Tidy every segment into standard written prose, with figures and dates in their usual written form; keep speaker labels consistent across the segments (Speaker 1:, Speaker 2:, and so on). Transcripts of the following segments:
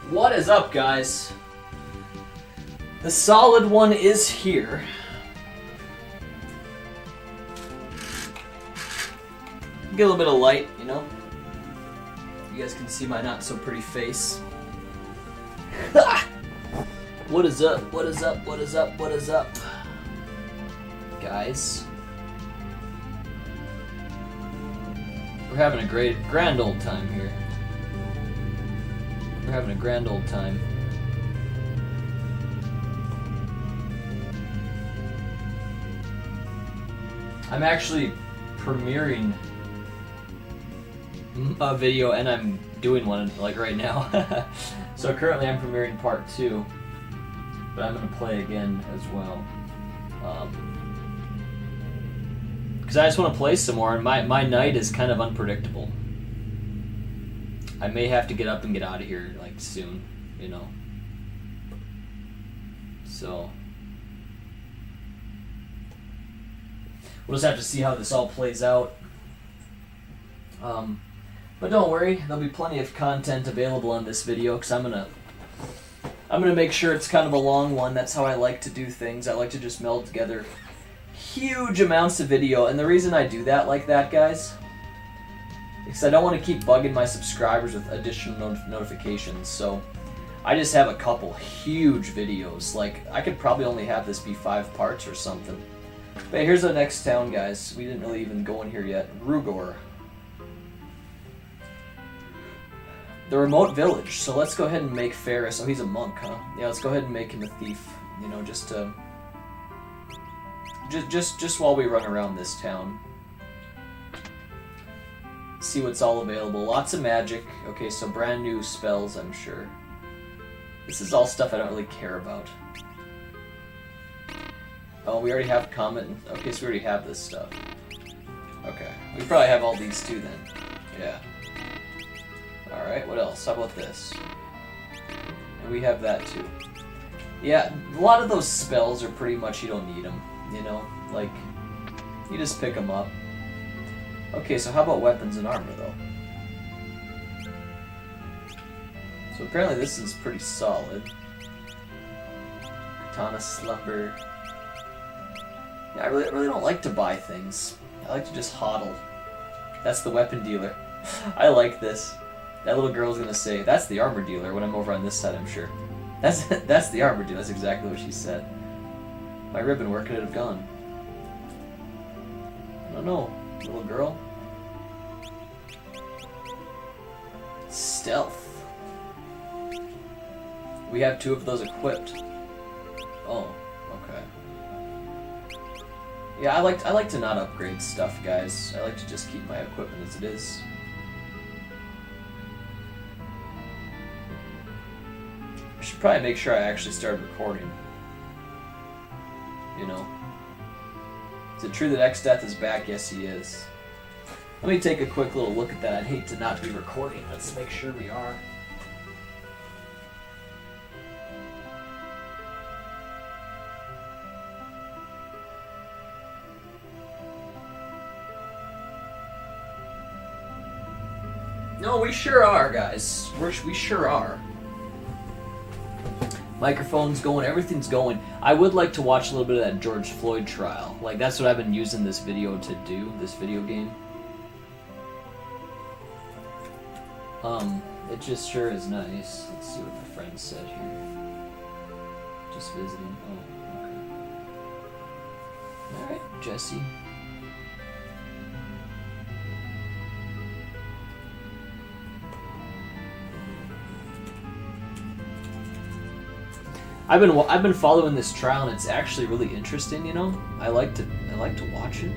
Speaker 1: What is up, guys? The solid one is here. Get a little bit of light, you know? You guys can see my not so pretty face. What is up? What is up? What is up? What is up? Guys. We're having a grand old time here. We're having a grand old time. I'm actually premiering a video, and I'm doing one like right now. So currently I'm premiering part 2, but I'm gonna play again as well. Because I just want to play some more, and my night is kind of unpredictable. I may have to get up and get out of here like soon, you know. So we'll just have to see how this all plays out. But don't worry, there'll be plenty of content available on this video, because I'm gonna make sure it's kind of a long one. That's how I like to do things. I like to just meld together huge amounts of video, and the reason I do that like that, guys, because I don't want to keep bugging my subscribers with additional notifications. So I just have a couple huge videos. Like, I could probably only have this be 5 parts or something. But here's the next town, guys. We didn't really even go in here yet. Rugor. The remote village. So let's go ahead and make Ferris. Oh, he's a monk, huh? Yeah, let's go ahead and make him a thief. You know, just to... Just while we run around this town. See what's all available. Lots of magic. Okay, so brand new spells, I'm sure. This is all stuff I don't really care about. Oh, we already have Comet. Okay, so we already have this stuff. Okay. We probably have all these too then. Yeah. Alright, what else? How about this? And we have that too. Yeah, a lot of those spells are pretty much you don't need them, you know? Like, you just pick them up. Okay, so how about weapons and armor, though? So apparently this is pretty solid. Katana Slumber. Yeah, I really don't like to buy things. I like to just hodl. That's the weapon dealer. I like this. That little girl's gonna say, that's the armor dealer when I'm over on this side, I'm sure. That's the armor dealer. That's exactly what she said. My ribbon, where could it have gone? I don't know, little girl. Stealth. We have 2 of those equipped. Oh, okay. Yeah, I like to not upgrade stuff, guys. I like to just keep my equipment as it is. I should probably make sure I actually started recording. You know. Is it true that X-Death is back? Yes, he is. Let me take a quick little look at that. I'd hate to not be recording. Let's make sure we are. No, we sure are, guys. We sure are. Microphone's going, everything's going. I would like to watch a little bit of that George Floyd trial. Like, that's what I've been using this video to do, this video game. It just sure is nice. Let's see what the friend said here. Just visiting. Oh, okay. Alright, Jesse. I've been following this trial, and it's actually really interesting, you know? I like to watch it.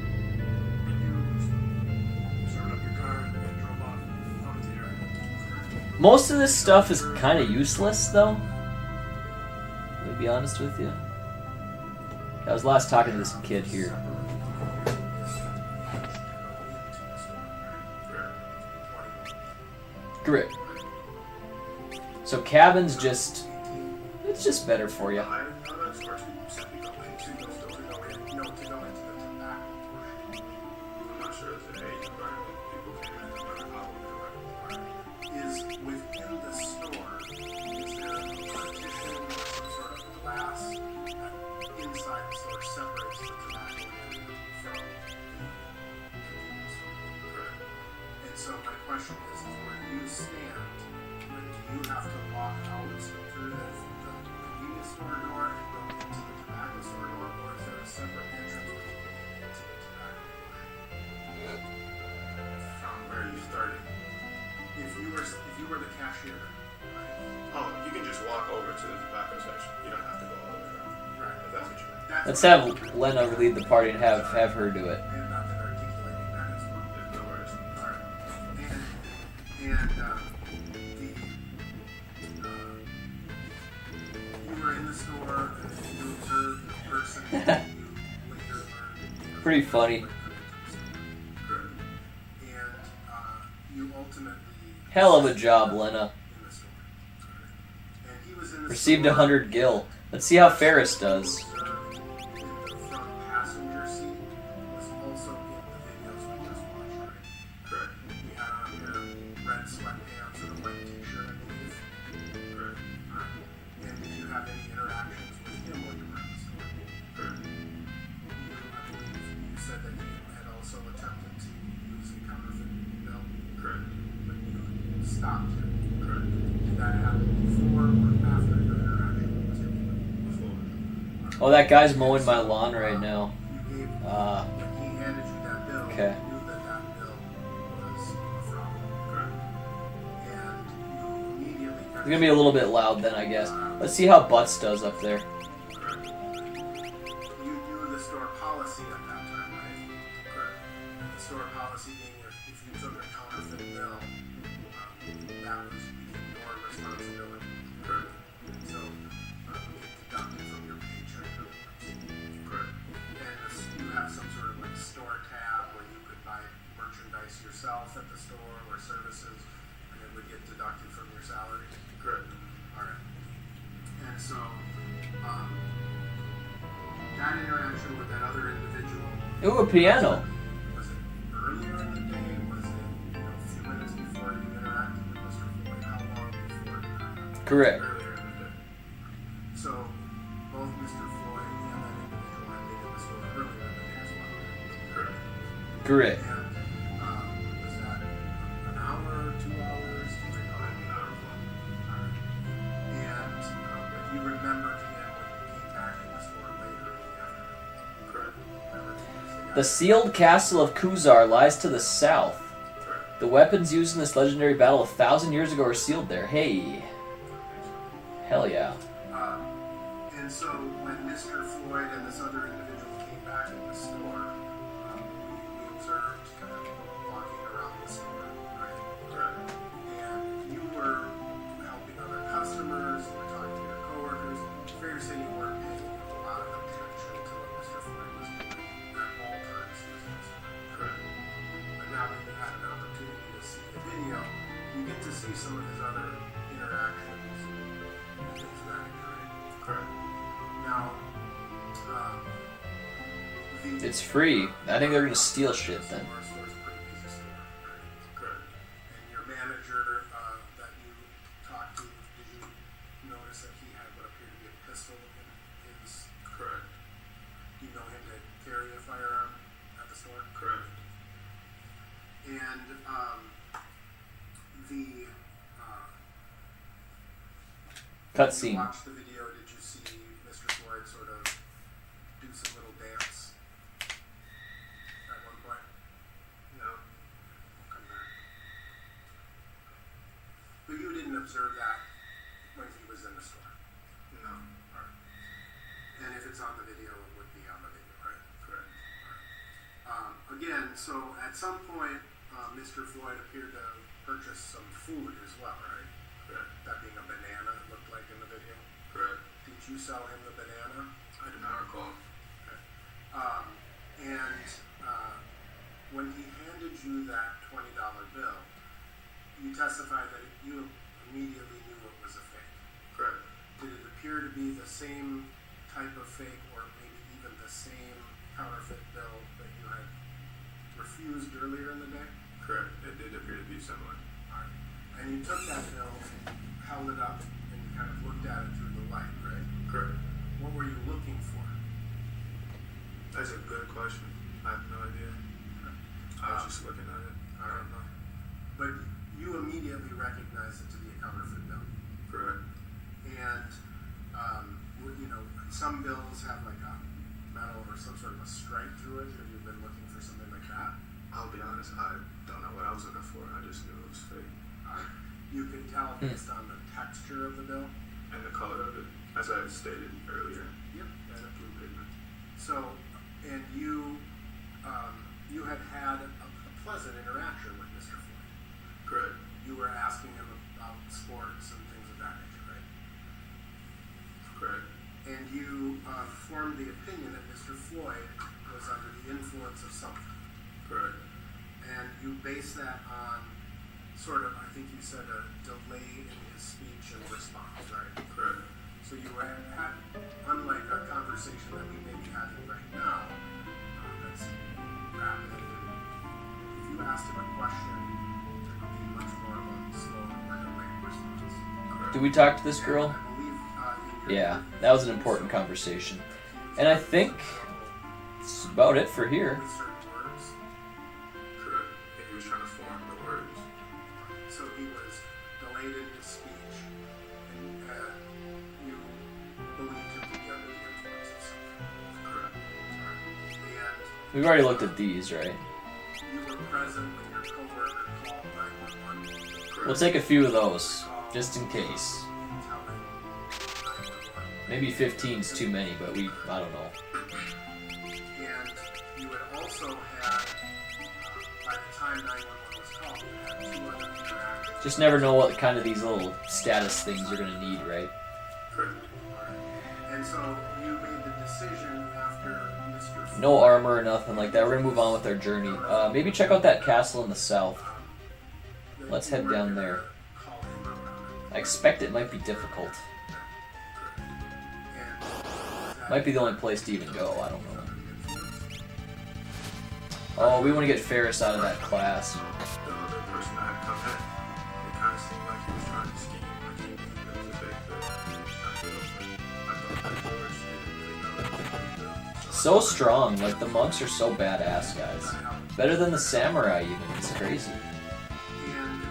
Speaker 1: Most of this stuff is kind of useless, though. To be honest with you. I was last talking to this kid here. Grit. So cabin's just... It's just better for you.
Speaker 2: you have to walk out through the convenience store door and go into the tobacco store door, or is there a separate entrance where you can get into the tobacco door? From where you started. If you were the cashier, right?
Speaker 3: Oh, you can just walk over to the tobacco section. You don't have to go all the way around.
Speaker 2: Right.
Speaker 3: If that's what you mean.
Speaker 1: Let's have Lena lead the party and have her do it.
Speaker 2: I have not been articulating that as well.
Speaker 3: Yeah, no worries.
Speaker 2: All right. You were in the store, you observed the person, you later learned.
Speaker 1: Pretty funny.
Speaker 2: Good. And you ultimately.
Speaker 1: Hell of a job, Lena.
Speaker 2: In the store. And he was in the
Speaker 1: Received
Speaker 2: store,
Speaker 1: 100 gil. Let's see how Ferris does.
Speaker 2: in the front passenger seat was also in the videos we just watched, right?
Speaker 3: Correct.
Speaker 2: He had on here red sweatpants and a white t-shirt, I believe.
Speaker 3: Correct.
Speaker 2: Right. And did you have any interactions with him when you were in the store?
Speaker 3: Correct.
Speaker 2: I believe you said that he had also attempted to use a counterfeit bill,
Speaker 3: Correct.
Speaker 2: but you stopped him.
Speaker 3: Correct.
Speaker 2: Did that happen before or after your interaction with him?
Speaker 3: Before.
Speaker 1: Oh, that guy's mowing my lawn right now.
Speaker 2: You gave, when he handed you that bill,
Speaker 1: Okay.
Speaker 2: you knew that that bill was a fraud.
Speaker 3: Correct.
Speaker 2: And you immediately
Speaker 1: It's gonna be a little bit loud then, I guess. Let's see how Butts does up there.
Speaker 3: Correct.
Speaker 2: You knew the store policy at that time, right?
Speaker 3: Correct.
Speaker 2: The store policy being if you took a counterfeit bill, that was your responsibility.
Speaker 3: Correct.
Speaker 2: So you deducted from your paycheck.
Speaker 3: Correct.
Speaker 2: And you have some sort of like store tab where you could buy merchandise yourself at the store or services, and it would get deducted from your salary.
Speaker 3: Correct.
Speaker 2: All right. And so that interaction with that other individual.
Speaker 1: Ooh, a piano.
Speaker 2: Was it earlier in the day? Was it a few minutes before you interacted with Mr. Floyd? How long before?
Speaker 1: Correct.
Speaker 2: Earlier in the day. So both Mr. Floyd and that individual had been in the store earlier in the day as well.
Speaker 3: Correct.
Speaker 1: Correct.
Speaker 2: And was that an hour, 2 hours? Do you recall?
Speaker 3: An hour long.
Speaker 2: All right. And but you remembered him when you came back in the store later in the afternoon.
Speaker 3: Correct.
Speaker 2: Remember he was the guy?
Speaker 1: The sealed castle of Kuzar lies to the south.
Speaker 3: Correct.
Speaker 1: The weapons used in this legendary battle 1,000 years ago are sealed there. Hey. Hell yeah.
Speaker 2: And so when Mr. Floyd and this other individual came back in the store, we observed kind of walking around the store, right?
Speaker 3: Correct.
Speaker 2: And you were helping other customers, you were talking to your coworkers. It's fair to say you weren't paying a lot of attention to what Mr. Floyd was doing at all times he was in the store.
Speaker 3: Correct.
Speaker 2: But now that you had an opportunity to see the video, you get to see some of his other interactions and things of that nature, right?
Speaker 3: Correct.
Speaker 2: Now,
Speaker 1: It's free. I think they're gonna steal shit then.
Speaker 2: Our store's a pretty busy store, right?
Speaker 3: Correct.
Speaker 2: And your manager that you talked to, did you notice that he had what appeared to be a pistol in his?
Speaker 3: Correct.
Speaker 2: Do you know him to carry a firearm at the store?
Speaker 3: Correct.
Speaker 2: And
Speaker 1: Cutscene.
Speaker 2: you watched the video, did you see Mr. Floyd sort of do some little dance at one point? No? We'll come back. But you didn't observe that when he was in the store?
Speaker 3: No.
Speaker 2: Alright. And if it's on the video, it would be on the video, right?
Speaker 3: Correct.
Speaker 2: Alright. Again, so at some point, Mr. Floyd appeared to purchase some food as well, right?
Speaker 3: Correct.
Speaker 2: That being a banana, it looked like in the video.
Speaker 3: Correct.
Speaker 2: Did you sell him the banana?
Speaker 3: I do not recall.
Speaker 2: When he handed you that $20 bill, you testified that you immediately knew it was a fake.
Speaker 3: Correct.
Speaker 2: Did it appear to be the same type of fake, or maybe even the same counterfeit bill that you had refused earlier in the day?
Speaker 3: Correct. It did appear to be similar.
Speaker 2: All right. And you took that bill, held it up, and you kind of looked at it through the light, right?
Speaker 3: Correct.
Speaker 2: What were you looking for?
Speaker 3: That's a good question. I have no idea. I was just looking at it. I don't know.
Speaker 2: But you immediately recognized it to be a counterfeit bill. some bills have like a metal or some sort of a stripe through it. Have you been looking for something like that?
Speaker 3: I'll be honest, I don't know what I was looking for. I just knew it was fake.
Speaker 2: You can tell based on the texture of the bill.
Speaker 3: And the color of it, as I stated earlier.
Speaker 2: Yep.
Speaker 3: That blue pigment.
Speaker 2: So, and you had a pleasant interaction with Mr. Floyd.
Speaker 3: Correct.
Speaker 2: You were asking him about sports and things of that nature, right?
Speaker 3: Correct.
Speaker 2: And you formed the opinion that Mr. Floyd was under the influence of something.
Speaker 3: Correct.
Speaker 2: And you base that on sort of, I think you said, a delay in his speech and response, right?
Speaker 3: Correct.
Speaker 2: So you had, unlike a conversation that we may be having right now, that's rapid. If you asked him a question, there would be much more of a slow or delayed response.
Speaker 3: Correct.
Speaker 1: Did we talk to this girl?
Speaker 2: And I believe, in your
Speaker 1: Yeah, that was an important conversation. And I think that's about it for here.
Speaker 2: with certain words.
Speaker 3: Correct. And he was trying to form the words.
Speaker 2: So he was delayed in his speech, and you believed him to be under the influence of something.
Speaker 3: Correct.
Speaker 2: And
Speaker 1: We've already looked at these, right?
Speaker 2: you were present when your coworker called 911.
Speaker 3: Correct.
Speaker 1: We'll take a few of those, just in case.
Speaker 2: Telling 911.
Speaker 1: Maybe 15's too many, but I don't know.
Speaker 2: And you had also had, by the time 911 was called, you had 2 other interactions.
Speaker 1: Just never know what kind of these little status things you're gonna need, right?
Speaker 3: Correct.
Speaker 2: And so you made the decision after Mr. Floyd,
Speaker 1: No armor or nothing like that. We're gonna move on with our journey. Maybe check out that castle in the south.
Speaker 2: that
Speaker 1: Let's
Speaker 2: you
Speaker 1: head
Speaker 2: were
Speaker 1: down
Speaker 2: gonna
Speaker 1: there.
Speaker 2: call him out on it.
Speaker 1: I expect it might be difficult.
Speaker 2: And was that
Speaker 1: Might be the only place to even go. I don't know. Oh, we want to get Ferris out of that class.
Speaker 3: The other person that had come in, it kind of seemed like he was trying to scheme. Like he knew that it was a fake bill. I thought that George didn't really know that it was a fake bill.
Speaker 1: So strong. Like, the monks are so badass, guys. Better than the samurai, even. It's crazy.
Speaker 2: And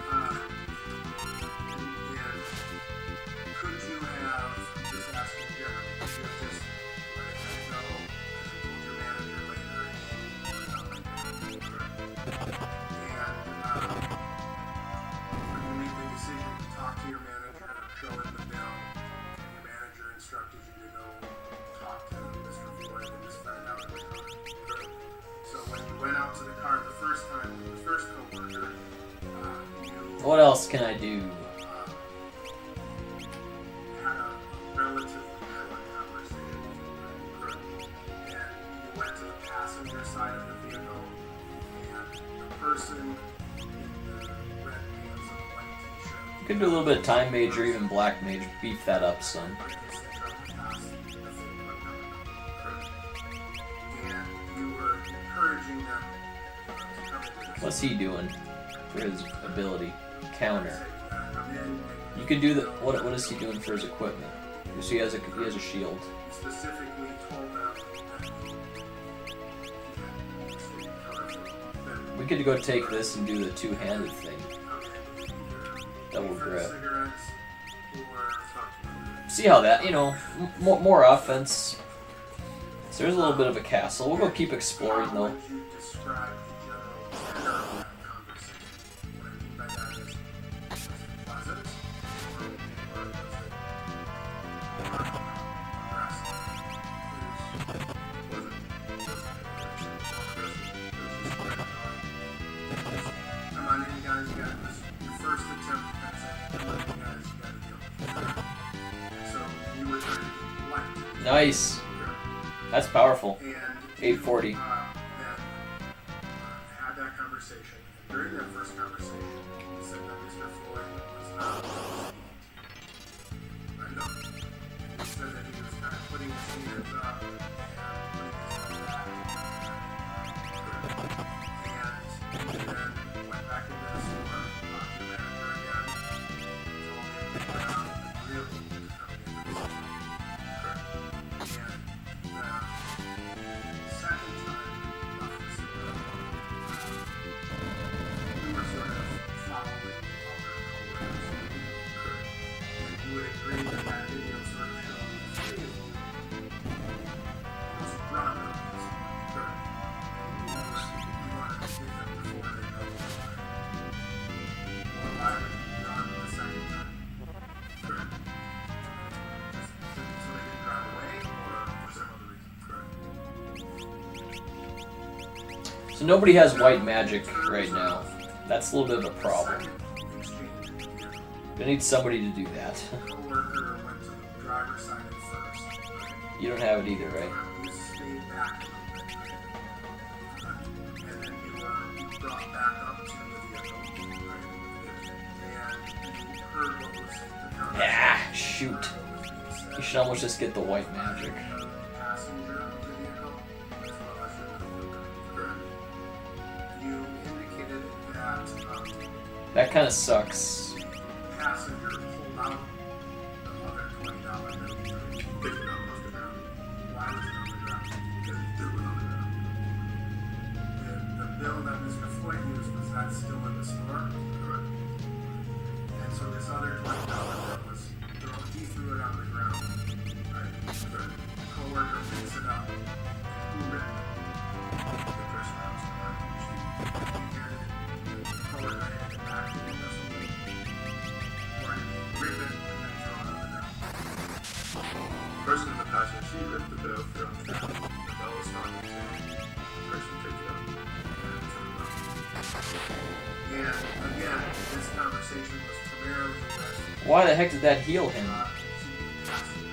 Speaker 2: could you have just asked him generally? Could you have just let it kind of go and then told your manager later and not like that? And when you made the decision to talk to your manager, show him the bill, and your manager instructed you to go talk to Mr. Floyd and just let it out in the car. So when you went out to the car the first time with the first coworker, you
Speaker 1: What else can I do?
Speaker 2: had a relatively short conversation with him, and you went to the passenger side of the vehicle, and the person in the red pants and the white t-shirt
Speaker 1: Could do a little bit of time mage or even black mage. Beef that up, son.
Speaker 2: put his stick up past the vehicle and you were encouraging them to come into this.
Speaker 1: What's he doing for his ability? Counter.
Speaker 2: Said, "You gotta come in and
Speaker 1: You could do the. What is he doing for his equipment? So he has a shield.
Speaker 2: you specifically told them that he had extreme colorful that
Speaker 1: We could go take this and do the two-handed thing.
Speaker 2: come in with either
Speaker 1: Double
Speaker 2: for
Speaker 1: grip.
Speaker 2: cigarettes or
Speaker 1: See how that, more offense. So there's a little bit of a castle. We'll go keep exploring
Speaker 2: how
Speaker 1: though.
Speaker 2: would you describe the general tenor of that conversation? What I mean by that is, was it pleasant or was it aggressive? Come on in, guys. You got this. Your first attempt. That's it. Come on in, guys. You got to deal. So you were trying to get light.
Speaker 1: Nice. That's powerful.
Speaker 2: And
Speaker 1: 840.
Speaker 2: then had that conversation. And during that first conversation, he said that Mr. Floyd was not. I know. He said that he was kind of putting his hands up and putting his head back. And he then went back into the store, talked to the manager again, told him to go out and really come into the store. And the second time left the store, we were sort of following other coworkers. And you would agree that that video sort of showed the three of you
Speaker 1: So nobody has white magic right now. That's a little bit of a problem. I need somebody to do that.
Speaker 2: Coworker went to the driver's side at first.
Speaker 1: You don't have it either, right?
Speaker 2: You stayed back a little bit, right? And then you were brought back up to the vehicle, right? And you heard what was the conversation.
Speaker 1: Ah, shoot.
Speaker 2: What was being said.
Speaker 1: You should almost just get the white magic.
Speaker 2: Passenger of the vehicle, as well as your coworker. Correct. You indicated that
Speaker 1: That kind of sucks.
Speaker 2: passenger pulled out the other $20 bill.
Speaker 3: Pick it up off the ground.
Speaker 2: Why was it on the ground?
Speaker 3: Because he threw it on the ground.
Speaker 2: The bill that Mr. Floyd used, was that still in the store?
Speaker 3: Correct.
Speaker 2: And so this other $20 bill was thrown, he threw it on the ground, right?
Speaker 3: Correct.
Speaker 2: Coworker picks it up. Who ripped it?
Speaker 3: The person that was behind the machine.
Speaker 2: And the coworker handed it back to the vessel. Or did he rip it and then throw it on the ground?
Speaker 3: The person in the passenger seat ripped the bill, threw it on the ground. The bell was talking to him. The person picked it up and turned it on.
Speaker 2: And again, this conversation was primarily with
Speaker 1: Why the heck did that heal him?
Speaker 2: the passenger.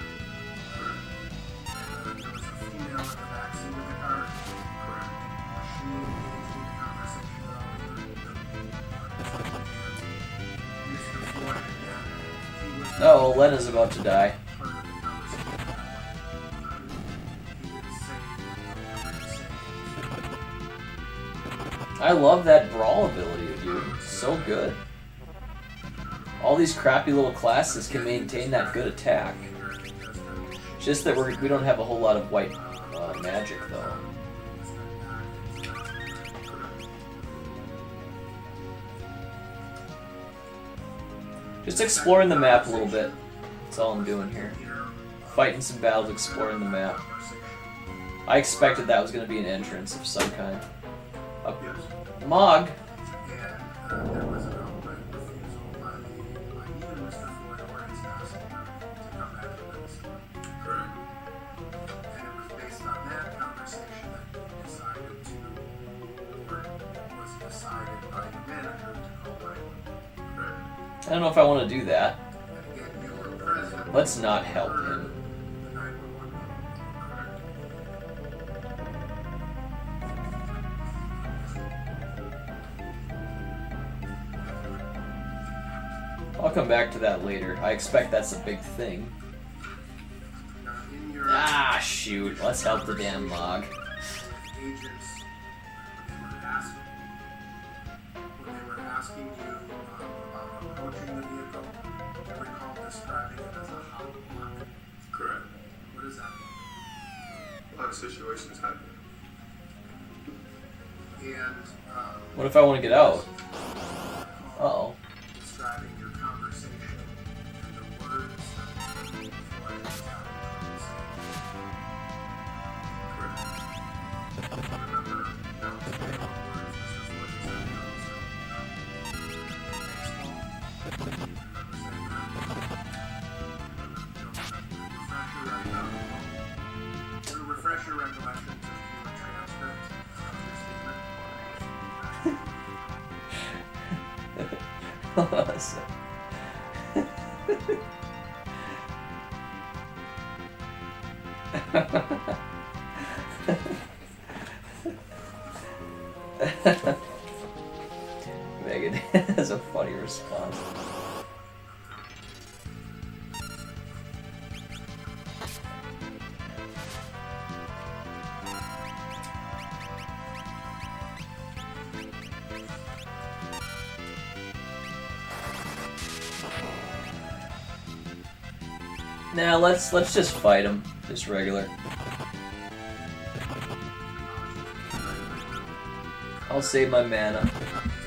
Speaker 2: And there was a female in the back seat of the car.
Speaker 3: Correct.
Speaker 2: She engaged in the conversation with all of you. And Mr. Floyd, again, he was
Speaker 1: Oh, Lena's about to die.
Speaker 2: part of the conversation that way. He didn't say, anything.
Speaker 1: I love that brawl ability, dude. It's so good. All these crappy little classes can maintain that good attack. Just that we don't have a whole lot of white magic, though. Just exploring the map a little bit. That's all I'm doing here. Fighting some battles, exploring the map. I expected that was going to be an entrance of some kind. A Mog.
Speaker 2: And there was an outright refusal by either Mr. Floyd or his passenger to come back to the store.
Speaker 3: Correct.
Speaker 2: And it was based on that conversation that you decided to, or was decided by the manager to call 911.
Speaker 3: Correct.
Speaker 1: I don't know if I want to do that.
Speaker 2: And again, you were present.
Speaker 1: Let's not help
Speaker 2: heard
Speaker 1: him.
Speaker 2: The 911 call. Correct.
Speaker 1: I'll come back to that later. I expect that's a big thing.
Speaker 2: Now, in your
Speaker 1: Ah, shoot. Let's help the damn Mog.
Speaker 2: agents, when they were asking you about approaching the vehicle, I recall describing it as a hot block.
Speaker 3: Correct.
Speaker 2: What does that mean?
Speaker 3: A lot of situations happen.
Speaker 2: And
Speaker 1: What if I want to get out? Uh-oh.
Speaker 2: describing your conversation and the words that Mr. Floyd was having trouble saying.
Speaker 3: Correct.
Speaker 2: Remember now today what words Mr. Floyd was having trouble saying? Baseball. Remember saying that? Refresh your recollection to view a transcript of your statement.
Speaker 1: Megan has a funny response. Nah, let's just fight him, just regular. I'll save my mana.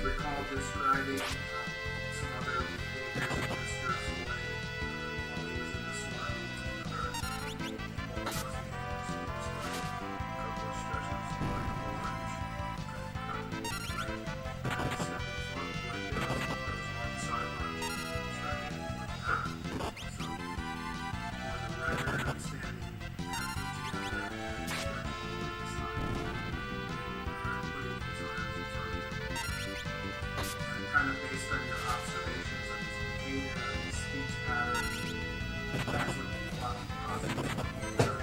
Speaker 2: Recall describing some other behaviors of Mr. Floyd while he was in the store. What were those behaviors?
Speaker 3: A couple of stretches, like a whole bunch.
Speaker 2: Stepping forward, like
Speaker 3: There was one sideline, stretching.
Speaker 2: so, for the record, I'm standing at each other and stretching to the side. Putting his That's what causes me to be very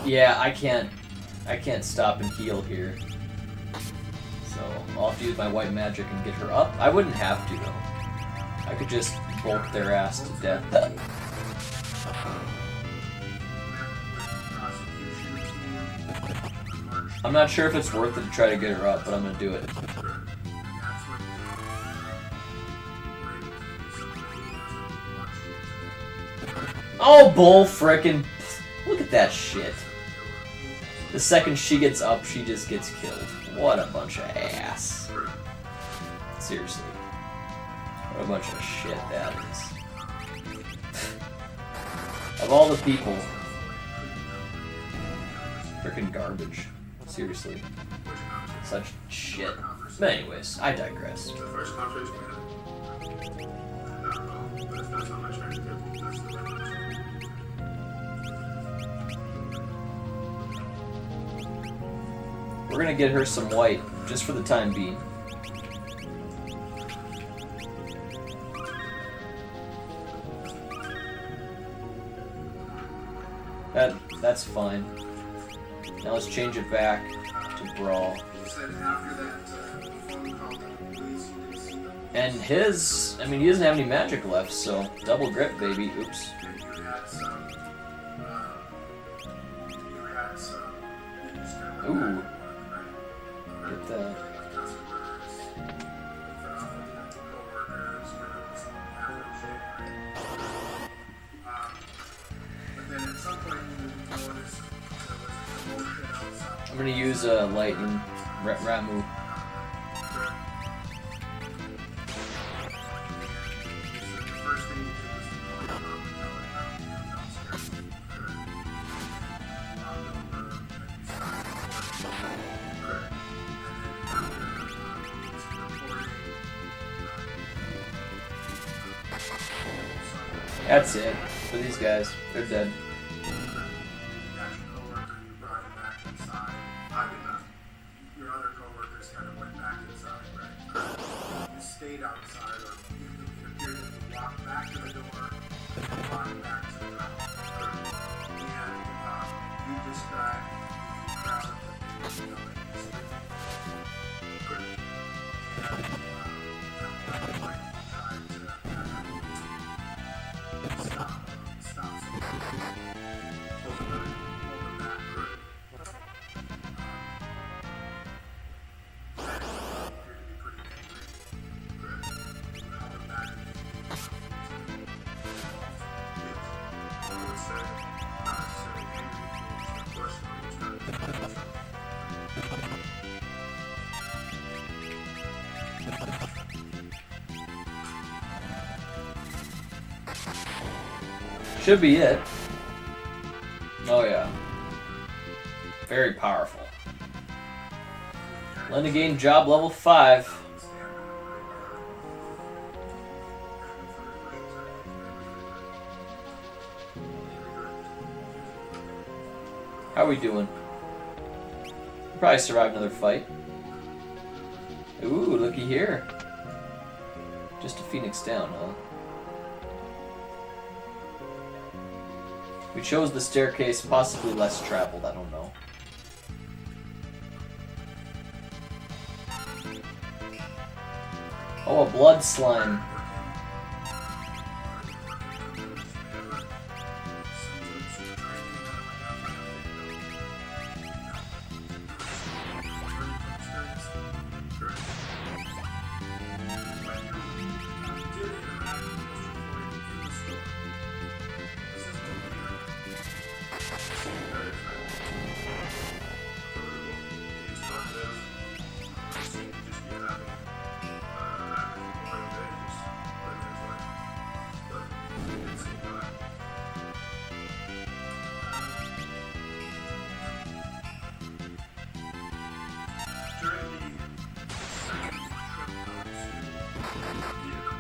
Speaker 1: Yeah, I can't stop and heal here. So I'll have to use my white magic and get her up. I wouldn't have to though. I could just bolt their ass to death. I'm not sure if it's worth it to try to get her up, but I'm gonna do it. Oh, bull frickin'. Look at that shit. The second she gets up, she just gets killed. What a bunch of ass. Seriously. What a bunch of shit that is. Of all the people. Frickin' garbage. Seriously. Such shit. But anyways, I digress.
Speaker 3: The first conversation we had. I don't know, but that's how much I did. That's the right answer.
Speaker 1: We're gonna get her some white, just for the time being. That's fine. Now let's change it back to Brawl.
Speaker 2: You said after that phone call to the police, you didn't see them.
Speaker 1: And his, I mean, he doesn't have any magic left, so double grip, baby. Oops.
Speaker 2: And you had some, you just kind of went
Speaker 1: Ooh.
Speaker 2: back and forth, right?
Speaker 1: Get that.
Speaker 2: With customers, with coworkers, with average day, right? But then at some point you noticed there was a commotion outside.
Speaker 1: I'm gonna use lightning Ramu. That's it for these guys. They're dead.
Speaker 2: Your other coworkers kind of went back inside, right? You stayed outside, or it appeared that you walked back to the door and walked back to the crowd. And you described the crowd that was going to sleep. And at one point you tried to stop something. Over that group.
Speaker 1: Should be it. Oh yeah. Very powerful. Renegade job level 5. How are we doing? We'll probably survive another fight. Ooh, looky here. Just a phoenix down, huh? We chose the staircase, possibly less traveled, I don't know. Oh, a blood slime.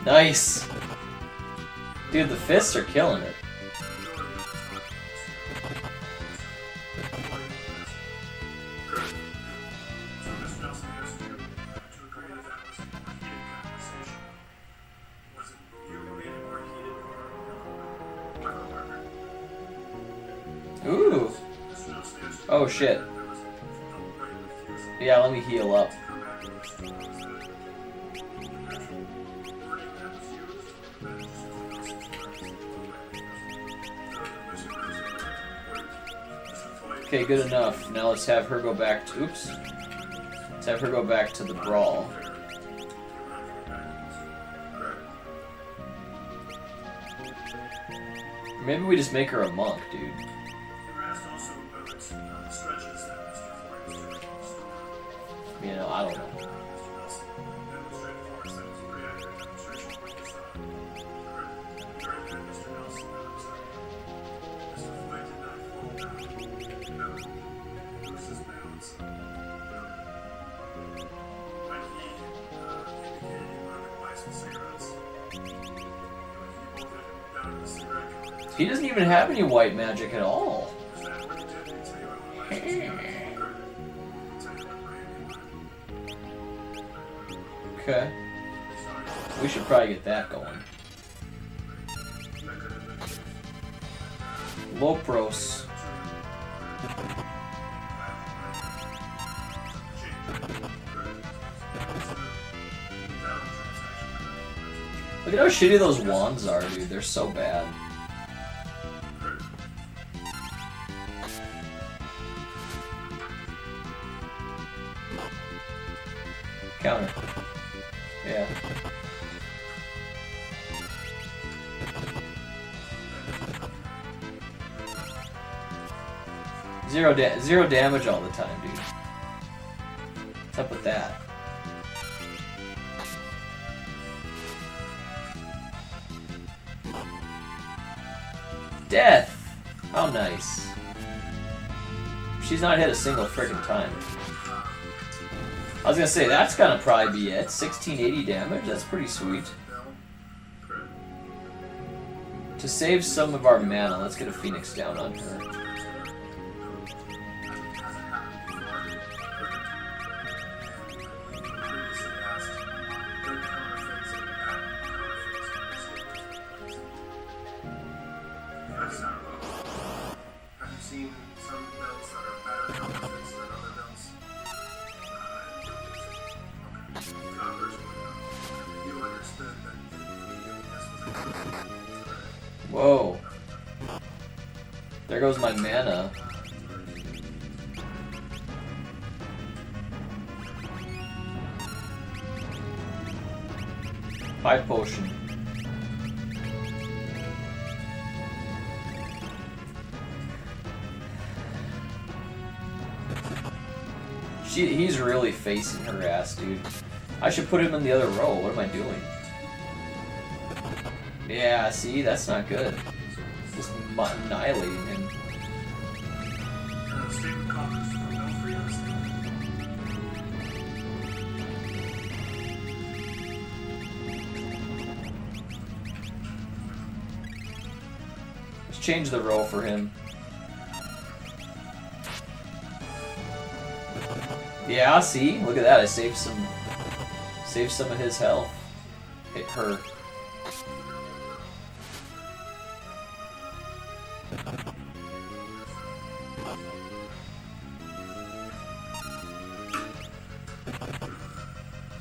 Speaker 1: Nice! Dude, the fists are killing it. Oh shit. Yeah, let me heal up. Okay, good enough. Now let's have her go back to... Oops. Let's have her go back to the brawl. Maybe we just make her a monk, dude. You know, I don't know. He doesn't even have any white magic at all. Okay. We should probably get that going. Lopros. Look at how shitty those wands are, dude. They're so bad. Counter. Yeah. Zero damage all the time, dude. What's up with that? Death! How nice. She's not hit a single friggin' time. I was gonna say, that's gonna probably be it. 1680 damage, that's pretty sweet. To save some of our mana, let's get a Phoenix down on her.
Speaker 2: Have you seen some builds that are better counterfeits than other builds? You understood that this was a
Speaker 1: Whoa. There goes my mana. High potion. He's really facing her ass, dude. I should put him in the other row. What am I doing? Yeah, see? That's not good. Just annihilating him. Let's change the row for him. Yeah, see? Look at that. I saved some of his health. Hit her.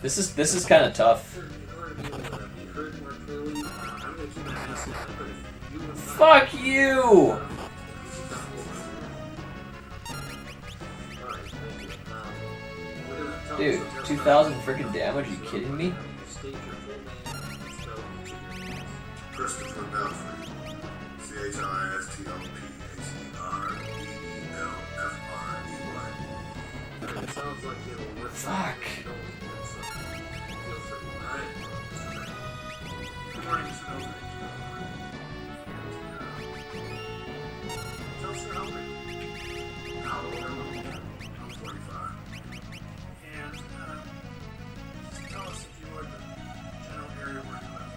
Speaker 1: This is kind of tough. Fuck you! Dude, 2,000 freaking damage? Are you kidding me?
Speaker 2: Christopher Belfry. CHRISTOPHER. Sounds like it'll work.
Speaker 1: Fuck.
Speaker 2: Good morning, Mr. Belfry. Tell us your how old are you? How old am I? I'm 45. And just tell us, if you would, the general area where you live.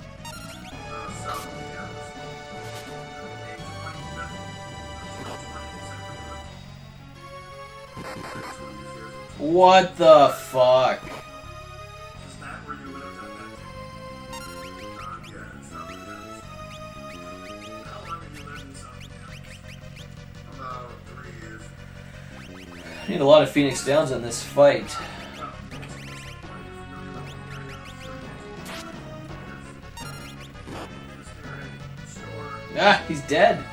Speaker 2: South of Minneapolis. Age of when you live. Until 20,
Speaker 1: What the fuck?
Speaker 2: Is that where you would have done that to? Yeah, in South Minneapolis. How long have you lived in South Minneapolis? About 3 years.
Speaker 1: Need a lot of Phoenix Downs in this fight. Ah, he's dead.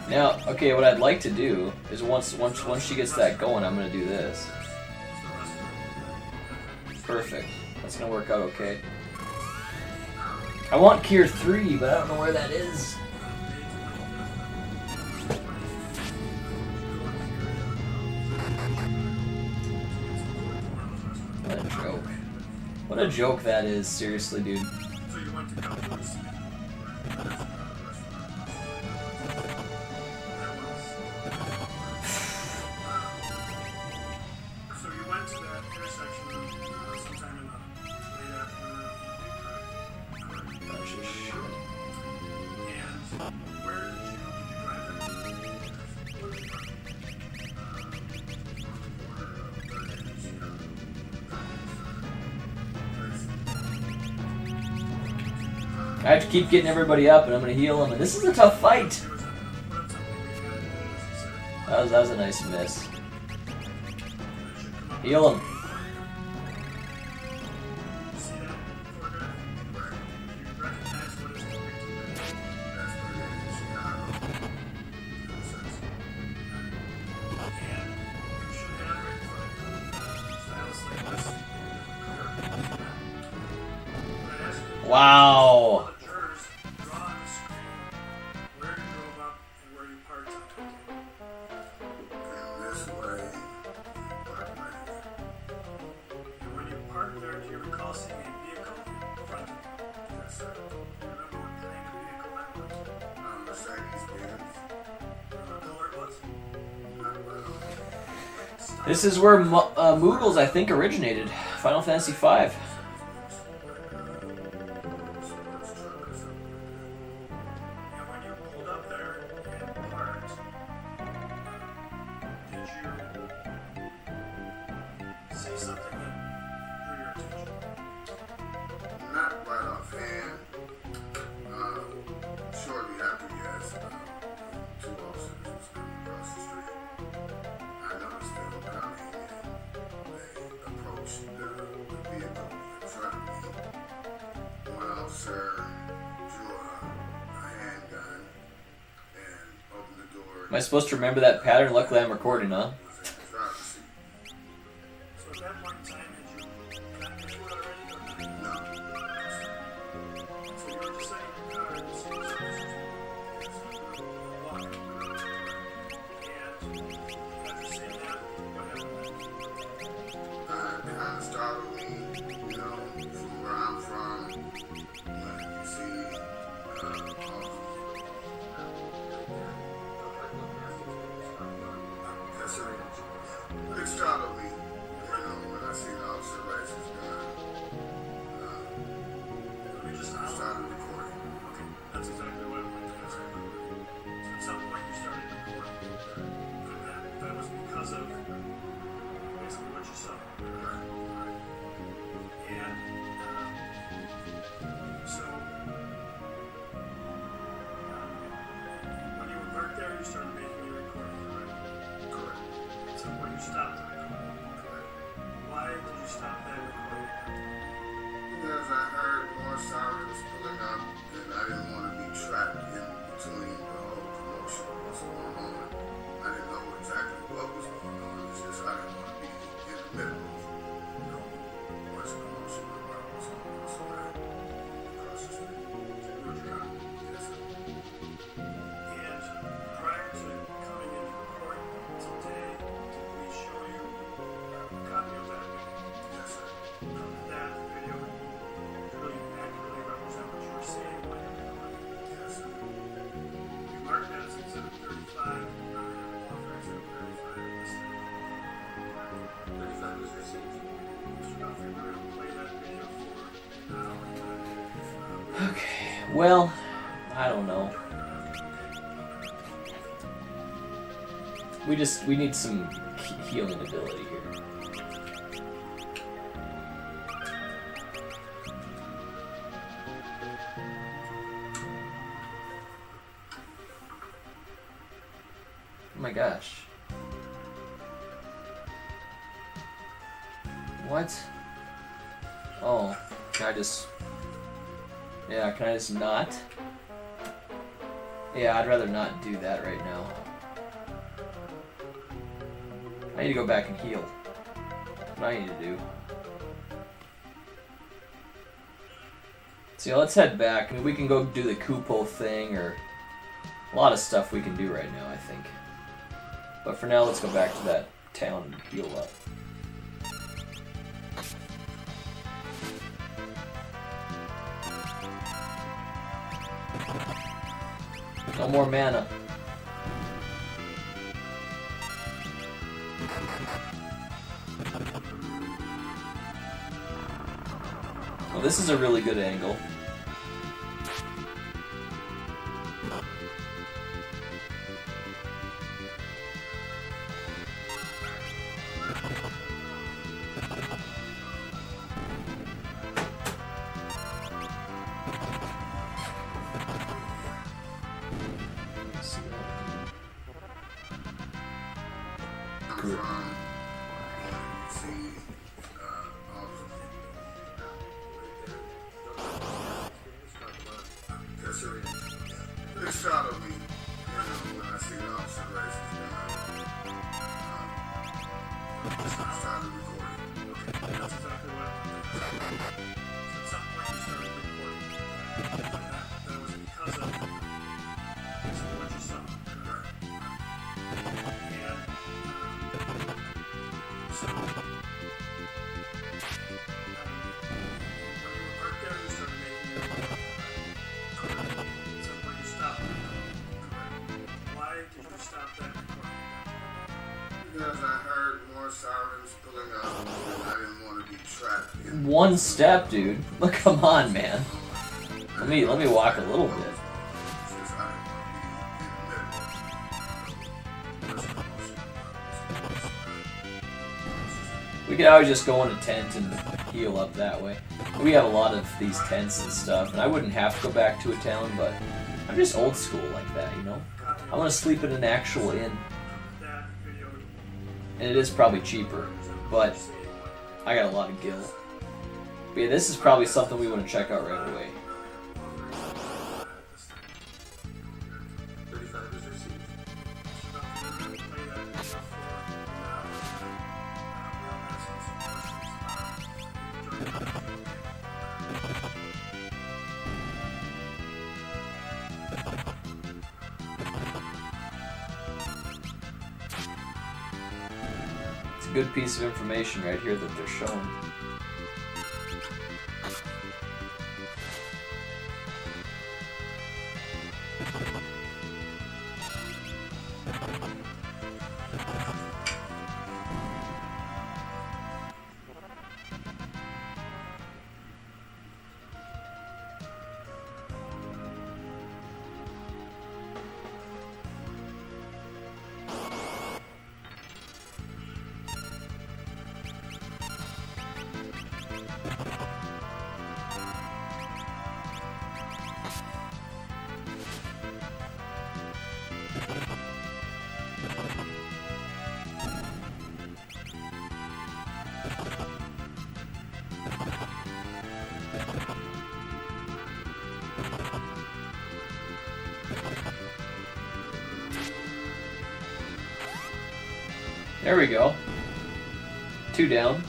Speaker 1: Now, okay, what I'd like to do is once she gets that going, I'm gonna do this. Perfect. That's gonna work out okay. I want Gear 3, but I don't know where that is. What a joke. What a joke that is, seriously, dude.
Speaker 2: So you went to Cowboys. So you went to that intersection sometime in the late afternoon.
Speaker 1: Bunch of shit.
Speaker 2: And where did you drive it?
Speaker 1: I have to keep getting everybody up, and I'm gonna heal them. And this is a tough fight. That was a nice miss. Heal him. Wow. This is where Moogles, I think, originated. Final Fantasy V.
Speaker 3: Not right offhand. Shortly after, yes, two officers was coming across the street. I noticed them coming and they approached the vehicle in front of me. One officer drew a handgun and opened the door.
Speaker 1: Am I supposed to remember that pattern? Luckily, I'm recording, huh?
Speaker 3: Was in the driver's seat.
Speaker 2: So at that point in time, had you gotten your food already or not?
Speaker 3: No.
Speaker 2: So you were just sitting in your car and you see this person walking. And after seeing that, what happened next?
Speaker 3: Kind of startled me, you know, from where I'm from, when you see yes, sir. It startled me, you know, when I see the officer raise his gun.
Speaker 2: Let me just
Speaker 3: I started recording.
Speaker 2: Okay, that's exactly what I wanted to ask. So at some point you started recording. And that was because of basically what you saw.
Speaker 3: Right.
Speaker 2: And so when you were parked there, you started making a recording, correct?
Speaker 3: Correct.
Speaker 2: At some point you stopped the recording.
Speaker 3: Correct.
Speaker 2: Why did you stop that recording?
Speaker 3: Because I heard more sirens pulling up, and I didn't want to be trapped in between the whole commotion that was going on. I didn't know exactly what was going on. It's just I didn't want to be in the middle of, you know, much commotion or what was going on. So I across the street.
Speaker 2: Good job.
Speaker 3: Yes, sir.
Speaker 2: And prior to coming into recording today, did we show you a copy of that video?
Speaker 3: Yes, sir.
Speaker 2: That video really accurately represent what you were saying when you were recording.
Speaker 3: Yes, sir.
Speaker 2: We marked that as Exhibit 35. Now we have a law for Exhibit 35 in this thing.
Speaker 3: 35 is received.
Speaker 2: Mr. Duffy, we're going to play that video for now.
Speaker 1: Okay. Well, I don't know. We need some healing ability here. Oh my gosh. What? Oh, can I just... Yeah, can I just not? Yeah, I'd rather not do that right now. I need to go back and heal. That's what I need to do. So yeah, let's head back. I mean, we can go do the Kupo thing, or a lot of stuff we can do right now, I think. But for now, let's go back to that town and heal up. No more mana. Well, this is a really good angle.
Speaker 3: This shot of me, when I see the observations, I started recording.
Speaker 2: Okay, that's exactly what I'm thinking. So at some point you started recording. That was because of what you saw.
Speaker 3: Right.
Speaker 2: And so when you were right there, you started making your recording. At some point you stopped. Why did you stop that recording?
Speaker 3: Because I heard more sirens pulling up, and I didn't want to be trapped in
Speaker 1: One step, dude. Look, come on, man. Let me walk a little bit.
Speaker 3: Since I didn't want to be in the middle.
Speaker 1: We could always just go in a tent and heal up that way. We have a lot of these tents and stuff, and I wouldn't have to go back to a town, but I'm just old school like that, you know? I want to sleep in an actual inn.
Speaker 2: That video
Speaker 1: And it is probably cheaper, but I got a lot of gil. But yeah, this is probably something we want to check out right away.
Speaker 2: 35 is received.
Speaker 1: It's a good piece of information right here that they're showing. There we go. 2 down.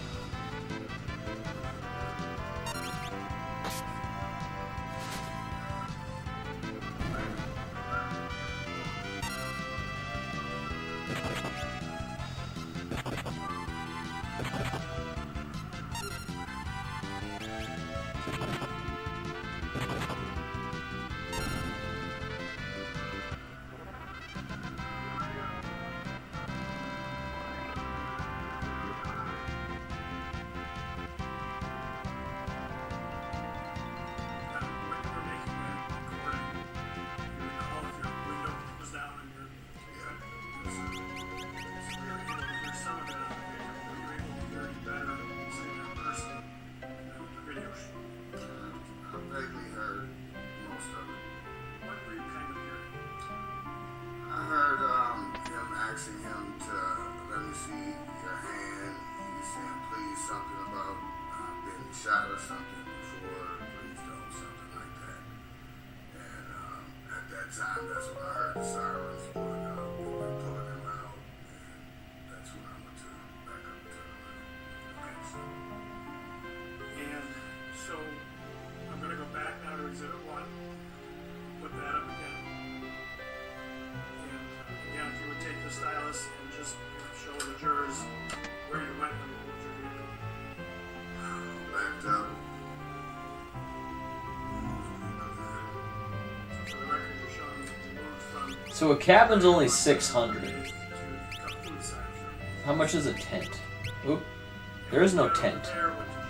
Speaker 3: see your hand, and you're saying please something about being shot or something before, please don't, something like that. And at that time, that's when I heard the sirens pulling up, and pulling them out, and that's when I went to back up to the room. Okay,
Speaker 2: And so I'm going to go back now to Exhibit 1. Put that up again. And again, if you would take the stylus and just show the jurors where you went when you moved your vehicle.
Speaker 3: backed up.
Speaker 2: So for the record, you're showing that you moved from
Speaker 1: So a cabin's only 600.
Speaker 2: to food signs.
Speaker 1: How much is a tent? Oop. There is no tent.
Speaker 2: There, what did you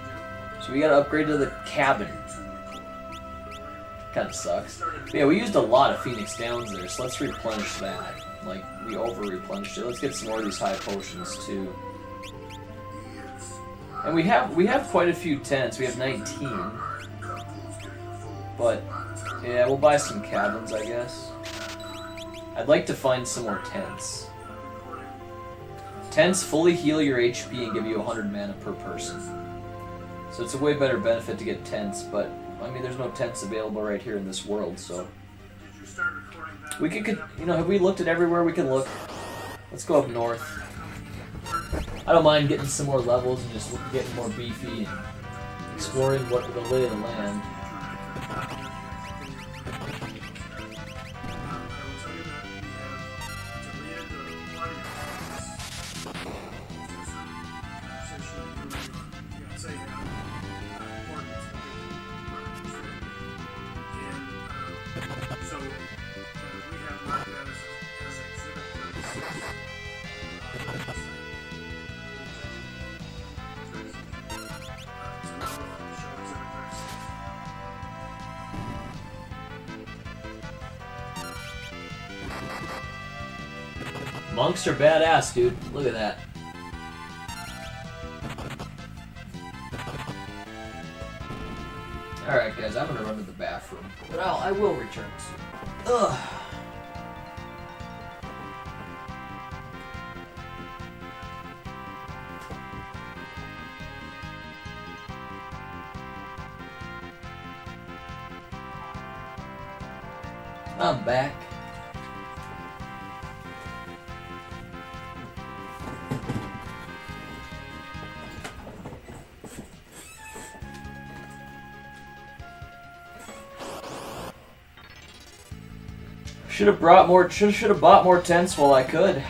Speaker 2: do?
Speaker 1: So we gotta upgrade to the cabin. Kinda sucks. But yeah, we used a lot of Phoenix Downs there, so let's replenish that. Like, we over-replenished it. Let's get some more of these high potions, too. And we have quite a few tents. We have 19. But, yeah, we'll buy some cabins, I guess. I'd like to find some more tents. Tents fully heal your HP and give you 100 mana per person. So it's a way better benefit to get tents, but, I mean, there's no tents available right here in this world, so...
Speaker 2: Did you start recording that?
Speaker 1: We could, you know, have we looked at everywhere we can look? Let's go up north. I don't mind getting some more levels and just getting more beefy and exploring what the lay of the land. Monks are badass, dude. Look at that. Alright, guys, I'm gonna run to the bathroom. But I will return soon. Ugh. I'm back. Should have bought more tents while I could.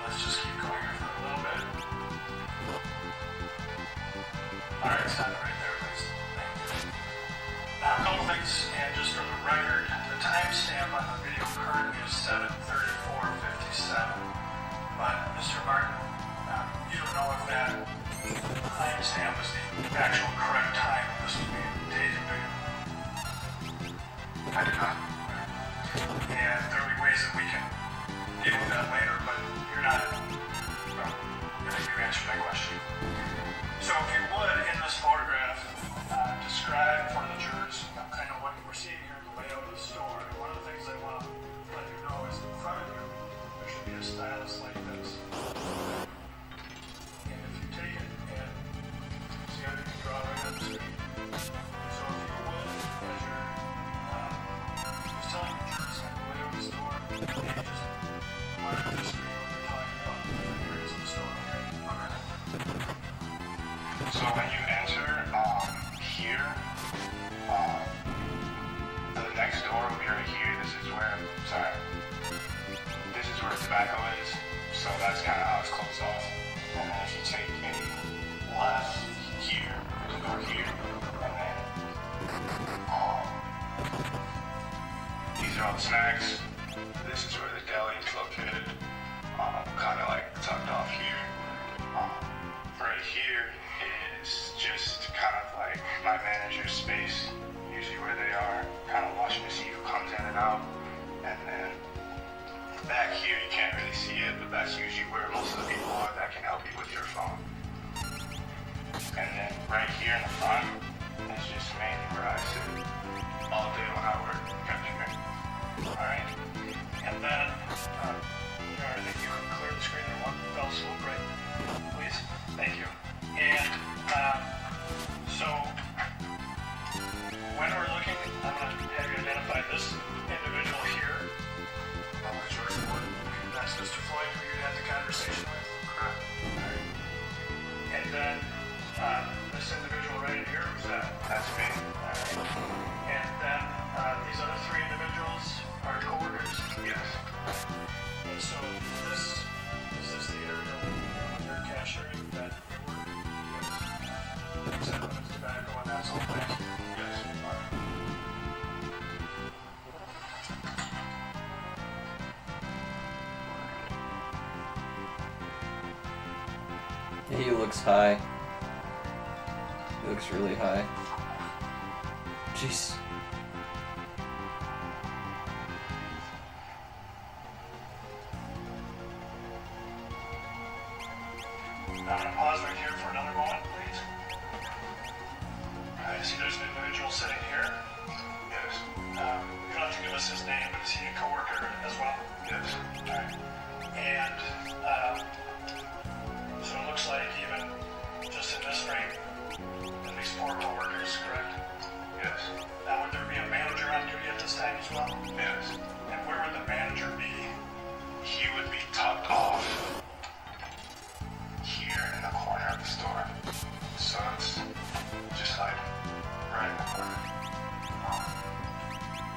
Speaker 2: Let's just keep going here for a little bit. Alright, stop it right there, please. Now, a couple things, and just for the record, the timestamp on the video currently is 7:34:57. But, Mr. Martin, you don't know if that timestamp is the actual correct time this was being taken, do you? I do not. And there will be ways that we can deal with that later, but you're not. Well, I think you answered my question. So if you would, in this photograph, describe for the jurors kind of what we're seeing here, the layout of the store. And one of the things I want to let you know is in front of you, there should be a stylus like this. And if you take it and see how you can draw right on the screen. So if you would, as you're just telling the jurors kind of the layout of the store, and just mark the screen what you're talking about in different areas of the store, okay?
Speaker 4: So when you enter here, the next door will be right here. This is where tobacco is. So that's kind of how it's closed off. And then if you take a left here, there's a door here, and then these are all the snacks. This is where the deli is located, kind of like tucked off here. Right here is just kind of like my manager's space, usually where they are, kind of watching to see who comes in and out. And then back here, you can't really see it, but conversation with. And then this individual right here, who's that? That's me. And then these other three individuals are coworkers. Yes. And so is this the area where you're cashiering that you work? Yes. Is that when it's tobacco and that sort of thing? Yes.
Speaker 1: He looks high. He looks really high. Jeez.
Speaker 4: I'm going to pause right here for another moment, please. I see there's an individual sitting here. Yes. You don't have to give us his name, but is he a coworker as well? Yes. All right. And so it looks like even just in this frame, at least 4 coworkers, correct? Yes. Now, would there be a manager on duty at this time as well? Yes. And where would the manager be? He would be tucked off here in the corner of the store. So it's just like right in the corner.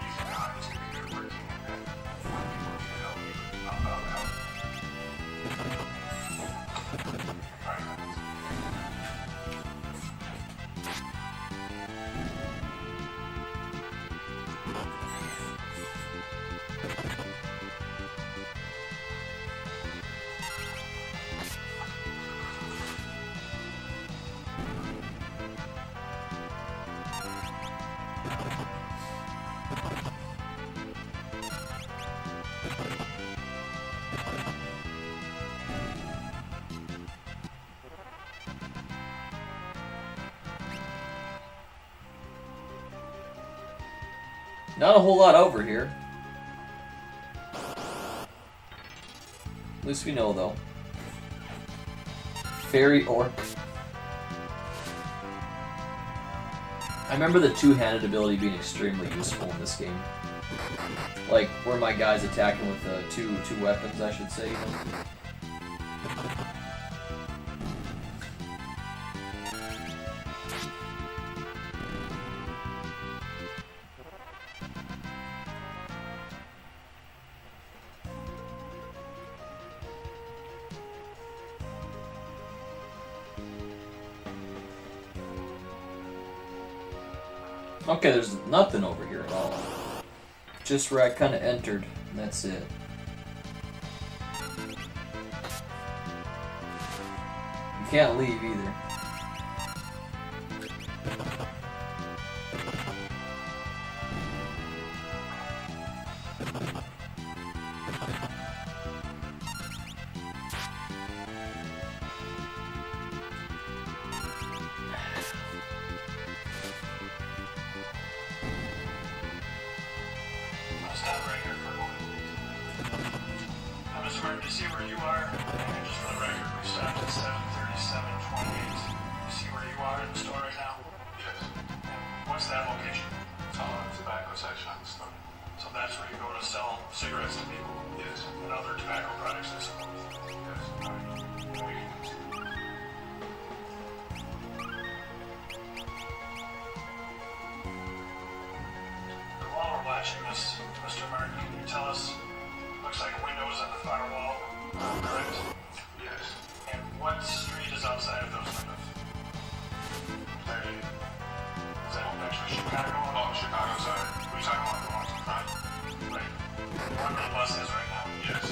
Speaker 2: You can obviously be good working and then find people who can help you out.
Speaker 1: Not a whole lot over here. At least we know, though. Fairy Orc. I remember the two-handed ability being extremely useful in this game. Like, where my guy's attacking with two weapons, I should say, you know? Okay, there's nothing over here at all. Just where I kind of entered, and that's it. You can't leave either.
Speaker 4: Stop right here for a moment. I'm just wondering to see where you are, and just for the record, we stopped at 73728. You see where you are in the store right now?
Speaker 2: Yes.
Speaker 4: And what's that location?
Speaker 2: Tobacco section of the store.
Speaker 4: So that's where you go to sell cigarettes to people?
Speaker 2: Yes.
Speaker 4: And other tobacco products, I suppose?
Speaker 2: Yes. All right.
Speaker 4: While we're watching this, Mr. Martin, can you tell us, looks like windows on the far wall, correct?
Speaker 2: Yes.
Speaker 4: And what street is outside of those windows?
Speaker 2: 30.
Speaker 4: Is that actually Chicago?
Speaker 2: Oh, Chicago, sorry. We're talking about the ones in front.
Speaker 4: Right. Where the bus is right now?
Speaker 2: Yes.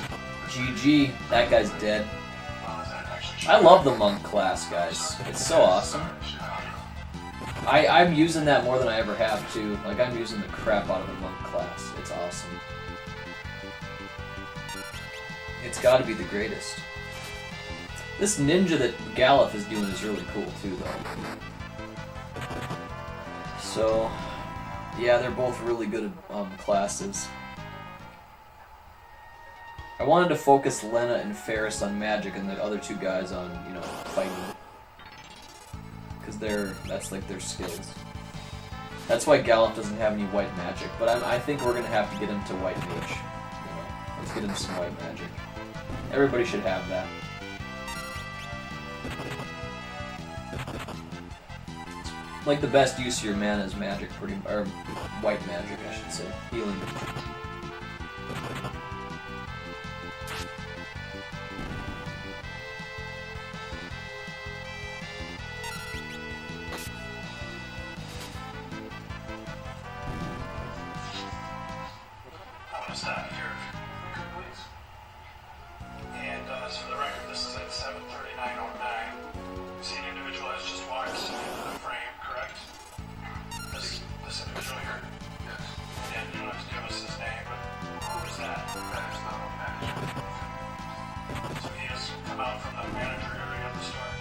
Speaker 1: GG, that guy's dead.
Speaker 4: Is that actually
Speaker 1: I love the monk class, guys. It's so awesome.
Speaker 2: Chicago.
Speaker 1: I'm using that more than I ever have, too. Like, I'm using the crap out of the monk class. It's awesome. It's gotta be the greatest. This ninja that Galuf is doing is really cool, too, though. So, yeah, they're both really good classes. I wanted to focus Lena and Ferris on magic and the other two guys on, you know, fighting. Because that's like their skills. That's why Galuf doesn't have any white magic, but I think we're gonna have to get him to white mage. You know, let's get him some white magic. Everybody should have that. Like the best use of your mana is magic, or white magic, I should say, healing.
Speaker 4: I'm gonna stop here, please. And so for the record, this is at 7:39:09. You see an individual has just walked into the frame, correct? This individual here. Yes. And you don't have to give us his name, but who is that? That is the manager. So he has come out from the manager area of the store.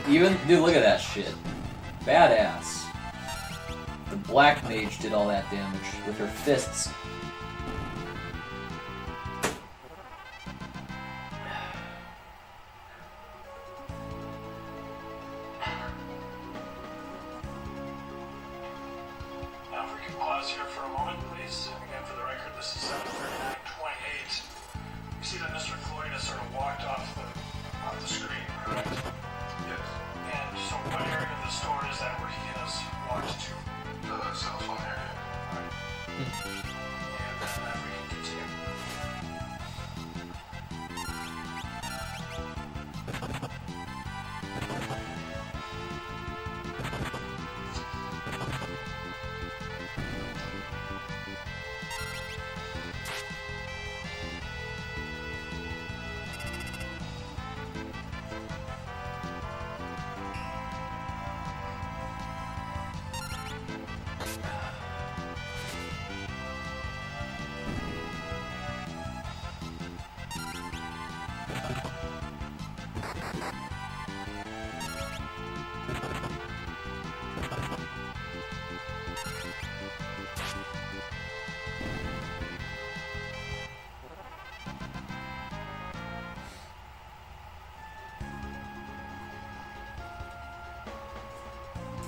Speaker 1: Even, dude, look at that shit. Badass. The black mage did all that damage with her fists.
Speaker 4: Now, if we can pause here for a moment, please. Again, for the record, this is 7:39:28. You see that Mr. Floyd has sort of walked off the screen, correct? Yes. And so what area of the store is that where he has walked to? The cell phone area. Alright. And then if we can continue.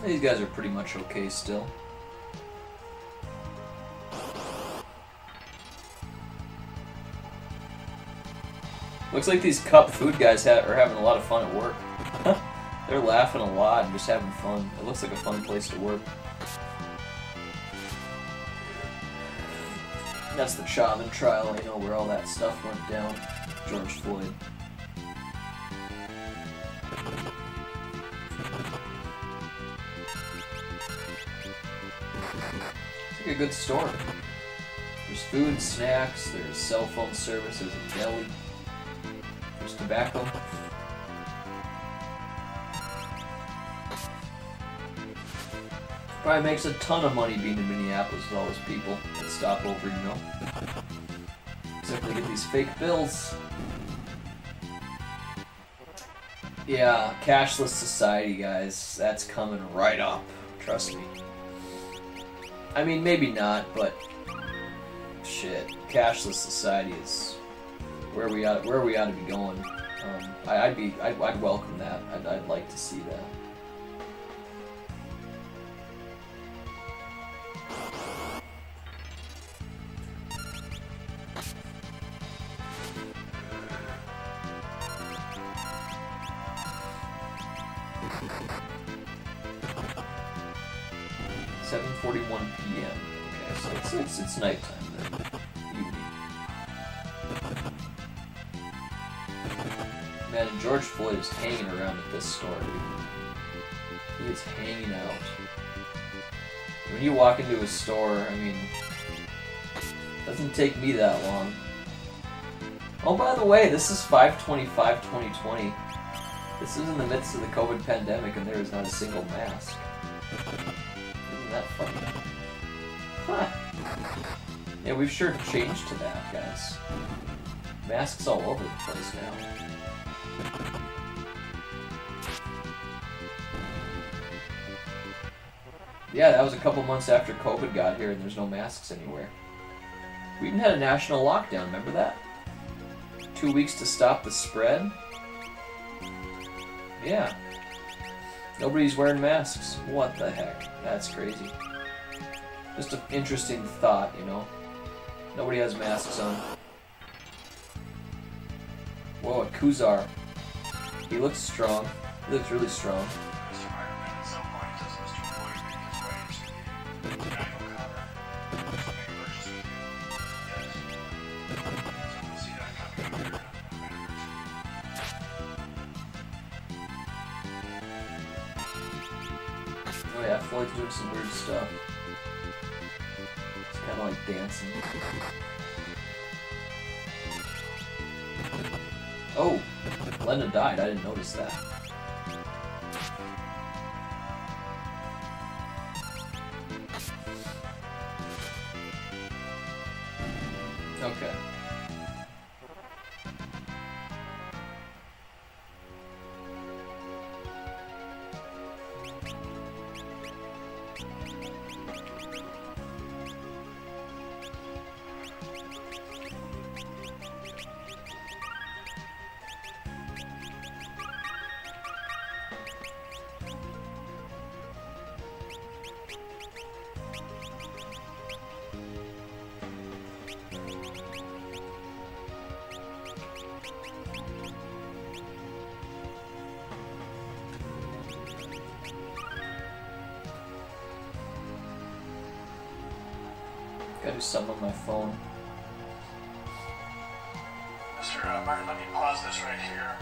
Speaker 1: These guys are pretty much okay still. Looks like these cup food guys are having a lot of fun at work. They're laughing a lot and just having fun. It looks like a fun place to work. That's the Chauvin trial, you know, where all that stuff went down. George Floyd. It's like a good store. There's food, snacks, there's cell phone service, there's a deli, there's tobacco. Probably makes a ton of money being in Minneapolis with all those people that stop over, you know. Except they get these fake bills. Yeah, cashless society, guys. That's coming right up. Trust me. I mean, maybe not, but shit, cashless society is where we ought to be going. I'd welcome that. I'd like to see that. p.m. Okay, so it's nighttime then. Evening. Man, George Floyd is hanging around at this store, dude. He is hanging out. When you walk into a store, I mean, it doesn't take me that long. Oh, by the way, this is 5/25/2020. This is in the midst of the COVID pandemic, and there is not a single mask. Isn't that funny? Huh. Yeah, we've sure changed to that, guys. Masks all over the place now. Yeah, that was a couple months after COVID got here, and there's no masks anywhere. We even had a national lockdown, remember that? 2 weeks to stop the spread? Yeah. Nobody's wearing masks. What the heck? That's crazy. Just an interesting thought, you know? Nobody has masks on. Whoa, a Kuzar. He looks strong. He looks really strong.
Speaker 4: Mr. Ironman at some point does Mr. Floyd make his waves to the Daniel counter to make purchases with you? Yes. So we'll see that coming up here in a minute or two.
Speaker 1: Oh yeah, Floyd's doing some weird stuff. He's kind of like dancing. Oh, Glenda died. I didn't notice that. Okay. Gotta do something on my phone.
Speaker 4: Mr. Martin, let me pause this right here.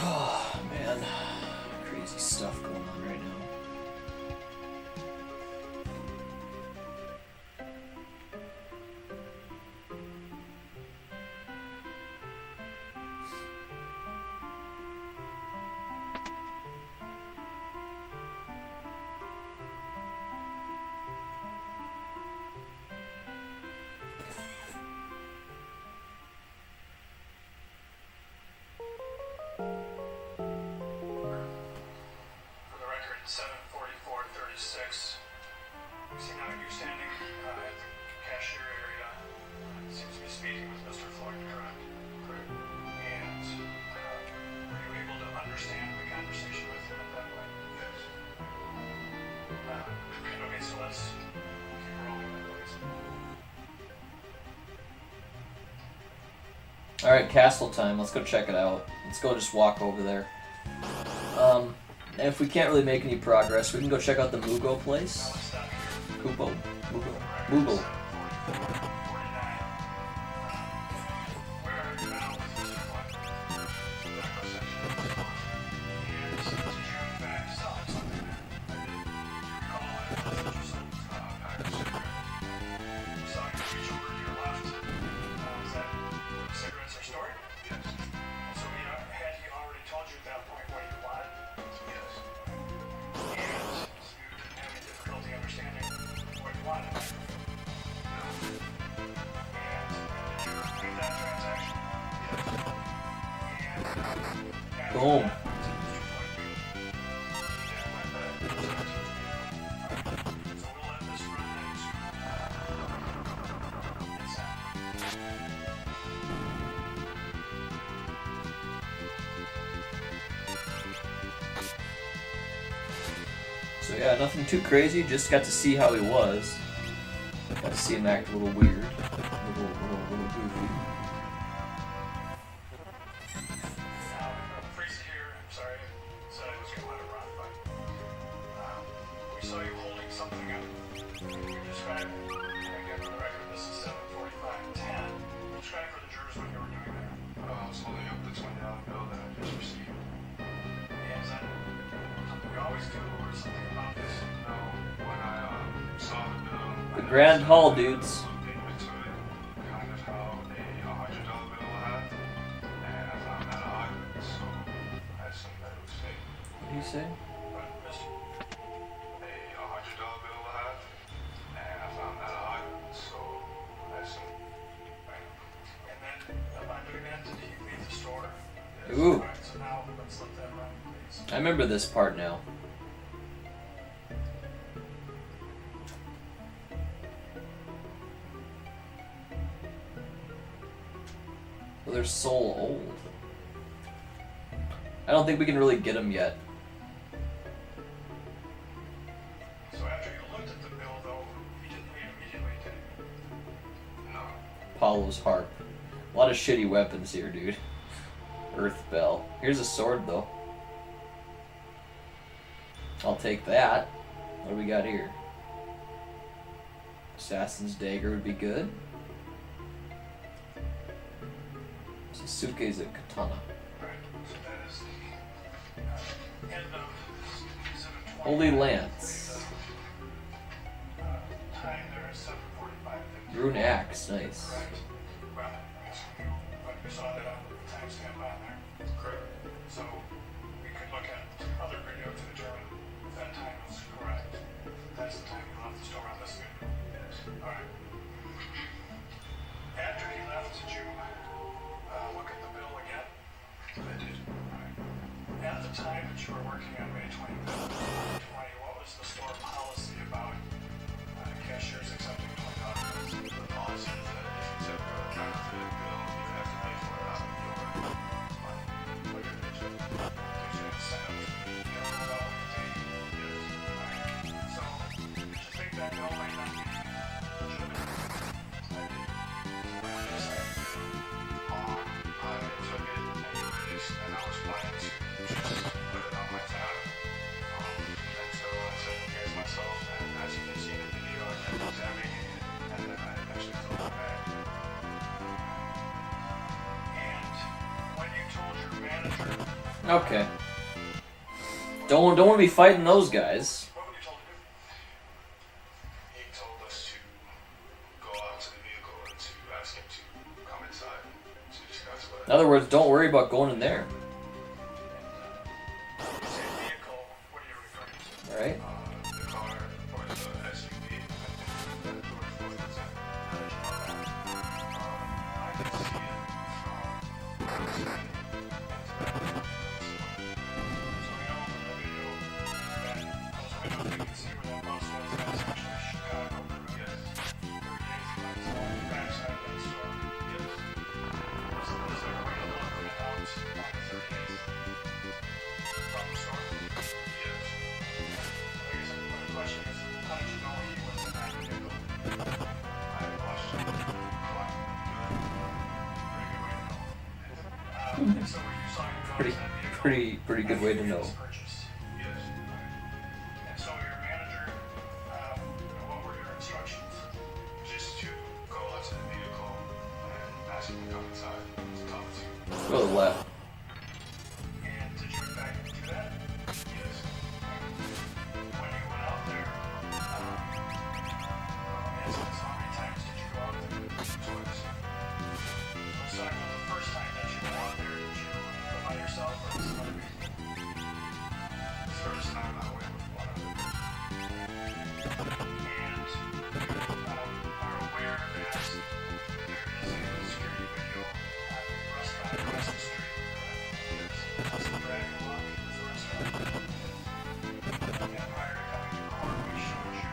Speaker 1: Oh man, crazy stuff going on right now.
Speaker 4: For the record, 74436. We see now you're standing at the cashier area. Seems to be speaking with Mr. Floyd, correct? Correct. And were you able to understand the conversation with him at that point? Yes. Okay, so let's keep rolling then, please.
Speaker 1: Alright, castle time. Let's go check it out. Let's go just walk over there. If we can't really make any progress, we can go check out the Mugo place.
Speaker 4: Now let's stop here.
Speaker 1: Kupo. Mugo.
Speaker 4: Where are you now with Mr. Floyd? That cross-section. And did you in fact sell him something there? I did. Do you recall what it was that you sold? Pack of cigarettes. You saw you reach over to your left. Is that where the cigarettes are stored? Yes. And so had he already told you at that point what he wanted? Yes. And you didn't have any difficulty understanding what he wanted? No. And did you complete that transaction? Yes. And
Speaker 1: Boom.
Speaker 4: So we'll let this run into
Speaker 1: So yeah, nothing too crazy, just got to see how he was. Got to see him act a little weird. A little goofy.
Speaker 4: Now, Freeze here, I'm sorry, I said I was going to let it run, but we saw you holding something up. You described, again for the record, this is 7:45:10. Describe for the jurors what you were doing there. I was holding up the $20 bill that I just received. And is that something we always do, or something about this? No, when I saw the bill.
Speaker 1: The Grand Hall, dudes.
Speaker 4: Looked into it, kind of how a $100 bill had, and I found that odd, so I assumed that it was fake.
Speaker 1: What do you say?
Speaker 4: But Mr. A $100 bill had, and I found that odd, so I assumed. Right. And then upon doing that, did he leave the store? Yes.
Speaker 1: Ooh.
Speaker 4: Right, so now let's let that run, please.
Speaker 1: I remember this part now. They're so old. I don't think we can really get them yet.
Speaker 4: So after you looked at the bill, though, you didn't leave immediately, did you? No.
Speaker 1: Apollo's harp. A lot of shitty weapons here, dude. Earth Bell. Here's a sword, though. I'll take that. What do we got here? Assassin's Dagger would be good. Sasuke's a katana.
Speaker 4: Right. So that is the end of season 20.
Speaker 1: Holy Lance.
Speaker 4: Time there is 7:45.
Speaker 1: Rune Axe, nice.
Speaker 4: Correct. Well, I guess you saw that on the timestamp on there. Correct. So we could look at other video to determine if that time is correct. That's the time you left the store on this video. Yes. All right. After he left, did you look at the bill again? I did. All right. At the time that you were working on May 25th, 2020, what was the store policy about cashiers accepting $20?
Speaker 5: The policy is that if you accept a counterfeit bill, you have to pay for it out of your money or your paycheck.
Speaker 4: Gives you incentive. You know, well, contain.
Speaker 5: Yes.
Speaker 4: All right. So, did you think that bill might not be legitimate?
Speaker 5: I did. Yes, I did. I took it anyways, and I was planning to just put it on my tab until I said okay to myself, and as you can see in the video, I kept examining it, and then I eventually threw it back.
Speaker 4: And when you told your manager,
Speaker 1: Okay. Don't want to be fighting those guys.
Speaker 4: what were you told to do?
Speaker 5: He told us to go out to the vehicle and to ask him to come inside to discuss what.
Speaker 1: In other words, don't worry about going in there.
Speaker 4: When you say vehicle, what are you referring to?
Speaker 1: Alright?
Speaker 5: The car or the SUV, I think that George Floyd was in. I could see it from outside into that.
Speaker 4: So we know from the video that those windows, you can see where that bus was. That's actually Chicago.
Speaker 5: Yes.
Speaker 4: 38th, that's on the backside of that store.
Speaker 5: Yes.
Speaker 4: Was there a way to look that out on the 38th from the store?
Speaker 5: Yes.
Speaker 4: I guess my question is, how did you know he was in that vehicle?
Speaker 5: I watched him quite good.
Speaker 4: Pretty good way to know. And so when you saw him go
Speaker 1: Pretty,
Speaker 4: into that vehicle,
Speaker 1: pretty good way to know.
Speaker 4: was purchased.
Speaker 5: Yes.
Speaker 4: And so your manager, what were your instructions?
Speaker 5: Just to go out to the vehicle and ask him to come inside to talk to.
Speaker 1: Go to the left.
Speaker 4: And did you in fact do that?
Speaker 5: Yes.
Speaker 4: When you went out there, as how many times did you go out there?
Speaker 5: Twice.
Speaker 4: So I know the first time that you went out there, did you go by yourself or with some other people?
Speaker 5: The first time I went with one other person.
Speaker 4: And you are aware that there is a security video at the restaurant across the street, correct?
Speaker 5: Yes.
Speaker 4: That's the Dragon Walk, is the restaurant. And prior to coming to court, we showed you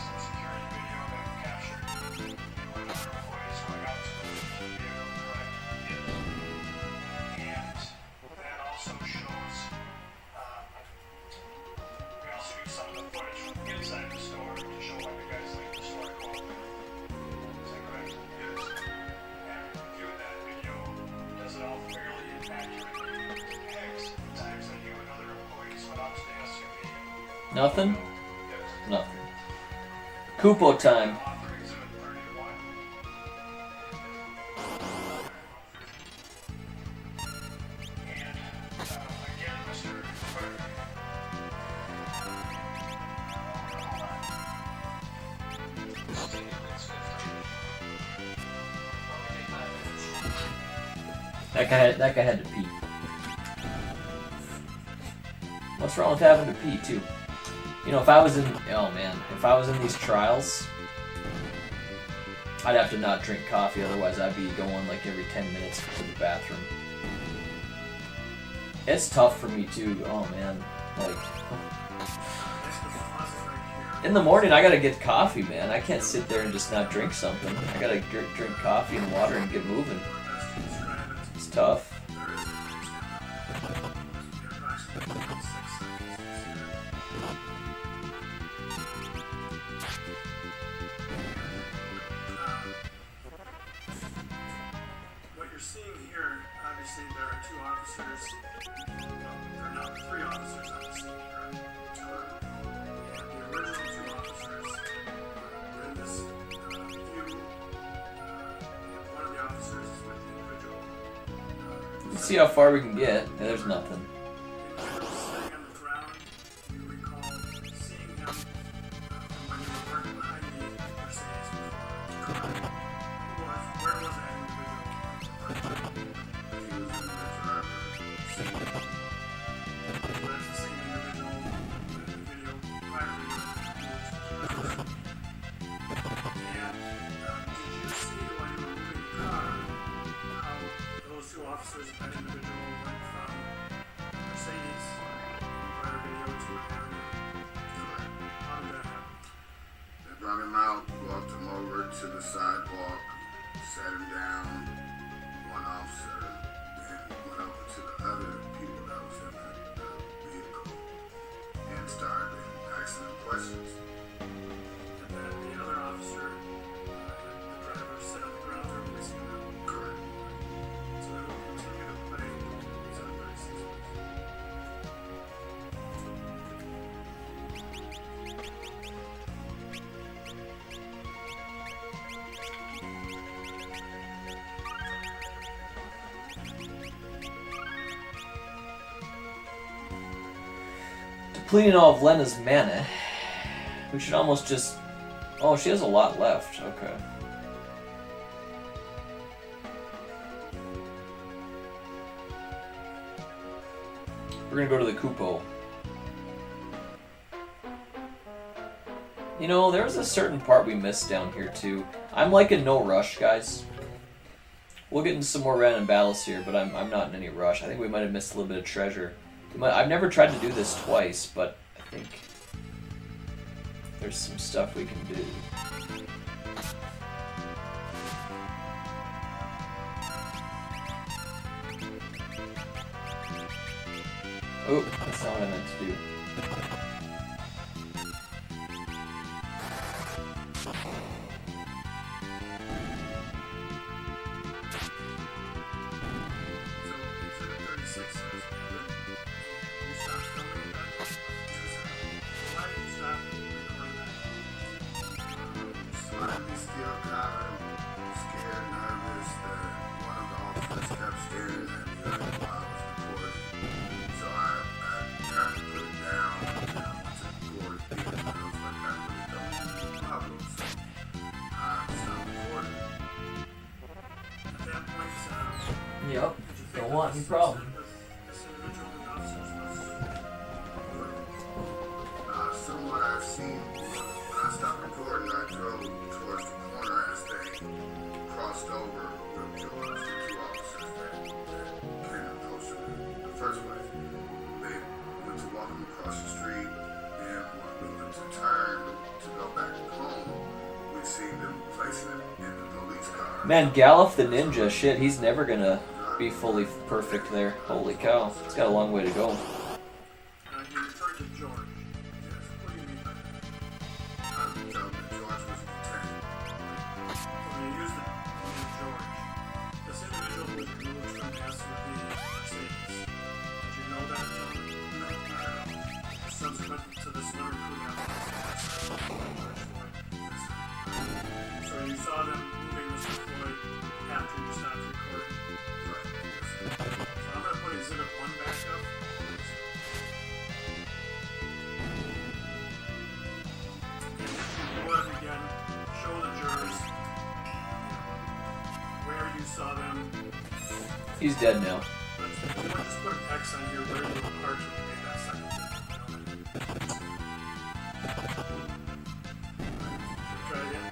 Speaker 4: some security video that captured you and other employees going out to the vehicle, correct?
Speaker 5: Yes.
Speaker 4: And that also shows, we also use some of the footage from inside the store to show when the guys leave the store to go out there. Is that correct?
Speaker 5: Yes.
Speaker 4: And reviewing that video, does it all fairly accurately depict the times that you and other employees went out to the SUV?
Speaker 1: Nothing?
Speaker 5: Yes.
Speaker 1: Nothing. Kupo time.
Speaker 4: Author Exhibit 31. And again, Mr. Clerk. Hold on.
Speaker 1: That guy had to pee. What's wrong with having to pee too? You know, if I was in these trials, I'd have to not drink coffee, otherwise I'd be going like every 10 minutes to the bathroom. It's tough for me too. Oh man, like in the morning I gotta get coffee, man. I can't sit there and just not drink something. I gotta drink coffee and water and get moving. tough.
Speaker 2: There is a timestamp. Approximately 6 seconds. What you're seeing here, obviously, there are 2 officers. Well, there are now 3 officers on the scene, correct? And the original 2 officers were in this view. One of the officers is with the individual.
Speaker 1: Let's see how far we can get. There's nothing.
Speaker 2: The individual sitting on the ground, you recall seeing him from when you were working behind the Mercedes before. Where was that individual?
Speaker 3: He was in the driver's seat.
Speaker 2: So that's the same individual in the video, prior video. And did you see while you were moving the car how those 2 officers, that individual went from Mercedes prior video to a Harrier?
Speaker 3: Correct.
Speaker 2: How did that happen?
Speaker 3: They brought him out, walked him over to the sidewalk, sat him down, one officer, and went over to the other people that was in the vehicle and started asking them questions.
Speaker 2: And then the other officer, the driver, sat on the ground or listening to them.
Speaker 3: Correct.
Speaker 2: So then we'll continue to play 736 minutes.
Speaker 1: Depleting all of Lena's mana. We should almost just... Oh, she has a lot left. Okay. We're gonna go to the Kupo. You know, there was a certain part we missed down here too. I'm like in no rush, guys. We'll get into some more random battles here, but I'm not in any rush. I think we might have missed a little bit of treasure. I've never tried to do this twice, but I think there's some stuff we can do. Oh, that's not what I meant to do.
Speaker 2: So exhibit 36 says ended. You stopped filming that? Why did you stop recording that?
Speaker 3: Slightly still kind of scared, nervous that one of the officers kept staring at me while I was recording. So I kind of put it down and I went to record again. And I was like, I really don't have a problem. So I stopped recording.
Speaker 2: At that point,
Speaker 1: Yep.
Speaker 2: did you think
Speaker 1: Don't
Speaker 2: that
Speaker 1: want any
Speaker 2: this
Speaker 1: problem.
Speaker 2: this individual and the officers was
Speaker 3: From what I've seen, when I stopped recording, I drove towards the corner as they crossed over with the 2 officers that came and posted in the first place. They went to walk them across the street, and when we went to turn to go back home, we seen them placing it in the police car.
Speaker 1: Man, Galuf the Ninja, shit, he's never gonna be fully perfect there. Holy cow. He's got a long way to go.
Speaker 2: you referred to George. Yes. What do you mean by that?
Speaker 3: I was telling them George was a lieutenant.
Speaker 2: When you use the name George, this individual was removed from the SUV Mercedes. Did you know that, John?
Speaker 3: No, not at all.
Speaker 2: Subsequent to this learning who got George Floyd. So you saw them moving Mr. Floyd after you stopped recording.
Speaker 3: Right.
Speaker 2: So I'm going to put exhibit 1 back up. And if you would, again, show the jurors where you saw them.
Speaker 1: He's dead now.
Speaker 2: You want to just put an X on here where you were parked when you made that second video. Try again.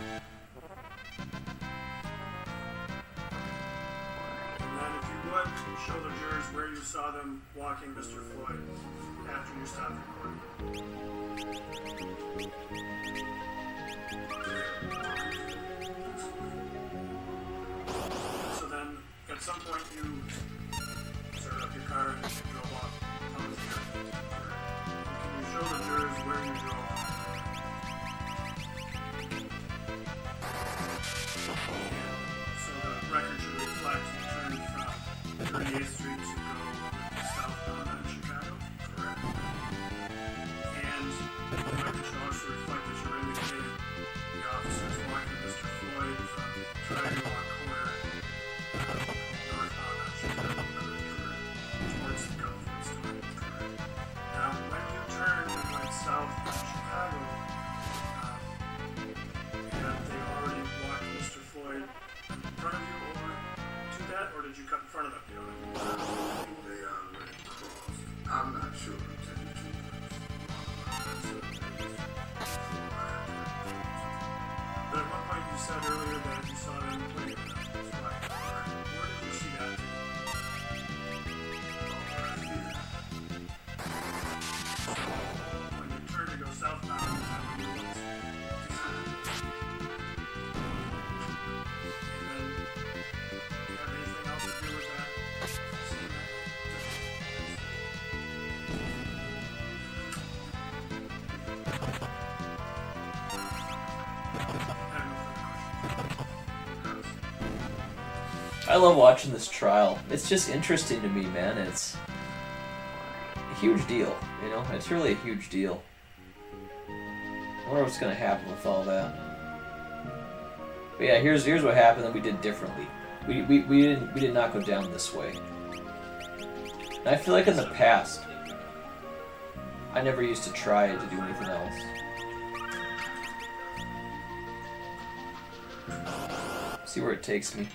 Speaker 2: And then if you would, show the jurors where you saw them walking Mr. Floyd after you stopped recording. So then, at some point you car and drove off. That was the Can you show the jurors where you drove? So the record should reflect you turned from 38th Street to go southbound on Chicago.
Speaker 3: Correct.
Speaker 2: And the record should also reflect that you're indicating the officers walking Mr. Floyd from Triangle on corner northbound on Chicago towards the Gulfport store. Now, when you turned and went south on Chicago, and they already walked Mr. Floyd in front of you over to that, or did you cut in front of them? You know what I mean?
Speaker 3: They already crossed. I'm not sure. To tell you the truth.
Speaker 2: But at one point you said earlier that you saw them putting it in the flag. Where did you see that? When you turned to go southbound, is that when you looked? And then, do you have anything else to do with that? Seeing that?
Speaker 1: I love watching this trial. It's just interesting to me, man. It's a huge deal, you know? It's really a huge deal. I wonder what's gonna happen with all that. But yeah, here's what happened that we did differently. We did not go down this way. And I feel like in the past, I never used to try to do anything else. See where it takes me.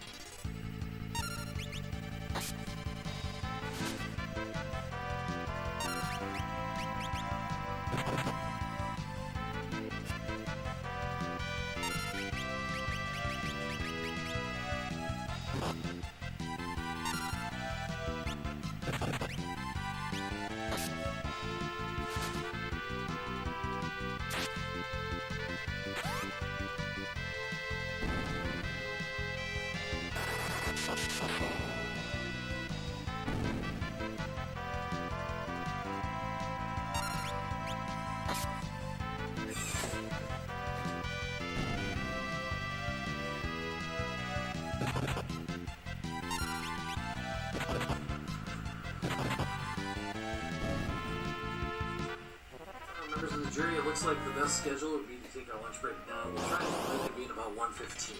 Speaker 6: Members of the jury, it looks like the best schedule would be to take our lunch break now. We'll try to reconvene about 1:15.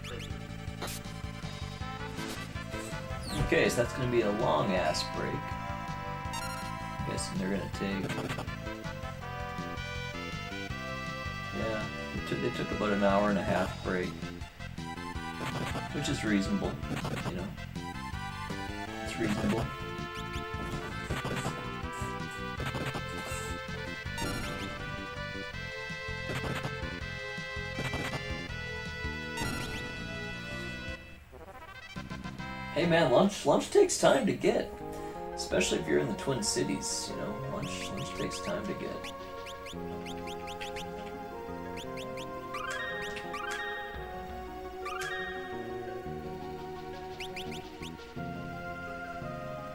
Speaker 6: Thank you.
Speaker 1: Okay, so that's gonna be a long ass break. I'm guessing they're gonna take. Yeah, they took about an hour and a half break, which is reasonable, you know. It's reasonable. Hey man, lunch takes time to get, especially if you're in the Twin Cities. You know, lunch takes time to get.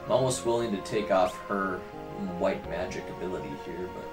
Speaker 1: I'm almost willing to take off her white magic ability here, but.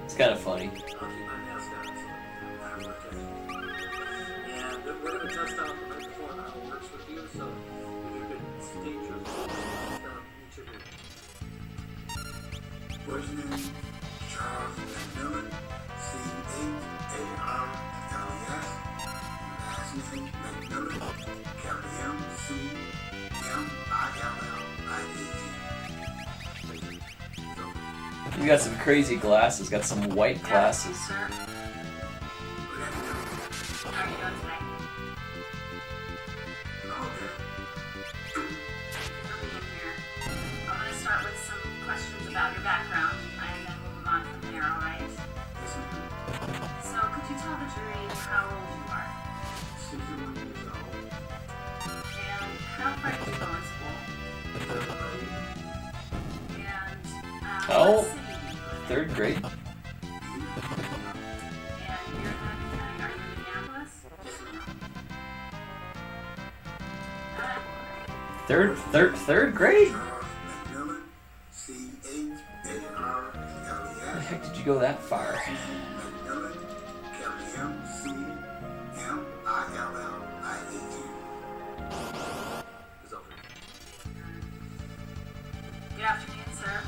Speaker 1: It's kind of funny.
Speaker 6: I'll keep my mask on so I have protection. And we're going to test out the microphone how it works with you, so if you could state your each of you.
Speaker 3: First name, Charles McMillan, C-H-A-R-L-E-S. Last name, McMillan, M-C-M-I-L-L-I-A-T.
Speaker 1: You got some crazy glasses, got some white glasses.
Speaker 7: Sir,
Speaker 1: Oh,
Speaker 7: What city do you live in?
Speaker 1: 3rd grade.
Speaker 7: And you're in Hampton County. Are you in Minneapolis?
Speaker 1: Third grade?
Speaker 3: Charles McMillan,
Speaker 1: How the
Speaker 3: C-H-A-R-L-E-S.
Speaker 1: heck did you go that far?
Speaker 3: McMillan, M-C-M-I-L-L-I-A-N.
Speaker 6: Is over.
Speaker 7: Good afternoon, sir.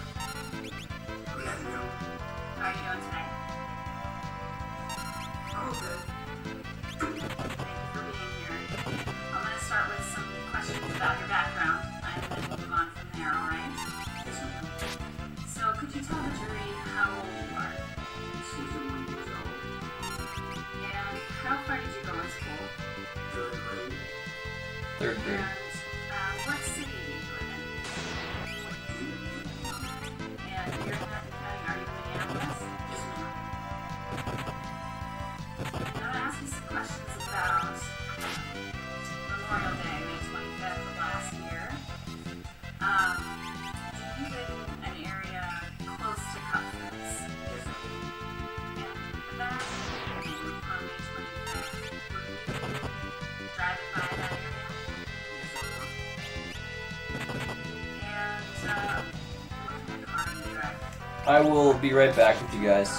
Speaker 3: Good afternoon.
Speaker 7: How are you doing today?
Speaker 3: Okay.
Speaker 7: Thank you for being here. I'm going to start with some questions about your background, and then we'll move on from there, all right?
Speaker 3: Yes, ma'am.
Speaker 7: So could you tell the jury how old you are?
Speaker 3: 61 years old.
Speaker 7: And how far did you go in school?
Speaker 3: 3rd grade.
Speaker 1: 3rd grade.
Speaker 7: And what city do you live in? And you're in Hampton County. Are you in Minneapolis?
Speaker 3: Yes, ma'am.
Speaker 7: I'm going to ask you some questions about Memorial Day, May 25th of last year. Do you live in an area close to Cup Foods?
Speaker 3: Yes, I do.
Speaker 7: And that evening on May 25th, were you driving by that area?
Speaker 3: Yes, I do.
Speaker 7: And what kind of car do you drive?
Speaker 1: I will be right back with you guys.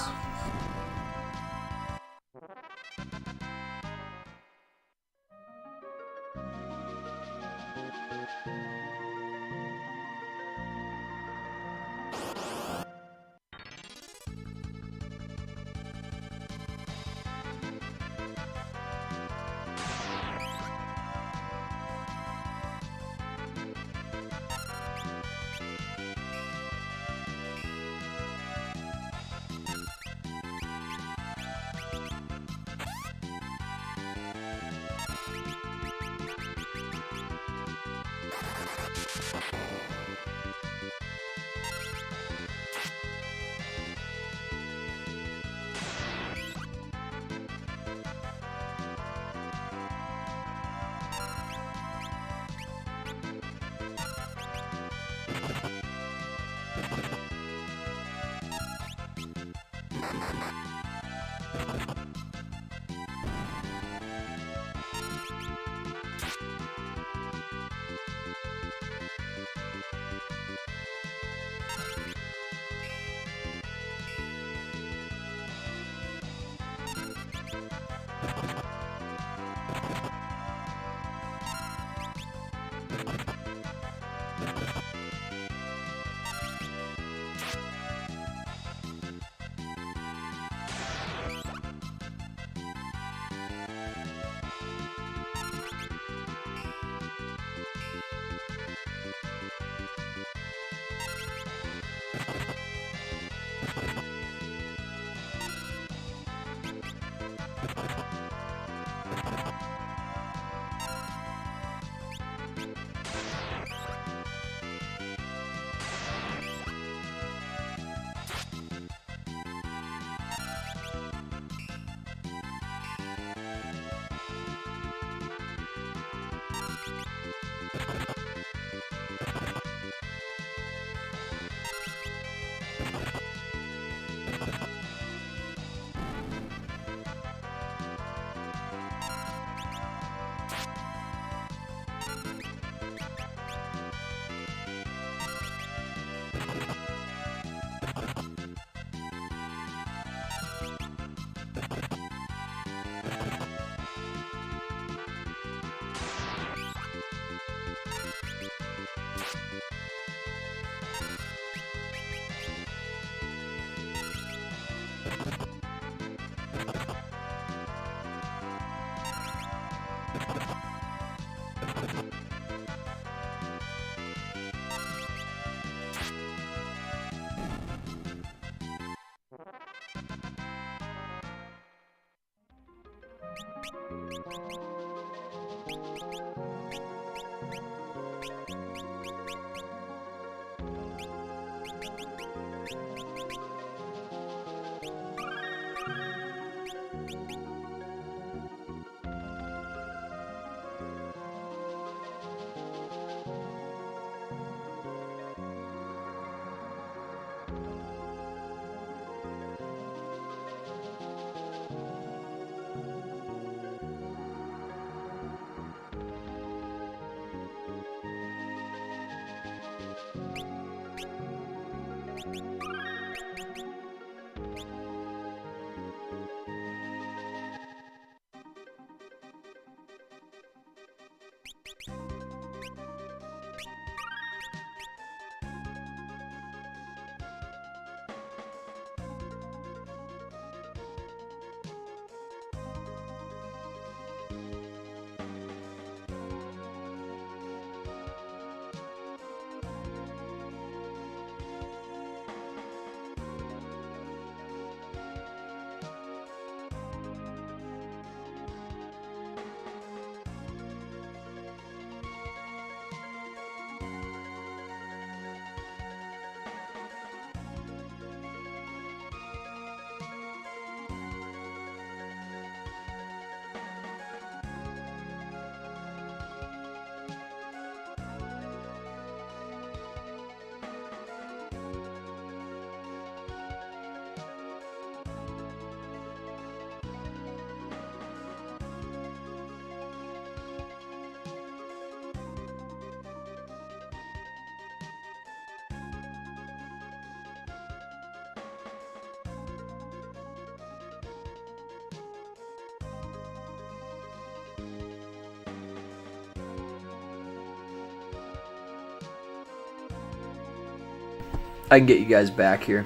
Speaker 1: I can get you guys back here.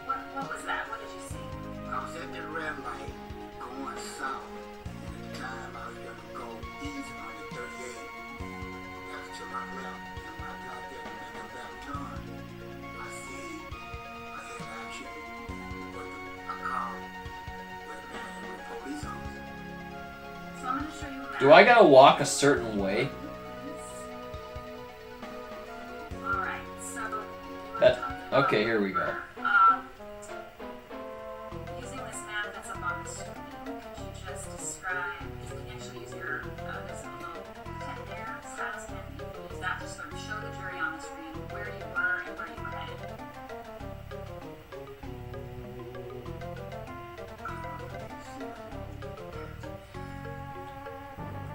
Speaker 7: What was that? What did you see?
Speaker 3: I was at the red light going south. And at the time I was going to go east on the 38. That's to my left. And when I got there to make a left turn, I see I had action with a car with a man with a police officer.
Speaker 7: So I'm going to show you a map.
Speaker 1: Do I gotta walk a certain way?
Speaker 7: Alright, so
Speaker 1: Okay, here we go.
Speaker 7: Using this map that's up on the screen, could you just describe, you can actually use your, there's a little pen there, status pen, you can use that to sort of show the jury on the screen where you were and where you were headed.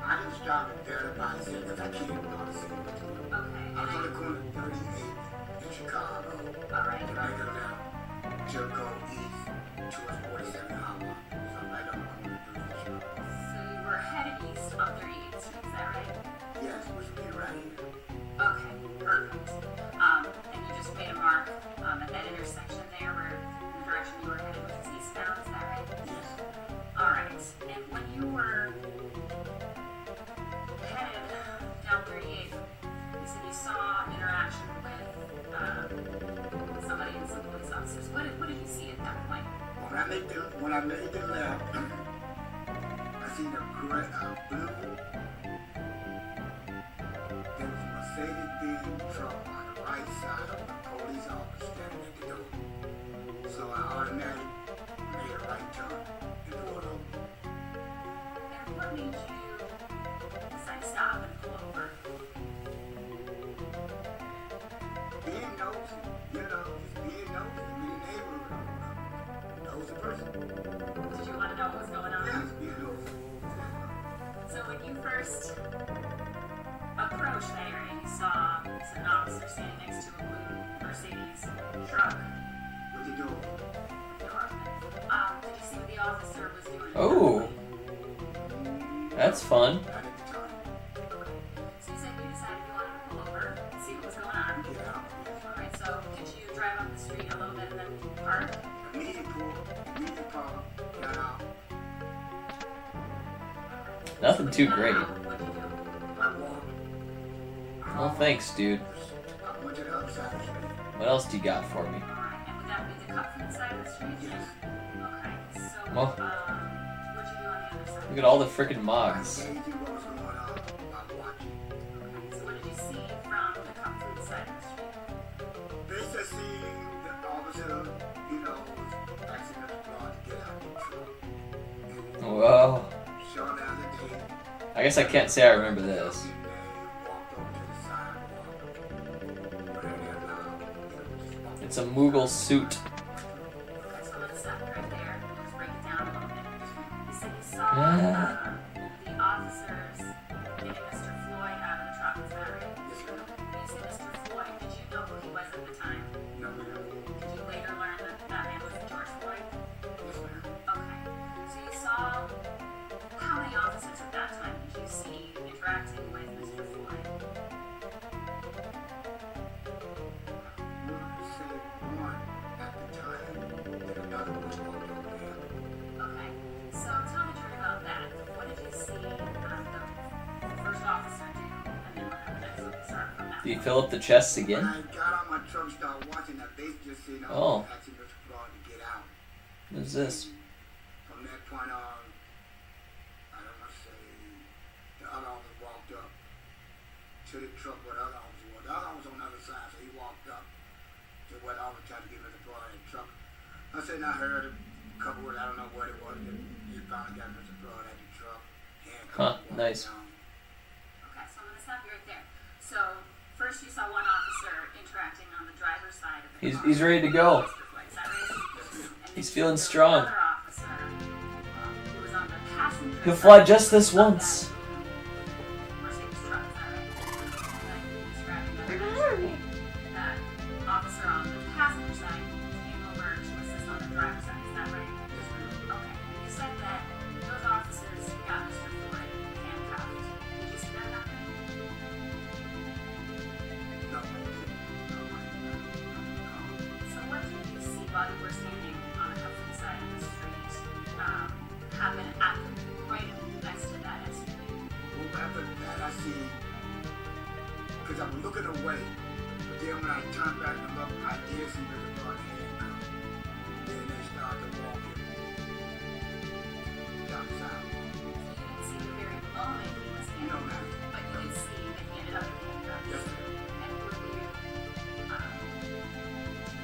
Speaker 3: I didn't stop at 35 cents because I can't go to see what to do.
Speaker 7: Okay,
Speaker 3: I was on the corner of 38 in Chicago.
Speaker 7: alright,
Speaker 3: To make a left to go east towards 47 Highway. So right on the corner of 38 Chicago.
Speaker 7: so you were headed east on 38th Street, is that right?
Speaker 3: Yes, which would be right here.
Speaker 7: Okay, perfect. And you just made a mark at that intersection there where the direction you were headed was eastbound, is that right?
Speaker 3: Yes.
Speaker 7: Alright, and when you were headed down 38, you said you saw interaction with somebody and some police officers. What did you see at that point?
Speaker 3: When I made the left, I seen a gray, blue. There was a Mercedes-Benz truck on the right side of the police officer standing at the door. So I automatically made a right turn and pulled over.
Speaker 7: And what made you decide to stop and pull over?
Speaker 3: Being nosy, just being nosy, being neighborhood, nosy person.
Speaker 7: Did you want to know what was going on?
Speaker 3: Yes, being nosy.
Speaker 7: So when you first approached that area, you saw an officer standing next to a blue Mercedes truck.
Speaker 3: What you doing?
Speaker 7: Door open. Did you see what the officer was doing?
Speaker 1: Oh, that's fun.
Speaker 3: I didn't turn.
Speaker 7: So you said you decided you wanted to pull over, see what was going on.
Speaker 3: Get out.
Speaker 7: Alright, so did you drive up the street a little bit and then park?
Speaker 3: Immediate park, got out.
Speaker 1: Nothing too great.
Speaker 7: What did you do?
Speaker 3: I walked.
Speaker 1: Well, thanks, dude.
Speaker 3: I went to the other side of the street.
Speaker 1: What else do you got for me?
Speaker 7: Alright, and would that be the cut from the side of the street?
Speaker 3: Yes.
Speaker 7: Okay, so
Speaker 1: Well.
Speaker 7: what'd you do on the other side?
Speaker 1: Look at all the frickin'
Speaker 3: I
Speaker 1: mods.
Speaker 3: gauged what was going on. I watched.
Speaker 7: Okay, so what did you see from the cut from the side of the street?
Speaker 3: Basically, seeing the officer, was asking us to get out of the truck.
Speaker 1: Whoa.
Speaker 3: Showing down the gate.
Speaker 1: I guess I can't say I remember this.
Speaker 3: Walked over to the sidewalk. Went in there now.
Speaker 1: It's a Moogle suit.
Speaker 7: Okay, so let's stop right there. Let's break it down a little bit. You said you saw the officers getting Mr. Floyd out of the truck, is that right?
Speaker 3: Yes, ma'am.
Speaker 7: When you say Mr. Floyd, did you know was at the time?
Speaker 3: No, ma'am.
Speaker 7: Did you later learn that that man was George Floyd?
Speaker 3: Yes, ma'am.
Speaker 7: Okay. So you saw, how many officers at that time did you see interacting with Mr. Floyd?
Speaker 3: Would say one at the time, and another was walked over there.
Speaker 7: Okay. So tell the jury about that. What did you see the first officer do? And then what the next officer from that?
Speaker 1: Do you fill up the chests
Speaker 3: When
Speaker 1: again?
Speaker 3: I got on my truck, started watching that, they just seen
Speaker 1: Oh.
Speaker 3: asking Mr. Broad to get out.
Speaker 1: What is this?
Speaker 3: From that point on, I don't want to say, the other officer walked up to the truck where the other officer was. The other officer was on the other side, so he walked up to where the officer tried to get Mr. Broad in the truck. I said, and I heard a couple words, I don't know what it was, and he finally got Mr. Broad at the truck.
Speaker 1: Huh,
Speaker 3: walked
Speaker 1: nice.
Speaker 3: down.
Speaker 7: Okay, so I'm going to stop you right there. So first you saw one officer interacting on the driver's side of the car.
Speaker 1: He's ready to go.
Speaker 7: Mr. Floyd, is that right? And then
Speaker 1: He's
Speaker 7: you
Speaker 1: feeling
Speaker 7: saw
Speaker 1: strong.
Speaker 7: another officer who was on the passenger
Speaker 1: He'll
Speaker 7: side
Speaker 1: fly just this
Speaker 7: of that
Speaker 1: once.
Speaker 7: Mercedes truck, is that right? And you described another that officer on the passenger side came over to assist on the driver's side, is that right? Okay. You said that those officers got Mr. Floyd handcuffed. Did you see that happen?
Speaker 3: No, I didn't. No, I didn't.
Speaker 7: So what did you see while you were standing on the opposite side of the street happen at right next to that SUV?
Speaker 3: Well, after that, I see, because I was looking away, but then when I turned back and looked, I did see Mr. Broad handcuffed. Then they started walking down the side.
Speaker 7: So you didn't see the very moment he was
Speaker 3: No,
Speaker 7: handcuffed,
Speaker 3: ma'am.
Speaker 7: but you did see that he ended up handcuffed.
Speaker 3: Yes, ma'am.
Speaker 7: And were you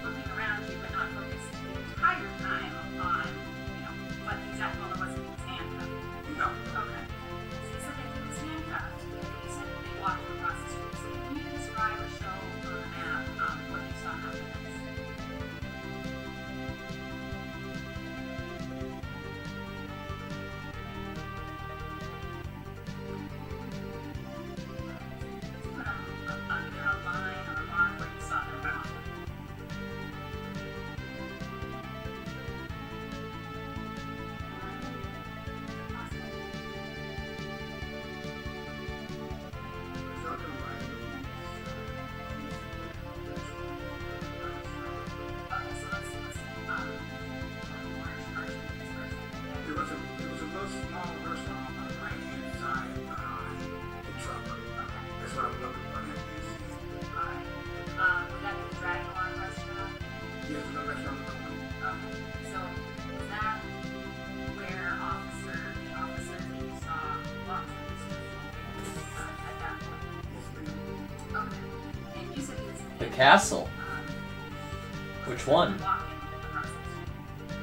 Speaker 7: looking around you but not focused the entire time on, what the exact moment was that he was handcuffed?
Speaker 3: No.
Speaker 7: Okay. So you said that he was handcuffed, and you said that they walked him across the street. So can you describe or show on the map what you saw happen next? Put either a line or a mark where you saw them walk.
Speaker 3: So the right.
Speaker 7: Okay, so let's orange person this person.
Speaker 3: There was a little small restaurant on the right-hand side behind the truck.
Speaker 7: Okay.
Speaker 3: That's what I'm looking for. That is.
Speaker 7: Alright. Would that be the Dragon Lord restaurant?
Speaker 3: Yes, the restaurant on the corner.
Speaker 7: Okay. So was that where the officers that you saw walked to Mr. Floyd at that point?
Speaker 3: Yes, ma'am.
Speaker 7: Okay. And you said he was
Speaker 1: The castle.
Speaker 7: was
Speaker 1: Which
Speaker 7: he
Speaker 1: one?
Speaker 7: walking across the street?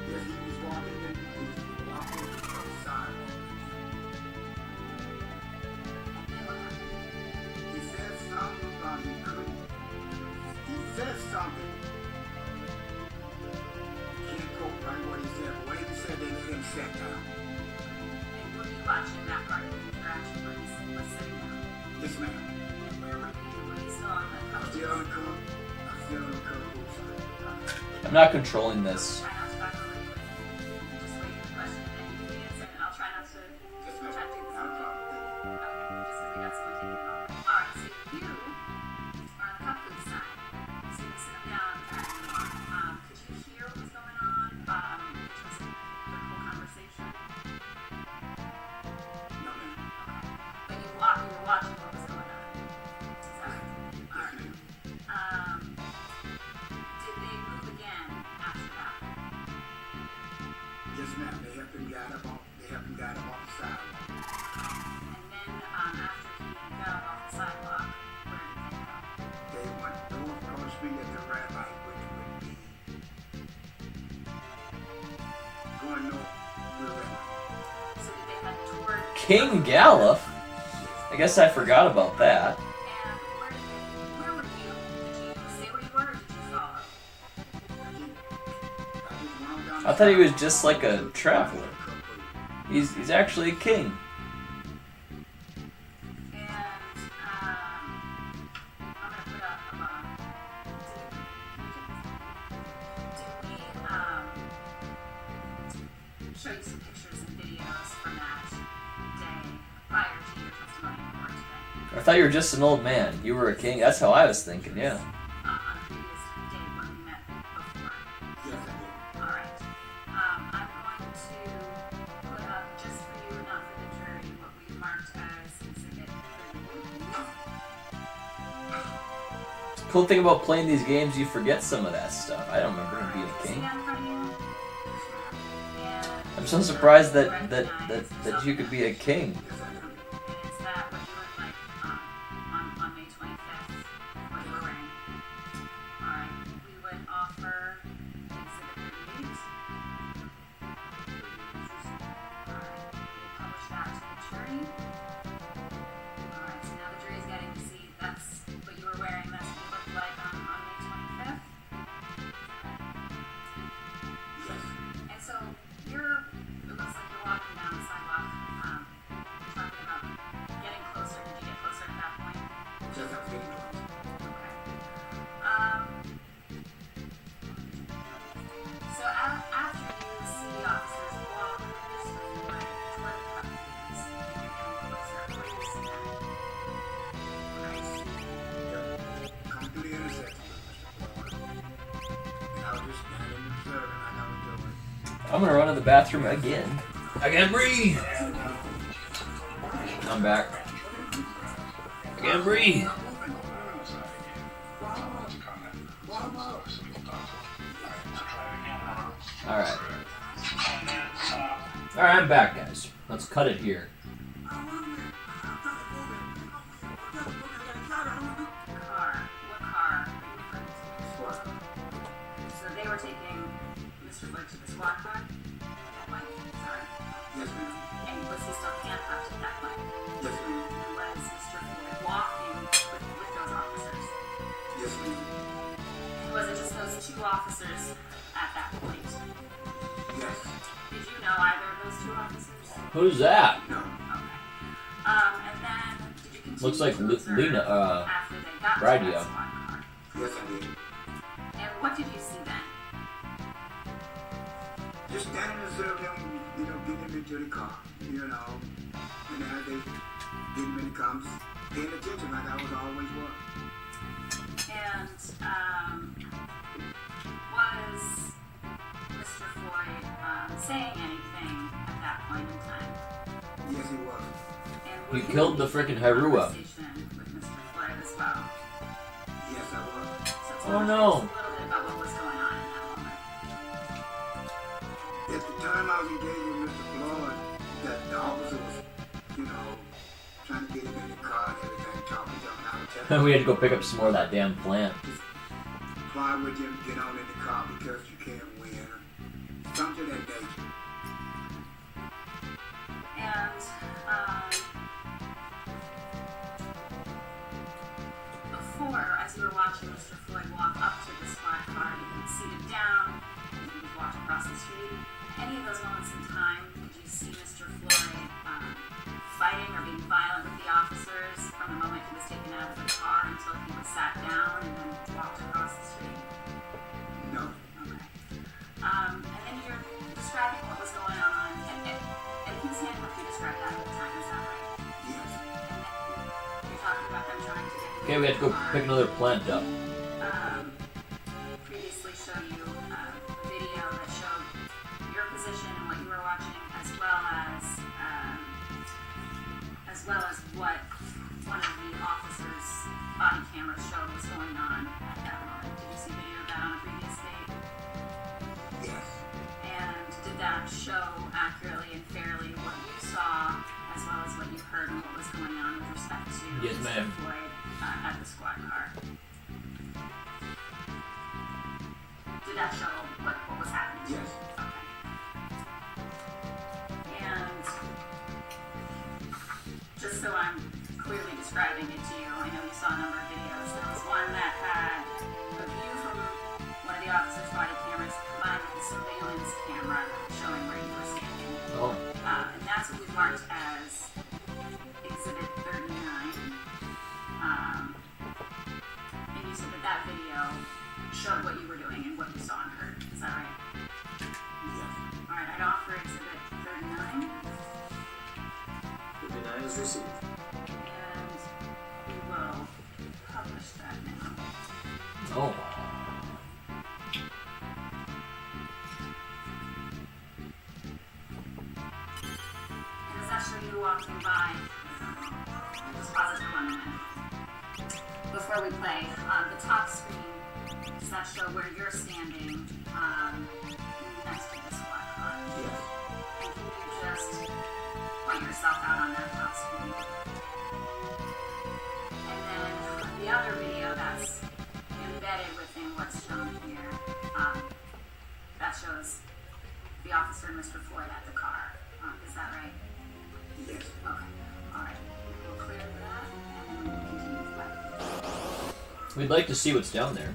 Speaker 3: Yes, he was walking in. He was walking from the sidewalk.
Speaker 7: And then what happened?
Speaker 3: He said something about he couldn't. He said something. Can't quote right what he said, but what he said, they let him sit down.
Speaker 7: And were you watching that part of the interaction where he was sitting down?
Speaker 3: Yes, ma'am.
Speaker 7: And where were you? Were you still on the
Speaker 3: I'm
Speaker 7: couch?
Speaker 3: still on the cover. I'm still on the cover poolside.
Speaker 1: I'm not controlling this.
Speaker 7: Try not to talk over you. Just wait your question and then you can answer, and I'll try not to.
Speaker 3: Yes, ma'am.
Speaker 7: Try to do this.
Speaker 3: Not a problem.
Speaker 7: Okay, just because we got someone taking it off. Alright, so you are on the cupcake side. So you sit down and could you hear what was going on? In terms of the whole conversation?
Speaker 3: No, ma'am.
Speaker 7: But you were watching what was going on. Is that right?
Speaker 3: Yes,
Speaker 7: Alright.
Speaker 3: ma'am.
Speaker 7: Did they move again after that?
Speaker 3: Yes, ma'am. They helped him guide him off. They helped him guide him off the sidewalk.
Speaker 7: And then after he got up off the sidewalk, where did they go?
Speaker 3: They went north across the street at the red light, which would be going north to the red light.
Speaker 7: So did they head toward
Speaker 1: King Gallup? I guess I forgot about that.
Speaker 7: And where were you? Did you stay where you were or did you follow?
Speaker 1: I thought he was just like a traveler. He's actually a king.
Speaker 7: And I'm gonna put up did you
Speaker 1: thought you were just an old man. You were a king. That's how I was thinking. Yeah.
Speaker 7: On a previous date when we met before.
Speaker 3: Yes, I did.
Speaker 7: Alright. I'm going to put up, just for you and not for the jury, what we marked as Exhibit 30.
Speaker 1: Cool thing about playing these games, you forget some of that stuff. I don't remember him being a
Speaker 7: See
Speaker 1: king.
Speaker 7: that in front of you? And
Speaker 1: I'm so surprised that
Speaker 7: recognize
Speaker 1: you could be a king.
Speaker 3: Yes, I do.
Speaker 7: And is that what you look like on May 25th? What you were wearing? Alright. We would offer Exhibit 38. Alright. We'll publish that to the jury. Alright, so now the jury's getting to see that's what you were wearing, that's what you looked like on May 25th.
Speaker 3: Yes.
Speaker 7: And so it looks like you're walking down the sidewalk, talking about getting closer. Did you get closer at that point?
Speaker 3: Yes, I was getting close.
Speaker 7: Okay. So after you see the officers walk this way toward the cup keys, and you're getting closer, what do you see then?
Speaker 3: I see come through the intersection with Mr. Floyd. And I was just standing and observing like I was doing.
Speaker 1: I'm gonna run to the bathroom again. I can't breathe. I'm back. I can't breathe. All right. All right, I'm back, guys. Let's cut it here.
Speaker 7: Car. What car are you referring to? So they were taking Mr. Floyd to the squad car at that point? Sorry.
Speaker 3: Yes, ma'am.
Speaker 7: And was he still handcuffed at that point?
Speaker 3: Yes, ma'am.
Speaker 7: And was Mr. Floyd walking with those officers?
Speaker 3: Yes, ma'am.
Speaker 7: And was it just those two officers at that point?
Speaker 3: Yes.
Speaker 7: Did you know either of those two officers?
Speaker 1: Who's that?
Speaker 3: No.
Speaker 7: Okay. And then did you continue
Speaker 1: Looks like
Speaker 7: to observe
Speaker 1: Lena,
Speaker 7: after they got to
Speaker 1: Radio.
Speaker 7: that squad car?
Speaker 3: Yes, I did.
Speaker 7: And what did you see then?
Speaker 3: Just standing and observing them, getting them into the car, and as they get them in the car, paying attention like I was always was.
Speaker 7: And was Mr. Floyd saying anything at that point in time?
Speaker 3: Yes, he was.
Speaker 7: And
Speaker 1: He
Speaker 7: were you
Speaker 1: killed the
Speaker 7: in
Speaker 1: frickin' Harua.
Speaker 7: conversation with Mr. Floyd as well?
Speaker 3: Yes, I was.
Speaker 7: So
Speaker 1: Oh,
Speaker 7: tell us
Speaker 1: no.
Speaker 7: just a little bit about what was going on in that moment.
Speaker 3: At the time I was engaged with Mr. Floyd, that the officer was, trying to get him in the car and everything, talking to him, and I was telling him,
Speaker 1: We had to go pick up some more of that damn plant.
Speaker 3: fly with him, get on in the car because you can't win. Something of that nature.
Speaker 7: And before, as you were watching Mr. Floyd walk up to the squad car, he was seated down, and he was walking across the street. Any of those moments in time, did you see Mr. Floyd fighting or being violent with the officers from the moment he was taken out of the car until he was sat down and then walked across the street?
Speaker 3: No.
Speaker 7: Okay. And then you're describing what was going on, and he's handcuffed, you described that at the time, is that right?
Speaker 3: Yes.
Speaker 7: And then you're talking about them trying to get him
Speaker 1: Okay, we had to go pick another plant up.
Speaker 7: previously show you a video that showed your position and what you were watching, as well as what one of the officers' body cameras showed was going on at that moment. Did you see video of that on a previous date?
Speaker 3: Yes.
Speaker 7: And did that show accurately and fairly what you saw, as well as what you heard and what was going on with respect to
Speaker 1: Yes,
Speaker 7: Mr.
Speaker 1: ma'am.
Speaker 7: Floyd at the squad car? Did that show what was happening?
Speaker 3: Yes.
Speaker 7: Okay. And just so I'm clearly describing it to you, I know you saw a number of videos. There was one that had a view from one of the officers' body cameras combined with the surveillance camera showing where you were standing.
Speaker 1: Oh.
Speaker 7: And that's what we marked as Exhibit 39. And you said that video showed what you were doing and what you saw and heard. Is that right?
Speaker 3: Yes.
Speaker 7: Alright, I'd offer Exhibit 39.
Speaker 6: 59 is received.
Speaker 7: And
Speaker 1: Oh.
Speaker 7: And does that show you walking by? Just pause it for 1 minute. Before we play, the top screen, does that show where you're standing next to the squad car?
Speaker 3: Yes.
Speaker 7: And can you just point yourself out on that top screen? And then the other video that's embedded within what's shown here, that shows the officer and Mr. Floyd at the car. Is that right?
Speaker 3: Yes.
Speaker 7: Okay. All right. We'll clear that, and then we will continue with play.
Speaker 1: We'd like to see what's down there.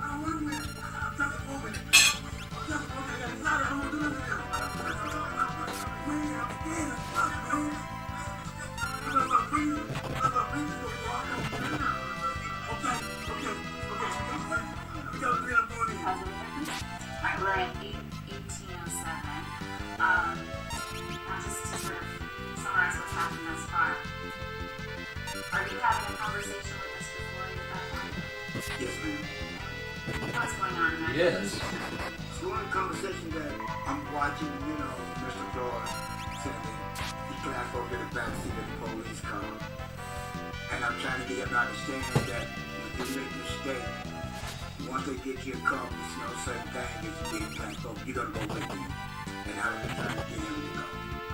Speaker 7: Alright, we're at 1807. Now just to sort of summarize what's happened thus far. Are you having a conversation with Mr. Floyd at that point?
Speaker 3: Yes, ma'am.
Speaker 7: What's going on in that
Speaker 1: Yes.
Speaker 3: It's one conversation that I'm watching, you know, Mr. Floyd saying that he can't go to the backseat of the police car. And I'm trying to get him to understand that when you make a mistake, once they get you a car, it's no certain thing that you can't go. You're going to go with them. And I was trying to get him to go.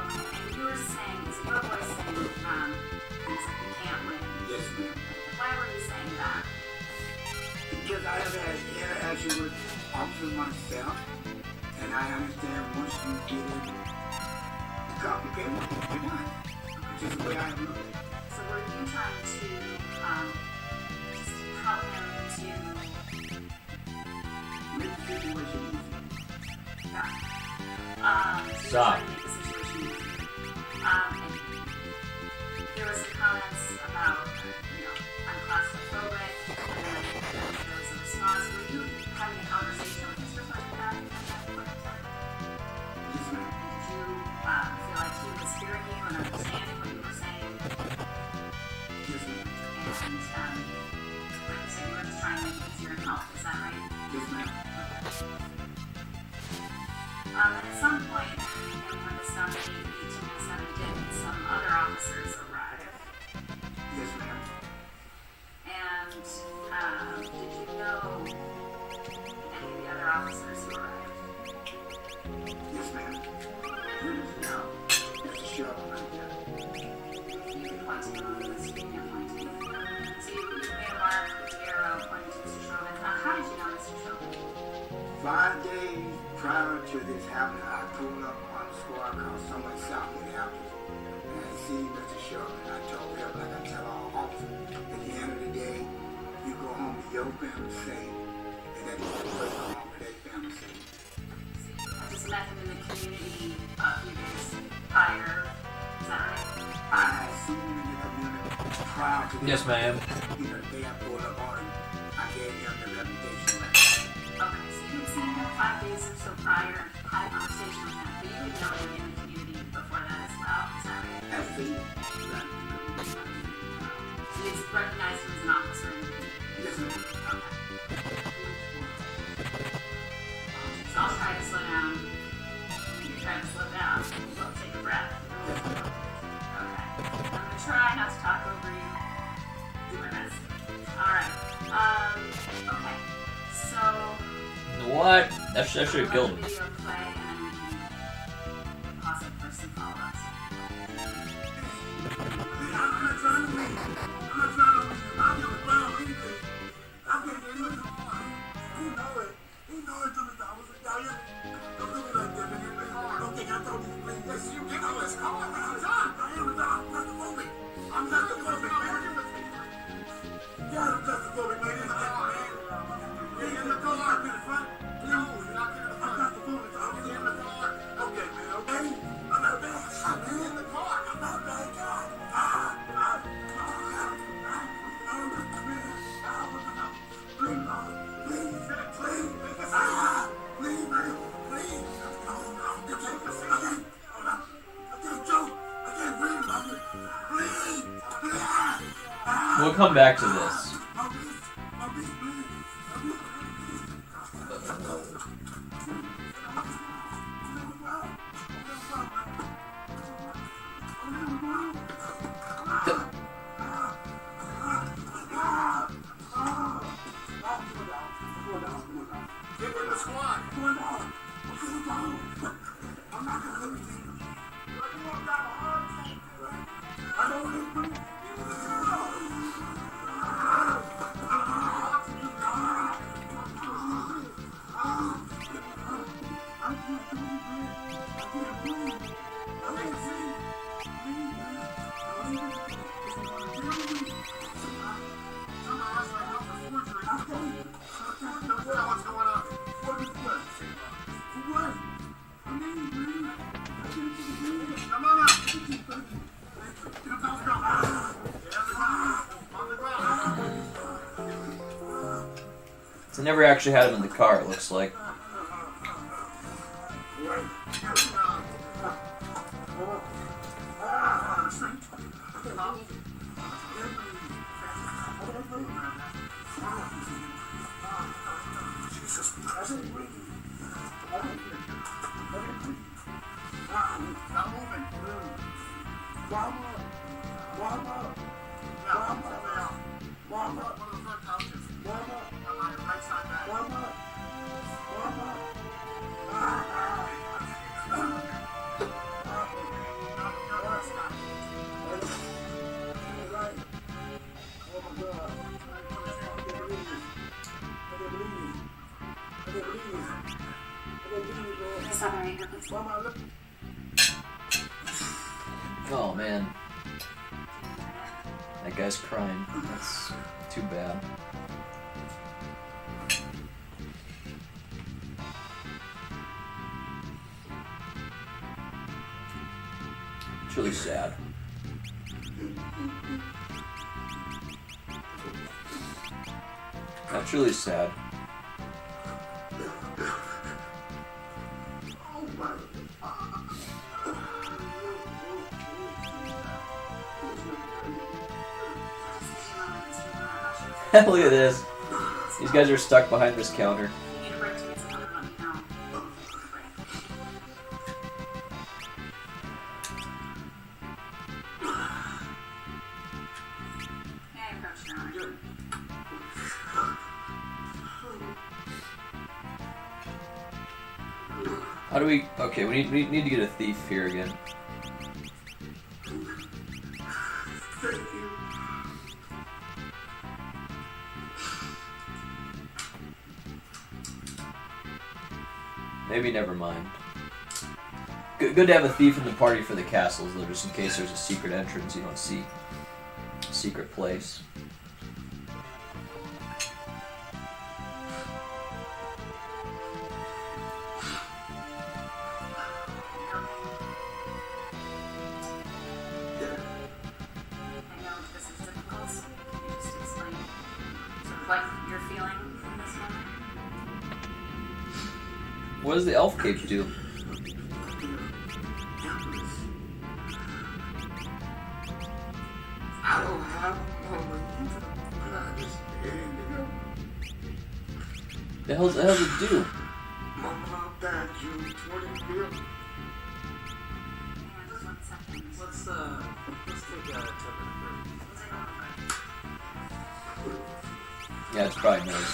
Speaker 7: Okay, and you were saying, is it your voice saying, things like you can't win?
Speaker 3: Yes, ma'am.
Speaker 7: Why were you saying that?
Speaker 3: Because I have had interaction with officers myself, and I understand once you get in the complicated one, you're done. Just the way I look at it.
Speaker 7: So were you trying to just help him to
Speaker 3: Make the situation easy.
Speaker 1: Stop.
Speaker 7: To make the situation easy. And there were some comments about, I'm claustrophobic, and then there was a response. Were you having a conversation with Mr. Floyd at that point in time?
Speaker 3: Yes, ma'am.
Speaker 7: Did you feel like he was hearing you and understanding what you were saying?
Speaker 3: Yes, ma'am.
Speaker 7: And like you said, you were just trying to make it easier and help. Is that right?
Speaker 3: Yes, ma'am.
Speaker 7: At some point, when this done in 1807, did some other officers arrive?
Speaker 3: Yes, ma'am.
Speaker 7: And did you know any of the other officers who arrived?
Speaker 3: Yes, ma'am.
Speaker 7: Who did you know?
Speaker 3: Mr. Shelby right there.
Speaker 7: You can point to them on the screen and point to them. So you made a mark with the arrow pointing to Mr. Chauvin. How did you know Mr. Chauvin?
Speaker 3: 5 days prior to this happening, I pulled up on the squad car somewhere south of Minneapolis, and I seen Mr. Shelby, and I told him, like I tell all officers, at the end of the day, you go home to your family safe, and that is the person go home to their family safe.
Speaker 7: I just met him in the community a few days prior. Is that right?
Speaker 3: I had seen him in the community prior to this.
Speaker 1: Yes, ma'am.
Speaker 3: You know, the day I pulled up on him, I gave him the reputation that
Speaker 7: Okay, so you had seen him 5 days or so prior, had a conversation with him, but you had known him in the community before that as well. Is that right?
Speaker 3: I've seen him.
Speaker 7: So you recognized him as an officer in the community.
Speaker 3: Yes, ma'am.
Speaker 7: Okay. So I'll try to slow down. You try to slow down. We'll take a breath. Okay. I'm gonna try not to talk over you. Do my best. Alright. Okay. So
Speaker 1: What? That should have killed him.
Speaker 7: video play and then we can pause it for some follow-ups.
Speaker 2: I'm not trying to win. I'm not trying to win. I'm on the ground anything. I'm getting the look on. He know it. He know it to me. I was like, don't do me like that, nigga. Don't think I told you to play this. You get on this car. I'm done. I am done. I'm claustrophobic. I'm claustrophobic, man. Yeah, I'm claustrophobic, man. In the car, man. Yeah, in the car. I'm in the front. No, you're not in the front. I'm claustrophobic. I'm in the car. Okay, man. Okay. I'm not bad. I'm in the car. I'm not bad guy.
Speaker 1: We'll come back to this.
Speaker 2: Get with the squad. I'm not gonna leave you. I don't leave you.
Speaker 1: So I never actually had him in the car, it looks like. Oh man. That guy's crying. That's too bad. It's really sad. That's really sad. Look at this. These guys are stuck behind this counter.
Speaker 7: You need a break to get some other money now. May I approach your honor?
Speaker 1: How do we... Okay, we need to get a thief here again. Maybe never mind. Good to have a thief in the party for the castles, though, just in case there's a secret entrance you don't see. Secret place.
Speaker 7: I know this is difficult. Can you just explain sort of what you're feeling in this moment?
Speaker 1: What does the elf cape do?
Speaker 3: I don't have no money. I just
Speaker 1: The hell's it do?
Speaker 3: my mom died June 20 bill.
Speaker 7: Hang on just 1 second.
Speaker 6: Let's take a 10-minute break.
Speaker 1: Yeah, it's probably nice.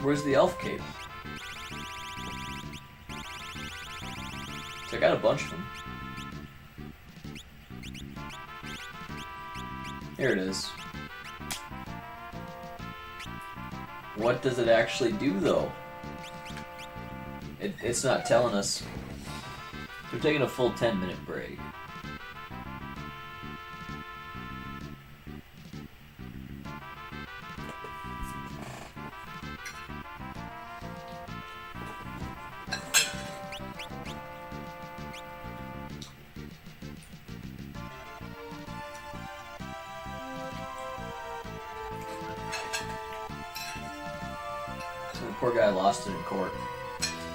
Speaker 1: Where's the elf cape? So I got a bunch of them. Here it is. What does it actually do, though? It's not telling us. We're taking a full 10-minute break. So the poor guy lost it in court.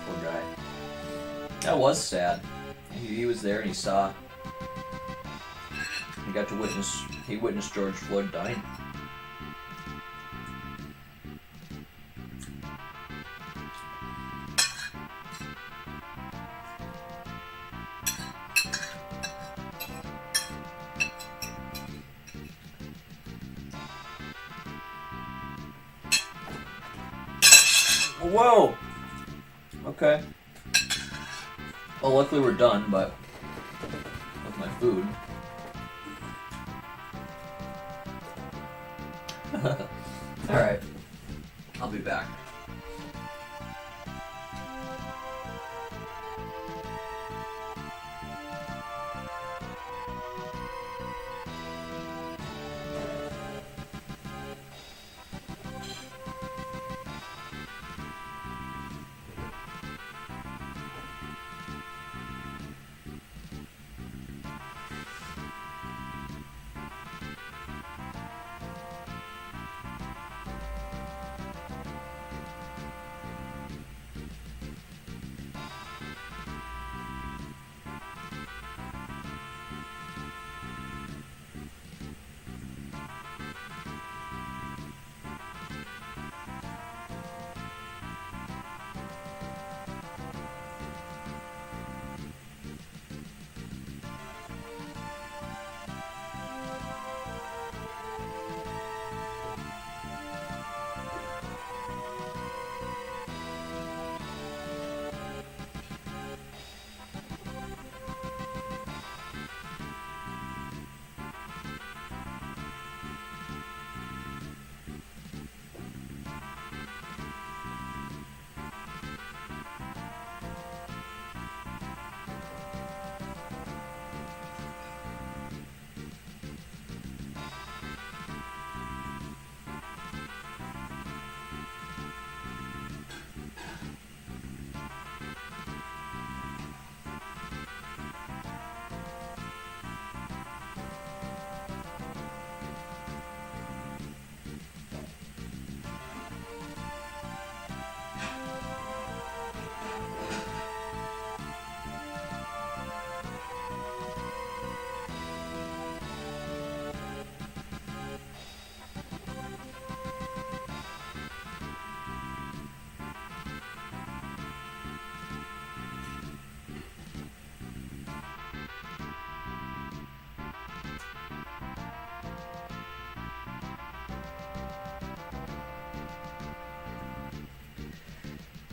Speaker 1: Poor guy. That was sad. He was there and he saw. He got to witness. He witnessed George Floyd dying. Whoa! Okay. Well, luckily we're done, but with my food. Alright. I'll be back.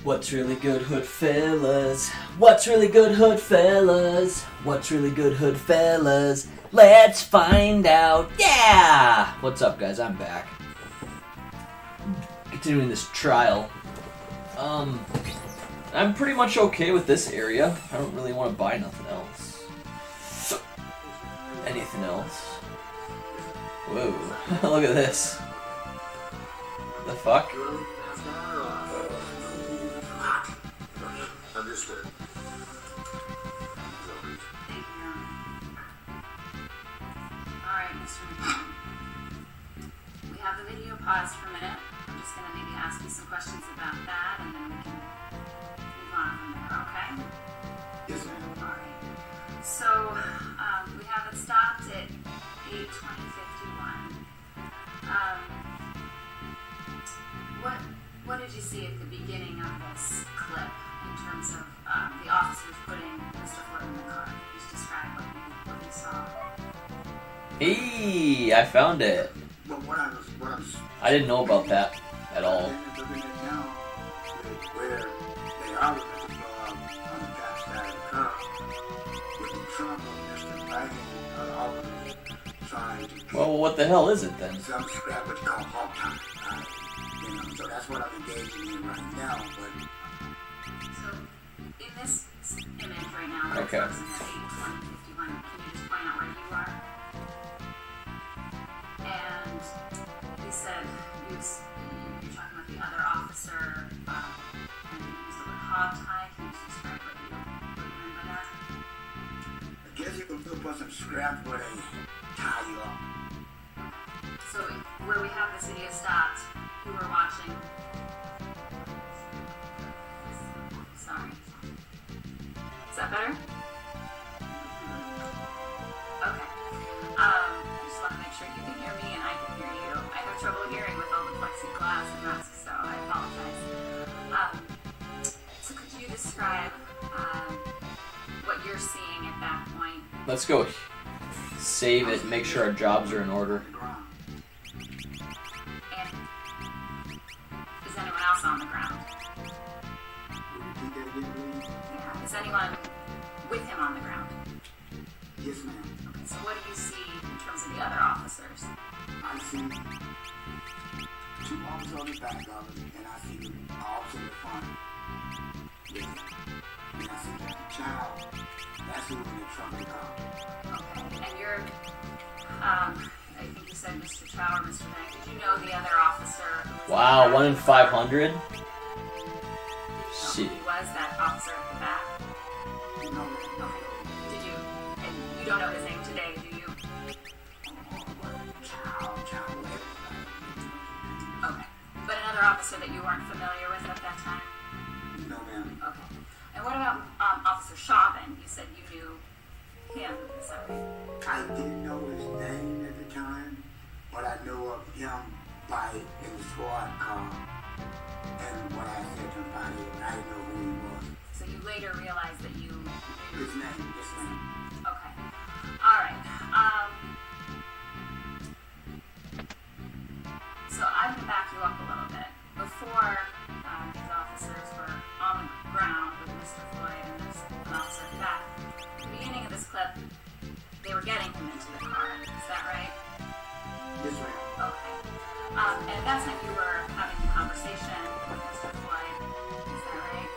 Speaker 1: What's really good, hood fellas? What's really good, hood fellas? What's really good, hood fellas? Let's find out. Yeah! What's up, guys? I'm back. Continuing this trial. I'm pretty much okay with this area. I don't really want to buy nothing else. Anything else? Whoa. Look at this. The fuck?
Speaker 3: Understood.
Speaker 7: Thank you. Alright, Mr. McCollum. We have the video paused for a minute. I'm just going to maybe ask you some questions about that, and then we can move on from there, okay?
Speaker 3: Yes, ma'am.
Speaker 7: Alright. So, we have it stopped at 8:20:51. What did you see at the beginning of this clip in terms of the officers putting Mr. Ford in the car? Can you just describe what you saw?
Speaker 1: Hey, I found it.
Speaker 3: But what I was
Speaker 1: I didn't know about that at all.
Speaker 3: looking at now is where they are with Mr. Ford on the backside of the car with the trunk of Mr. Biden trying to
Speaker 1: Well, what the hell is it then?
Speaker 3: some scrap what you call hog time. So that's what I'm engaging in right now. But
Speaker 7: So, in this image right now, where
Speaker 1: Okay.
Speaker 7: it's frozen at 8:20:51, can you just point out where you are? And he said you're talking about the other officer, and you used the word hog tie. Can you just describe what you mean by that?
Speaker 3: I guess you can still put some scrap where they tie you up.
Speaker 7: So, where we have this video stopped, you were watching. Sorry. Is that better? Okay. I just want to make sure you can hear me and I can hear you. I have trouble hearing with all the plexiglass and masks, so I apologize. So could you describe what you're seeing at that point?
Speaker 1: Let's go save it and make sure our jobs are in order.
Speaker 7: And is anyone else on the ground?
Speaker 3: that he didn't leave.
Speaker 7: Yeah. Is anyone with him on the ground?
Speaker 3: Yes, ma'am.
Speaker 7: Okay, so what do you see in terms of the other officers?
Speaker 3: I see 2 officers on the back of it, and I see the officer in the front with him. And I see the child. That's who was in the trunk of the car.
Speaker 7: Okay. And you're, I think you said Mr. Chow or Mr. Knight. Did you know the other officer? Who was
Speaker 1: Wow,
Speaker 7: in the
Speaker 1: 1 in
Speaker 7: back?
Speaker 1: 500?
Speaker 7: Did you know
Speaker 1: Shit.
Speaker 7: who he was, that officer at the back?
Speaker 3: You know,
Speaker 7: Okay. Did you, and you don't know his name today, do you?
Speaker 3: child,
Speaker 7: Okay. But another officer that you weren't familiar with at that time?
Speaker 3: no, ma'am.
Speaker 7: Okay. And what about Officer Chauvin? You said you knew him, is that right?
Speaker 3: I didn't know his name at the time, but I know of him by in the squad car. And what I said to him about it, I didn't know who he was.
Speaker 7: So you later realized that you knew
Speaker 3: His name, yes, ma'am.
Speaker 7: Okay. All right. So I'm going to back you up a little bit. Before these officers were on the ground with Mr. Floyd and there's an officer at the back, at the beginning of this clip, they were getting him into the car. Is that right?
Speaker 3: Yes, ma'am.
Speaker 7: Okay. And at that time you were having a conversation with Mr. Floyd. Is that right?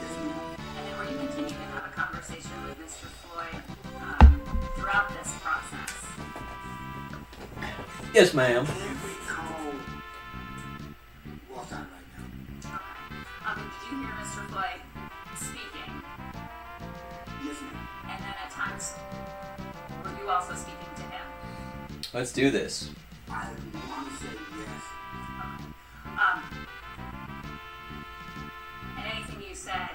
Speaker 3: Yes, ma'am.
Speaker 7: And then were you continuing to have a conversation with Mr. Floyd throughout this process?
Speaker 1: Yes, ma'am.
Speaker 3: Can't recall what's on right now.
Speaker 7: Okay. Did you hear Mr. Floyd speaking?
Speaker 3: Yes, ma'am.
Speaker 7: And then at times, were you also speaking to him?
Speaker 1: Let's do this.
Speaker 3: I want to say yes.
Speaker 7: And anything you said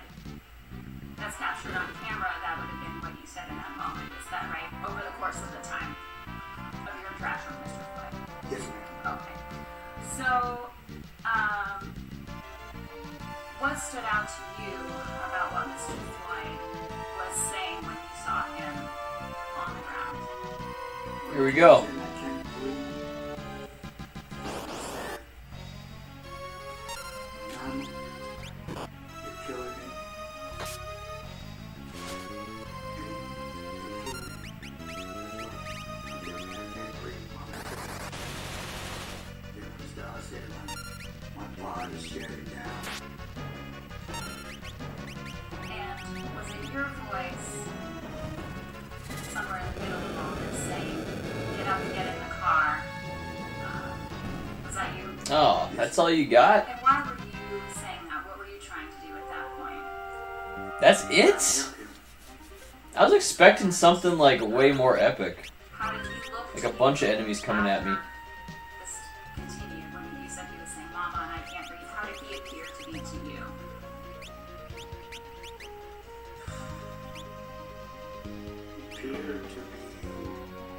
Speaker 7: that's captured on camera, that would have been what you said in that moment. Is that right? Over the course of the time of your interaction with Mr. Floyd?
Speaker 3: Yes, ma'am.
Speaker 7: Okay. So, what stood out to you about what Mr. Floyd was saying when you saw him on the ground?
Speaker 1: Here we go.
Speaker 3: And I can't breathe. He said, "None, you're killing me." Is shutting down.
Speaker 7: And was it your voice somewhere in the middle of all this saying, get up and get in the car? Was that you?
Speaker 1: Oh, that's all you got?
Speaker 7: And why were you saying that? What were you trying to do at that point?
Speaker 1: That's it? I was expecting something like way more epic.
Speaker 7: How did he look
Speaker 1: Like
Speaker 7: to
Speaker 1: a
Speaker 7: you
Speaker 1: bunch of enemies coming at me.
Speaker 7: This continued when you said he was saying, Mama, and I can't breathe. How did he appear to be to you?
Speaker 3: Appeared to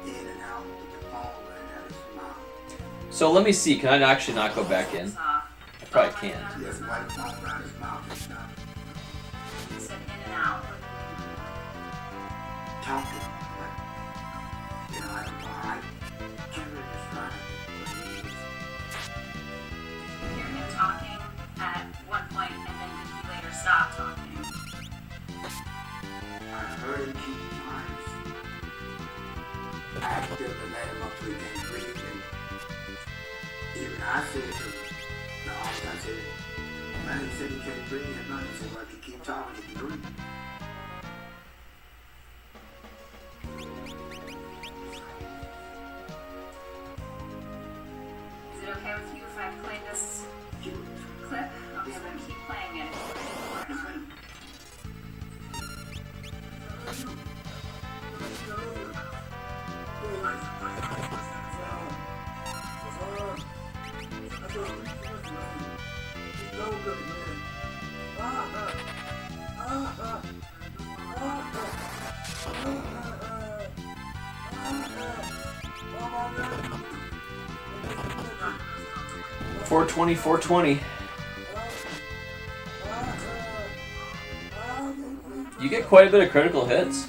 Speaker 3: be in and out with the phone right out of his mouth.
Speaker 1: So let me see. Can I actually not go back in?
Speaker 7: Saw
Speaker 1: I probably
Speaker 7: phone
Speaker 1: can't.
Speaker 7: out of
Speaker 3: He
Speaker 7: his
Speaker 3: has
Speaker 7: mouth.
Speaker 3: white phone around his mouth and stuff.
Speaker 7: You said in and out.
Speaker 3: Talking. Like, you know, I can't really describe it. But he was,
Speaker 7: You hear him talking at one point, and then did he later stop talking?
Speaker 3: I heard him keep times. I asked him to let him up so he can't breathe. And even I said to the officer, I said, man, he said he can't breathe. And man, he said, well, if you keep talking, you can breathe.
Speaker 7: Is it okay with you if I play this clip? Okay, I'm gonna keep playing it.
Speaker 1: Four 420. You get quite a bit of critical hits.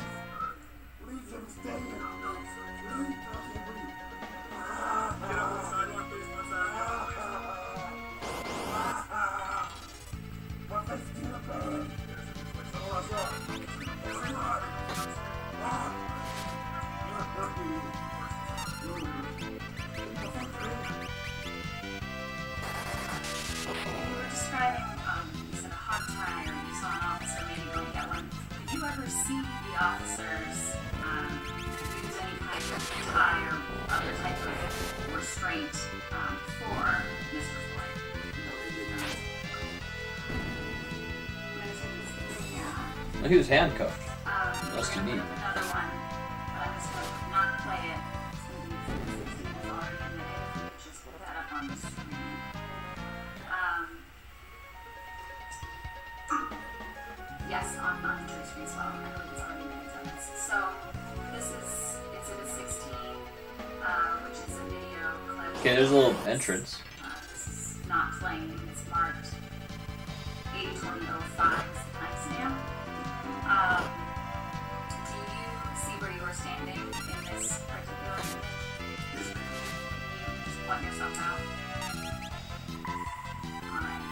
Speaker 1: He was handcuffed. Must
Speaker 7: We're
Speaker 1: be
Speaker 7: gonna
Speaker 1: neat.
Speaker 7: put another one, but I'm just gonna not play it. It's gonna be 16 is already in the if we could just put that up on the screen. Yes, on the tree screen as well. I believe it's already been done. So this is Exhibit 16, which is a video clip.
Speaker 1: Okay, there's a little entrance.
Speaker 7: This is not playing. It's marked 8/20/05 is the timestamp. Do you see where you were standing in this particular image? Can you just point yourself out? Alright.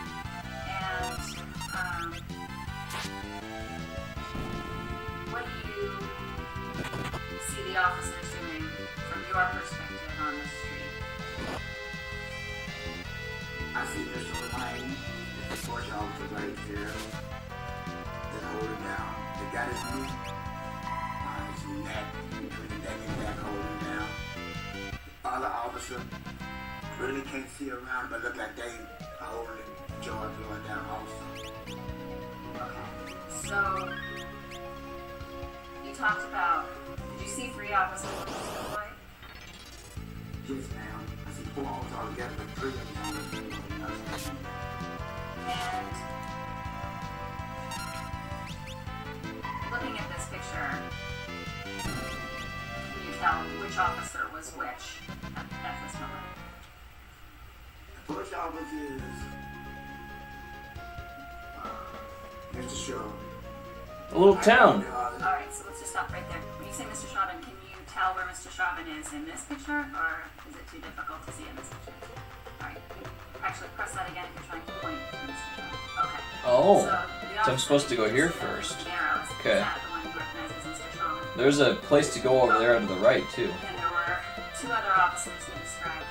Speaker 7: And what do you see the officers doing from your perspective on the street?
Speaker 3: I see Mr. Lane, the force officer right there. That hold him down. They got his knee on his neck, between the neck and back, holding him down. The other officer really can't see around, but look like they are holding George Floyd down also.
Speaker 7: Okay. So, you talked about, did you see 3 officers on this deploy?
Speaker 3: Yes, ma'am. I see 4 officers all together, but 3 of them on the
Speaker 7: And looking at this picture, can you tell which officer was which at this moment?
Speaker 3: The first officer is Mr. Shaw.
Speaker 1: A little town.
Speaker 7: Alright, so let's just stop right there. When you say Mr. Chauvin, can you tell where Mr. Chauvin is in this picture, or is it too difficult to see in this picture? Alright, actually press that again if you're trying to point to Mr. Chauvin. Okay.
Speaker 1: Oh,
Speaker 7: So
Speaker 1: I'm supposed to go here first.
Speaker 7: Arrows.
Speaker 1: Okay.
Speaker 7: Is that the one you recognize as Mr. Chauvin?
Speaker 1: There's a place to go over there to the right too.
Speaker 7: And there were 2 other officers you described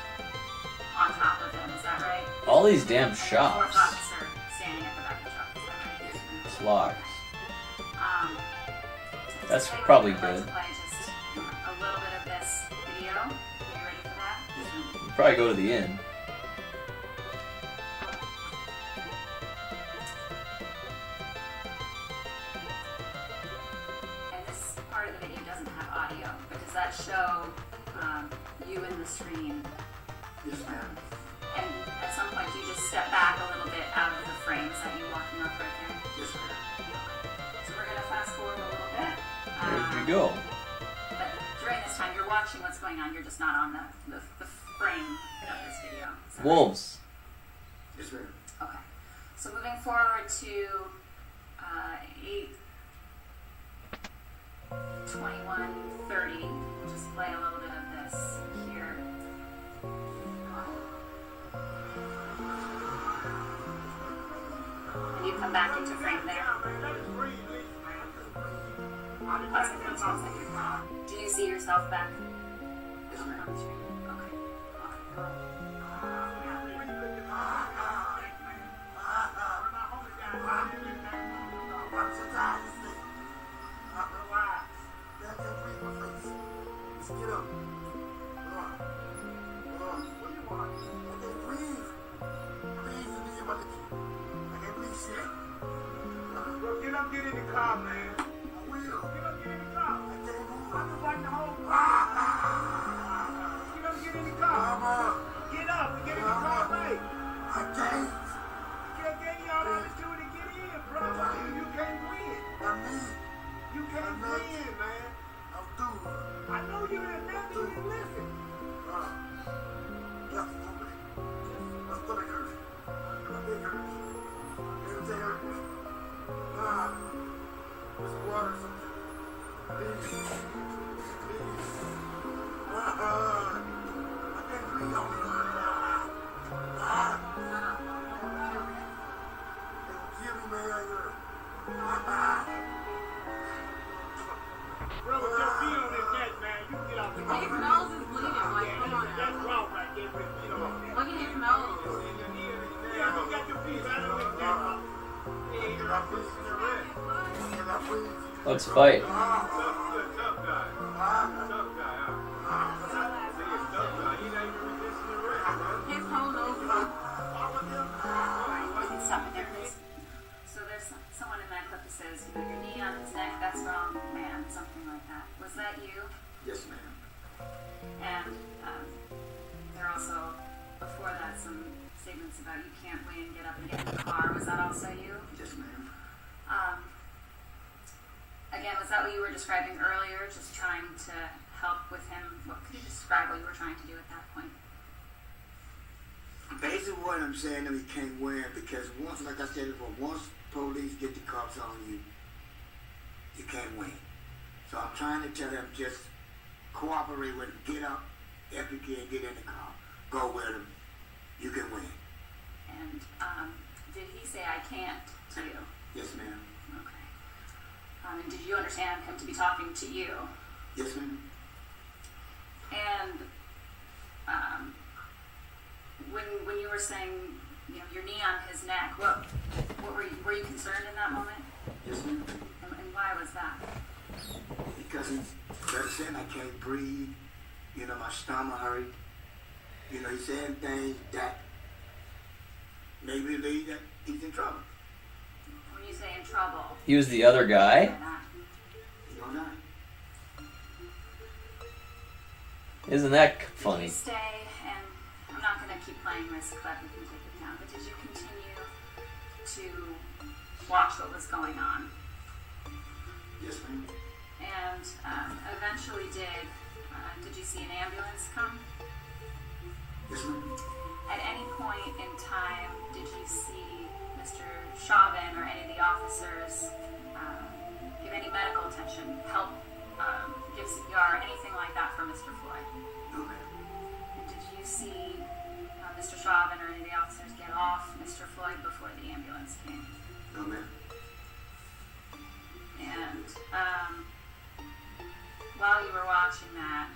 Speaker 7: on top of him, is that right?
Speaker 1: All these damn
Speaker 7: And the 4th
Speaker 1: shops.
Speaker 7: officer standing at the back of the truck, is that right?
Speaker 1: It's locked. That's
Speaker 7: Today
Speaker 1: probably
Speaker 7: we're going
Speaker 1: good.
Speaker 7: to play just a little bit of this video. Are you ready for that?
Speaker 1: Probably go to the inn.
Speaker 7: And this part of the video doesn't have audio, but does that show you in the screen?
Speaker 3: Yes, ma'am.
Speaker 7: And at some point you just step back a little bit out of the frame. Is that you walking up right there?
Speaker 3: Yes, ma'am.
Speaker 7: So we're going to fast forward a little bit.
Speaker 1: Where'd you go?
Speaker 7: But during this time, you're watching what's going on. You're just not on the frame of this video. Is that right?
Speaker 1: Wolves.
Speaker 3: Yes, ma'am.
Speaker 7: Okay. So moving forward to 8/21/30, we'll just play a little bit of this here. And you come back into frame there. Pause it for 2 seconds. Do you see yourself back?
Speaker 3: Yes, ma'am.
Speaker 7: On the screen? Okay.
Speaker 3: What's the time you think? Relax. Let them breathe my face. Let's get up. Come on. What do you want? Let them breathe. Breathe and then what to do. I can't breathe shit.
Speaker 5: Bro, get up, get in the car, man.
Speaker 3: I will.
Speaker 5: Get up, get in the car.
Speaker 3: I can't move.
Speaker 5: I've been fighting the whole
Speaker 3: Ah!
Speaker 5: Get up, get in the car.
Speaker 3: Mama.
Speaker 5: Get up, get in the car, right?
Speaker 3: I can't.
Speaker 5: Get y'all out to it and get in, bro. You can't win.
Speaker 3: Not me.
Speaker 5: You can't win, man.
Speaker 3: I'm through.
Speaker 5: I know you didn't nothing, you didn't listen.
Speaker 3: Yes, moving. My stomach hurts. My big hurts. Everything hurts. There's water or something. Please. Please. I can't breathe on me. Give me, man.
Speaker 5: Bro, with your feet on his neck, man, you get off the car.
Speaker 8: His nose is bleeding, like, come on now.
Speaker 5: That's wrong right there with feet on.
Speaker 8: Look at his nose.
Speaker 5: Yeah, you got your feet right on his neck.
Speaker 3: Can I breathe? Can I breathe?
Speaker 1: Let's fight.
Speaker 5: Tough guy. Tough guy, huh? Tough guy. He not even resisting the rest, man.
Speaker 8: His whole nose is bleeding.
Speaker 7: Alright, we can stop it there, please. So there's someone in that clip that says, your knee on had some statements about you can't wait and get up and get in the car. Was that also you?
Speaker 3: Yes, ma'am.
Speaker 7: Again, was that what you were describing earlier? Just trying to help with him? What could you describe what you were trying to do at that point?
Speaker 3: Basically, what I'm saying is he can't win because once, like I said before, once police get the cops on you, you can't win. So I'm trying to tell him just cooperate with him. Get up if you can, get in the car. Go with him. You can win.
Speaker 7: And did he say I can't to you?
Speaker 3: Yes, ma'am.
Speaker 7: Okay. And did you understand him to be talking to you?
Speaker 3: Yes, ma'am.
Speaker 7: And when you were saying, you know, your knee on his neck, what were you concerned in that moment?
Speaker 3: Yes, ma'am.
Speaker 7: And why was that?
Speaker 3: Because they're saying I can't breathe. You know, my stomach hurt. You know, he's saying things that make me believe that he's in trouble.
Speaker 7: When you say in trouble,
Speaker 1: He was the other guy?
Speaker 3: You know that?
Speaker 1: Isn't that
Speaker 7: did
Speaker 1: funny?
Speaker 7: you stay, and I'm not going to keep playing this clip, you can take it down, but did you continue to watch what was going on?
Speaker 3: Yes, ma'am.
Speaker 7: And eventually did you see an ambulance come?
Speaker 3: Yes, ma'am.
Speaker 7: At any point in time, did you see Mr. Chauvin or any of the officers give any medical attention, help give CPR, anything like that for Mr. Floyd?
Speaker 3: No, ma'am.
Speaker 7: And did you see Mr. Chauvin or any of the officers get off Mr. Floyd before the ambulance came?
Speaker 3: No, ma'am.
Speaker 7: And while you were watching that,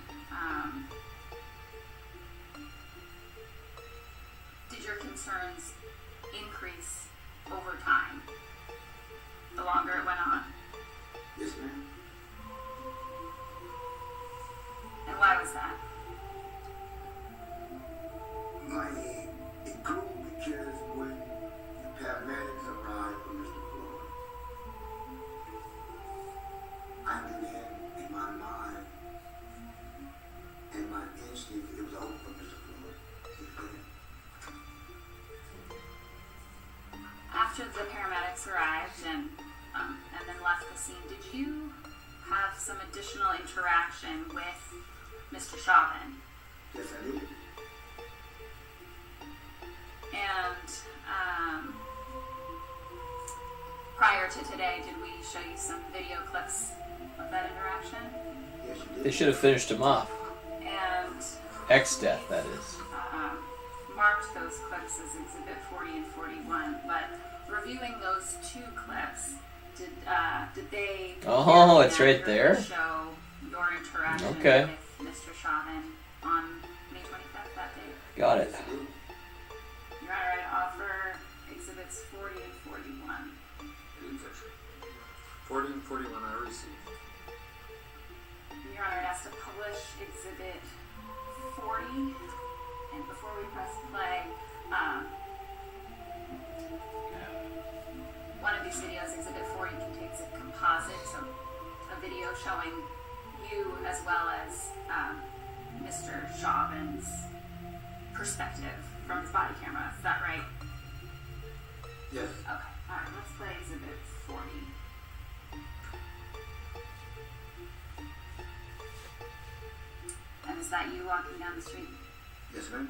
Speaker 7: did your concerns increase over time, the longer it went on?
Speaker 3: Yes, ma'am.
Speaker 7: And why was that?
Speaker 3: It grew because when the paramedics arrived for Mr. Floyd, I knew that in my mind and my instinct it was over for Mr. Floyd. He was dead.
Speaker 7: After the paramedics arrived and then left the scene, did you have some additional interaction with Mr. Chauvin?
Speaker 3: Yes, I did.
Speaker 7: And prior to today, did we show you some video clips of that interaction?
Speaker 3: Yes, you did.
Speaker 1: They should have finished him off.
Speaker 7: And
Speaker 1: X-Death, that is.
Speaker 7: marked those clips as Exhibit 40 and 41, but reviewing those two clips, did they
Speaker 1: Oh, it's right there.
Speaker 7: show your interaction
Speaker 1: Okay.
Speaker 7: with Mr. Chauvin on May 25th, that day?
Speaker 1: Got it.
Speaker 3: Yes, I did.
Speaker 7: Your Honor, I offer Exhibits 40 and 41.
Speaker 6: 40 and 41 I received.
Speaker 7: Your Honor, it has to publish Exhibit 40, and before we press play, one of these videos, Exhibit 40, contains a composite, so a video showing you as well as Mr. Chauvin's perspective from his body camera. Is that right?
Speaker 3: Yes.
Speaker 7: Okay. All right. Let's play Exhibit 40. And is that you walking down the street?
Speaker 3: Yes, ma'am.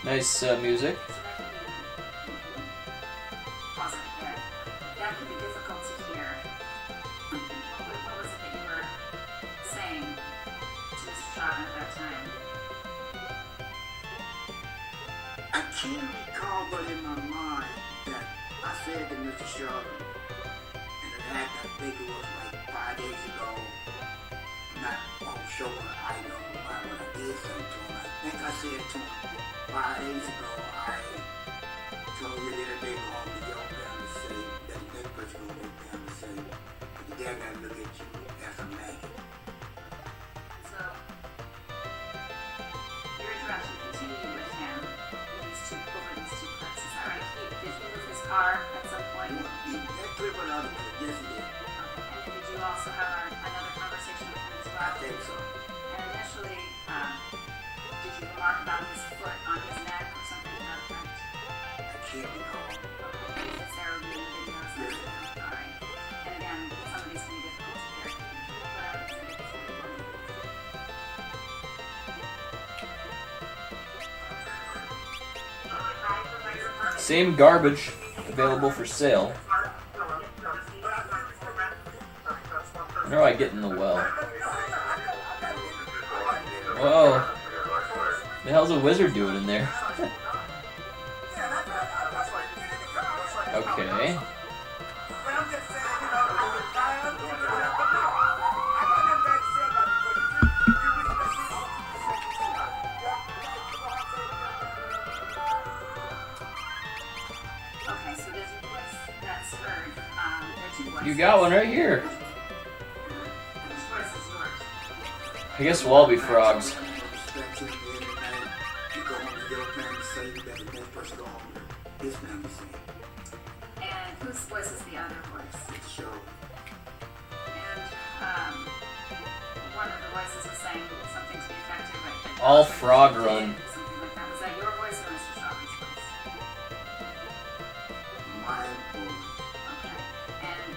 Speaker 1: Nice music.
Speaker 7: Pause right there. That can be difficult to hear. What was it that you were saying to Mr. Chauvin at that time?
Speaker 3: I can't recall, but in my mind that I said to Mr. Chauvin, and it had, I think it was like 5 days ago, not, oh show an item when I did something to him. I think I said to him 5 days ago, I told you the other day, go home to your family say that the next person go to your family say, but the dad gotta look at you as a man.
Speaker 7: So, your interaction continued with him over these two clips, is that right? Did he move his car at some point?
Speaker 3: That clip or another clip, yes he did.
Speaker 7: Okay. And then did you also have another conversation with him as well?
Speaker 3: I think so.
Speaker 7: And initially, did you remark about his foot on his neck or something to that effect?
Speaker 3: I can't recall.
Speaker 7: Okay. Is there a video videos?
Speaker 3: Yes.
Speaker 7: Alright. And again, some of these can be difficult to hear. What happens if it's recording?
Speaker 1: Same garbage available for sale. How do I get in the well? Whoa. The hell's a wizard doing in there? Okay.
Speaker 7: Okay, so there's a voice that's heard. There are two voices.
Speaker 1: You got one right here.
Speaker 7: Which voice is yours?
Speaker 1: I guess we'll all be frogs.
Speaker 3: Respect to the end of the night, you go home to your family say that the next person go home to his family say.
Speaker 7: And whose voice is the other voice?
Speaker 3: It's show.
Speaker 7: And one of the voices is saying something to the effect of like
Speaker 1: All frog run.
Speaker 7: something like that. Was that your voice or Mr. Chauvin's voice?
Speaker 3: My voice.
Speaker 7: Okay. And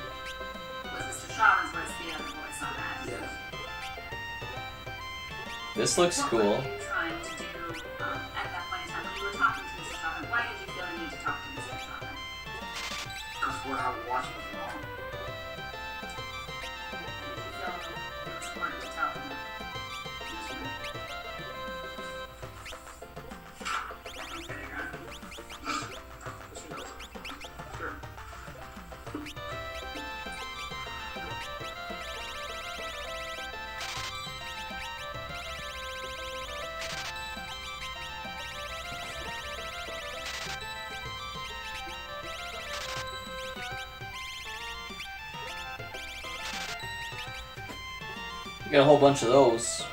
Speaker 7: was Mr. Chauvin's voice the other voice on that?
Speaker 3: Yes.
Speaker 1: This looks
Speaker 7: What
Speaker 1: cool.
Speaker 7: were you trying to do at that point in time when you were talking to Mr. Chauvin? Why did you feel the need to talk to Mr. Chauvin?
Speaker 3: Because what I watched was wrong.
Speaker 7: And did you feel it was important to tell him that?
Speaker 3: Yes, ma'am.
Speaker 7: Okay, you're on.
Speaker 6: Sure.
Speaker 1: We got a whole bunch of those.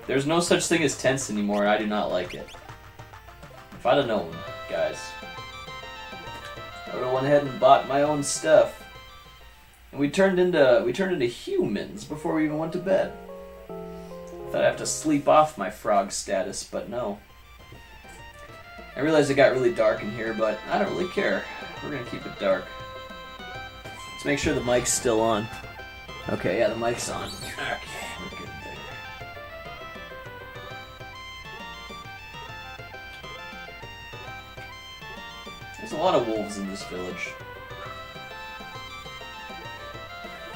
Speaker 1: There's no such thing as tense anymore. I do not like it. If I'd have known, guys, I would have went ahead and bought my own stuff. And we turned into humans before we even went to bed. I thought I'd have to sleep off my frog status, but no. I realized it got really dark in here, but I don't really care. We're gonna keep it dark. Let's make sure the mic's still on. Okay, yeah, the mic's on. Okay, we're good there. There's a lot of wolves in this village.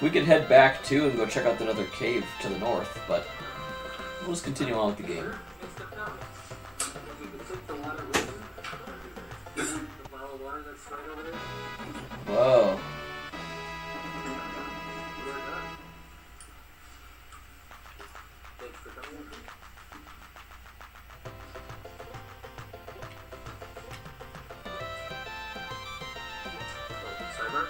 Speaker 1: We could head back too and go check out that other cave to the north, but we'll just continue on with the game.
Speaker 6: You can take the water with you. The bottle of water that's right over there.
Speaker 1: Whoa.
Speaker 6: We're done. Thanks for coming. Oh, Cyber?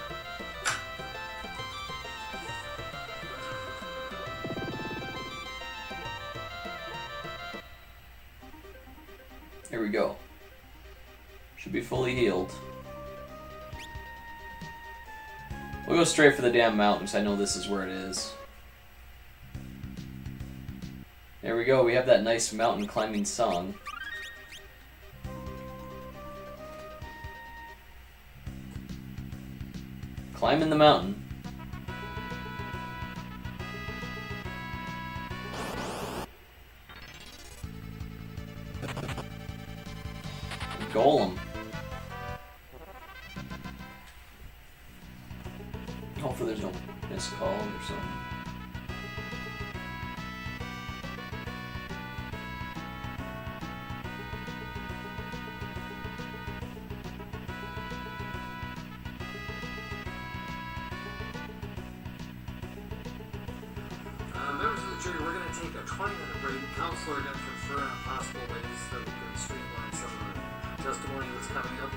Speaker 1: Here we go. Should be fully healed. We'll go straight for the damn mountain because I know this is where it is. There we go. We have that nice mountain climbing song. Climbing the mountain. Golem. Hopefully there's no missed call or something.
Speaker 6: Jerry, we're going to take a 20-minute break. Counselor going to confer on possible ways that we can streamline some of the testimony that's coming up.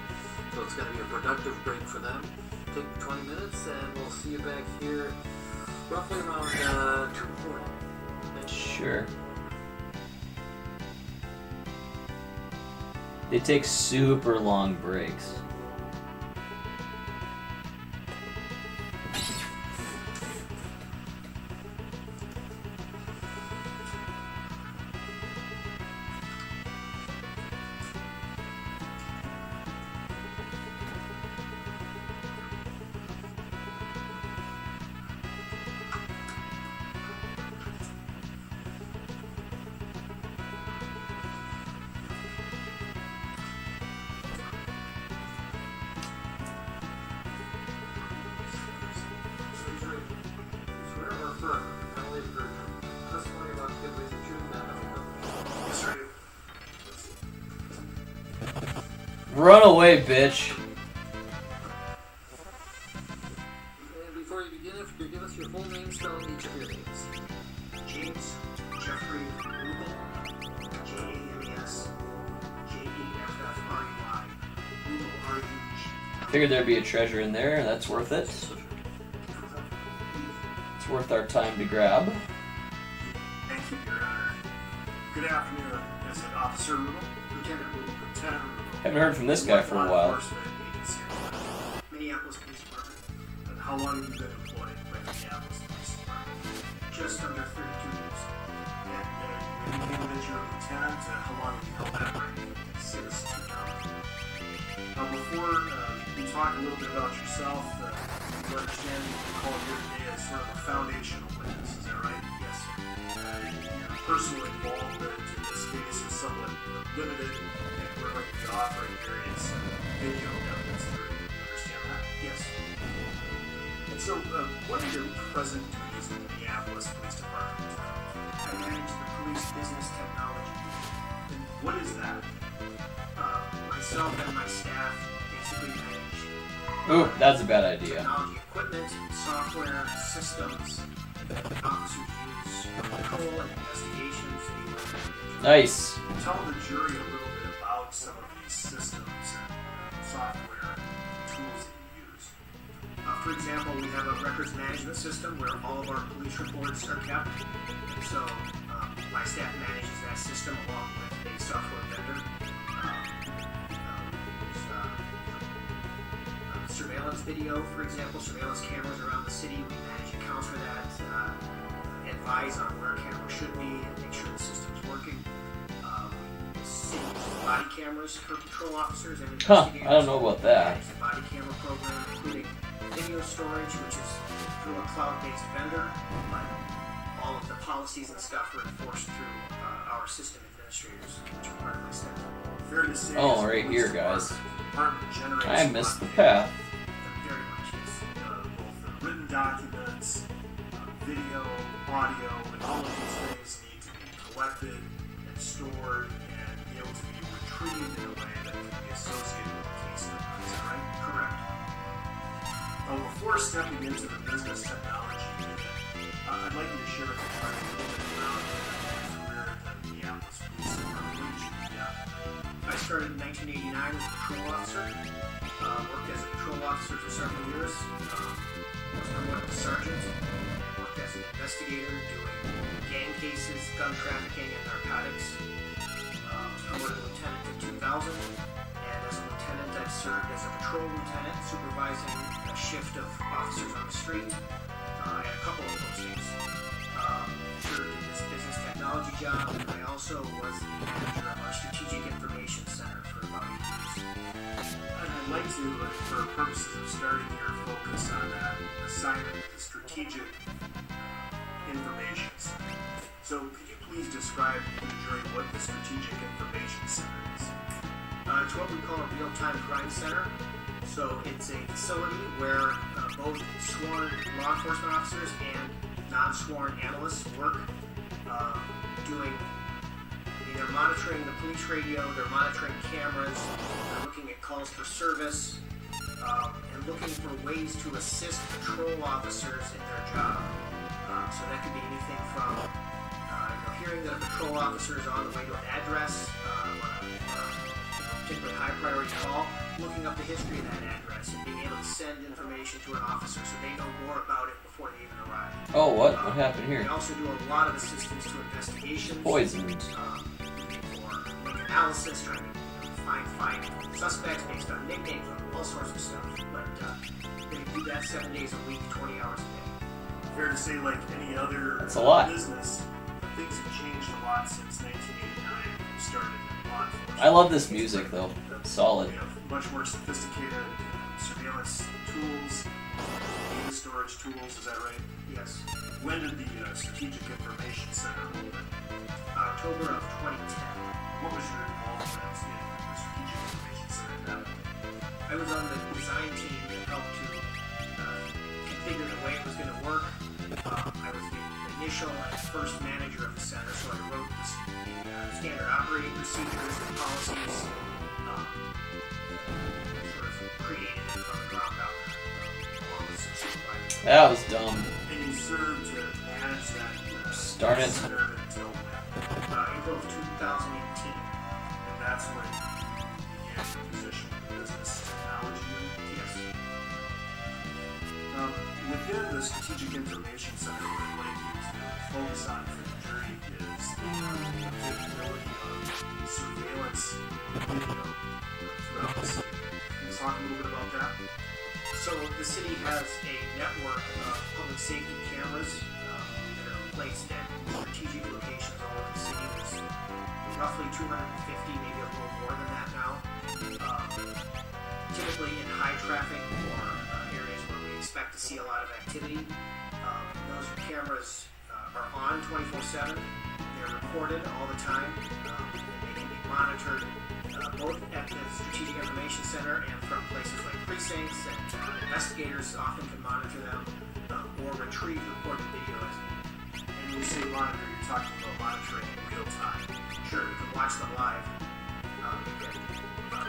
Speaker 6: So it's going to be a productive break for them. Take 20 minutes, and we'll see you back here roughly around 2:40.
Speaker 1: Sure. They take super long breaks. Run away, bitch.
Speaker 6: And before you begin, if you could give us your full name, spell each of your names.
Speaker 2: James Jeffrey Rubel, James Jeffrey. Rubel, R-U-G.
Speaker 1: Figured there'd be a treasure in there, and that's worth it. It's worth our time to grab.
Speaker 2: Thank you, Your Honor. Good afternoon. Is it Officer Rubel? Lieutenant Rubel. Lieutenant Rubel.
Speaker 1: Haven't heard from this guy for a while.
Speaker 2: Minneapolis Police Department. And how long have you been employed by the Minneapolis Police Department? Just under 32 years. And you indicated that you're a lieutenant. How long have you held that rank? Since 2000. Now, before we talk a little bit about yourself, you understand you can call here today as sort of a foundational witness. Is that right? Yes, sir. Your personal involvement in this case is somewhat limited. We're going to be offering various video evidence for you. Understand that? Yes. And so, what are your present duties with the Minneapolis Police Department? I manage the police business technology. And what is that? Myself and my staff basically manage
Speaker 1: Ooh, that's a bad idea.
Speaker 2: technology equipment, software, systems, officers use for control and investigations.
Speaker 1: Nice.
Speaker 2: Tell the jury a little bit about some of these systems and software tools that you use. For example, we have a records management system where all of our police reports are kept. And so my staff manages that system along with a software vendor. Surveillance video, for example, surveillance cameras around the city. We manage accounts for that, advise on where a camera should be, and make sure the system's working. City uses body cameras for patrol officers and investigators.
Speaker 1: I don't know about that.
Speaker 2: Manage the body camera program, including video storage, which is through a cloud-based vendor, but all of the policies and stuff are enforced through our system administrators, which are part of my staff. Fair to say,
Speaker 1: Oh, right here, guys. I missed the path.
Speaker 2: Very much, yes. Both the written documents, video, audio, and all of these things need to be collected and stored and be able to be retrieved in a way that can be associated with the case number. Is that right? Correct. Before stepping into the business technology unit, I'd like you to share with me a little bit about your career at the Minneapolis Police Department. I started in 1989 as a patrol officer. Worked as a patrol officer for several years. Was promoted to sergeant. And worked as an investigator doing gang cases, gun trafficking, and narcotics. Was promoted to lieutenant in 2000. And as a lieutenant, I've served as a patrol lieutenant, supervising a shift of officers on the street, and a couple of postings. Served in this business technology job. I also was the manager of our strategic information center for about 8 years. I'd like to, for purposes of starting here, focus on that assignment of the strategic information center. So could you please describe to the jury what the strategic information center is? It's what we call a real-time crime center. So it's a facility where both sworn law enforcement officers and non-sworn analysts work they're monitoring the police radio, they're monitoring cameras, they're looking at calls for service, and looking for ways to assist patrol officers in their job. So that could be anything from
Speaker 9: hearing that a patrol officer is on the way to an address on a particularly high priority call, looking up the history of that address and being able to send information to an officer so they know more about it before they even arrive.
Speaker 1: Oh, what? What happened here?
Speaker 9: We also do a lot of assistance to investigations.
Speaker 1: Poisoned.
Speaker 9: Looking for link analysis, trying to find suspects based on nicknames, all sorts of stuff. But they do that 7 days a week, 20 hours a day.
Speaker 2: Fair to say, like any other
Speaker 1: That's a lot.
Speaker 2: business, things have changed a lot since 1989 when we started in law enforcement.
Speaker 1: I love this music though. Solid.
Speaker 2: We have much more sophisticated surveillance tools, data storage tools, is that right?
Speaker 9: Yes.
Speaker 2: When did the Strategic Information Center open?
Speaker 9: October of 2010.
Speaker 2: What was your involvement in the Strategic Information Center at that point?
Speaker 9: I was on the design team that helped to configure the way it was going to work. I was the initial and first manager of the center, so I wrote the standard operating procedures and policies, sort of created it from the ground up, along with some supervisors.
Speaker 1: That was dumb.
Speaker 2: And you served to manage that
Speaker 1: Darn it.
Speaker 2: center until when?
Speaker 9: April of 2018.
Speaker 2: And that's when you began your position in business technology unit?
Speaker 9: Yes.
Speaker 2: Within the Strategic Information Center, what I'd like you to focus on for the jury is the capability of surveillance video throughout the city. Can you talk a little bit about that?
Speaker 9: So the city has a network of public safety cameras that are placed at strategic locations all over the city. There's roughly 250, maybe a little more than that now. Typically in high traffic or areas where we expect to see a lot of activity. Those cameras are on 24/7. They're recorded all the time. They can be monitored both at the Strategic Information Center and from places like precincts, and investigators often can monitor them or retrieve recorded videos.
Speaker 2: And when you say monitor, you're talking about monitoring in real time.
Speaker 9: Sure, you can watch them live.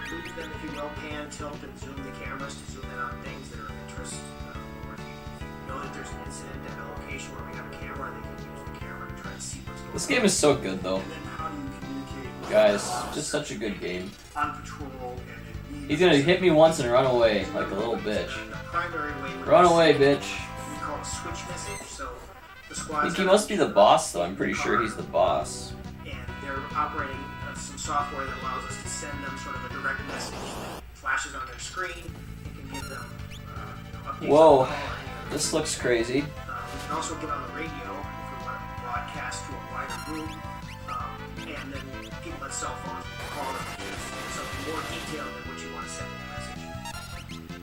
Speaker 9: You can move them, if you will, pan, tilt, and zoom the cameras to zoom in on things that are of interest. Or if you know that there's an incident at a location where we have a camera, they can use the camera to try to see what's going on.
Speaker 1: This game is so good though.
Speaker 2: And then how do you communicate with
Speaker 1: Guys,
Speaker 2: the officer
Speaker 1: just such a good game.
Speaker 2: on patrol and in need?
Speaker 1: He's gonna hit me once and run away like a little bitch.
Speaker 9: The primary way would
Speaker 1: Run
Speaker 9: be
Speaker 1: away, bitch.
Speaker 9: we call a switch message. So the
Speaker 1: I
Speaker 9: squads
Speaker 1: think he must be the boss though. I'm pretty sure he's the boss.
Speaker 9: and they're operating some software that allows us to send them sort of a direct message that flashes on their screen. It can give them updates.
Speaker 1: Whoa.
Speaker 9: on the call or any other.
Speaker 1: This looks crazy.
Speaker 9: We can also get on the radio if we want to broadcast to a wider group, and then people have cell phones we can call them in case there's something more detailed than what you want to send in the message.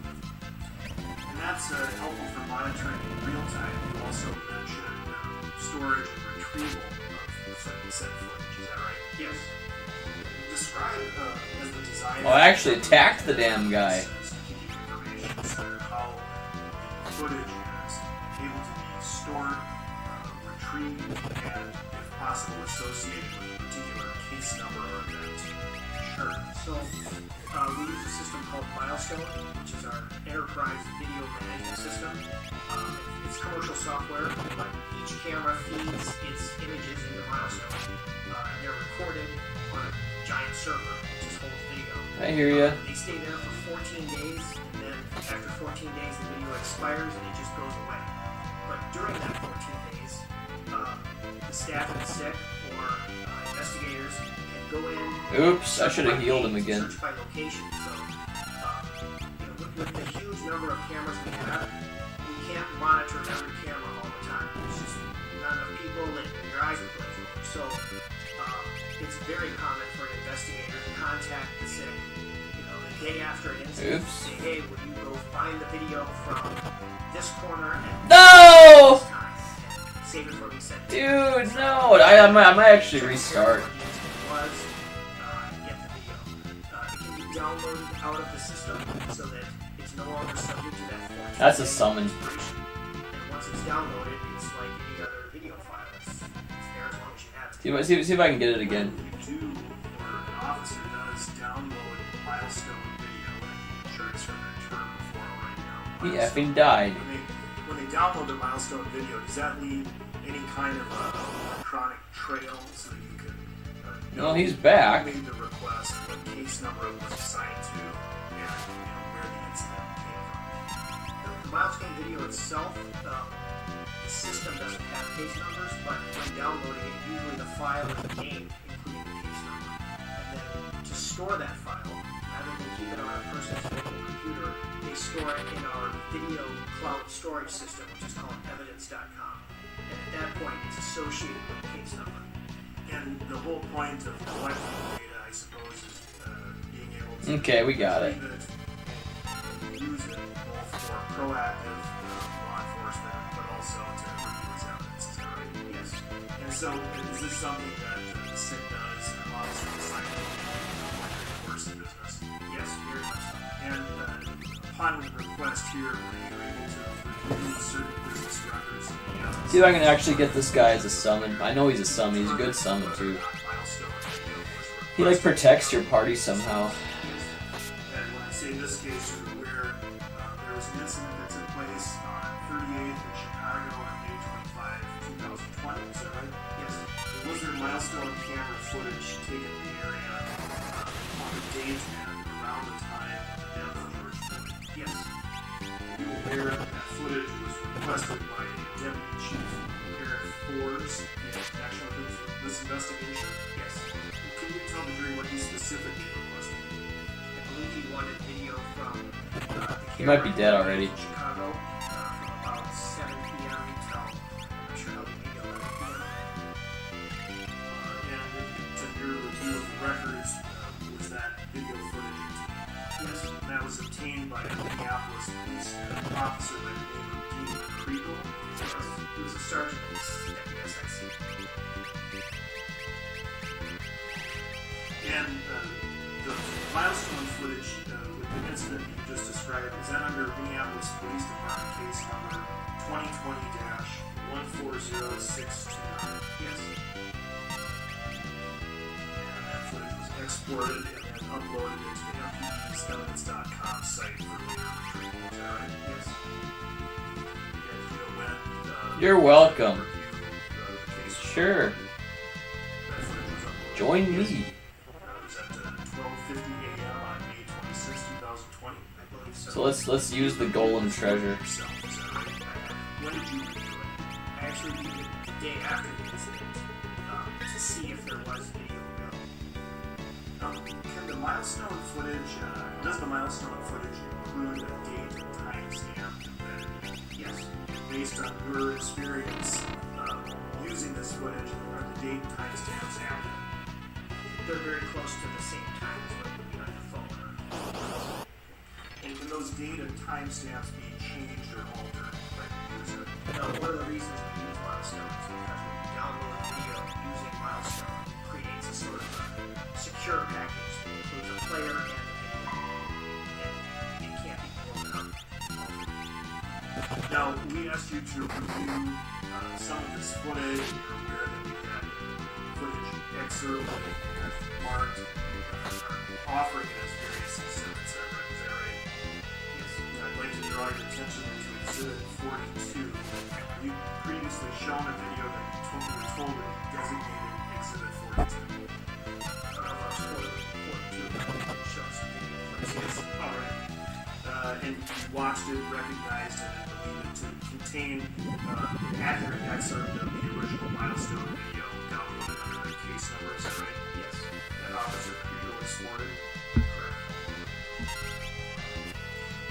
Speaker 2: And that's helpful for monitoring in real time. You also mentioned storage and retrieval of said footage. Is that right?
Speaker 9: Yes.
Speaker 2: Describe as the designer.
Speaker 1: Oh, I actually attacked the damn guy.
Speaker 2: Strategic Information Center, how the footage is able to be stored, retrieved, and if possible associated with a particular case number or event.
Speaker 9: Sure. So we use a system called Milestone, which is our enterprise video management system. It's commercial software, but each camera feeds its images into Milestone. And they're recorded on a giant server, which just holds video.
Speaker 1: I hear ya.
Speaker 9: They stay there for 14 days, and then after 14 days, the video expires and it just goes away. But during that 14 days, the staff at the SIC or investigators can go in.
Speaker 1: Oops, I should have healed him again.
Speaker 9: Search by location. So, with the huge number of cameras we have, we can't monitor every camera all the time. There's just not enough people, and your eyes are glazing over. So, it's very common for an investigator to contact the SIC, the day after an incident.
Speaker 1: Oops.
Speaker 9: Say, hey, will you go find the video from this corner and
Speaker 1: No!
Speaker 9: this time, and save it for me, send it.
Speaker 1: Dude, no! I might actually restart.
Speaker 9: Was get the video. It can be downloaded out of the system so that it's no longer subject to that 14
Speaker 1: That's a summon.
Speaker 9: expiration. And once it's downloaded, it's like any other video file. It's there as long as you have it.
Speaker 1: See if I can get it again.
Speaker 2: When you do, or an officer does download Milestone video, and I'm sure it's heard that term before right now.
Speaker 1: He effing died.
Speaker 2: When they download the milestone video, does that leave any kind of electronic trail so that you can
Speaker 1: Well, he's back.
Speaker 2: who made the request, what case number it was assigned to, and where the incident came from?
Speaker 9: The milestone video itself, the system doesn't have case numbers, but when downloading it, usually the file is the name, including the case number. And then to store that file, rather than keep it on a person's local computer, they store it in our video cloud storage system, which is called evidence.com. And at that point, it's associated with the case number.
Speaker 2: And the whole point of collecting data, I suppose, is being able to
Speaker 1: Okay, we got it.
Speaker 2: retrieve and use it both for proactive law enforcement, but also to review as evidence. Is that right?
Speaker 9: Yes.
Speaker 2: And so, is this something that the SIT does, officers assigned to the course of business?
Speaker 9: Yes, very much so.
Speaker 2: And upon request here, were you able to review certain business records?
Speaker 1: See if I can actually get this guy as a summon. I know he's a summon. He's a good summon too. He like protects your party somehow.
Speaker 2: And when I say this case, you're aware there was an incident that took place on 38th in Chicago on May 25, 2020. Is that right?
Speaker 9: Yes.
Speaker 2: Was there milestone camera footage taken in the area on the date and around the time of the death of George Floyd?
Speaker 9: Yes.
Speaker 2: Are you aware that that footage was requested by Deputy Chief Eric Forbes in connection with this investigation?
Speaker 9: Yes.
Speaker 2: Can you tell the jury what he specifically requested?
Speaker 9: I believe he wanted video from the
Speaker 1: He might be dead already.
Speaker 9: in Chicago from about 7 p.m. till, I'm not sure how late, maybe 11 p.m.
Speaker 2: And to your review of the records, was that video footage obtained?
Speaker 9: Yes.
Speaker 2: And that was obtained by a Minneapolis police officer by the name of Dean Kriegel.
Speaker 9: Yes. He was a sergeant at the SIC.
Speaker 2: And the milestone footage with the incident you just described, is that under Minneapolis Police Department case number 2020-140629?
Speaker 9: Yes.
Speaker 2: And that footage was exported and then uploaded into the MPD's evidence.com site for later retrieval. Is that right?
Speaker 9: Yes.
Speaker 2: And you know when
Speaker 1: You're welcome.
Speaker 2: review the case
Speaker 1: Sure.
Speaker 2: that footage was uploaded?
Speaker 1: Join
Speaker 2: Yes.
Speaker 1: me.
Speaker 2: It was at 12:50 a.m. on May 26, 2020.
Speaker 9: I believe so.
Speaker 1: So let's use the golem treasure.
Speaker 2: Yourself, is that right?
Speaker 9: When did you review it? I actually reviewed it the day after the incident to see if there was video available.
Speaker 2: Can the milestone footage, does the milestone footage include a date and time stamp embedded in it?
Speaker 9: Yes.
Speaker 2: Based on your experience using this footage, are the date and time stamps accurate?
Speaker 9: They're very close to the same time as what would be on your phone.
Speaker 2: And can those date and time stamps be changed or altered by the user?
Speaker 9: No, one of the reasons we use Milestone is because when you download a video using Milestone, it creates a sort of a secure package that includes a player and a video. And it can't be broken up.
Speaker 2: Now, we asked you to review some of this footage. You're aware that we had footage excerpt and marked offering it as various exhibits. Is that right?
Speaker 9: Yes.
Speaker 2: And I'd like to draw your attention to Exhibit 42. You previously shown a video that you were told to be designated Exhibit 42. Yes, all right. And you watched it, recognized it, and believed it to contain an accurate excerpt of the original milestone video downloaded under the case number. Is that right?
Speaker 9: Yes.
Speaker 2: That Officer Kriegel exported.
Speaker 9: Correct.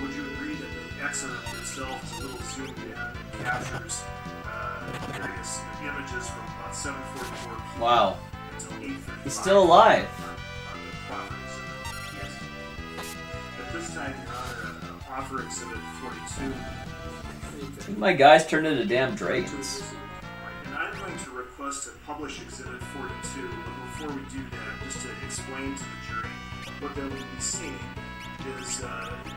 Speaker 2: Would you agree that the excerpt itself is a little zoomed in and captures various images from about 7:44 p.m.
Speaker 1: Wow.
Speaker 2: until 8:35?
Speaker 1: He's still alive.
Speaker 2: On the property exhibit. Yes. At this time, Your Honor, offer exhibit 42.
Speaker 1: I think my guys turned into damn dragons.
Speaker 2: And I'm going to request to publish exhibit 42, but before we do that, just to explain to the jury what they will be seeing is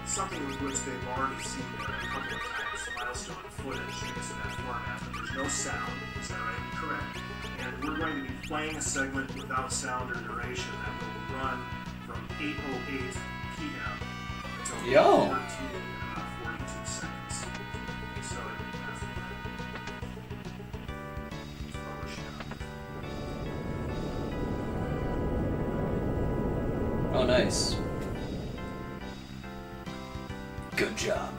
Speaker 2: something with which they've already seen a couple of times, the milestone footage, I guess in that format, but there's no sound, is that right?
Speaker 9: Correct.
Speaker 2: And we're going to be playing a segment without sound or narration that will run from 8:08 p.m. until
Speaker 1: Yo.
Speaker 2: 8:14 in about 42 seconds. So
Speaker 1: Oh, nice. Good job.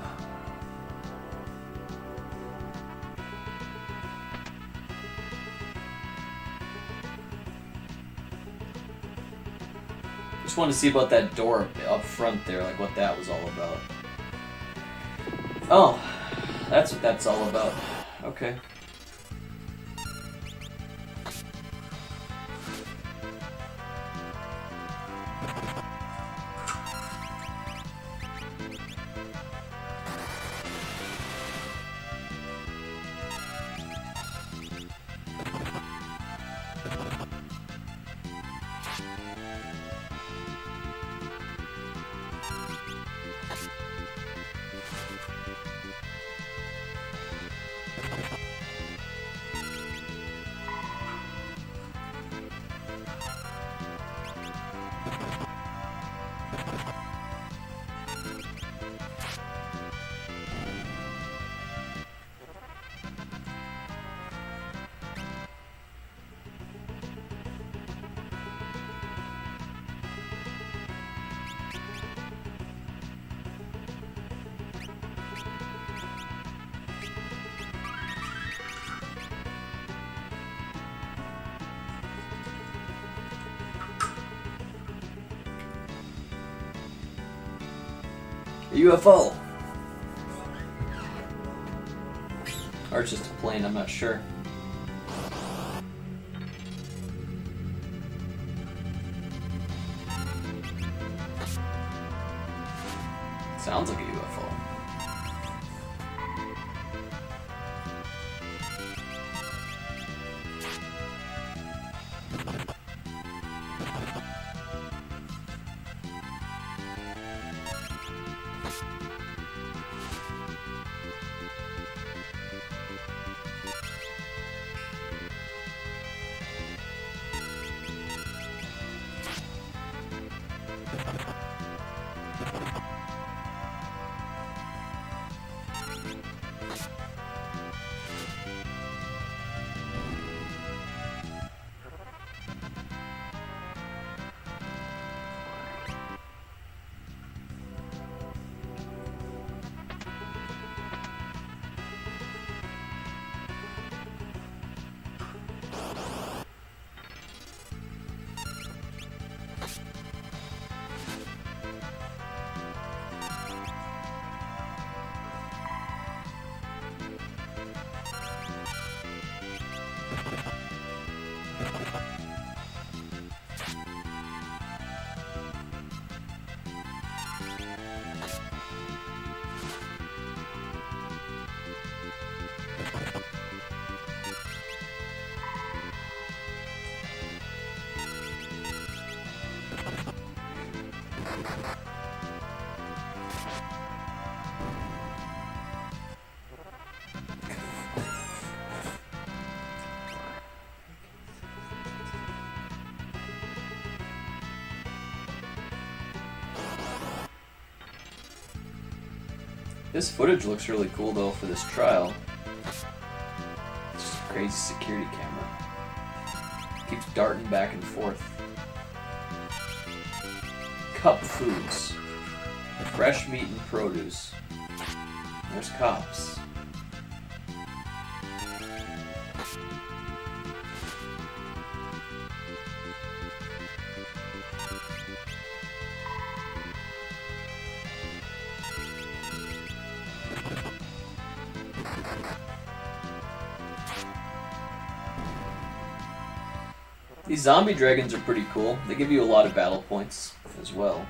Speaker 1: Just wanted to see about that door up front there, like what that was all about. Oh, that's what that's all about. Okay. A UFO. Or it's just a plane, I'm not sure. Sounds like a UFO. This footage looks really cool though for this trial. It's just a crazy security camera. Keeps darting back and forth. Cup foods. Fresh meat and produce. There's cops. These zombie dragons are pretty cool. They give you a lot of battle points as well.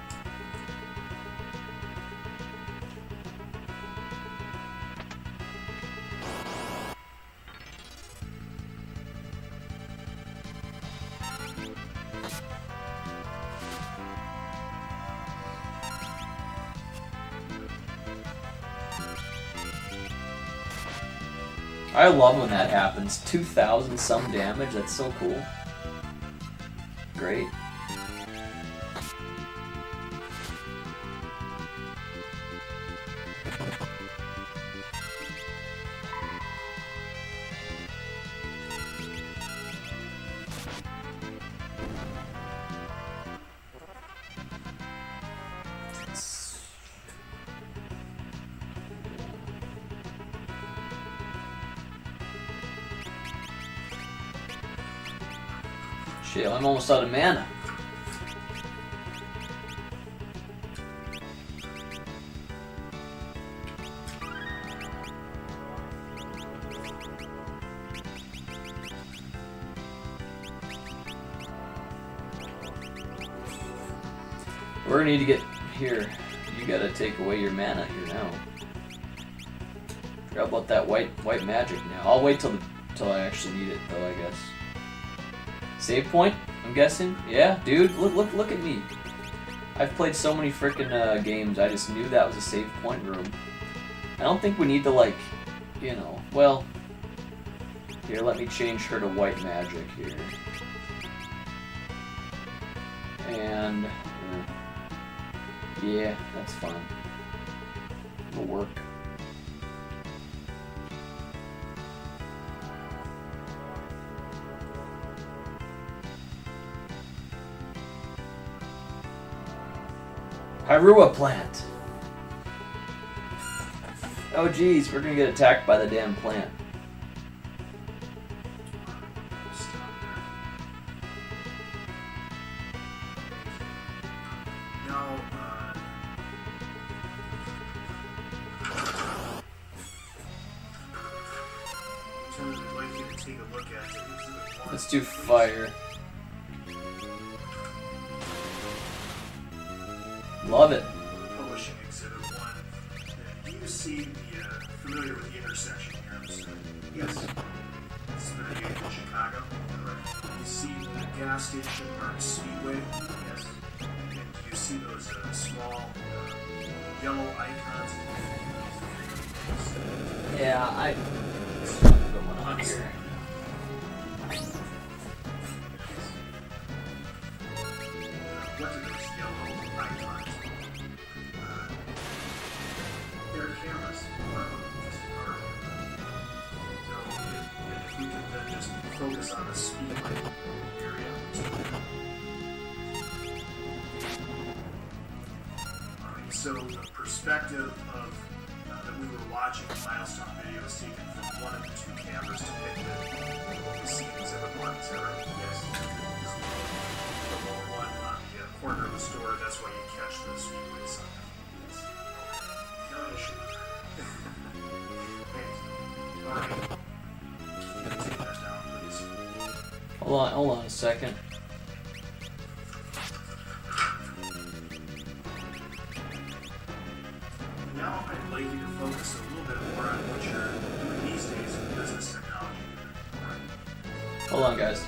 Speaker 1: I love when that happens. 2,000 some damage, that's so cool. Great. Shit, I'm almost out of mana. We're gonna need to get here. You gotta take away your mana here now. Forgot about that white magic now. I'll wait till I actually need it though, I guess. Save point, I'm guessing? Yeah, dude, look at me. I've played so many frickin' games, I just knew that was a save point room. I don't think we need to, like, you know, well, here, let me change her to white magic here. And, yeah, that's fine. It'll work. Hyrule plant. Oh geez, we're gonna get attacked by the damn plant.
Speaker 2: Now, I'd like you to take a look at it.
Speaker 1: Let's do fire. Love it.
Speaker 2: Publishing Exhibit 1. Do you see the, familiar with the intersection here? I'm assuming? Yes. This is going to be in Chicago. Correct. You see the gas station marked Speedway? Yes. And do you see those small yellow icons?
Speaker 1: Yeah, What's going on here?
Speaker 2: What are those yellow icons? They're cameras. So if we could then just focus on the speedway area. Alright, so the perspective of that we were watching the milestone video is taken from one of the two cameras depicted. You see Exhibit 1, is that right? Yes. The lower one on the corner of the store, that's why you catch the speedway sign. Yes. No issue. Thanks. Alright. Take that down, please.
Speaker 1: Hold on a second.
Speaker 2: Now I'd like you to focus a little bit more on what you're doing these days in business technology. Alright.
Speaker 1: Hold on, guys.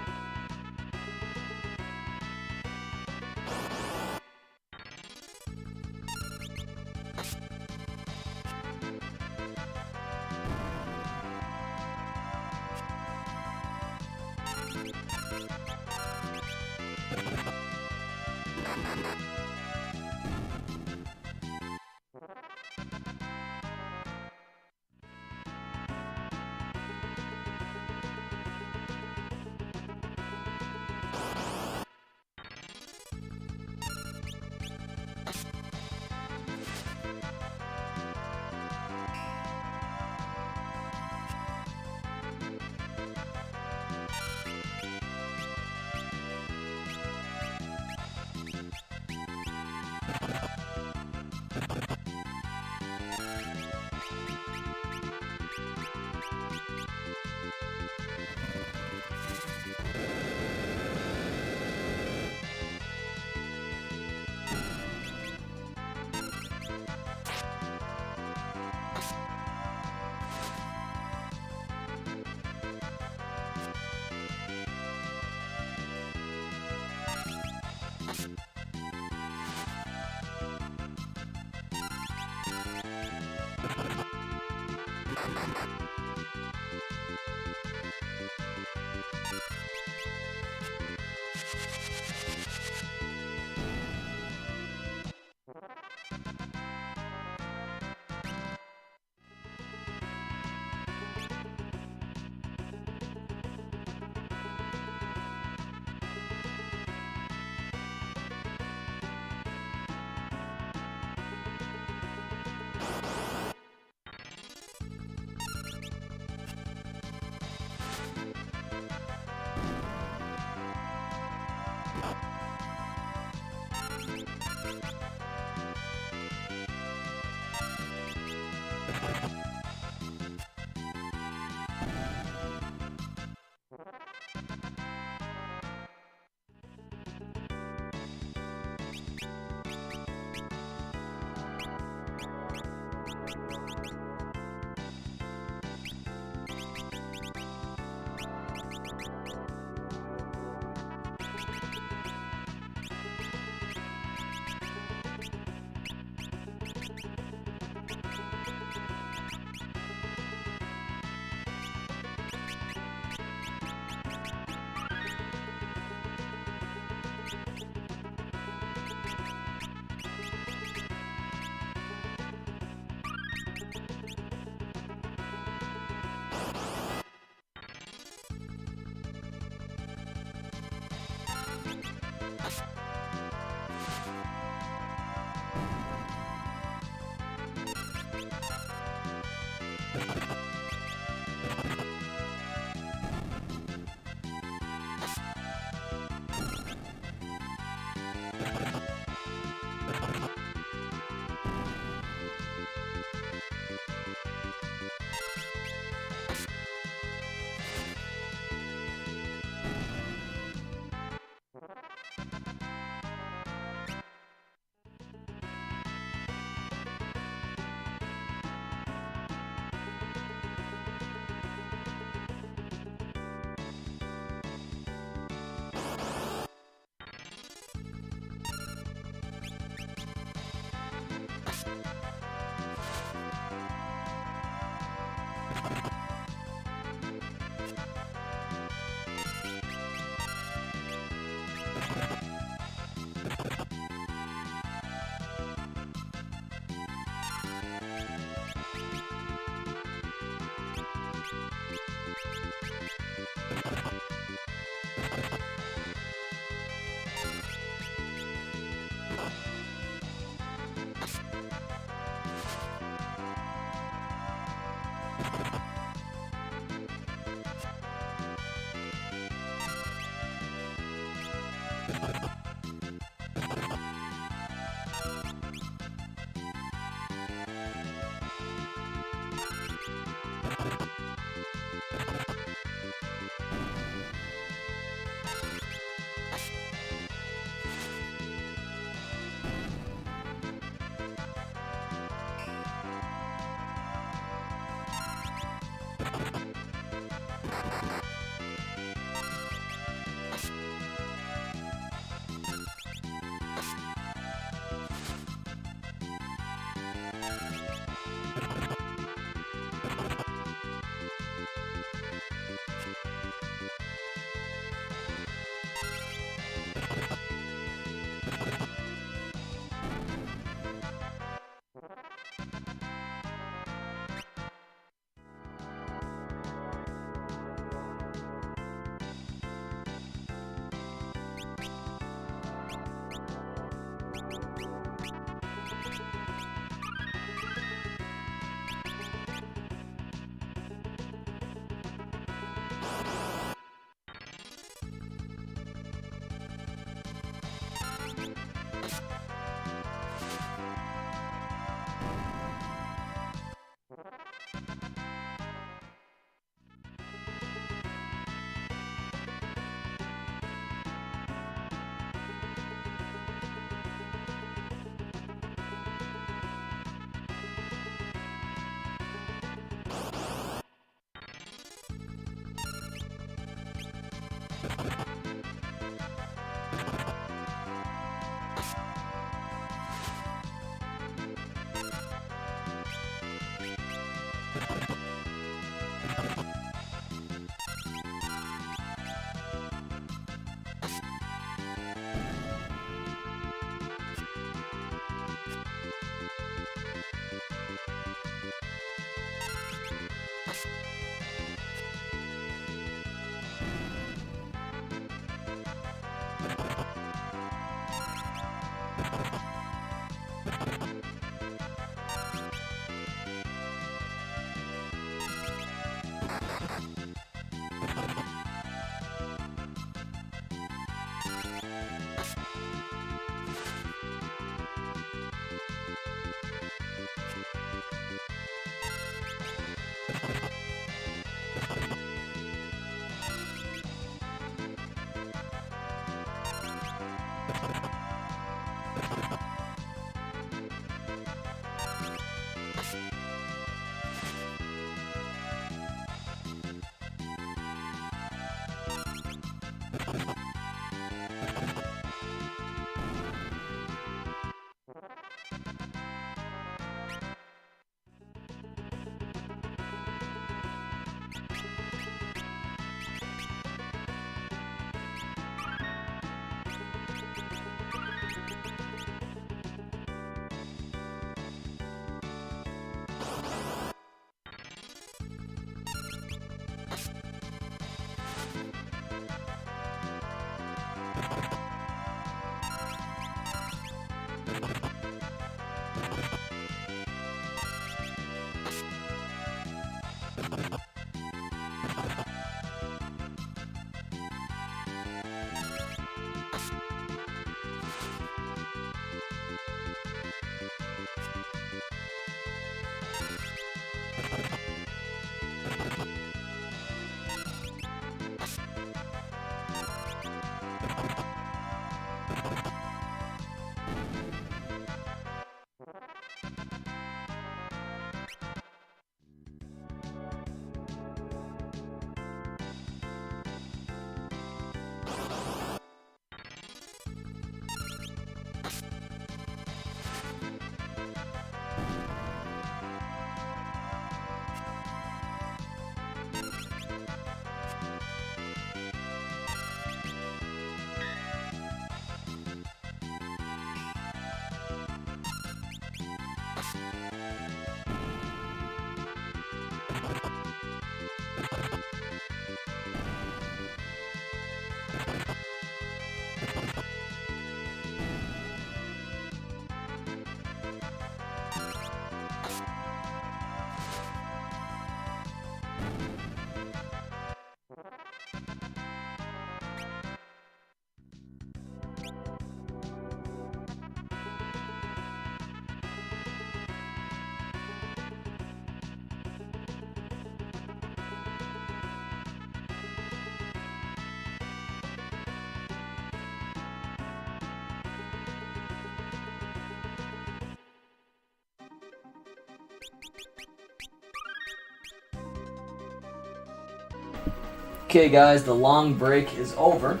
Speaker 1: Okay, guys, the long break is over.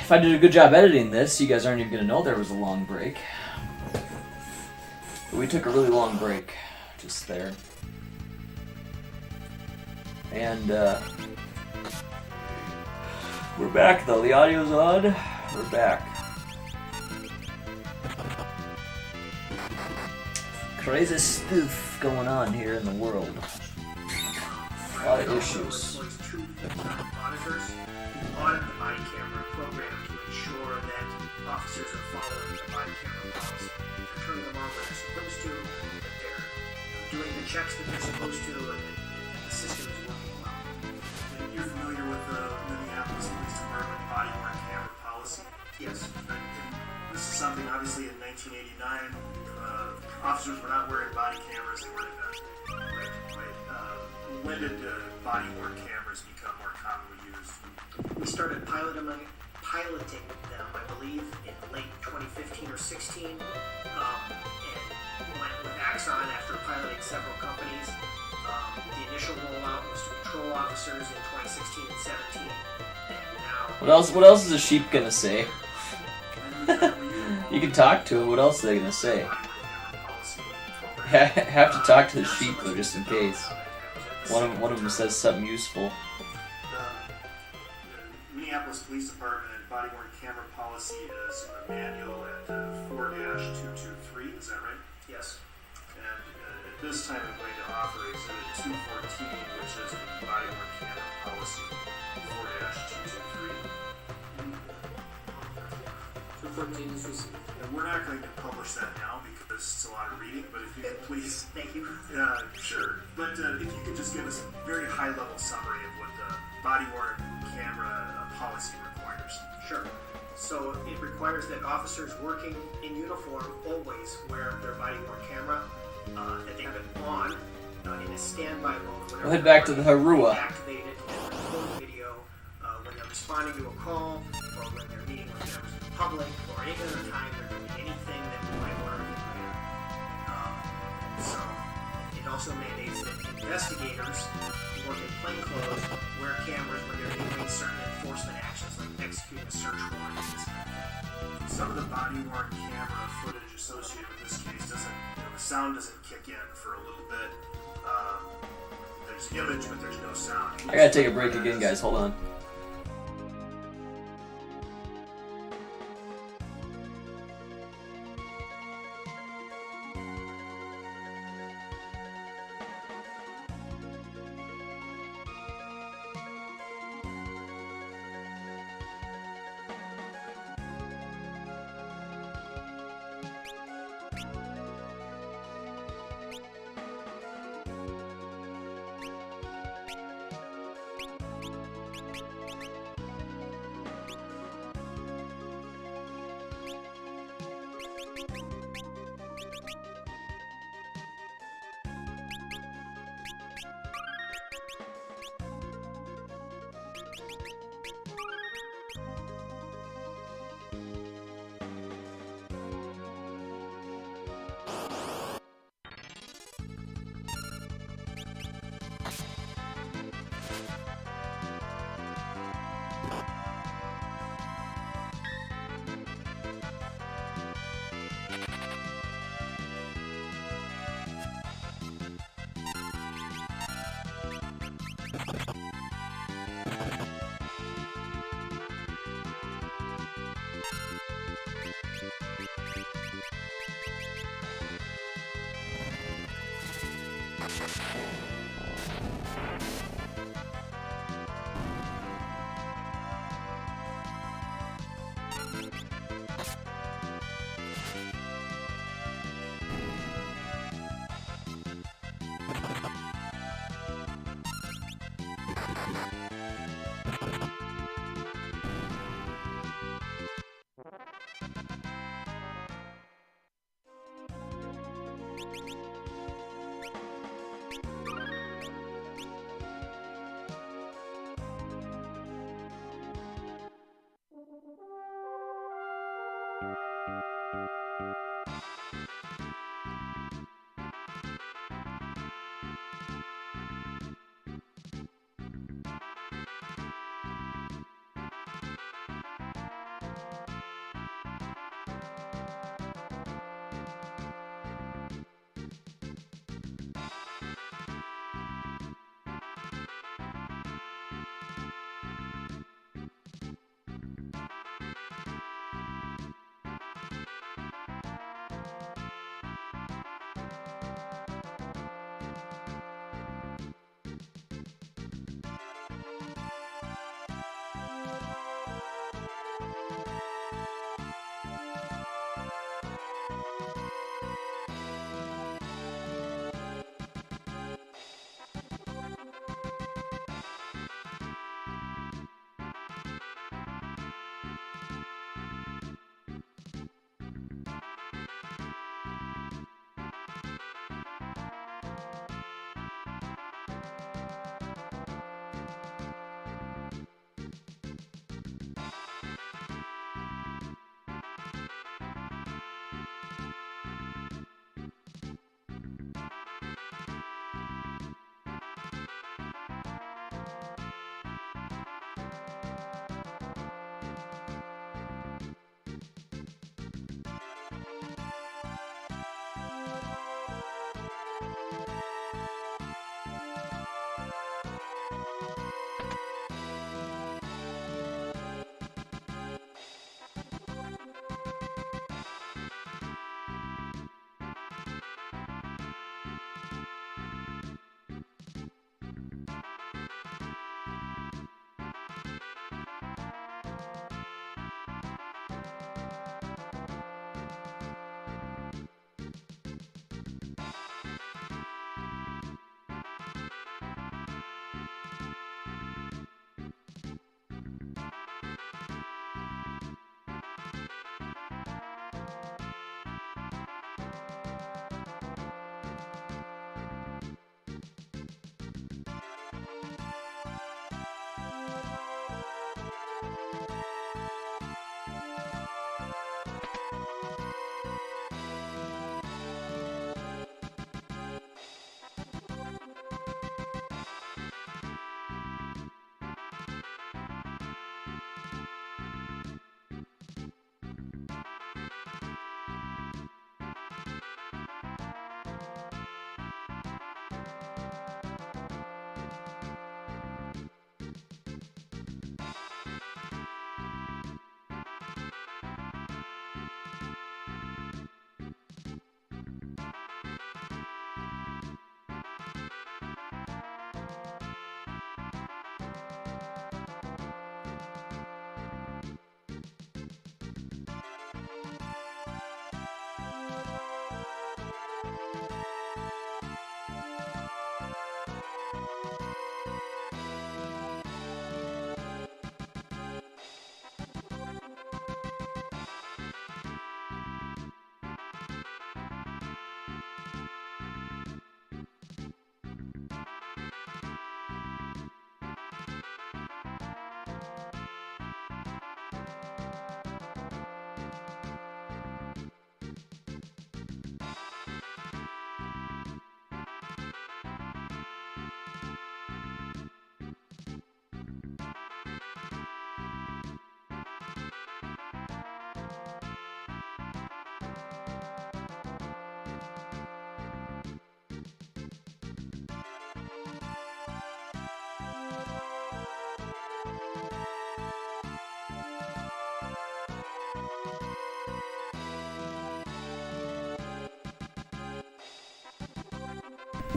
Speaker 1: If I did a good job editing this, you guys aren't even going to know there was a long break. But we took a really long break just there. And we're back, though. The audio's on. We're back. Crazy stuff going on here in the world. A lot of issues.
Speaker 9: Two monitors audit the body camera program to ensure that officers are following the body camera policy. They're turning them on when they're supposed to, that they're doing the checks that they're supposed to, and that the system is working well.
Speaker 2: And you're familiar with the Minneapolis Police Department body-worn camera policy?
Speaker 9: Yes.
Speaker 2: And this is something, obviously, in 1989, officers were not wearing body cameras. They weren't right. When did body-worn cameras become more commonly used?
Speaker 9: We started piloting them, I believe, in late 2015 or 16, and went with Axon after piloting several companies. The initial rollout was to patrol officers in 2016 and 17, and now...
Speaker 1: What else is a sheep gonna say? You can talk to him. What else are they gonna say? Have to talk to the sheep though, just in case. One of them says something useful.
Speaker 2: The Minneapolis Police Department body-worn camera policy is a manual at 4-223. Is that right?
Speaker 9: Yes.
Speaker 2: And at this time, I'm going to offer Exhibit 214, which is the body-worn camera policy 4-223.
Speaker 6: 214 is received.
Speaker 2: And we're not going to publish that now because it's a lot of reading, but if you could please...
Speaker 9: Thank you.
Speaker 2: Sure. But if you could just give us a very high-level summary of what the body-worn camera policy requires.
Speaker 9: Sure. So it requires that officers working in uniform always wear their body-worn camera, that they have it on in a standby mode.
Speaker 1: We'll head back to the Harua.
Speaker 9: Activate it and record video when they're responding to a call, or when they're meeting with members of the public, or any other time there could be anything that we might want to do there. So it also mandates that investigators who work in plain clothes wear cameras when they're doing certain enforcement actions, like executing a search warrant and this kind of thing.
Speaker 2: Some of the body-worn camera footage associated with this case doesn't, the sound doesn't kick in for a little bit. There's image, but there's no sound.
Speaker 1: I gotta take a break again, guys. Hold on.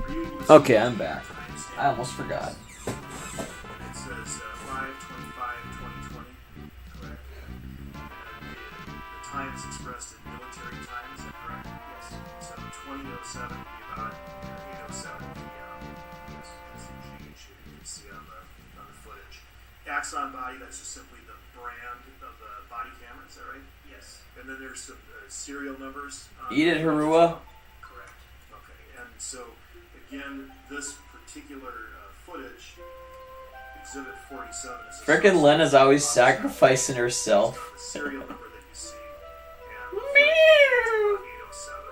Speaker 2: Are you able to
Speaker 1: Okay,
Speaker 2: see
Speaker 1: I'm
Speaker 2: the
Speaker 1: back.
Speaker 2: timestamp?
Speaker 1: I almost forgot.
Speaker 2: It says 5/25/2020, correct? The time is expressed in military time, is that correct? Yes. So 20:07 would be about 8:07 p.m. Yes. That's the change here you can see on the footage. Axon body, that's just simply the brand of the body camera, is that right? Yes. And then there's some serial numbers.
Speaker 1: Eat it, Harua.
Speaker 2: Correct. Okay. And so, again, this particular footage, Exhibit 47, is
Speaker 1: Frickin' Lena's always sacrificing herself.
Speaker 2: the serial number that you see. And
Speaker 1: Meow.
Speaker 2: 8:07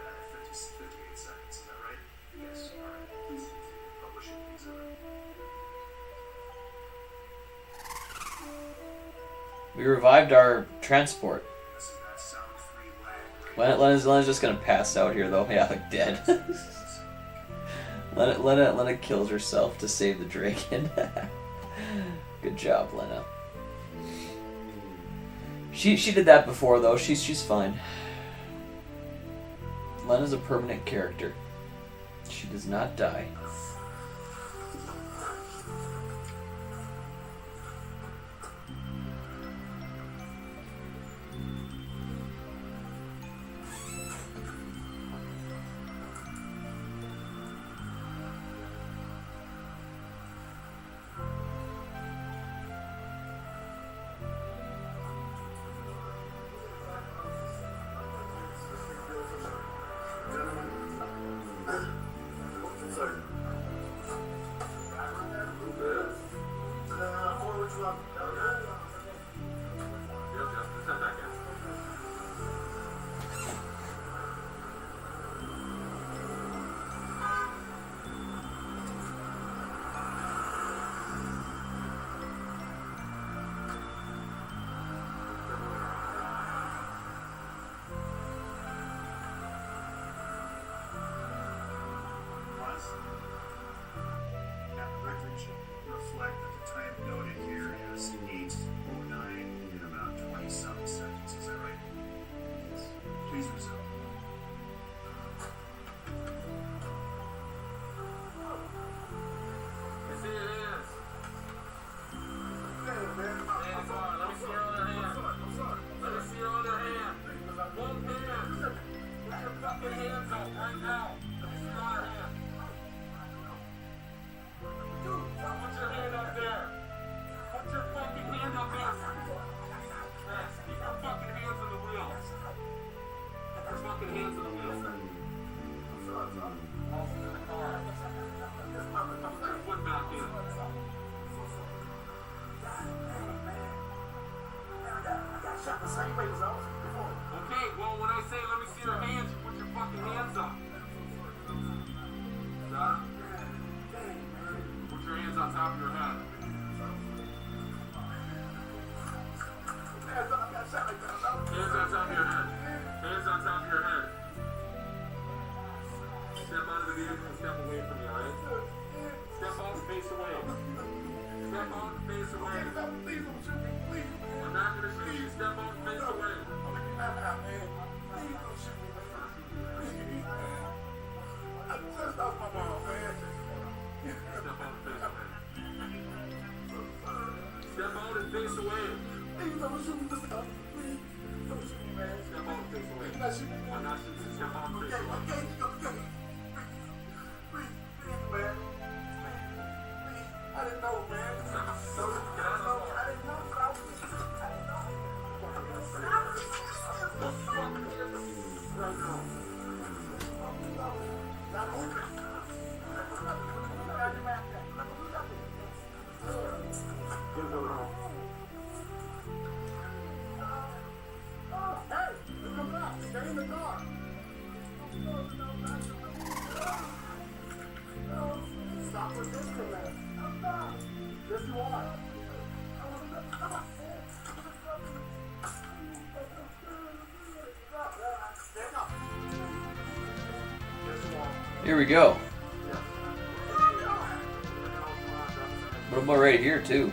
Speaker 2: and 58 seconds. Is that right? Yes. All right. Please continue publishing the exhibit.
Speaker 1: We revived our transport.
Speaker 2: This is that sound-free lag.
Speaker 1: Lena's just gonna pass out here though. Yeah, like dead. Lena kills herself to save the dragon. Good job, Lena. She did that before though. She's fine. Lena's a permanent character. She does not die.
Speaker 2: That record should reflect that the time noted here is 8:09 and about 27 seconds. Is that right? Yes. Please resume.
Speaker 5: Let's see your hands. Hands on. Let me see your other hand. Let me see your other hand. One hand. Put your fucking hands up right now. Let me see your other hand. Put your hand up there. Put your fucking hand up there. Yes, keep your fucking hands on the wheel. Put your fucking hands on the wheel. Also in the car. Put your foot back in. Okay, well, when I say let me see your hands, you put your fucking hands up. Got it? Put your hands on top of your head. Hands on top of your head. Hands on top of your head. Step out of the vehicle and step away from me, alright? Step out and face away. Step out and face away. I'm not gonna shoot you. Step out and face away. Step out and face away. Step out and face away. Step out and face away. I'm not shooting you. Step out and face away.
Speaker 3: I didn't know, man.
Speaker 1: Here we go. But I'm right here too.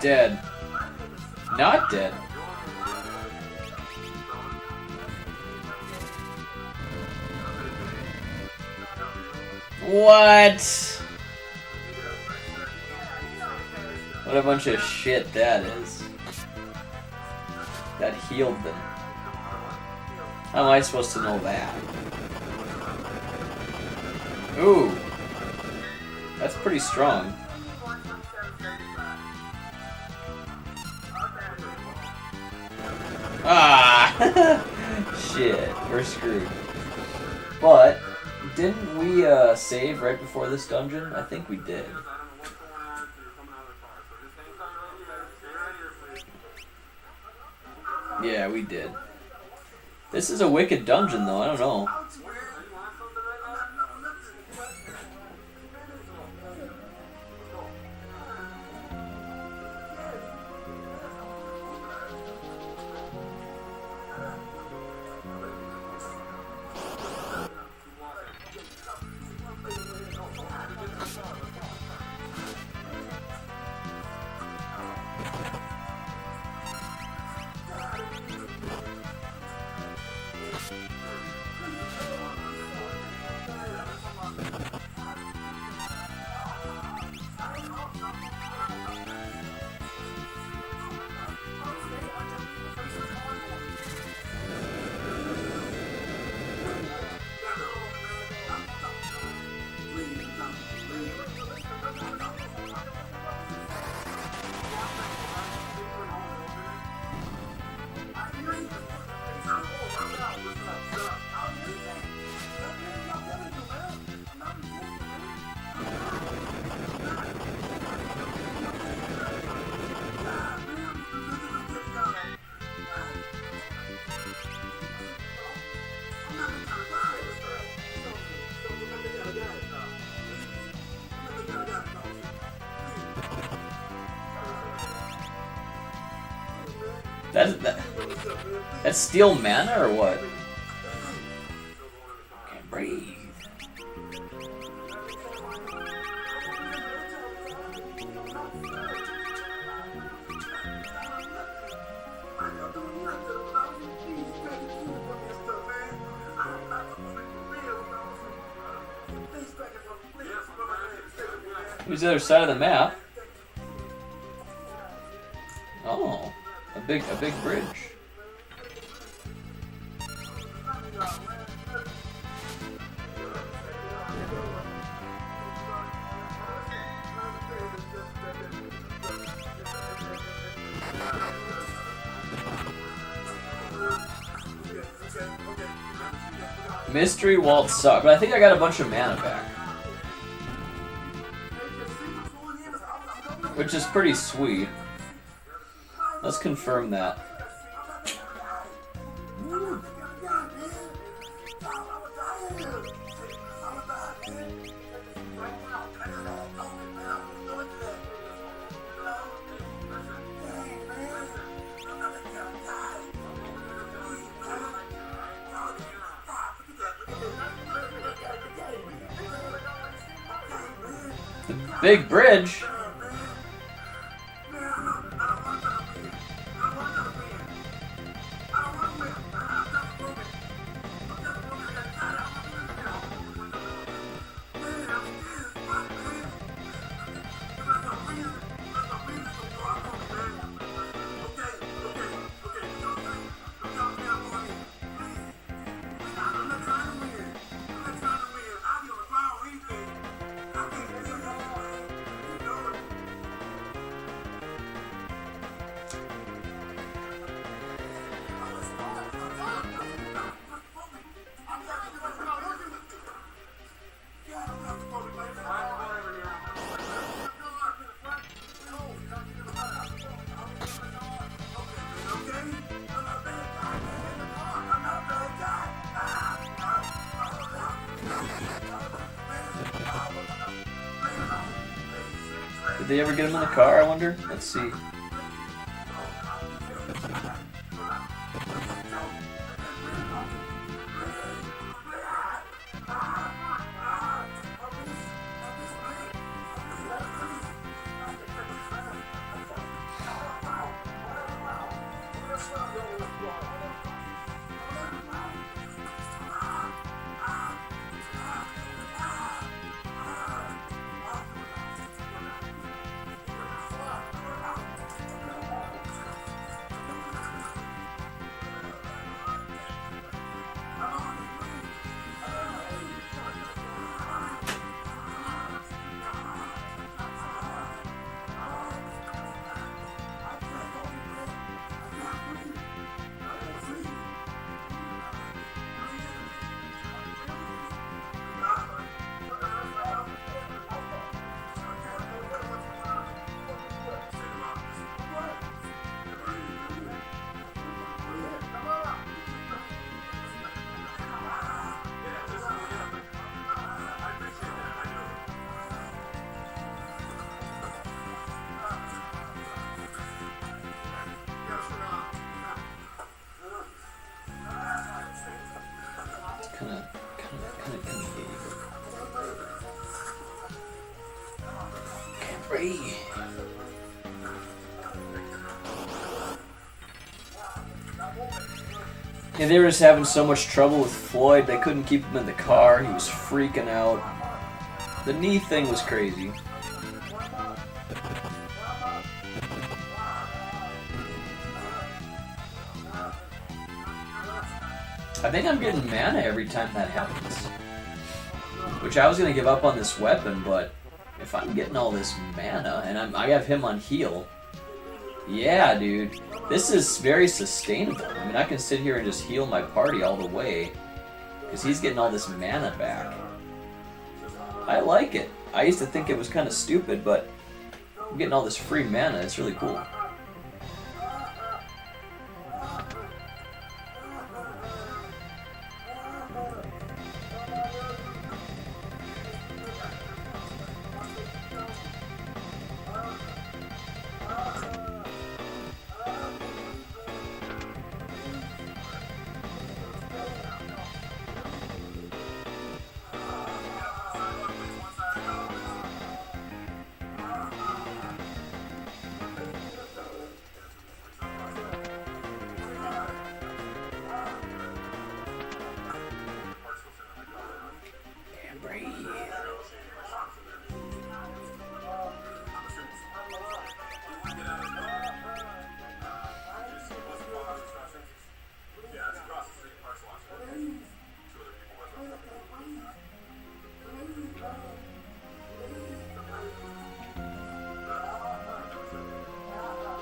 Speaker 1: Dead. Not dead. What? What a bunch of shit that is. That healed them. How am I supposed to know that? Ooh. That's pretty strong. Ah! Shit, we're screwed. But, didn't we save right before this dungeon? I think we did. Yeah, we did. This is a wicked dungeon, though. I don't know. That's steel mana or what? Can't breathe. Who's the other side of the map? Oh, a big bridge. Mystery Waltz suck, but I think I got a bunch of mana back. Which is pretty sweet. Let's confirm that. The big bridge? Did they ever get him in the car, I wonder? Let's see. bray. Yeah, they were just having so much trouble with Floyd, they couldn't keep him in the car. He was freaking out. The knee thing was crazy. I think I'm getting mana every time that happens. Which I was going to give up on this weapon, but if I'm getting all this mana, and I have him on heal, yeah, dude, this is very sustainable. I mean, I can sit here and just heal my party all the way, because he's getting all this mana back. I like it. I used to think it was kind of stupid, but I'm getting all this free mana. It's really cool.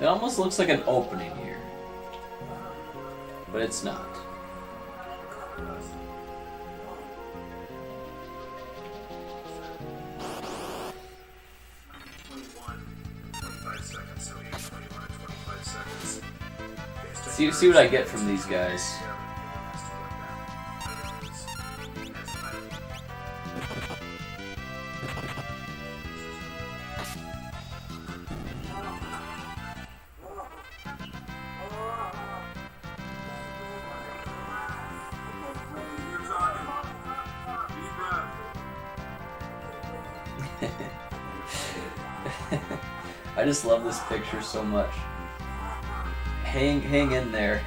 Speaker 1: It almost looks like an opening here, but it's not. See what I get from these guys. I just love this picture so much. Hang in there.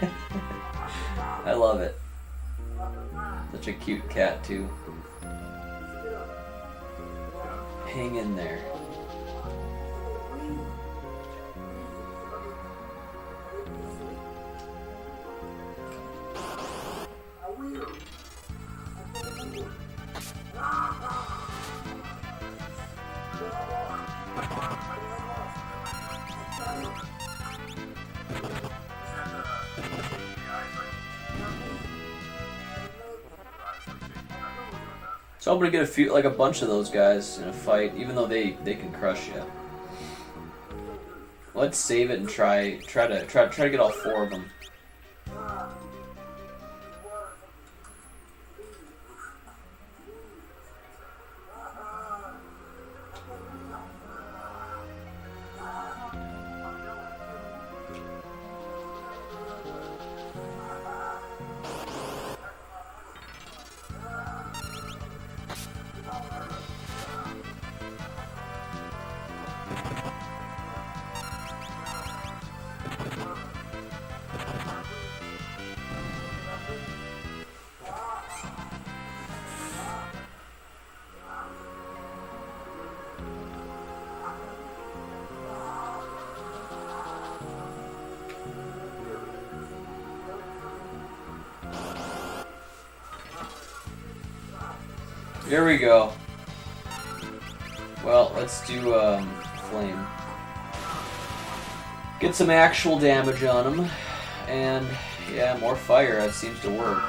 Speaker 1: I love it. Such a cute cat too. Hang in there. So I'm gonna get a bunch of those guys in a fight, even though they can crush you. Let's save it and try to get all 4 of them. Here we go. Well, let's do flame. Get some actual damage on him, and yeah, more fire. That seems to work.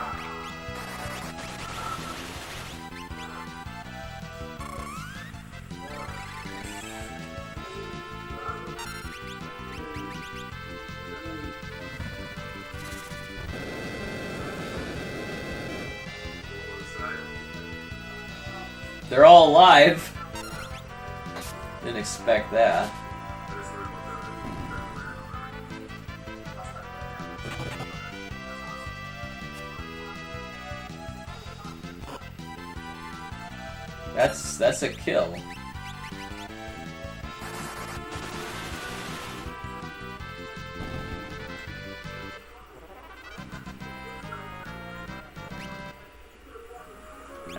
Speaker 1: They're all alive. Didn't expect that. That's a kill.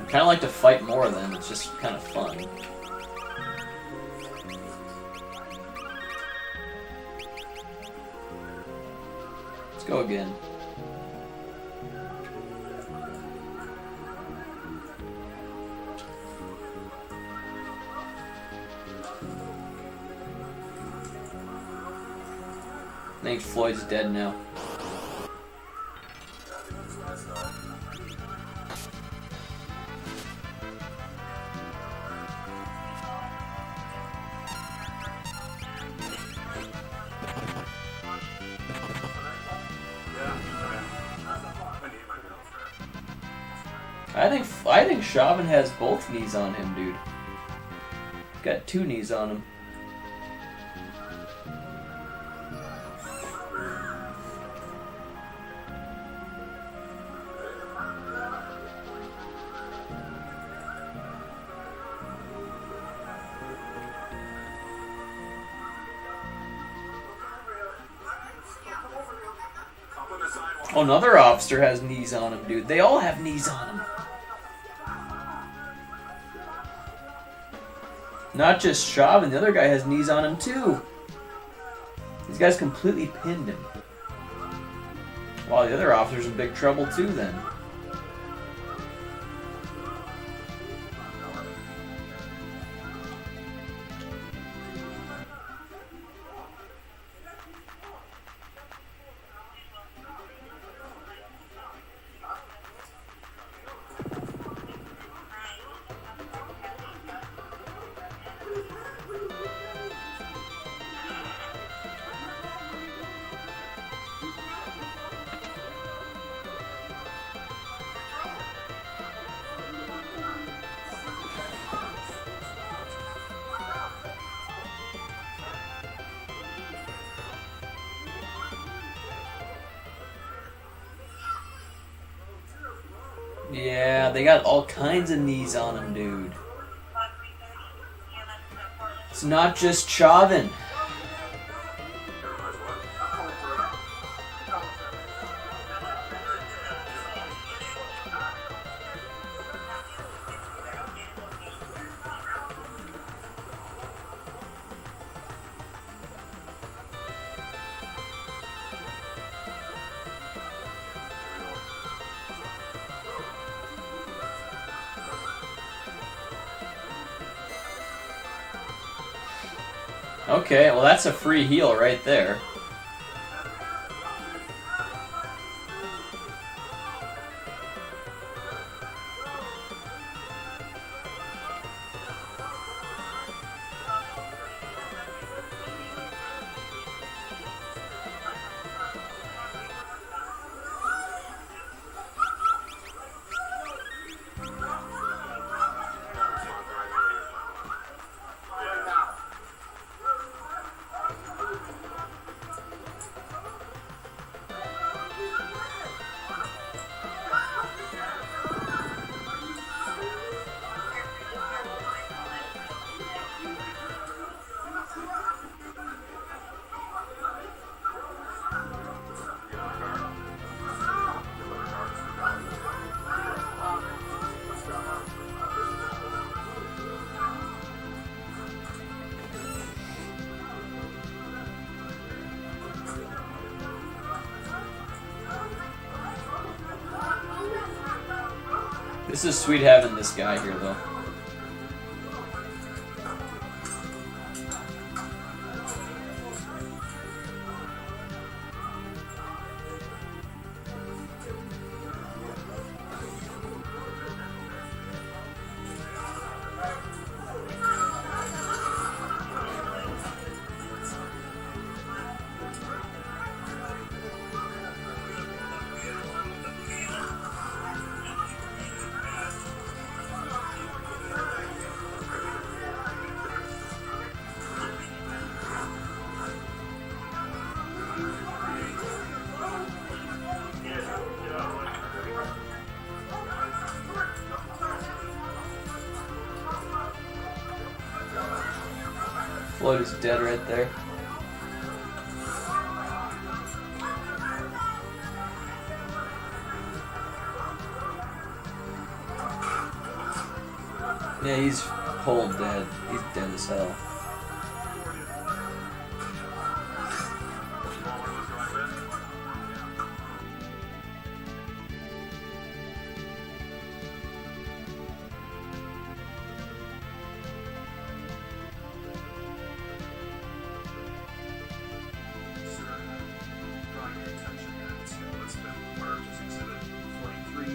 Speaker 1: Kind of like to fight more of them. It's just kind of fun. Let's go again. I think Floyd's dead now. I think Chauvin has both knees on him, dude. Got 2 knees on him. Oh, another officer has knees on him, dude. They all have knees on him. Not just Chauvin, the other guy has knees on him too. These guys completely pinned him. Wow, the other officer's in big trouble too then. Yeah, they got all kinds of knees on them, dude. It's not just Chauvin. Okay, well that's a free heal right there. This is sweet having this guy here, though. Floyd is dead right there. Yeah, he's cold dead. He's dead as hell.
Speaker 2: Drawing your attention that what's been marked as Exhibit 43,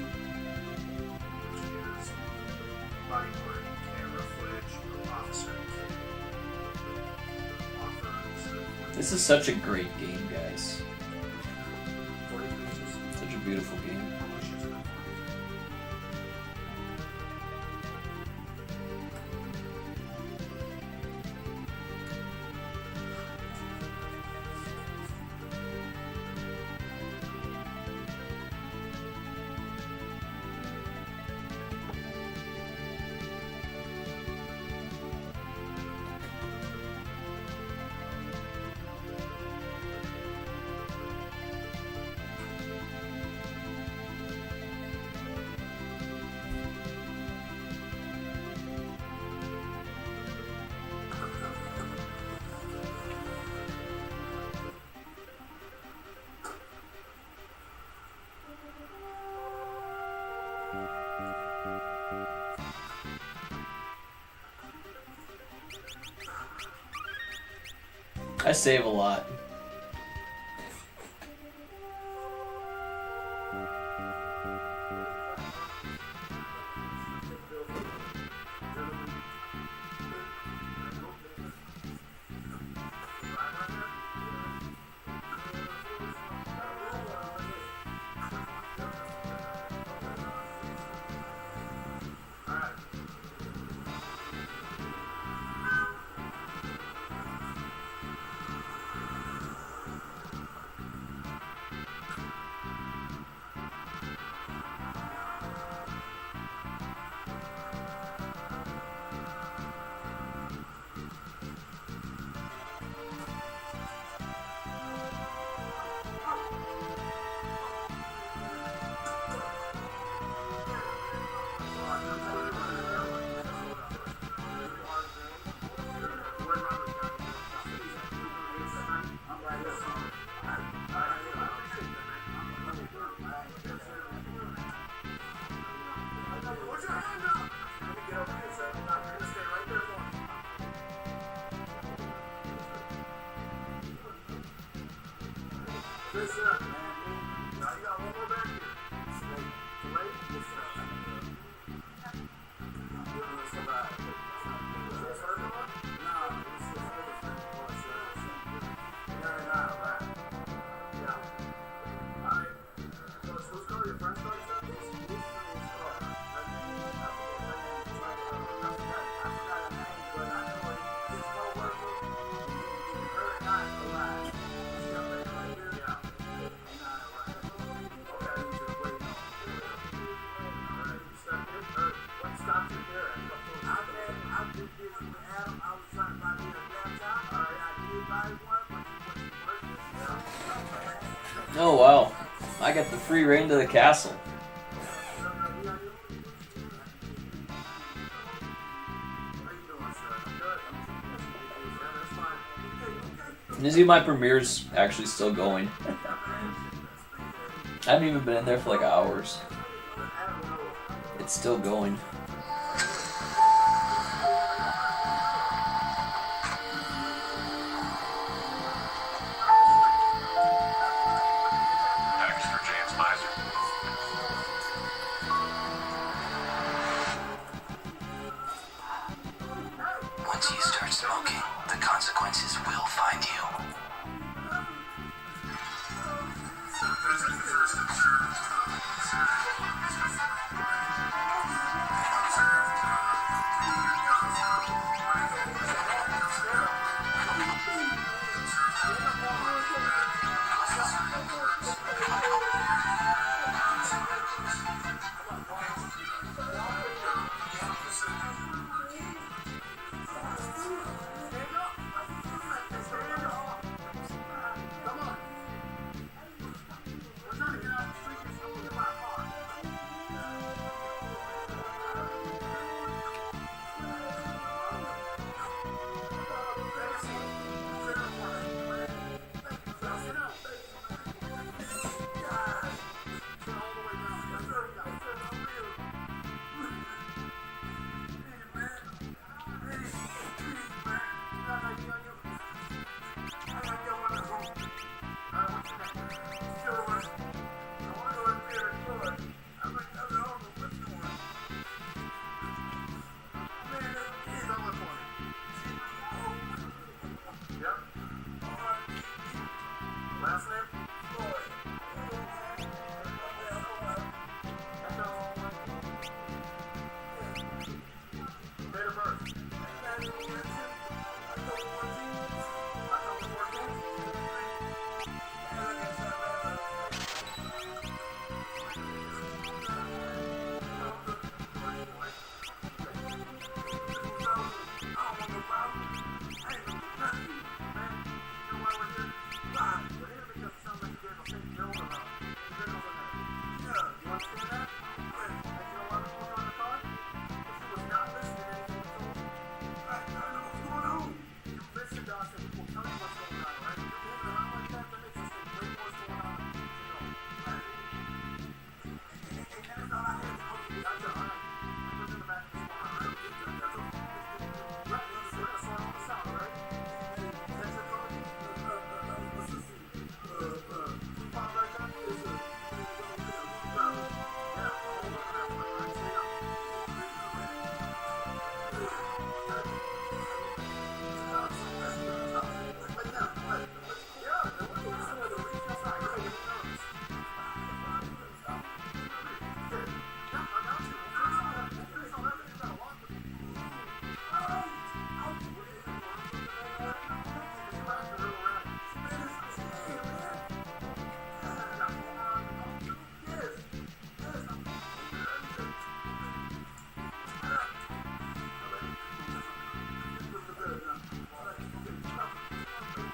Speaker 2: which is body worn camera footage of Officer King. Off of Exhibit 43.
Speaker 1: This is such a great game, guys.
Speaker 2: 43 is just
Speaker 1: Such a beautiful game.
Speaker 2: published Exhibit 43.
Speaker 1: I save a lot. Oh wow, I got the free reign to the castle. And you see, my premiere's actually still going. I haven't even been in there for like hours. It's still going.
Speaker 10: Once you start smoking, the consequences will find you.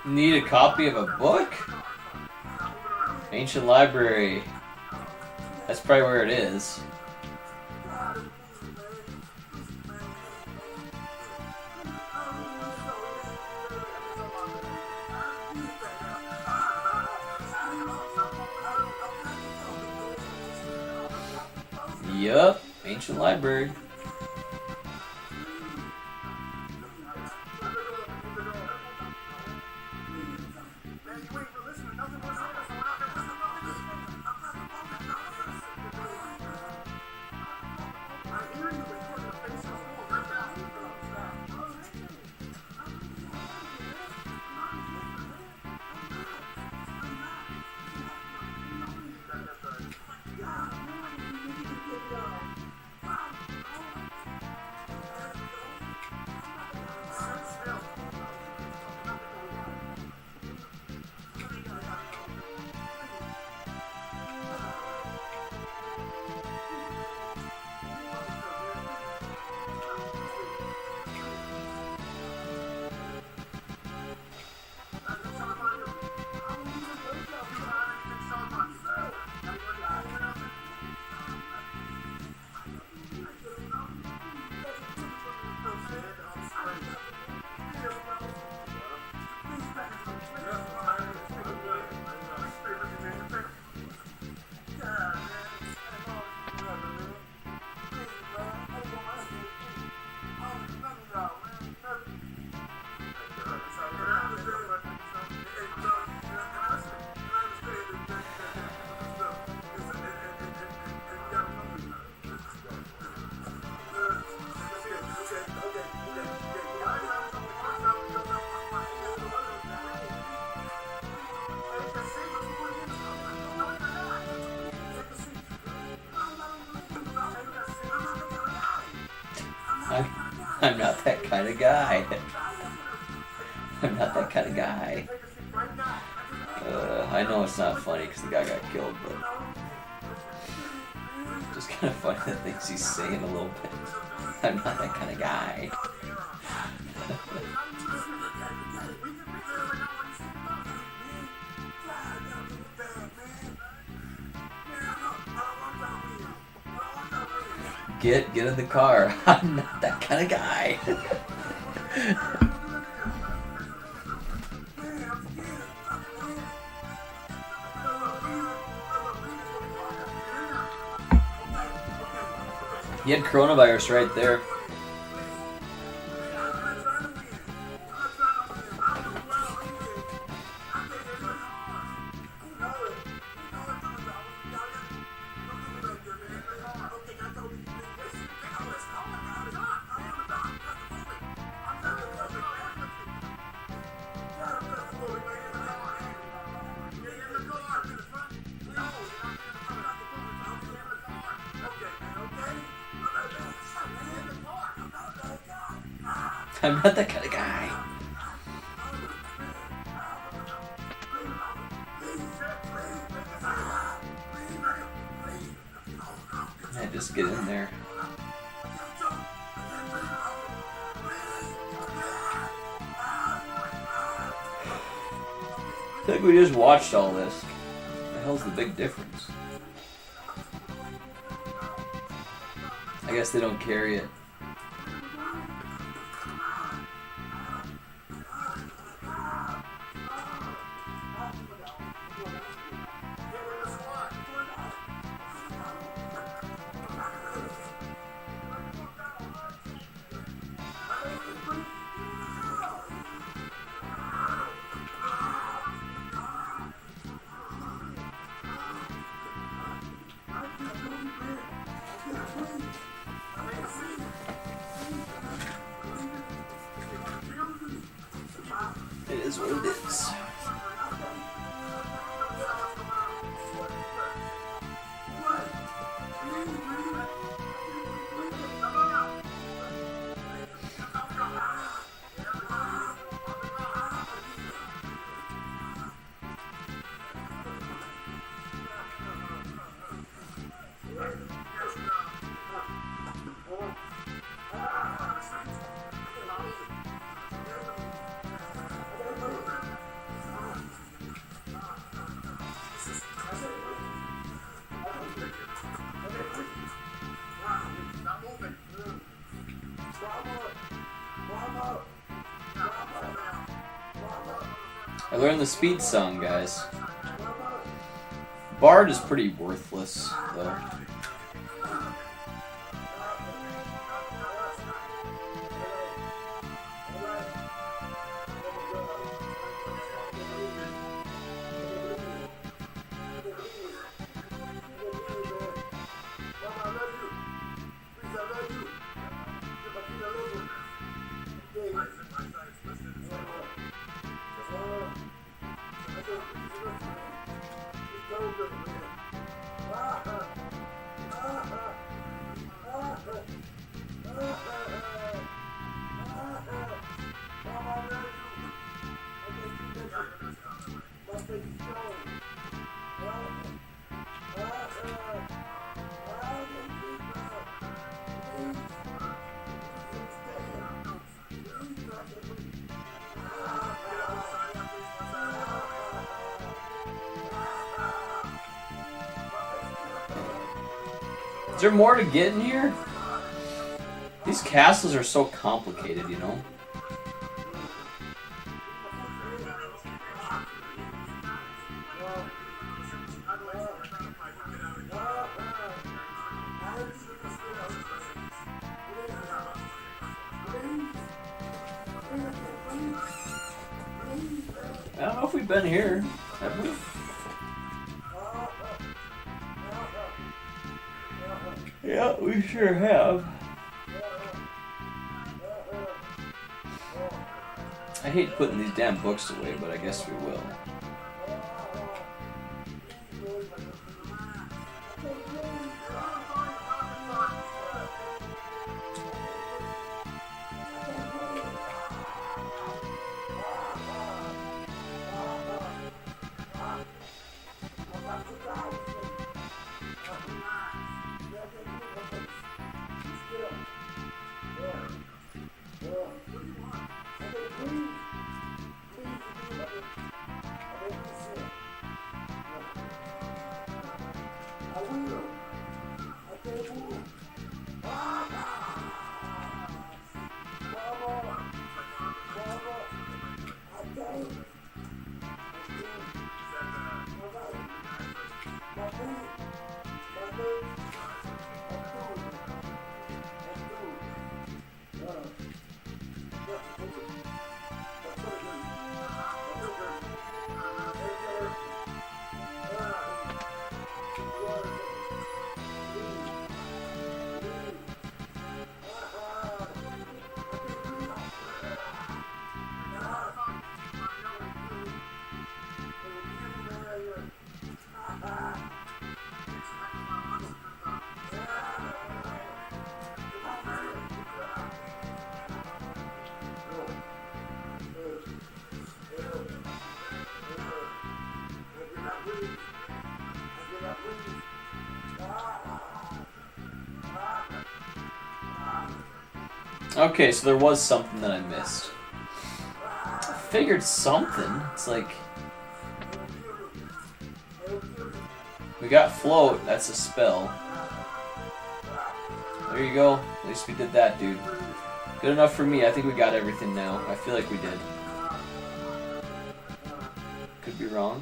Speaker 1: Need a copy of a book? Ancient library. That's probably where it is. Yup, ancient library. I'm not that kind of guy. I'm not that kind of guy. I know it's not funny because the guy got killed, but just kind of funny the things he's saying a little bit. I'm not that kind of guy. Get in the car. I'm not that kind of guy. He had coronavirus right there. I'm not that kind of guy. Yeah, just get in there. I feel like we just watched all this. What the hell's the big difference? I guess they don't carry it. It is what it is. learned the speed song, guys. Bard is pretty worthless, though. Is there more to get in here? These castles are so complicated, you know? I don't know if we've been here, have we? Yeah, we sure have. I hate putting these damn books away, but I guess we will. Okay, so there was something that I missed. I figured something. It's like... we got float, that's a spell. There you go. At least we did that, dude. Good enough for me. I think we got everything now. I feel like we did. Could be wrong.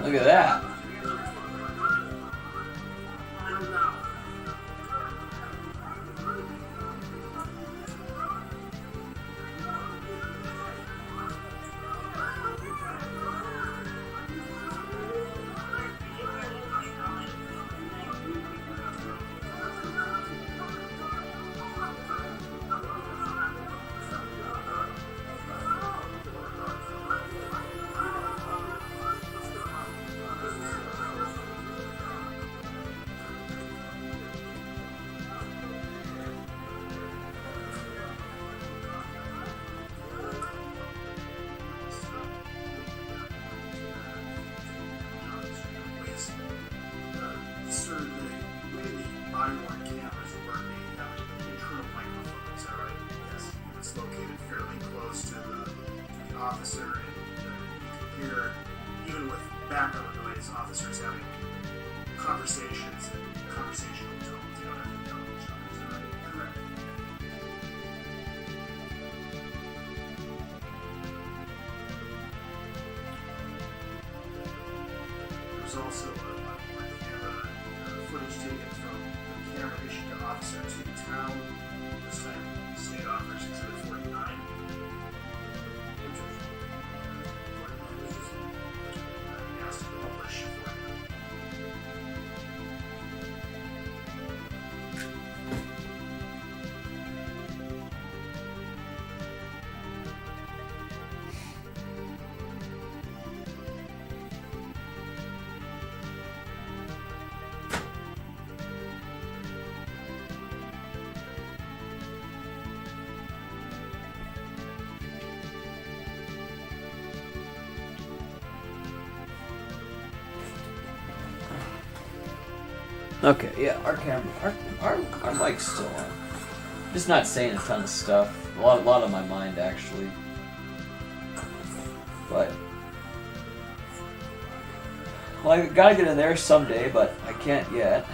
Speaker 1: Look at that.
Speaker 2: Sort of the way the body-worn cameras work, they have an internal microphone, is that right? Yes. It's located fairly close to the officer, and you can hear, even with background noise, officers having conversations and conversational tones. They don't have to know each other, is that right? Correct. There's also a camera footage taken from the camera issued to Officer 2 Town, this time State Office Exhibit 49. He asked to publish 49.
Speaker 1: Okay, yeah, our camera, our mic's still on. Just not saying a ton of stuff. A lot on my mind, actually. But, well, I gotta get in there someday, but I can't yet.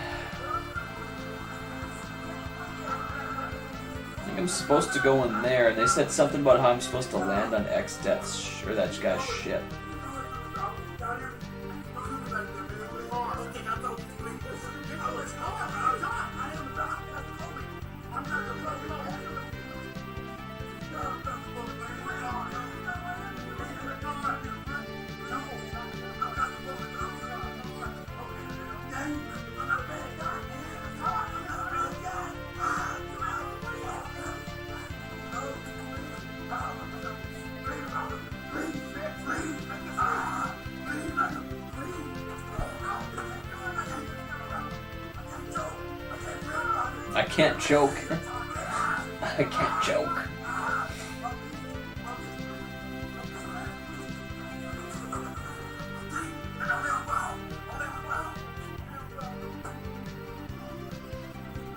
Speaker 1: I think I'm supposed to go in there, and they said something about how I'm supposed to land on X Death's, or that guy's ship. I can't joke. I can't joke.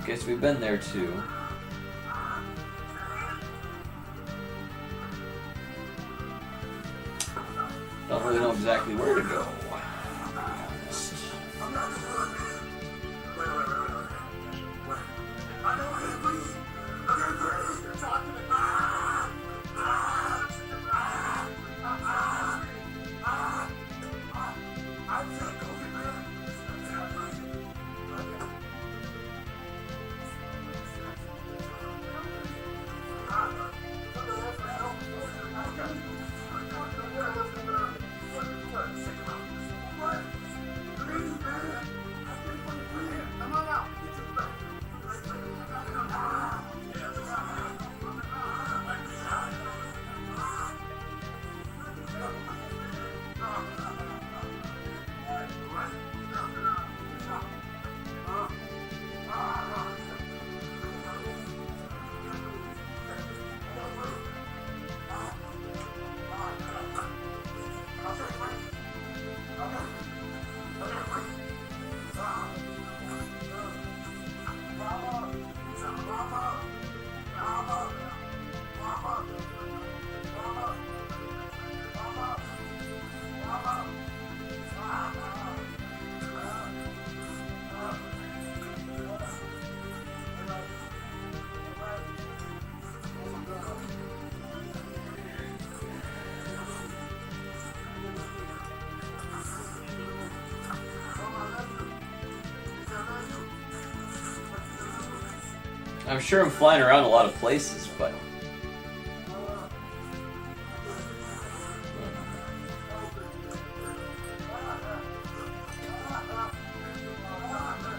Speaker 1: Guess we've been there too. Don't really know exactly where to go. I'm sure I'm flying around a lot of places, but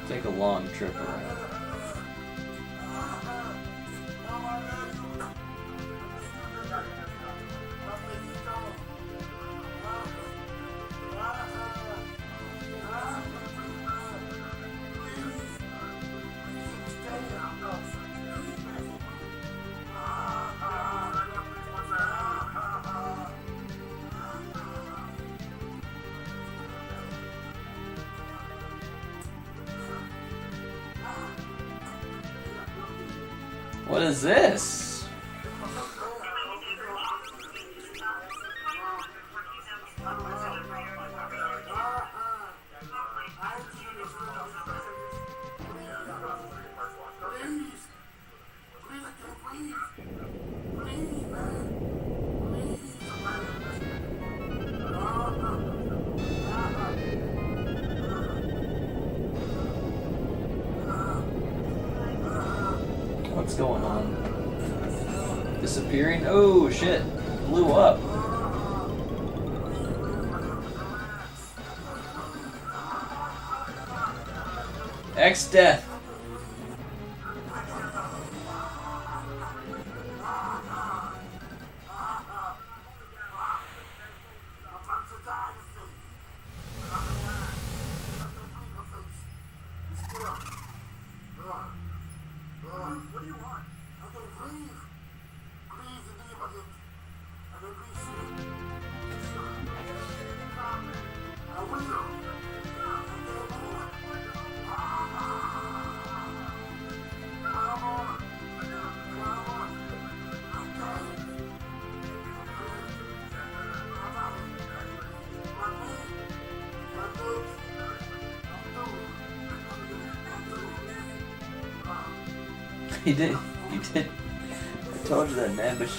Speaker 1: take a long trip around. What is this? What's going on? Disappearing? Oh shit! Blew up. X-Death.
Speaker 3: What do you want? I can breathe. Please, leave again. I can breathe. I will.
Speaker 1: You did. I told you that, man, but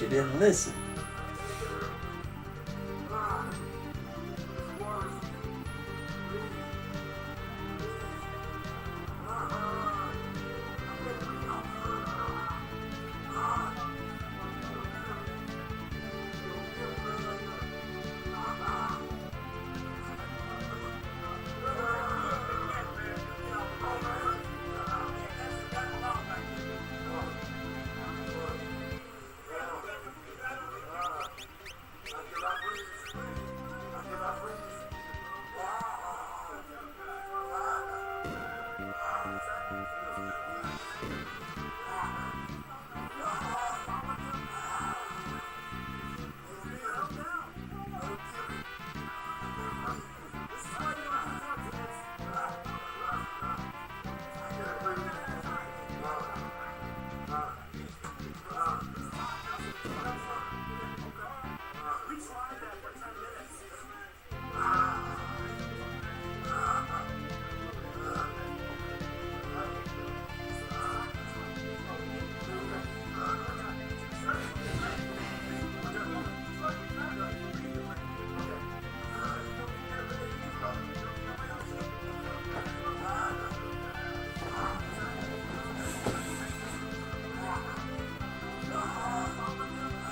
Speaker 1: you didn't listen.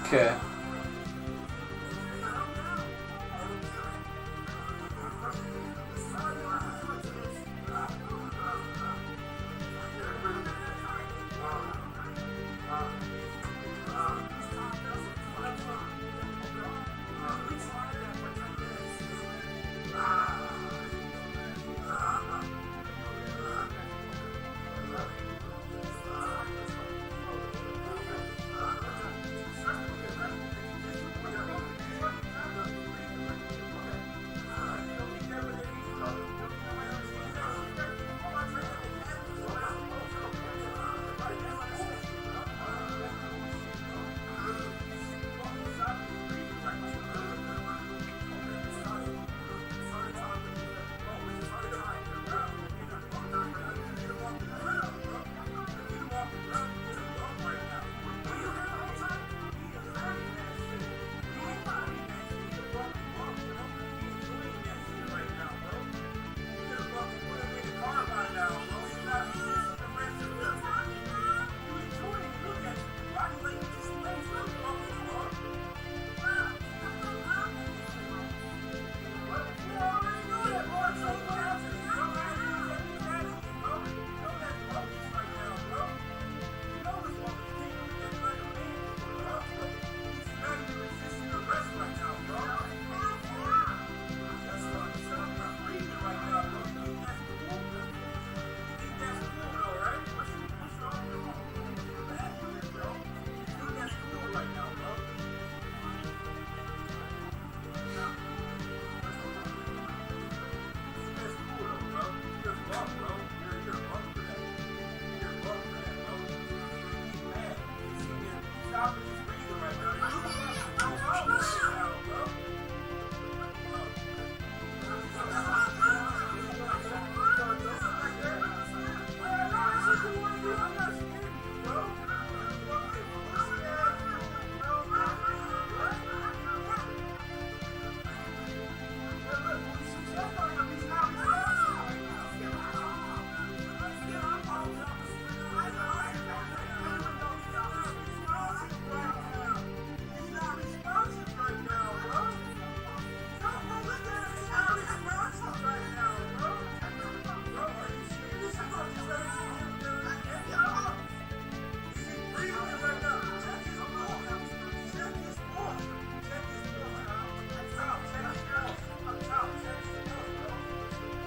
Speaker 1: Okay.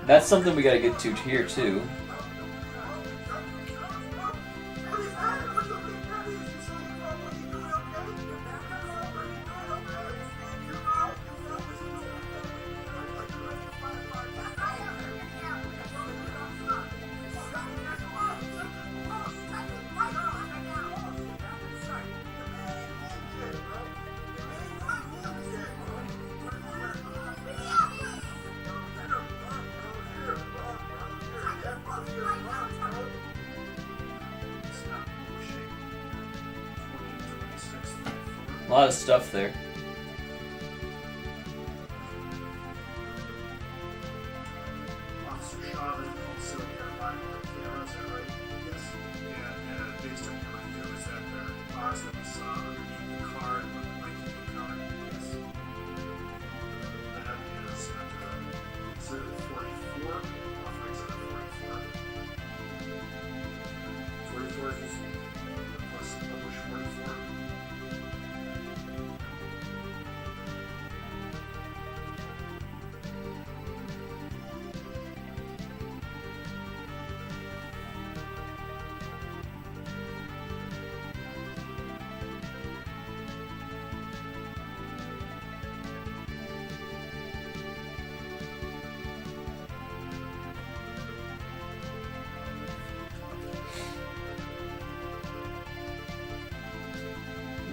Speaker 1: That's something we gotta get to here too. A lot of stuff there.
Speaker 2: Officer Chauvin also got body camera, is that right? Yes. And based on your review, is that the box that we saw underneath the car and looked like the car? Yes. That is at exhibit 44, off of exhibit 44. 44 is plus published 44.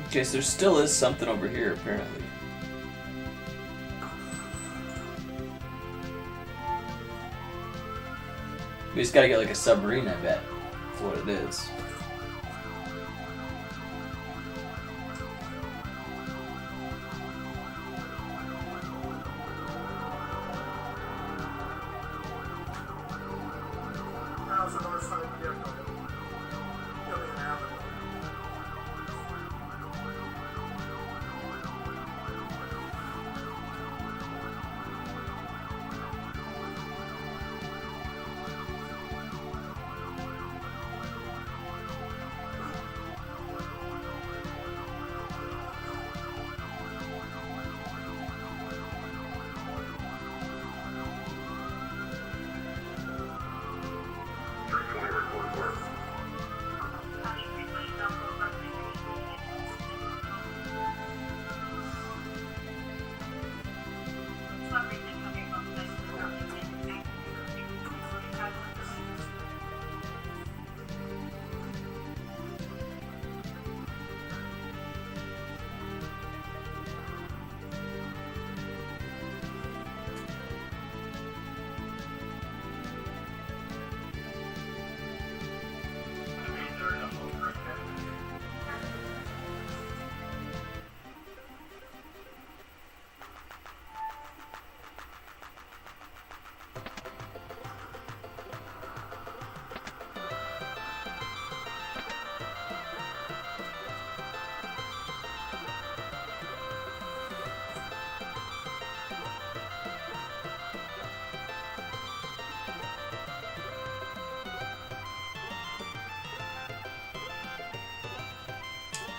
Speaker 1: Okay, so there still is something over here, apparently. We just gotta get like a submarine, I bet. That's what it is.
Speaker 2: How's the north side of the vehicle? Give me an avenue.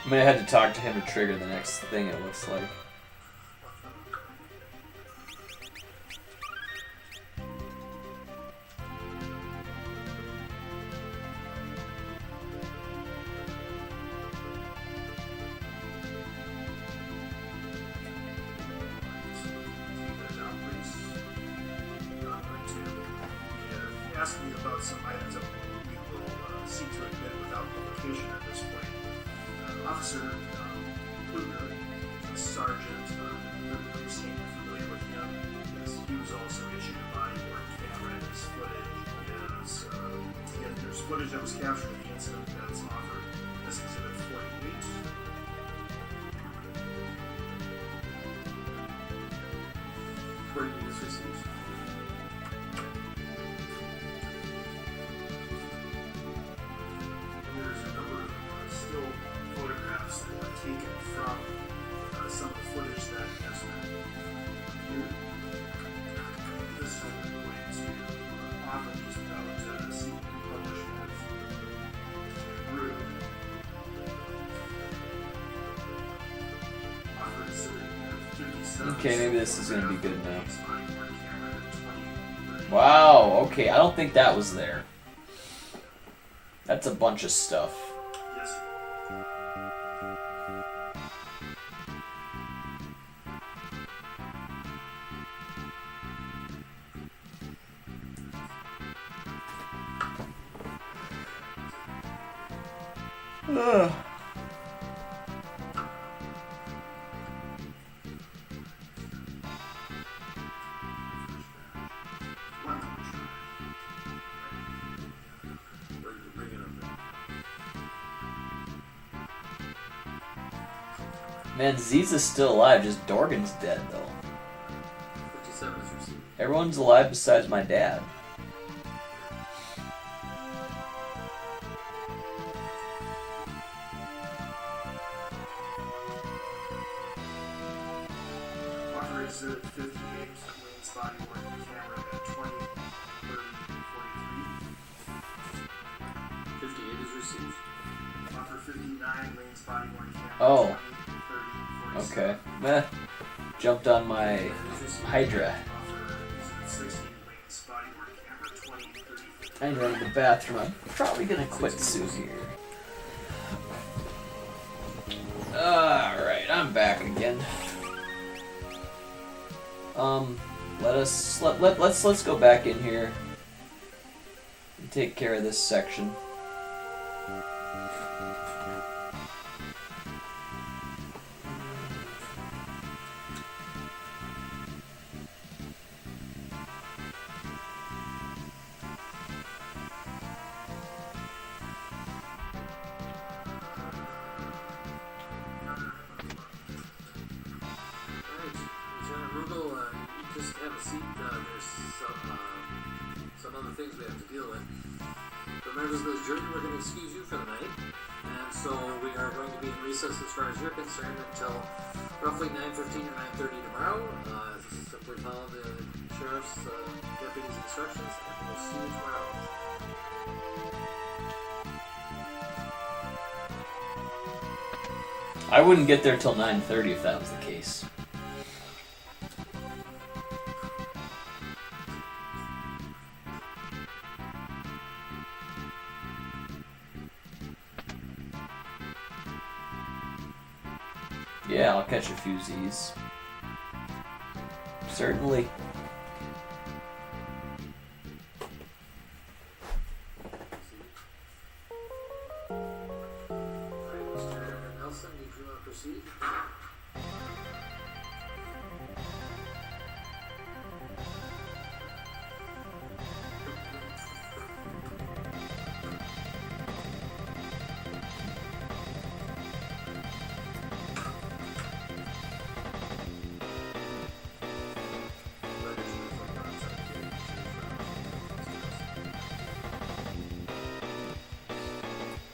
Speaker 1: I'm gonna have to talk to him to trigger the next thing, it looks like.
Speaker 2: Asking you about some items that we will seek to admit without publication at this point. Officer Luger, Sergeant, you're familiar with him. Yes, he was also issued a body-worn camera, and his footage is, there's footage that was captured in the incident that's offered. This exhibit 48. Recording is received. There's a number of still photographs that were taken from some of the footage that has been viewed. This is only going to offer these without seeking to publish as rude.
Speaker 1: Okay, maybe this is gonna be good now. Wow, okay, I don't think that was there. That's a bunch of stuff.
Speaker 2: Yes.
Speaker 1: Ugh.
Speaker 6: Bring it up there.
Speaker 1: Man, Ziza's still alive, just Dorgan's dead, though.
Speaker 6: 57 is received.
Speaker 1: Everyone's alive besides my dad.
Speaker 2: Walker exhibit 58, Wayne's body working camera at 20, 30, 43.
Speaker 6: 58 is received.
Speaker 2: Walker 59, Wayne's body working camera
Speaker 1: Oh.
Speaker 2: 20, 30, 47.
Speaker 1: Okay. Meh. Jumped on my
Speaker 6: 59 is received.
Speaker 1: Hydra.
Speaker 2: Walker exhibit 60, Wayne's body working camera 20, 30, 50.
Speaker 1: I need to run to the bathroom. I'm probably gonna quit soon here. Alright, I'm back again. Let's go back in here and take care of this section.
Speaker 6: Alright, Lieutenant Rugal, you just have a seat. There's some other things we have to deal with. The members of this jury, we're going to excuse you for the night. And so we are going to be in recess as far as you're concerned until roughly 9:15 or 9:30 tomorrow. Simply follow the sheriff's deputy's instructions, and we'll see you tomorrow.
Speaker 1: I wouldn't get there till 9:30 if that was the case. Yeah, I'll catch a few Z's. Certainly.
Speaker 6: Alright, Mr. Nelson, did you want to proceed?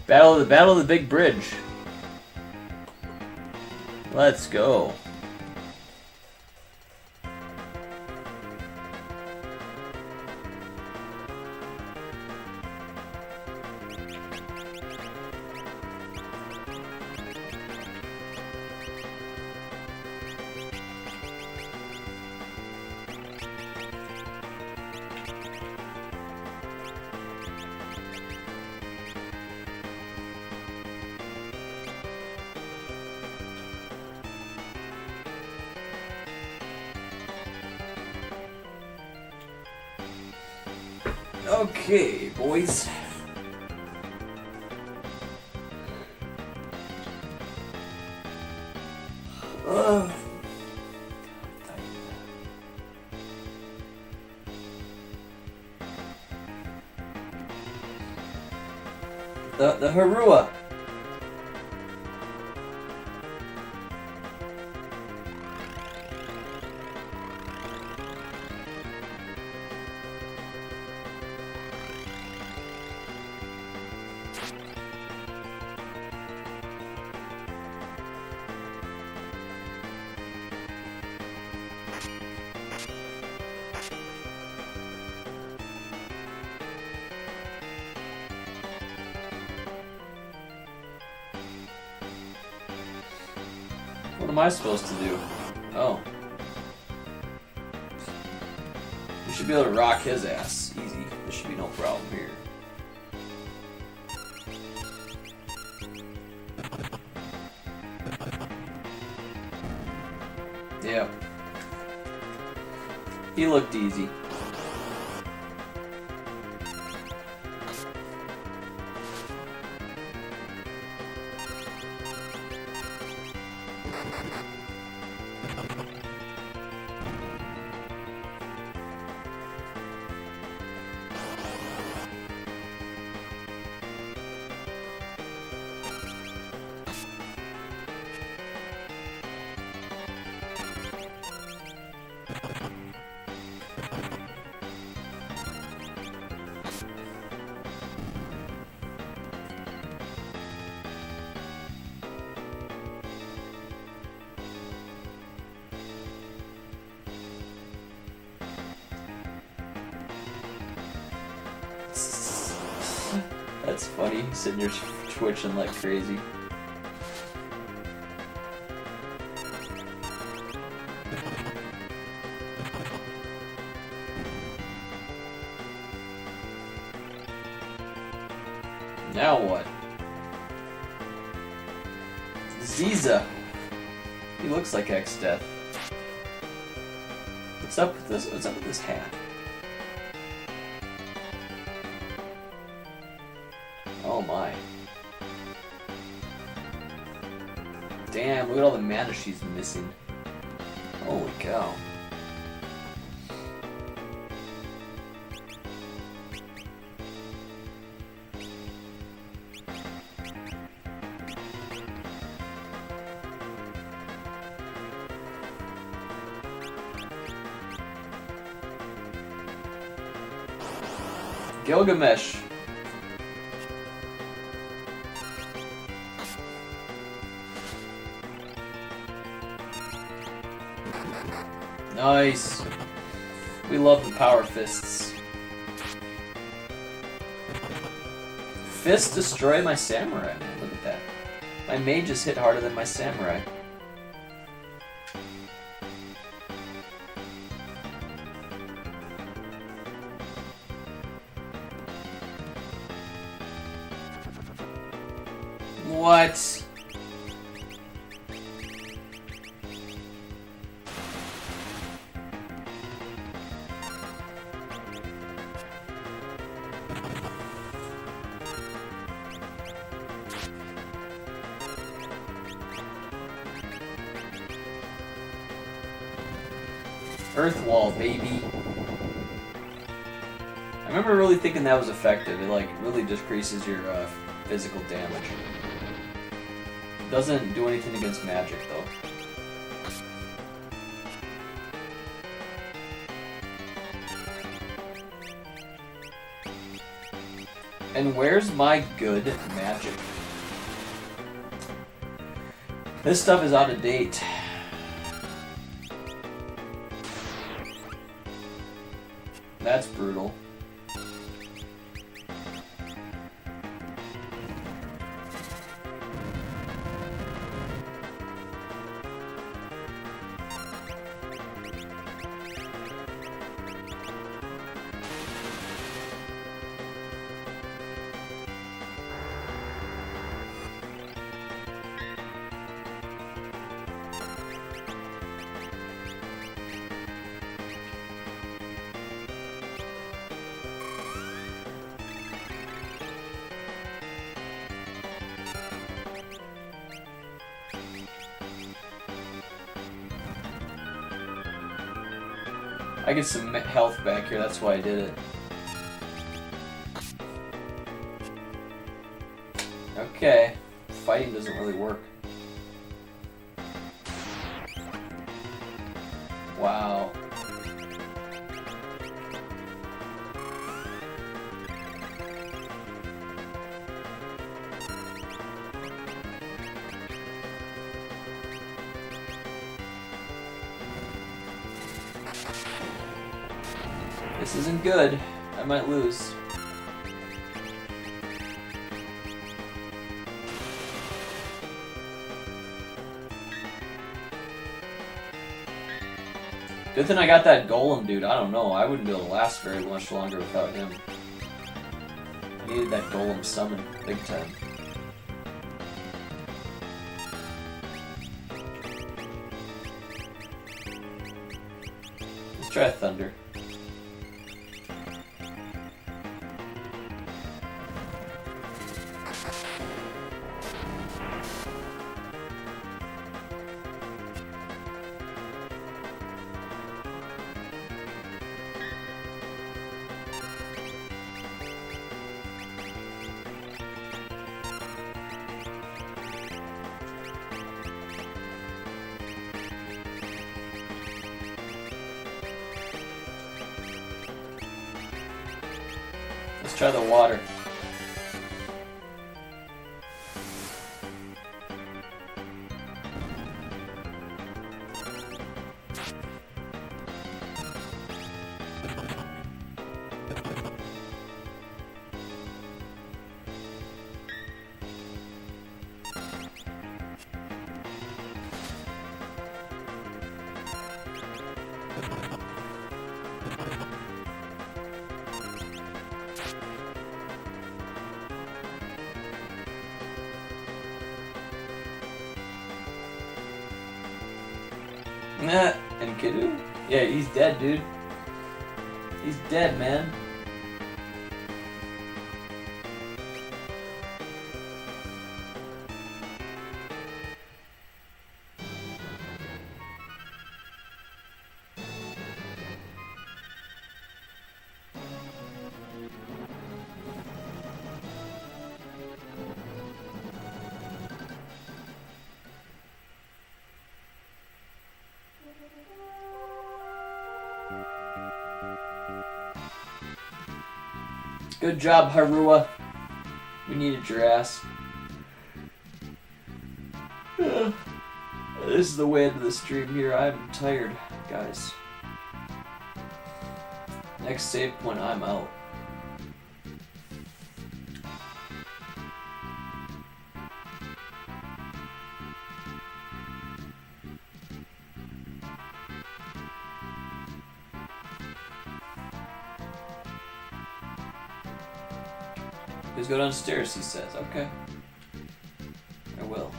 Speaker 1: Battle of the Big Bridge. Let's go. Okay, boys. The Harua. What am I supposed to do? Oh. We should be able to rock his ass. Easy. There should be no problem here. Yep. He looked easy. That's funny, sitting here twitching like crazy. Now what? Ziza. He looks like X-Death. What's up with this? What's up with this hat? Oh my. Damn, look at all the mana she's missing. Holy cow. Gilgamesh. Nice. We love the power fists. Fists destroy my samurai, man. Look at that. My mages hit harder than my samurai. What? Earth Wall, baby. I remember really thinking that was effective. It like really decreases your physical damage. Doesn't do anything against magic though. And where's my good magic? This stuff is out of date. That's brutal. I get some health back here, that's why I did it. Okay, fighting doesn't really work. Wow. This isn't good. I might lose. Good thing I got that golem, dude. I don't know. I wouldn't be able to last very much longer without him. I needed that golem summon big time. Let's try thunder. Let's try the water. Nah, and Kidoo? Yeah, he's dead, dude. He's dead, man. Good job, Harua. We needed your ass. This is the way into the stream here. I'm tired, guys. Next save point, I'm out. Please go downstairs, he says. Okay. I will.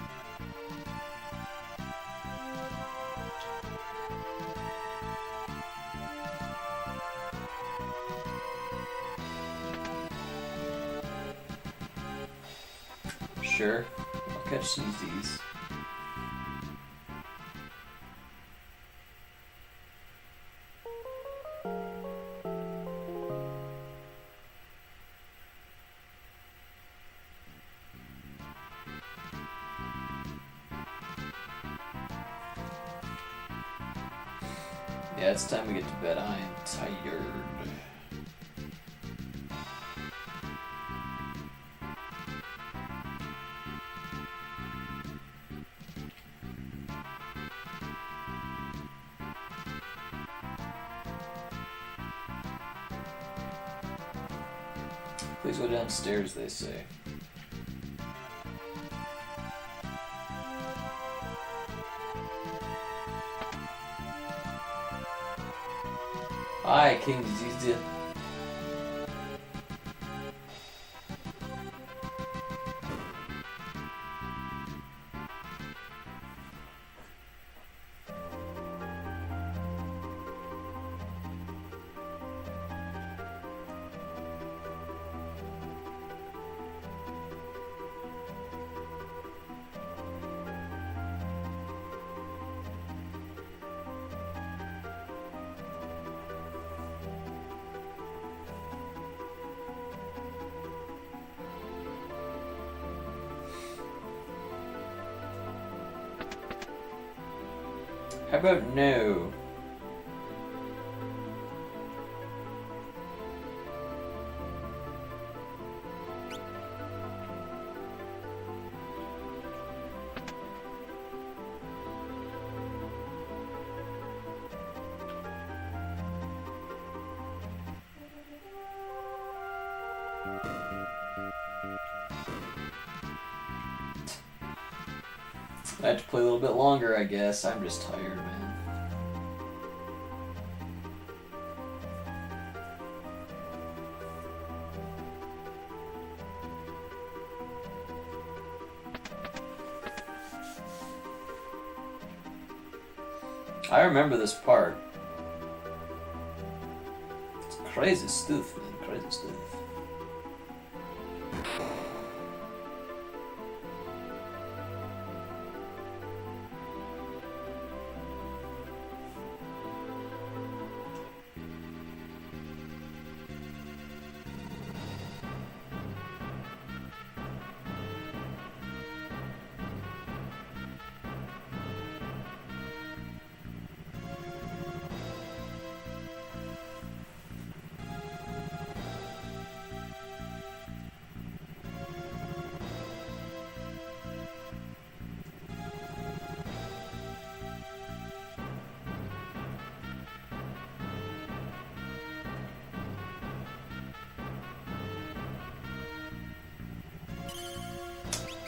Speaker 1: Sure. I'll catch some Z's. Yeah, it's time to get to bed. I am tired. Please go downstairs, they say. Hi, King Zizia. How about no? I have to play a little bit longer, I guess. I'm just tired, man. I remember this part. It's crazy stuff, man. Crazy stuff.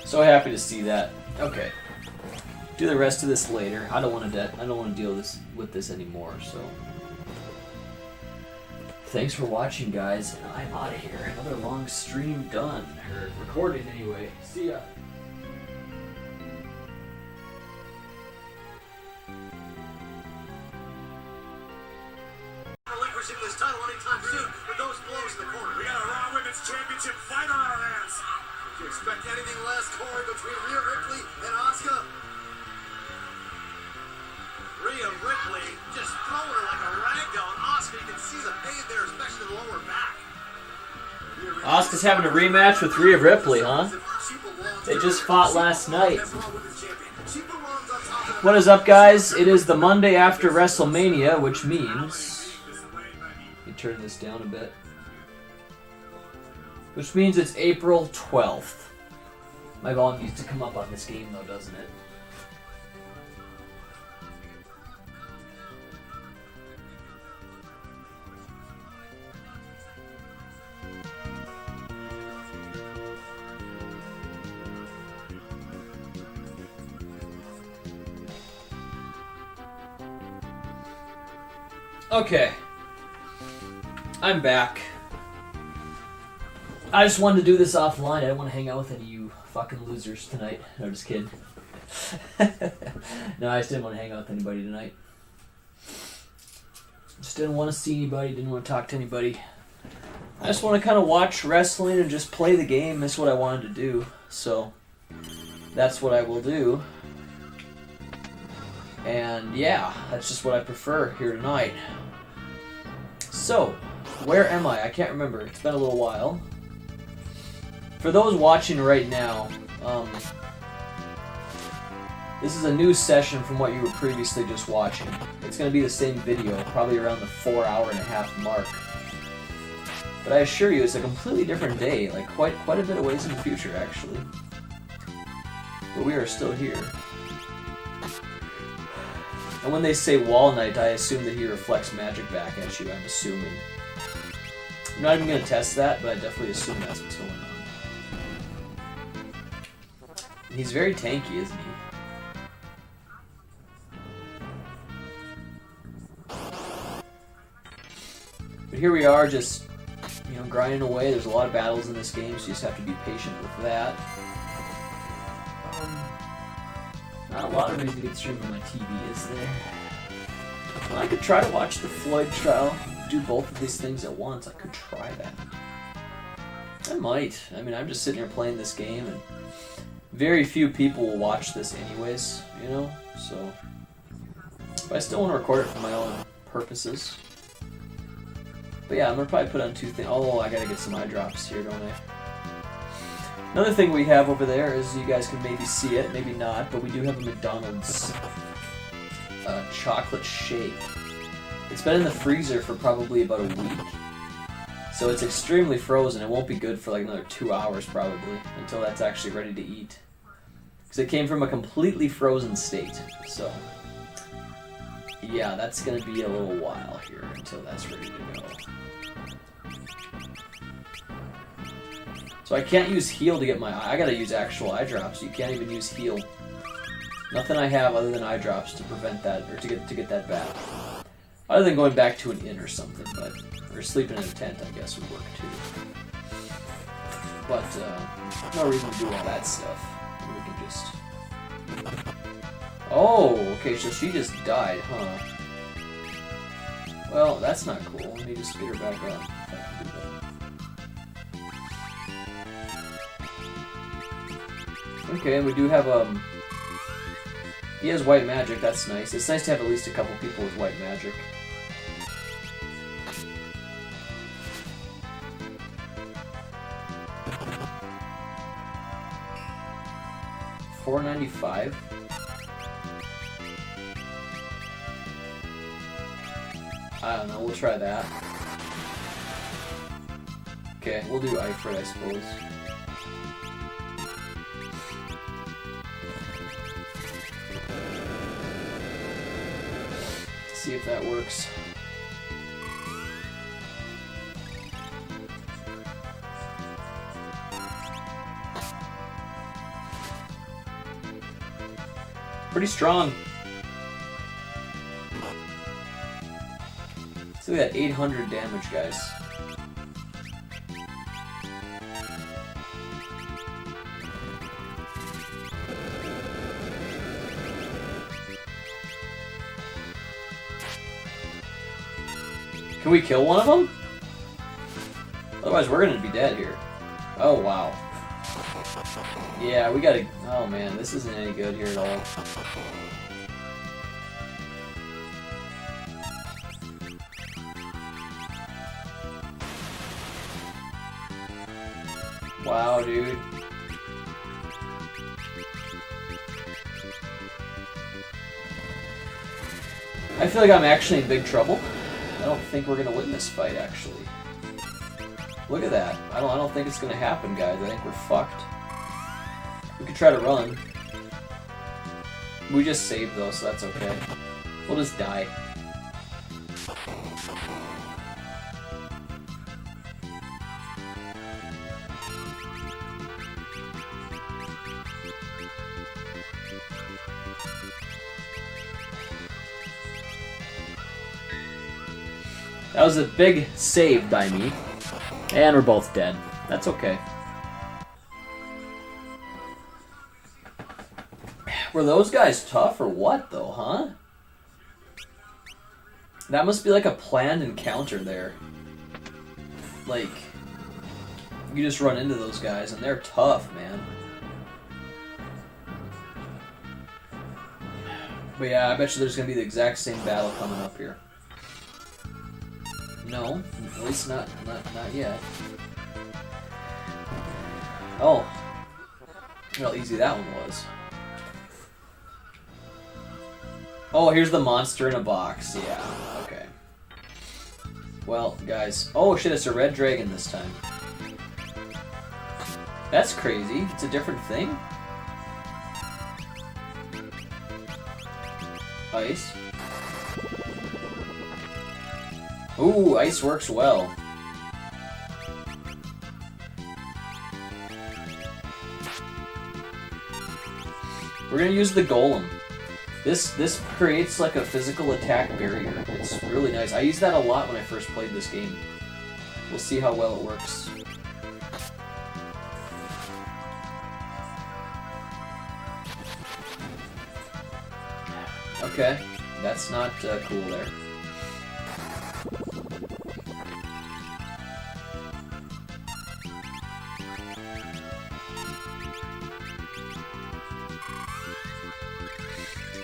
Speaker 1: So happy to see that. Okay, do the rest of this later. I don't want to deal with this anymore. So, thanks for watching, guys, and I'm out of here. Another long stream done, or recorded anyway. See ya.
Speaker 11: Relinquishing this title anytime soon with those blows in the corner. We got a Raw Women's Championship fight on our hands. Do you expect anything less, Corey, between Rhea Ripley and Asuka? Rhea Ripley just throwing her like a ragdoll, and Asuka, you can see the pain there, especially the lower back.
Speaker 1: Asuka's having a rematch with Rhea Ripley, huh? They just fought last night. What is up, guys? It is the Monday after WrestleMania, which means... Let me turn this down a bit. Which means it's April 12th. My volume needs to come up on this game, though, doesn't it? Okay. I'm back. I just wanted to do this offline. I didn't want to hang out with any of you fucking losers tonight. No, just kidding. No, I just didn't want to hang out with anybody tonight. Just didn't want to see anybody, didn't want to talk to anybody. I just want to kind of watch wrestling and just play the game. That's what I wanted to do. So, that's what I will do. And yeah, that's just what I prefer here tonight. So, where am I? I can't remember. It's been a little while. For those watching right now, this is a new session from what you were previously just watching. It's going to be the same video, probably around the 4-hour-and-a-half mark. But I assure you, it's a completely different day, like quite a bit of ways in the future, actually. But we are still here. And when they say Wall Knight, I assume that he reflects magic back at you, I'm assuming. I'm not even going to test that, but I definitely assume that's what's going on. He's very tanky, isn't he? But here we are, just, you know, grinding away. There's a lot of battles in this game, so you just have to be patient with that. Not a lot of reason to get streamed on my TV, is there? Well, I could try to watch the Floyd trial, do both of these things at once. I could try that. I might. I mean, I'm just sitting here playing this game, and very few people will watch this anyways, you know? So, but I still want to record it for my own purposes. But yeah, I'm going to probably put on two things. Oh, I got to get some eye drops here, don't I? Another thing we have over there is, you guys can maybe see it, maybe not, but we do have a McDonald's chocolate shake. It's been in the freezer for probably about a week. So it's extremely frozen. It won't be good for like another 2 hours probably, until that's actually ready to eat. Because it came from a completely frozen state. So, yeah, that's going to be a little while here until that's ready to go. So I can't use heal to get my eye. I gotta use actual eye drops. You can't even use heal. Nothing I have other than eye drops to prevent that, or to get that back. Other than going back to an inn or something, but or sleeping in a tent, I guess would work too. But no reason to do all that stuff. We can just. Oh, okay, so she just died, huh? Well, that's not cool. Let me just get her back up. If I can do that. Okay, we do have, he has white magic, that's nice. It's nice to have at least a couple people with white magic. $4.95. I don't know, we'll try that. Okay, we'll do Ifrit, I suppose. See if that works. Pretty strong. Let's look at that 800 damage, guys. Can we kill one of them? Otherwise, we're gonna be dead here. Oh, wow. Yeah, we gotta... Oh, man, this isn't any good here at all. Wow, dude. I feel like I'm actually in big trouble. I don't think we're gonna win this fight, actually. Look at that. I don't think it's gonna happen, guys. I think we're fucked. We could try to run. We just saved, though, so that's okay. We'll just die. That was a big save by me. And we're both dead. That's okay. Were those guys tough or what, though, huh? That must be like a planned encounter there. Like, you just run into those guys, and they're tough, man. But yeah, I bet you there's going to be the exact same battle coming up here. No, at least not yet. Oh. Look how easy that one was. Oh, here's the monster in a box. Yeah, okay. Well, guys. Oh shit, it's a red dragon this time. That's crazy. It's a different thing. Ice. Ooh, ice works well. We're gonna use the golem. This creates like a physical attack barrier. It's really nice. I used that a lot when I first played this game. We'll see how well it works. Okay, that's not cool there.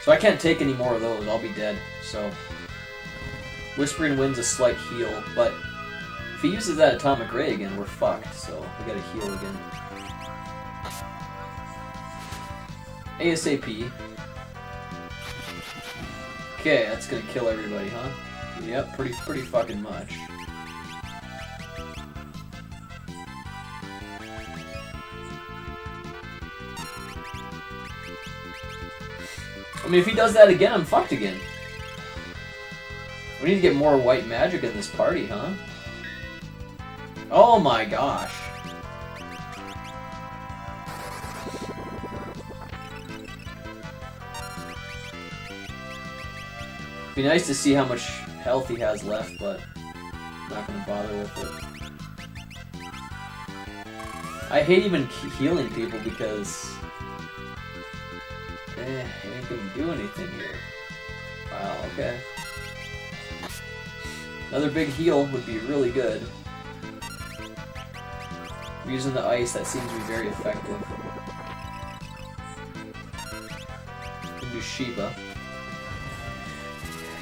Speaker 1: So I can't take any more of those, I'll be dead. So Whispering Wind's a slight heal, but if he uses that atomic ray again, we're fucked, so we gotta heal again. ASAP. Okay, that's gonna kill everybody, huh? Yep, pretty fucking much. I mean, if he does that again, I'm fucked again. We need to get more white magic in this party, huh? Oh my gosh. Be nice to see how much health he has left, but I'm not gonna bother with it. I hate even healing people because ain't gonna do anything here. Wow, okay. Another big heal would be really good. Using the ice, that seems to be very effective. Can do Shiba.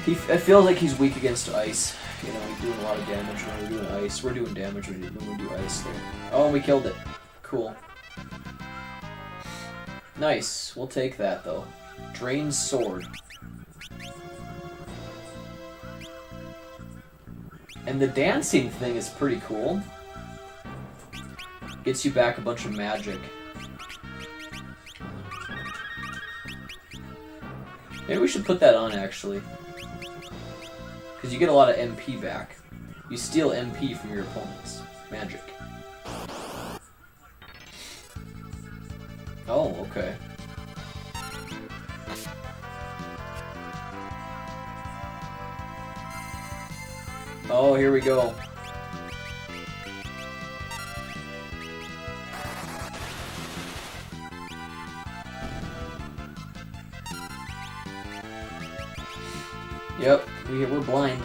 Speaker 1: It feels like he's weak against ice. You know, he's doing a lot of damage when we're doing ice. We're doing damage when we do ice there. Oh, and we killed it. Cool. Nice. We'll take that, though. Drain's Sword. And the dancing thing is pretty cool. Gets you back a bunch of magic. Maybe we should put that on, actually. Because you get a lot of MP back. You steal MP from your opponents. Magic. Oh, okay. Oh, here we go. Yep, we're blind.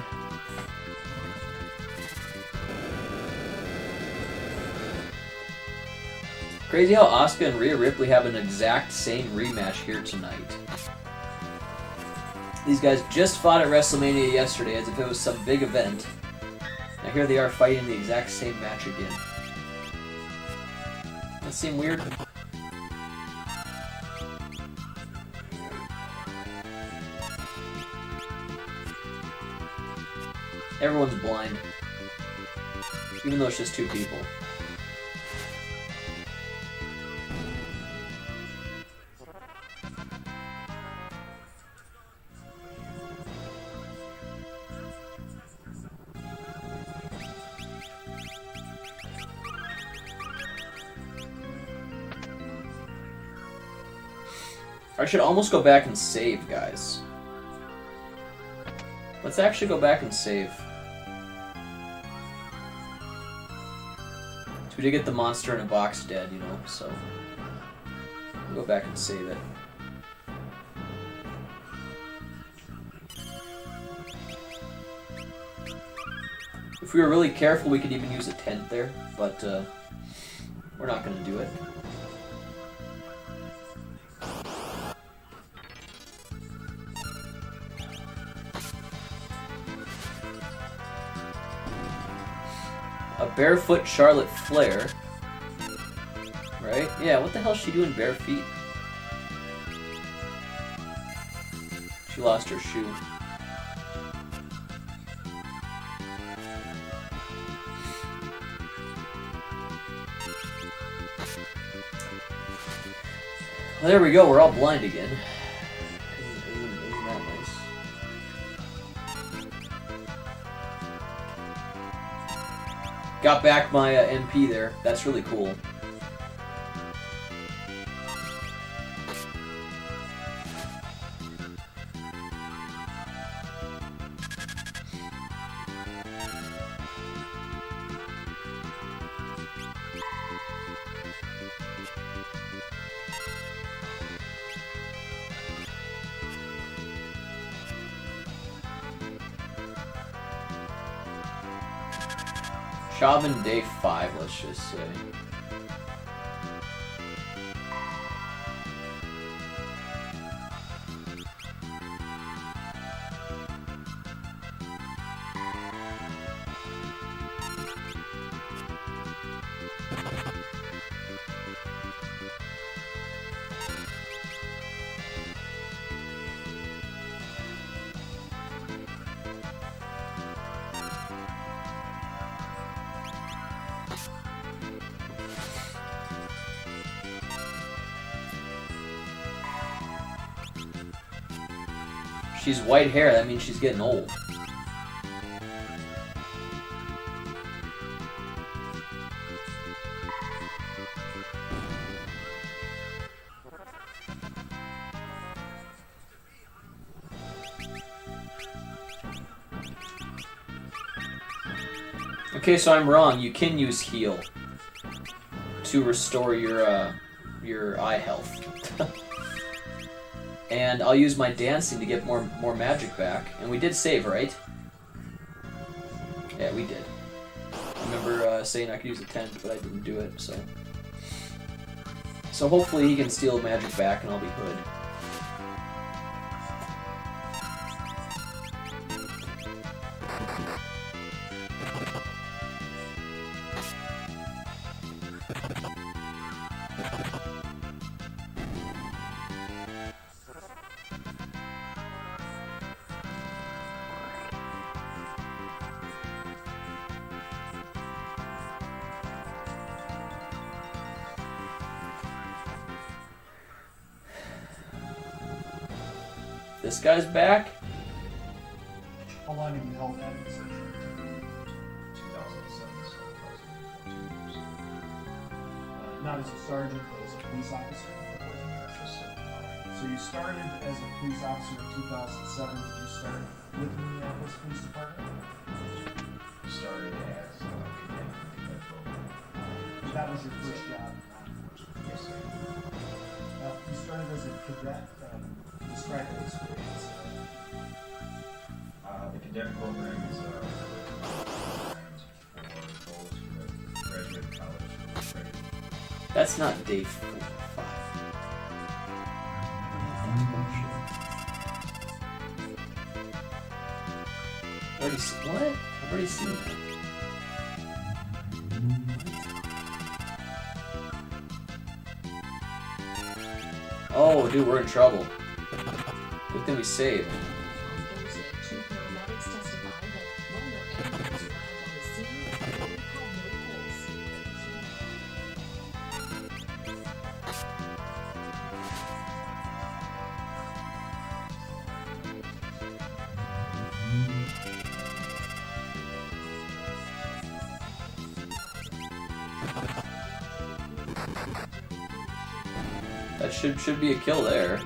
Speaker 1: Crazy how Asuka and Rhea Ripley have an exact same rematch here tonight. These guys just fought at WrestleMania yesterday as if it was some big event. Now here they are fighting the exact same match again. That seem weird? Everyone's blind. Even though it's just two people. I should almost go back and save, guys. Let's actually go back and save. So we did get the monster in a box dead, you know, so we'll go back and save it. If we were really careful, we could even use a tent there, but we're not going to do it. A barefoot Charlotte Flair. Right? Yeah, what the hell is she doing bare feet? She lost her shoe. Well, there we go, we're all blind again. Isn't that nice? Got back my MP there. That's really cool. Shaman Day 5, let's just say. She's white hair, that means she's getting old. Okay, so I'm wrong. You can use heal to restore your eye health. and I'll use my dancing to get more magic back. And we did save, right? Yeah, we did. I remember saying I could use a tent, but I didn't do it, so... So hopefully he can steal magic back and I'll be hood. This guy's back?
Speaker 12: How long have you held that position?
Speaker 5: 2007, so approximately 14 years.
Speaker 12: Not as a sergeant, but as a police officer? So you started as a police officer in 2007. Did you start with the Minneapolis Police Department?
Speaker 5: Started as a cadet program.
Speaker 12: That was your first job in law enforcement?
Speaker 5: Yes, sir.
Speaker 12: You started as a cadet. Describe that experience.
Speaker 5: The cadet program is a program for those who have graduated college or graduated.
Speaker 1: That's not day 4 or 5. What? I've already seen that. Oh, dude, we're in trouble. Good thing we saved. That should be a kill there.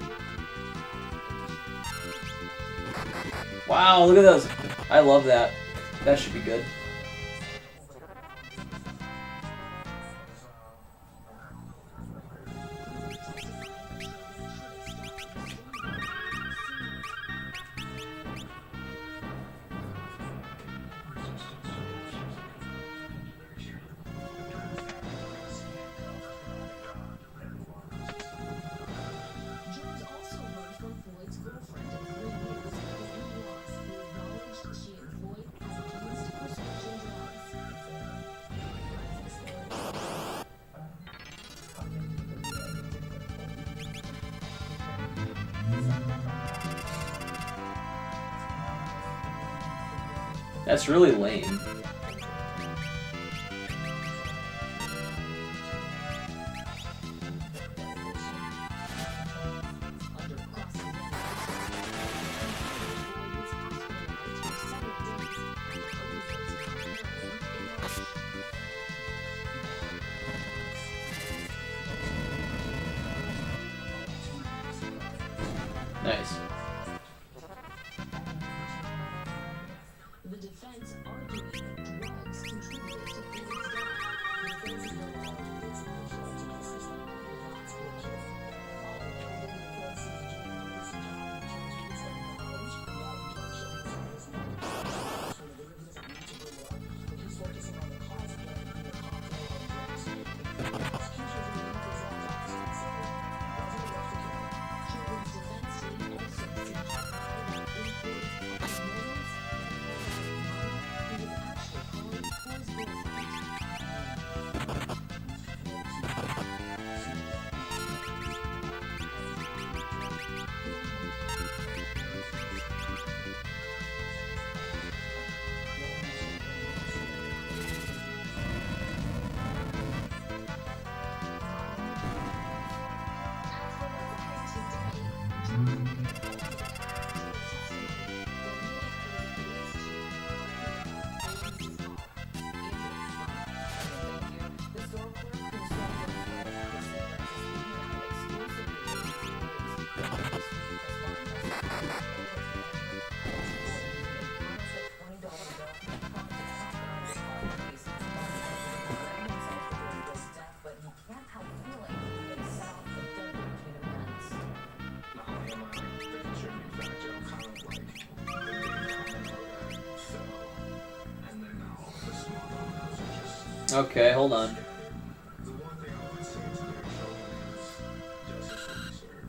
Speaker 1: Wow, look at those. I love that. That should be good. That's really lame. Nice.
Speaker 13: The defense arguing drugs contributed to Floyd's death. The defense will argue it's the drugs in the system. That's what killed him. All the defense is doing this job in terms of his knowledge. So the defense doesn't need to bring it up. He's focusing on the cause of death and the cocktail of drugs. The prosecution is going to use that option and say, it wasn't enough to kill him. Children's defense team also seemed to imply that in Floyd's fucking murders,
Speaker 1: Okay, hold on.
Speaker 12: The one thing I would say to their shogun is justice will be served.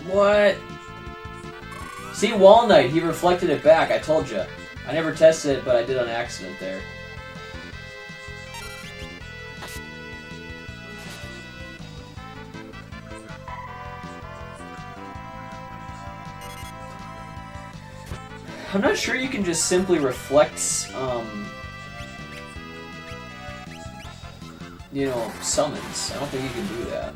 Speaker 1: What? See, Walnut, he reflected it back. I told you. I never tested it, but I did on accident there. I'm not sure you can just simply reflect, you know, summons. I don't think you can do that.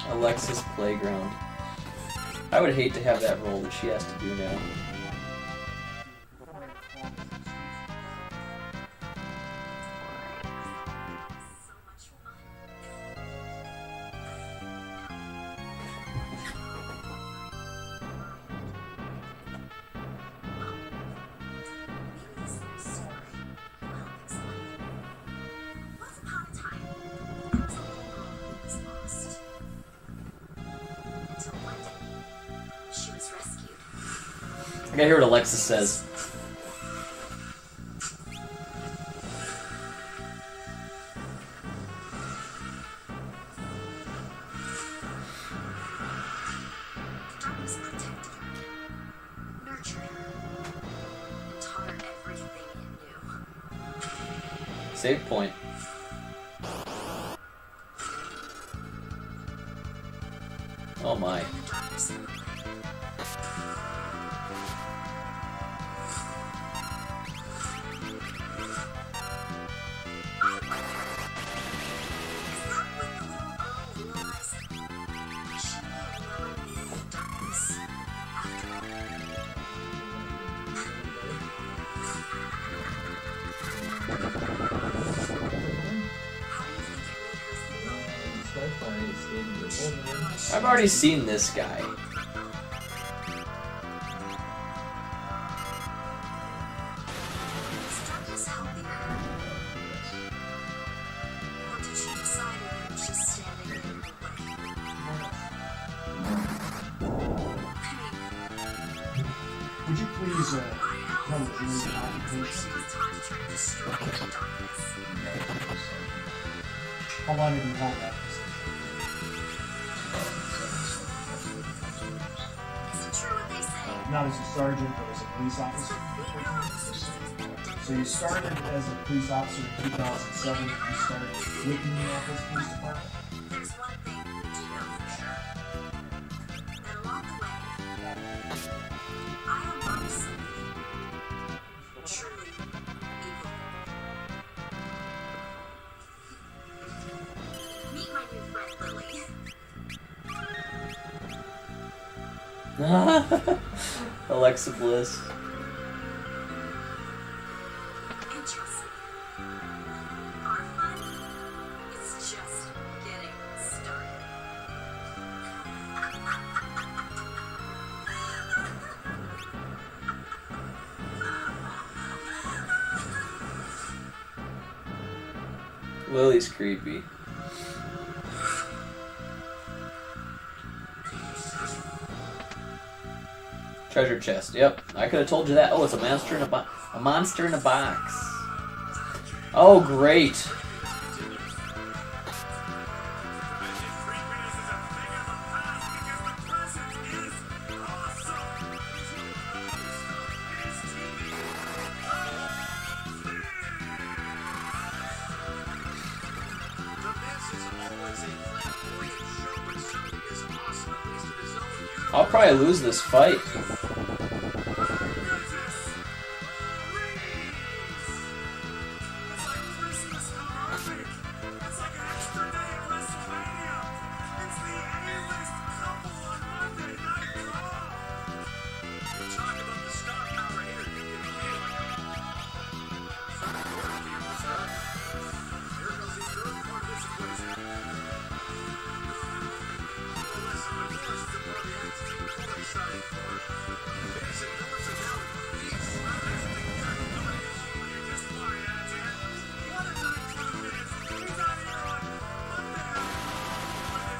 Speaker 1: Alexis Playground. I would hate to have that role that she has to do now. I gotta hear what Alexis says.
Speaker 14: Darkness protected her, nurtured her, and taught her everything it knew.
Speaker 1: Save point. Oh my. I've already seen this guy.
Speaker 12: Would you please tell the jury the occupation? How long have you held that position? Not as a sergeant, but as a police officer? So you started as a police officer in 2007, you started with the Minneapolis Police Department?
Speaker 14: There's one thing we do know for sure. That along the way, I unlocked something truly evil. Meet my new friend, Lily.
Speaker 1: Alexa Bliss.
Speaker 14: Interesting. Our fun is just getting started.
Speaker 1: Lily's creepy. Treasure chest. Yep, I could have told you that. Oh, it's a monster in a box. A monster in a box. Oh, great. I'll probably lose this fight.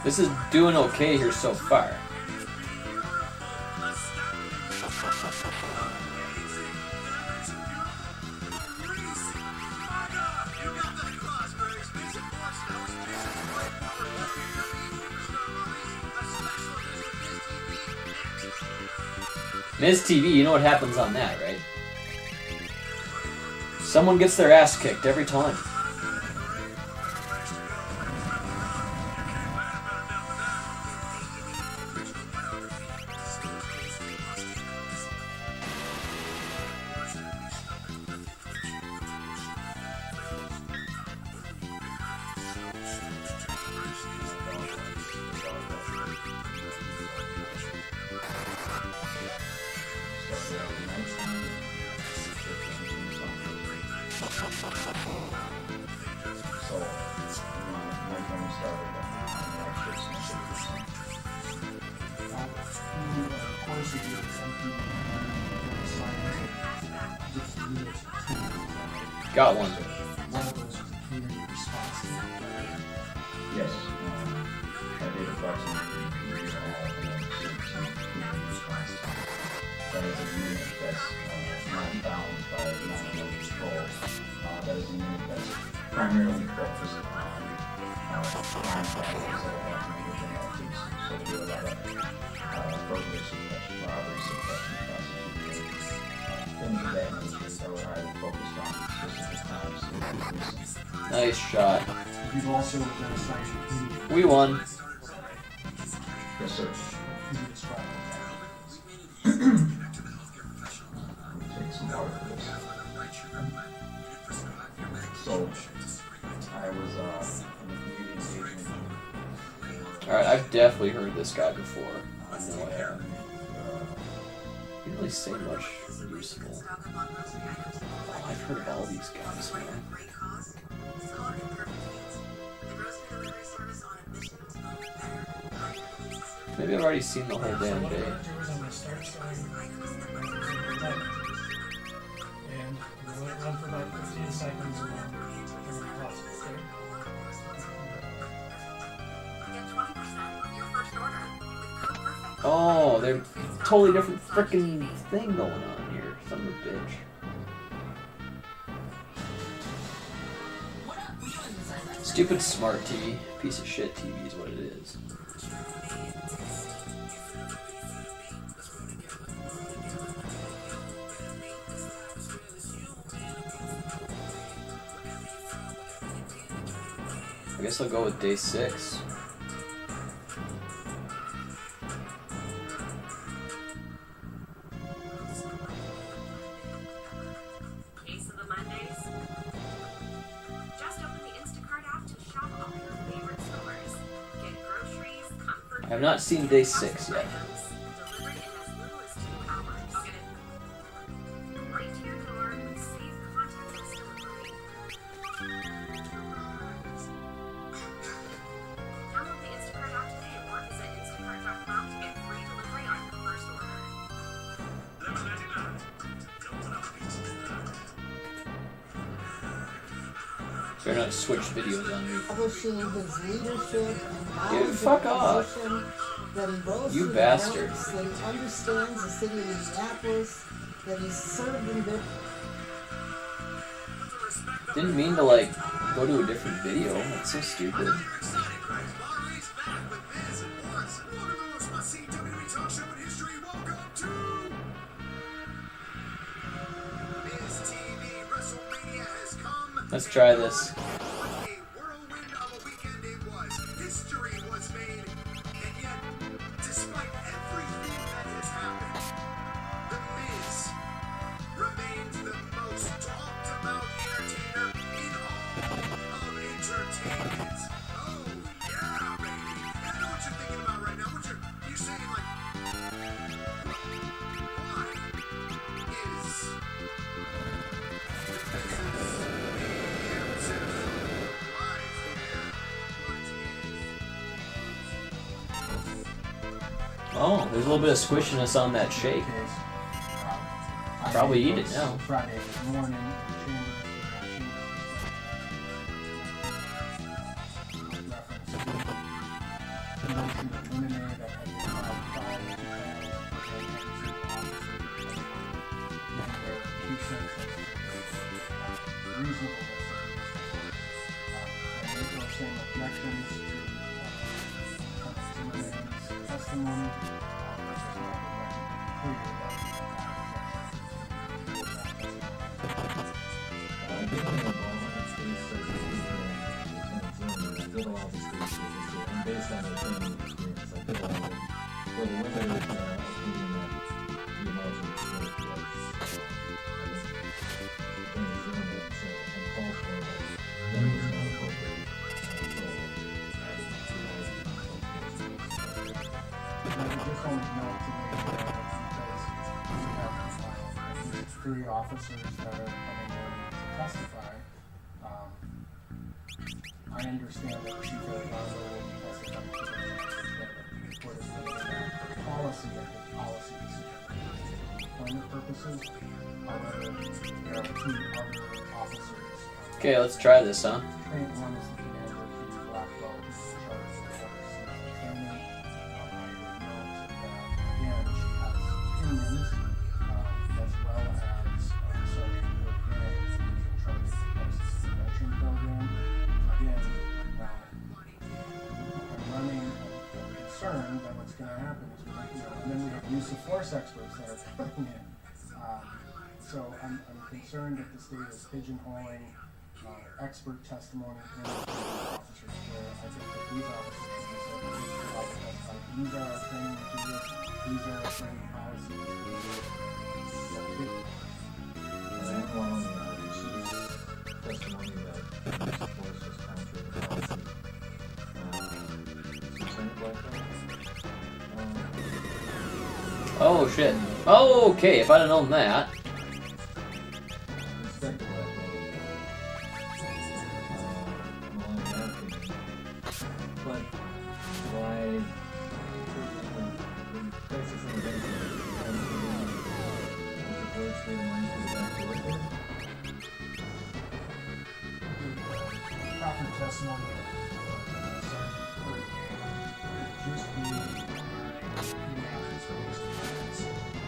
Speaker 1: This is doing okay here so far. Ms. TV, you know what happens on that, right? Someone gets their ass kicked every time. Got one.
Speaker 12: Yes, I did approximately 3 years and a half in community response. That is a unit that's not bound by non-remote control. That is a unit that's primarily focused on crime problems that are happening within our police. So we do a lot of burglary suppression, robbery suppression, prosecution, things of that nature that we're highly focused on specific crimes.
Speaker 1: Nice shot.
Speaker 12: You've also been assigned to community.
Speaker 1: We won.
Speaker 12: Yes, sir. Take some water for this. So, I was in the community engagement.
Speaker 1: Alright, I've definitely heard this guy before. I know I haven't. He didn't really say much useful. Oh, I've heard of all these guys, man. Maybe I've already seen the whole damn day.
Speaker 12: And we'll let it run for about 15 seconds and then turn the clock, okay?
Speaker 1: Oh, they're totally different frickin' thing going on here. Son of a bitch. Stupid smart TV. Piece of shit TV is what it is. I guess I'll go with day 6.
Speaker 7: Case of the Mondays. Just open the Instacart app to shop all your favorite stores. Get groceries, comfort.
Speaker 1: I have not seen day 6 yet.
Speaker 7: Delivered in as little as 2 hours. I'll get it right to your door with safe contactless delivery. Download the Instacart app today or visit instacart.com to get free delivery on your first order.
Speaker 1: Better not switch videos on me.
Speaker 15: Establishing his leadership and
Speaker 1: Dude, fuck off.
Speaker 15: position that he rose
Speaker 1: You
Speaker 15: to the
Speaker 1: bastard.
Speaker 15: ranks, that he understands the city of Minneapolis, that he's served in the
Speaker 1: Didn't mean to, like, go to a different video. That's so stupid. Let's try this.
Speaker 11: History was made, and yet, despite everything
Speaker 1: Oh, there's a little bit of squishiness on that shake. Probably eat it now.
Speaker 16: Friday morning, testimony.
Speaker 12: Based on their training experience, I feel like for the limited opinion that the emotion is really close. I think the thing is and call for it, that was not appropriate.
Speaker 16: Just only note today because we have 3 officers that are coming in to testify. I understand that Chief Elizondo will be testifying to the court is looking at policy decision for employment purposes. However, there are 2 other officers.
Speaker 1: Okay, let's try this, huh?
Speaker 16: One is the commander of the Black Belt, who's in charge of the training. I would note that, again, she has opinions, as well as Sergeant Kirk Gray, who's in charge of the crisis intervention program. Again, I'm running a concern that what's going to happen is, and then we have use of force experts that are coming in. So I'm concerned that the state is pigeonholing expert testimony in officers where I think that these officers these are our training materials, these are our training policies.
Speaker 12: And I don't want to receive testimony that use of force is contrary to policy.
Speaker 1: Oh shit. Oh, okay, if I'd have known that.
Speaker 16: Testimony of Sergeant Kirk could just be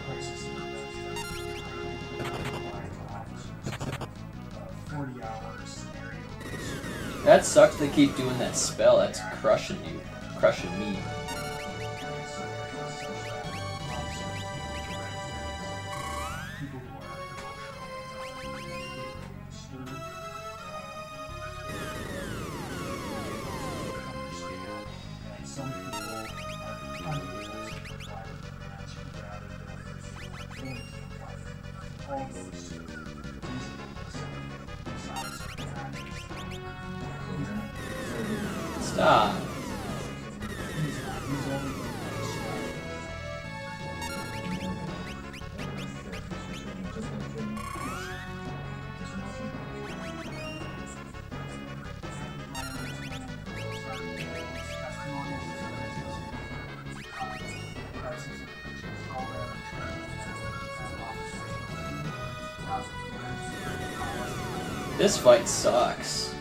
Speaker 16: crisis intervention, 40 hours scenario.
Speaker 1: That sucks they keep doing that spell. That's crushing you. Crushing me. Stop. This fight sucks.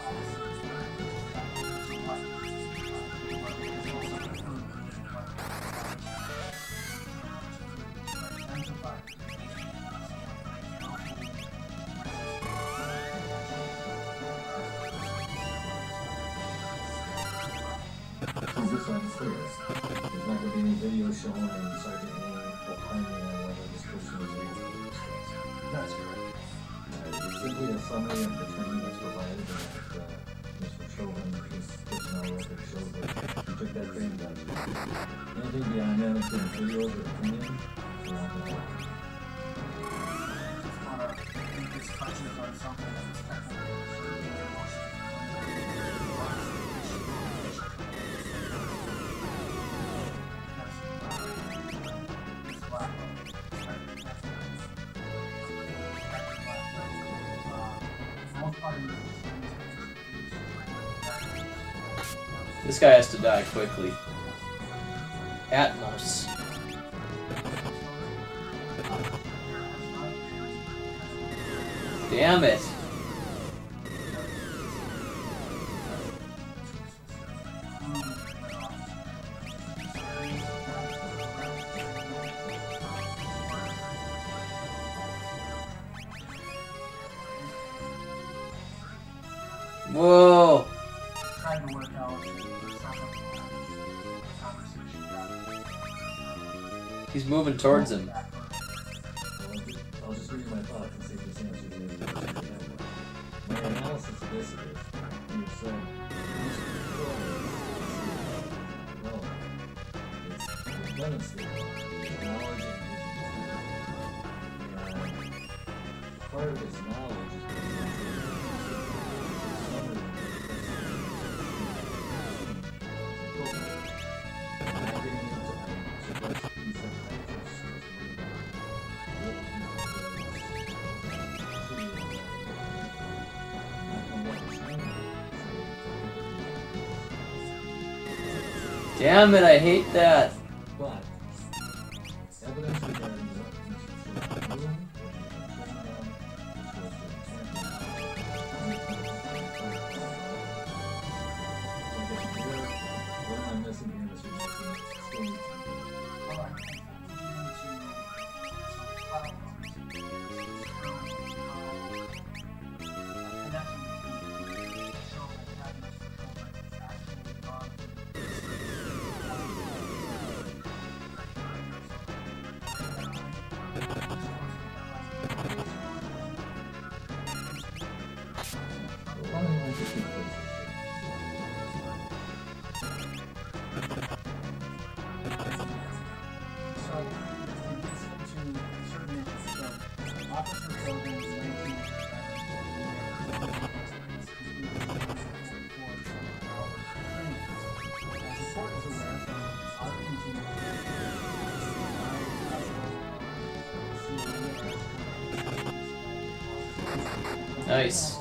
Speaker 12: This one's clear. There's not going to be any video showing Sergeant Wayne opining on whether this person was able to do this.
Speaker 16: That's correct.
Speaker 12: It's simply a summary of the training that's provided and that Mr. Chauvin, his personnel record shows that he took that training down. Anything beyond that, including videos or opinion, we're not going to allow.
Speaker 16: This touches on something that's technically
Speaker 1: This guy has to die quickly. Atmos. Damn it. Whoa.
Speaker 16: Trying to work out conversation.
Speaker 1: He's moving towards him.
Speaker 12: I'll just read my thoughts and see if this answers any of the questions you have. My analysis of this is, when you're saying, it's demonstrated knowledge and part of this knowledge is being
Speaker 1: Damn it, I hate that.
Speaker 12: But evidence regarding what you should do, what you what am I missing here? This is still needs to
Speaker 1: Nice.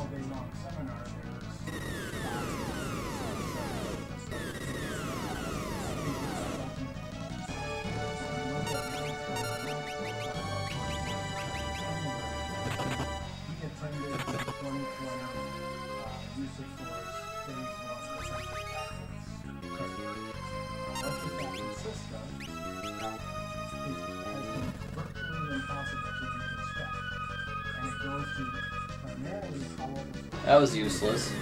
Speaker 1: That was useless.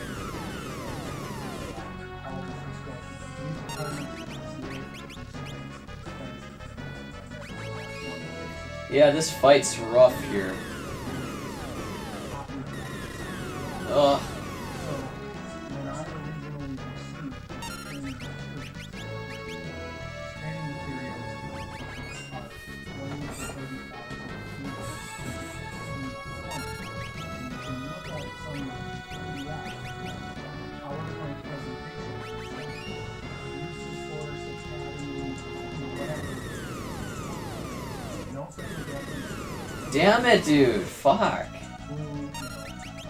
Speaker 1: Yeah, this fight's rough here. Ugh. Damn it, dude! Fuck!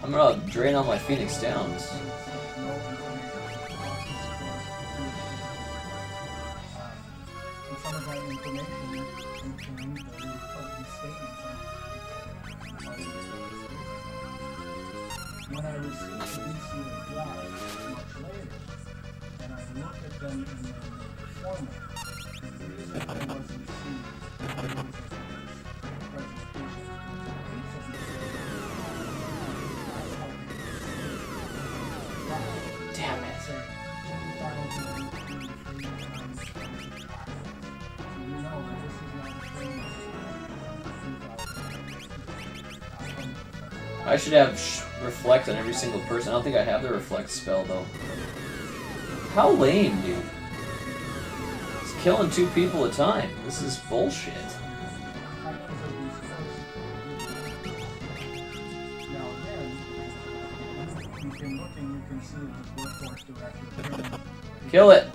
Speaker 1: I'm gonna drain all my Phoenix Downs.
Speaker 16: When I receive the BCA drive much later, and I look at them in their format, the reason I was received
Speaker 1: Damn it. I should have reflect on every single person. I don't think I have the reflect spell though. How lame, dude. It's killing 2 people at a time. This is bullshit. Kill it.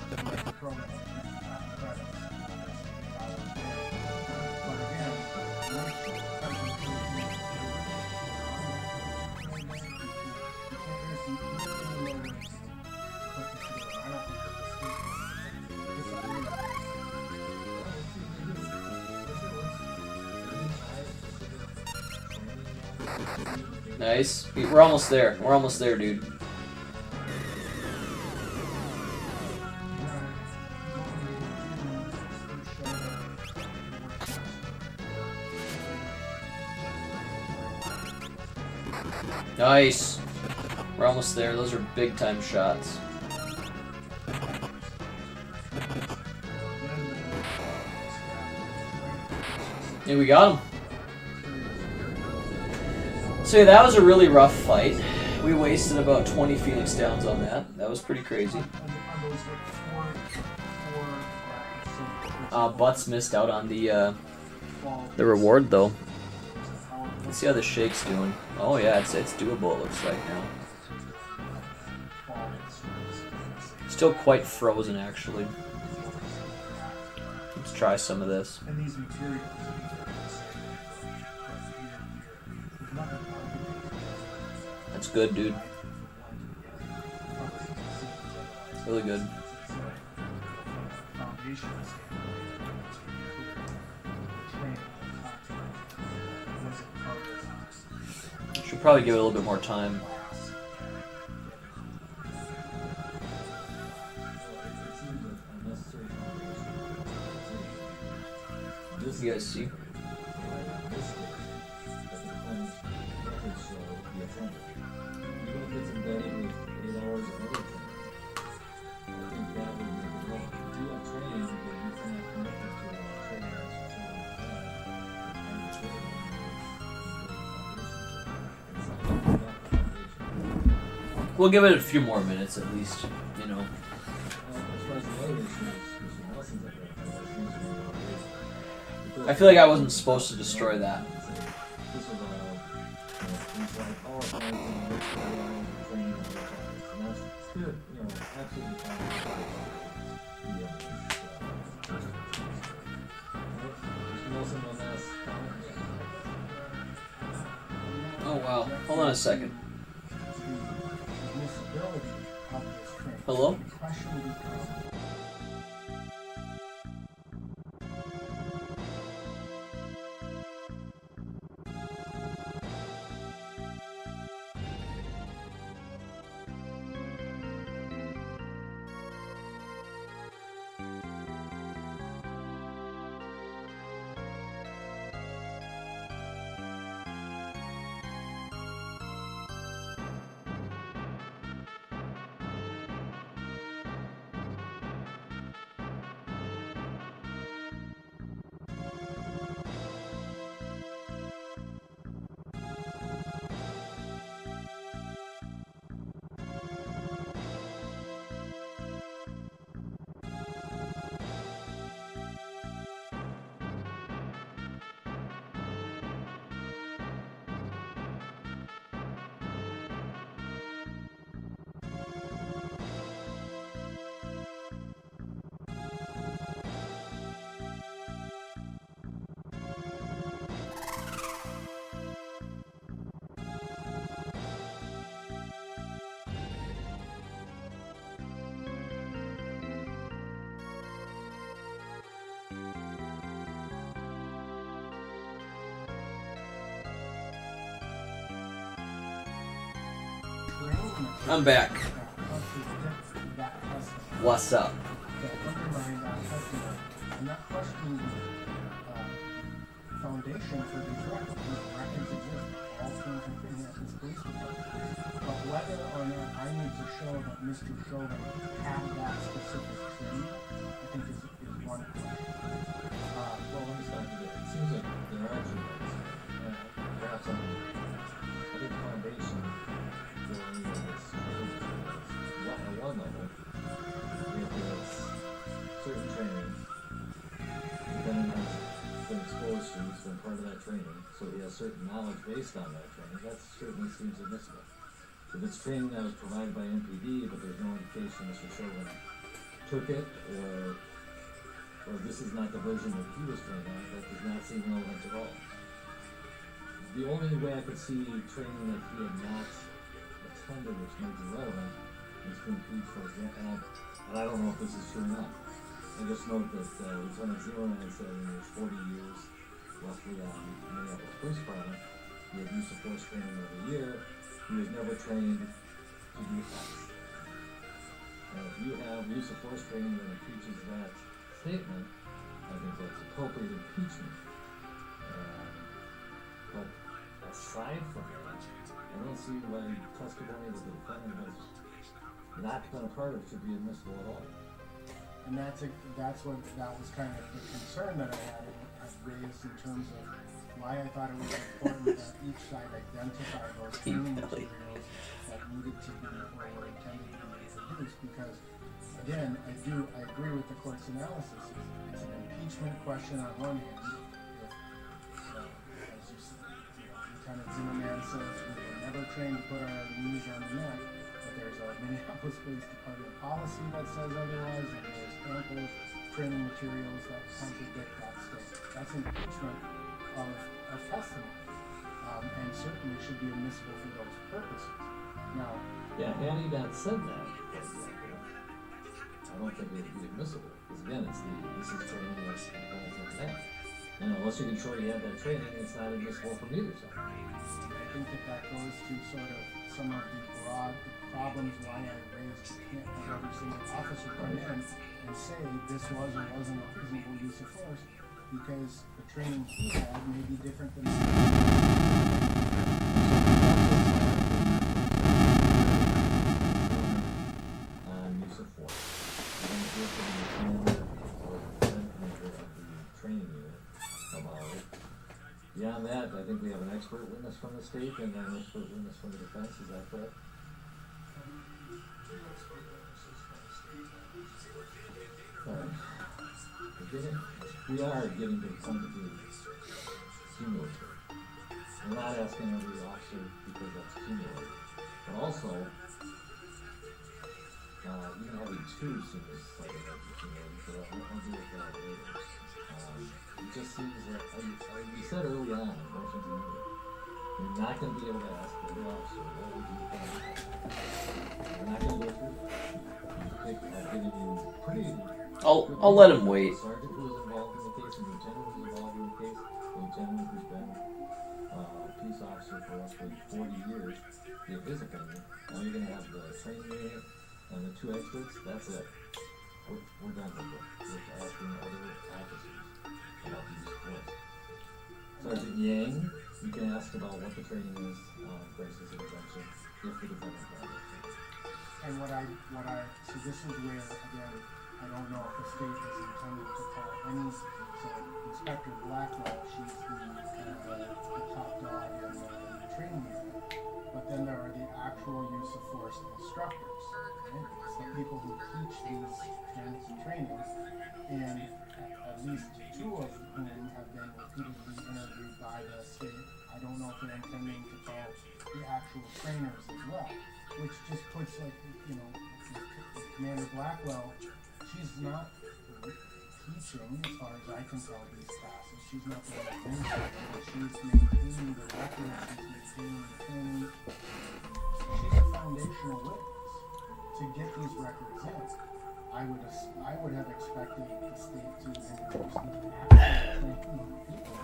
Speaker 1: Nice. We're almost there. We're almost there, dude. Nice. We're almost there. Those are big time shots. Hey, we got him. So yeah, that was a really rough fight. We wasted about 20 Phoenix Downs on that. That was pretty crazy. Butts missed out on the reward though. Let's see how the shake's doing. Oh yeah, it's doable, it looks like now. Still quite frozen actually. Let's try some of this. That's good, dude. Really good. Should probably give it a little bit more time. You guys see? We'll give it a few more minutes at least, you know. I feel like I wasn't supposed to destroy that. Oh wow, hold on a second. Hello? I'm back. What's up?
Speaker 16: Foundation for these records. These records exist. All things and Minneapolis Police Department. But whether or not I need to show that Mr. Chauvin had that specific training, I think is one question.
Speaker 12: Well, let me stop you there. It seems like there are two ways. Perhaps I think the foundation for any of this training is at one level, if there's certain training, depending on been exposed to, he's been part of that training, so he has certain knowledge based on that training, that certainly seems admissible. If it's training that was provided by NPD, but there's no indication Mr. Chauvin took it, or this is not the version that he was trained on, that does not seem relevant at all. The only way I could see training that he had not attended, which may be relevant, is Twin Peaks, for example, and I don't know if this is true or not. I just note that Lieutenant Zimmerman said in his 40 years, roughly, on Minneapolis Police Department,
Speaker 17: he had use of force training every year. He was never trained to do X. And if you have use of force training that impeaches that statement, I think that's appropriate impeachment. But aside from that, I don't see why testimony that the defendant has not been a part of should be admissible at all.
Speaker 16: And that was kind of the concern that I had raised in terms of why I thought it was important that each side identify those training materials that needed to be or were intended to be introduced, because again, I agree with the court's analysis. It's an impeachment question on one hand. If, as you said, Lieutenant Zimmerman says we were never trained to put our knees on the neck, but there's a Minneapolis Police Department policy that says otherwise, and there's ample training materials that contradict that statement. That's impeachment of testimony, and certainly should be admissible for those purposes. Now,
Speaker 17: yeah, had he not said that, for example, I don't think it would be admissible. Because again, this is training that's going for an act. And unless you can show you had that training, it's not admissible from either side.
Speaker 16: I think that goes to sort of some of the broad problems why I raised you can't have every single officer come in and say this was or wasn't a reasonable use of force, because the training he had may be different than
Speaker 17: use of force. I don't hear from the commander or the lieutenant commander of the training unit about it. Beyond that, I think we have an expert witness from the state and an expert witness from the defense. Is that correct? We are getting to the point of being cumulative. We're not asking every officer because that's cumulative. But also, even having two seems like it might be cumulative, but I'll deal with that later. It just seems that, you said early on, you're not going to be able to ask every officer, what would you think? We're not going to go through that. I've given you pretty...
Speaker 1: I'll let him wait.
Speaker 17: The sergeant who was involved in the case, the lieutenant who was involved in the case, the lieutenant who's been a peace officer for roughly 40 years, give his opinion. Now you're going to have the training unit and the two experts. That's it. We're done with it. We're asking other officers about the use of force. Sergeant Yang, you can ask about what the training is on crisis intervention if the defendant has it.
Speaker 16: And so this is where, again, I don't know if the state is intended to call any, so Inspector Blackwell, she's the kind of the top dog in the training unit, but then there are the actual use of force instructors, right? It's the people who teach these kinds of trainings, and at least two of whom have been repeatedly interviewed by the state. I don't know if they're intending to call the actual trainers as well, which just puts, like, with Commander Blackwell, she's not teaching, as far as I can tell, these classes. She's not the one administrating, but she's maintaining the records, she's maintaining the training. She's a foundational witness to get these records in. I would have expected the state to introduce the actual training of people.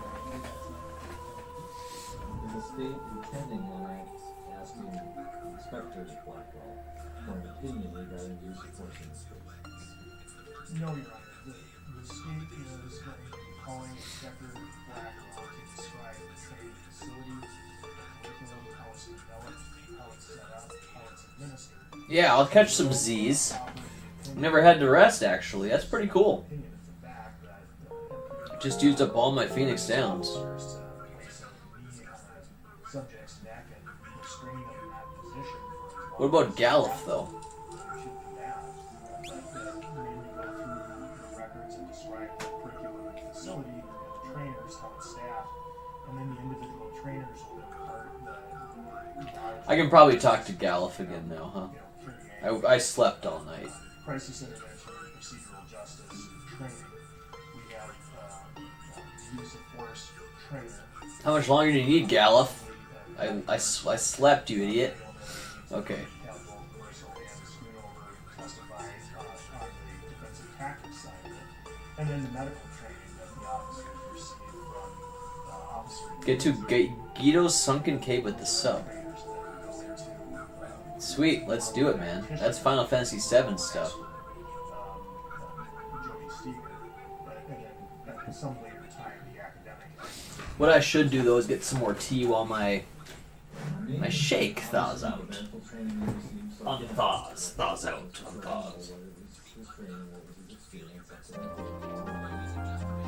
Speaker 17: Is the state intending on asking Inspector Blackwell for an opinion regarding the use of force in this case?
Speaker 16: No, Your Honor. The state is calling Inspector Blackwell to describe the training facility, curriculum, how it's developed, how it's set up, how it's administered.
Speaker 1: Yeah, I'll catch some Z's. Never had to rest, actually. That's pretty cool. Just used up all my Phoenix Downs. What about Gallup, though? I can probably talk to Gallup again now, huh? I slept all night.
Speaker 16: Crisis intervention and procedural justice training. We have use of force training.
Speaker 1: How much longer do you need, Gallup? I slept, you idiot. Okay.
Speaker 16: And then the medical training that the officers receive from
Speaker 1: Get to Guido's Sunken Cave with the sub. Sweet, let's do it, man. That's Final Fantasy VII stuff. What I should do though is get some more tea while my shake thaws out. Unthaws out. Unthaws.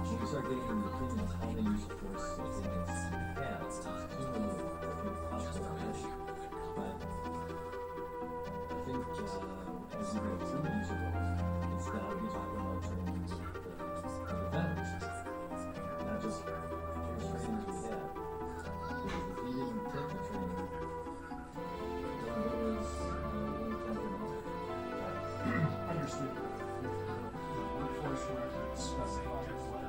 Speaker 17: When you start getting into the opinions on how they use the force against cats, it's cumulative possibility. But I think as you go through each of those, it's got to be talking about training the defenders, not just here's trainings we have. Because if he didn't take the training, then what was
Speaker 16: Understood. Workforce records specify what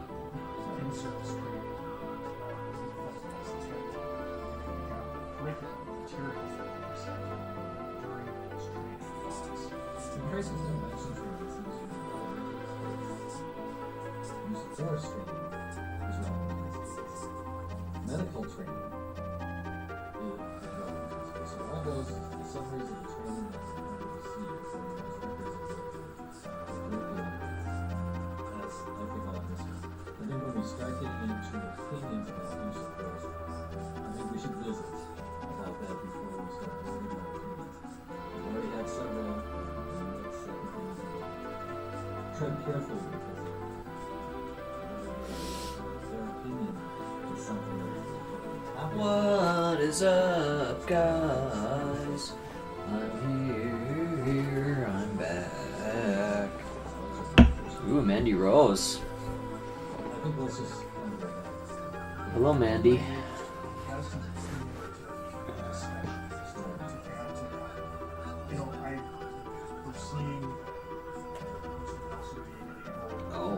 Speaker 16: in-service training curriculum materials that are presented during those training classes.
Speaker 17: the crisis intervention training is used in use of force training is relevant in this case. Medical training is relevant in this case. So all those summaries of the training that we're going to see, those records of the curriculum, as I think all this is. I think when we start getting into opinions about use of force, I think we should visit about that before we start worrying about opinions. We've already had several, and let's tread carefully because their opinion is something that is important.
Speaker 1: What is up, guys? I'm here. I'm back. Ooh, Mandy Rose.
Speaker 17: I think let's just kind of go back.
Speaker 1: Hello, Mandy.
Speaker 16: You know, we're seeing if I were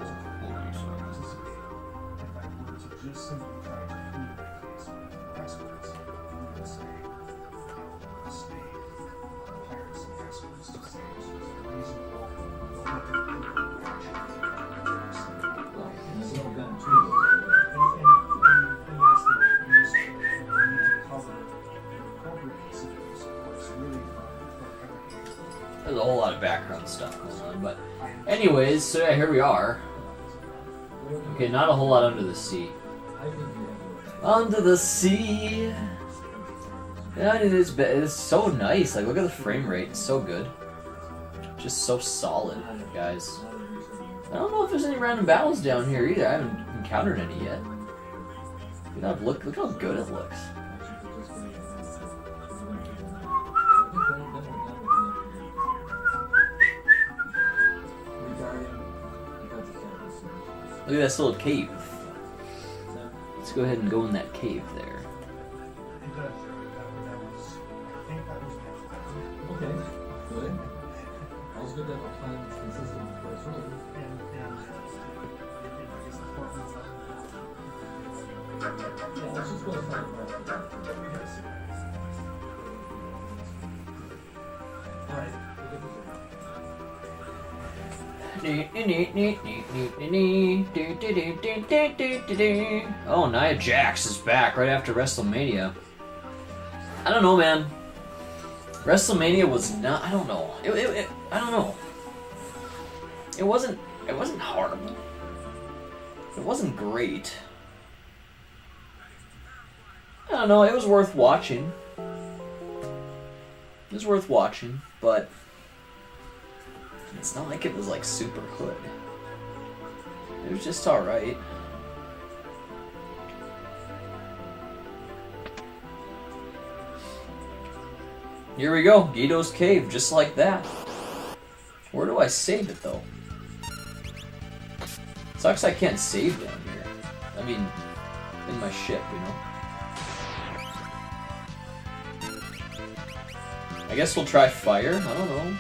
Speaker 16: to just simply try to plead my case with experts, we would say, the state hired some experts to say this was reasonable, but what they did actually address the
Speaker 17: And there's no gun treated.
Speaker 16: and that's the use we need to cover the appropriate considerations, of course, really for every
Speaker 1: There's a whole lot of background stuff going on, but anyways, so yeah, here we are. Okay, not a whole lot under the sea. Under the sea. Yeah, it's so nice. Like, look at the frame rate. It's so good. Just so solid, guys. I don't know if there's any random battles down here either. I haven't encountered any yet. Look how good it looks. Look at this little cave. Let's go ahead and go in that cave there.
Speaker 17: Okay, good. All's good that the plan is consistent with first rule. Yeah, let's just go to find Alright.
Speaker 1: Oh, Nia Jax is back right after WrestleMania. I don't know, man. WrestleMania was not. I don't know. I don't know. It wasn't horrible. It wasn't great. I don't know. It was worth watching. It was worth watching, but it's not like it was like super hood. It was just alright. Here we go, Guido's Cave, just like that. Where do I save it though? Sucks I can't save down here. I mean, in my ship, you know? I guess we'll try fire, I don't know.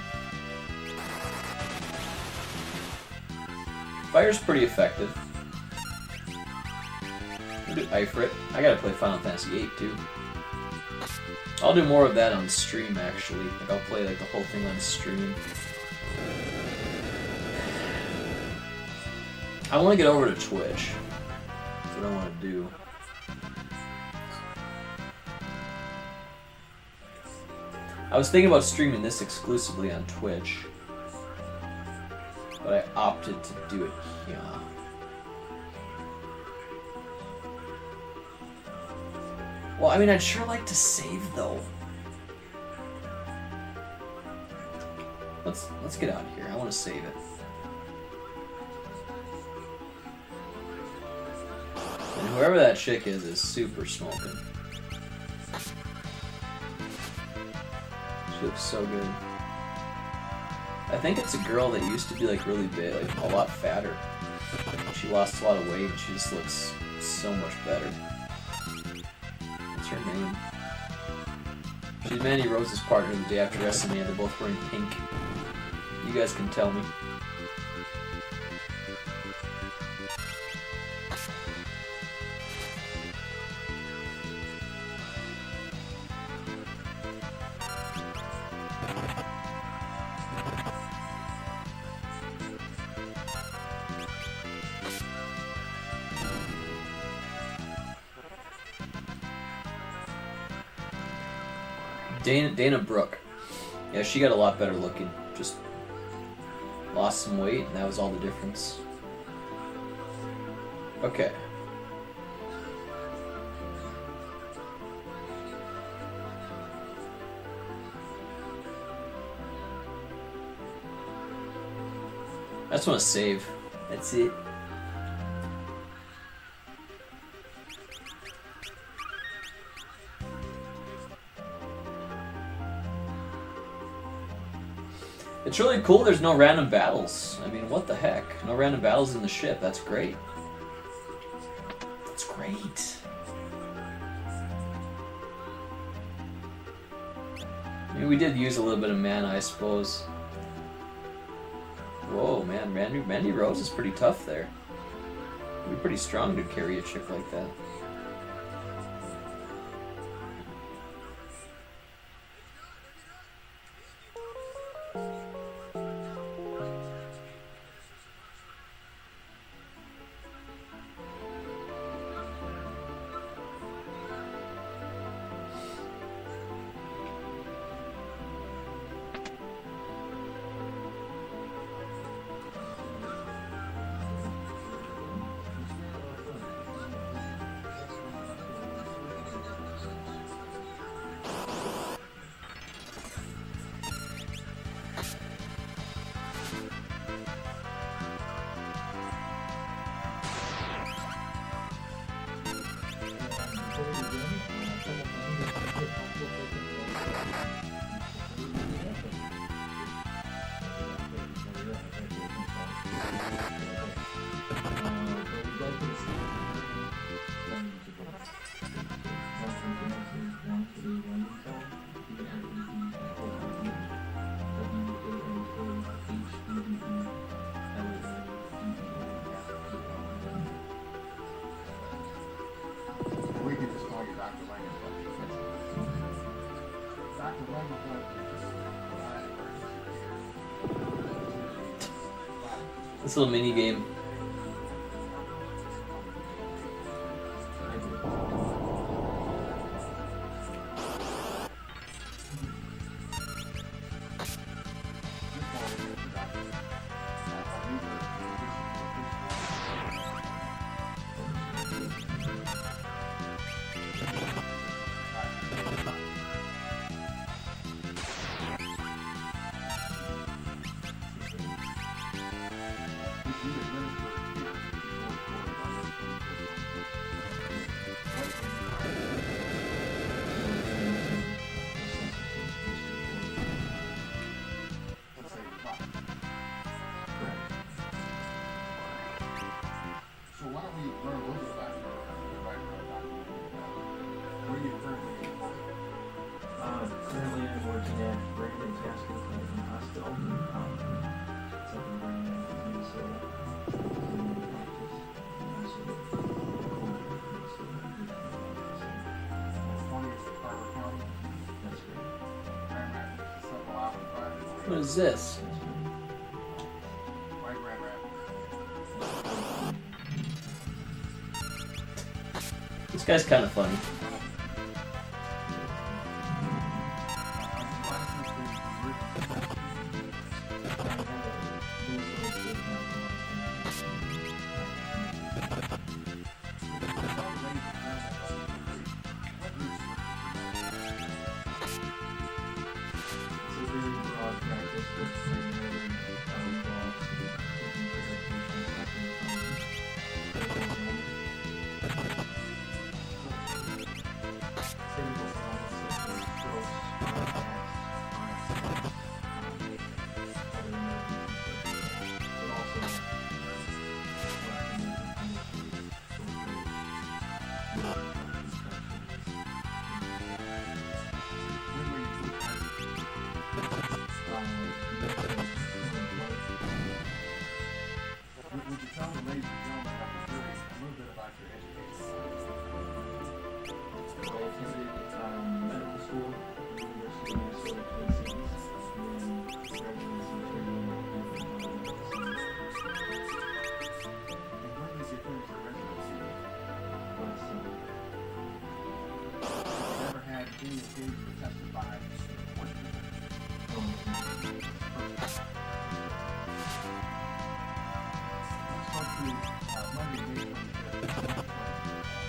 Speaker 1: Fire's pretty effective. We'll do Ifrit. I gotta play Final Fantasy VIII too. I'll do more of that on stream actually. Like I'll play like the whole thing on stream. I want to get over to Twitch. That's what I want to do. I was thinking about streaming this exclusively on Twitch, but I opted to do it here. Well, I mean, I'd sure like to save though. Let's get out of here. I want to save it. And whoever that chick is super smoking. She looks so good. I think it's a girl that used to be like really big, like a lot fatter. She lost a lot of weight and she just looks so much better. What's her name? She's Mandy Rose's partner the day after WrestleMania. They're both wearing pink. You guys can tell me. Dana Brooke. Yeah, she got a lot better looking. Just lost some weight, and that was all the difference. Okay. I just want to save. That's it. It's really cool there's no random battles. I mean, what the heck? No random battles in the ship. That's great. That's great. I mean, we did use a little bit of mana, I suppose. Whoa, man. Mandy Rose is pretty tough there. It'd be pretty strong to carry a chick like that.
Speaker 16: We can just call you Dr. Lang. Dr. Lang
Speaker 1: This little mini game.
Speaker 16: So why don't we learn a little bit about your right now? Where are you currently?
Speaker 17: Currently I'm working at Brandon Casket in the hospital. It's up in Brandon, Minnesota.
Speaker 1: What is this? This guy's kind of funny.
Speaker 16: Would you tell the ladies and gentlemen of the jury a little bit about your education?
Speaker 17: I attended medical school at the University of Minnesota Twin Cities, and then residency training at the medical center.
Speaker 16: And when did you finish your residency?
Speaker 17: Last summer.
Speaker 16: Have you ever had any occasion to testify before you finished? Let's go to Monday, May 25th, 2020.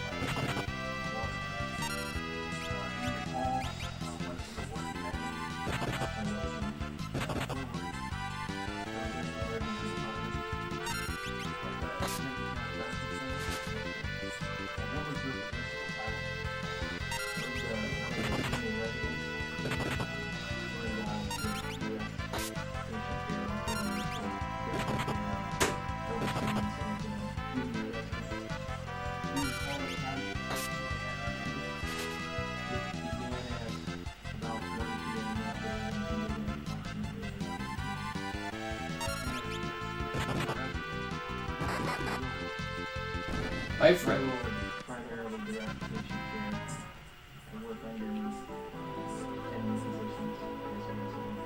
Speaker 16: Do you recall whether you were working that evening?
Speaker 1: My friend.
Speaker 17: Primarily direct patient care. I work underneath 10 physicians as a resident.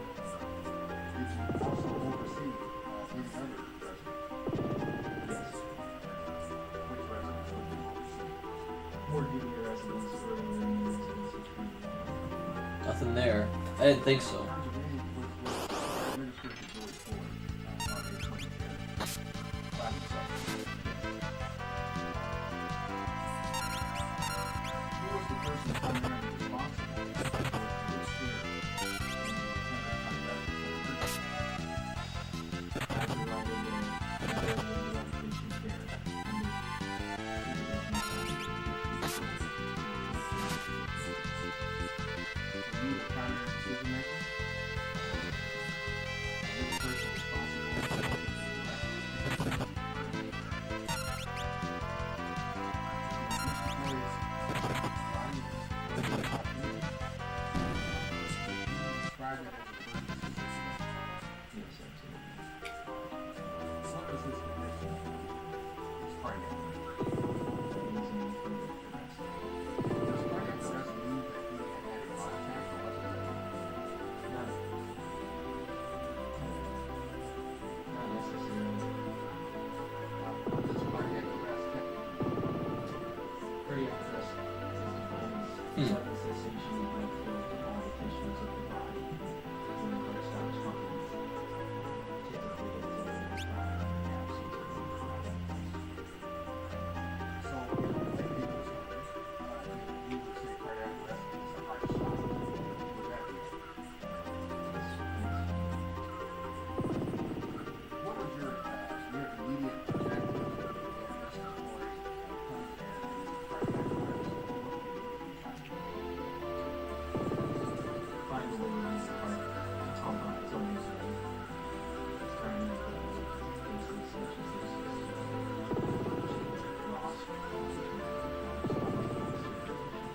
Speaker 16: Did you also oversee any other residents?
Speaker 17: Yes.
Speaker 16: Which residents would you oversee?
Speaker 17: More junior residents, earlier in the residency treatment.
Speaker 1: Nothing there. I didn't think so.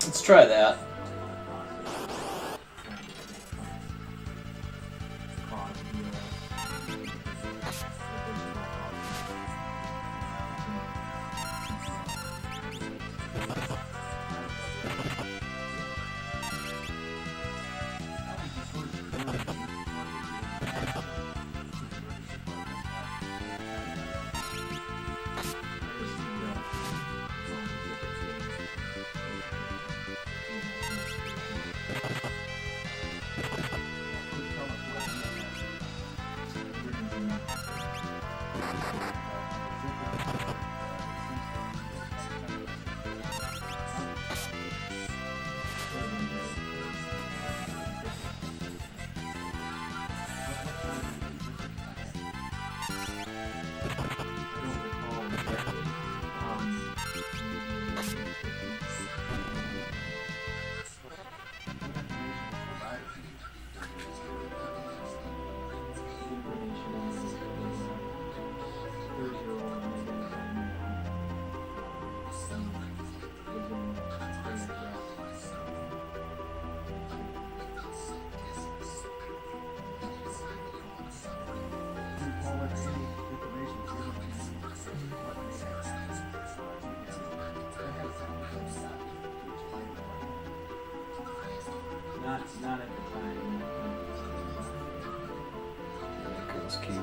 Speaker 1: Let's try that.
Speaker 17: Not at the time.
Speaker 1: That girl's cute.
Speaker 16: Did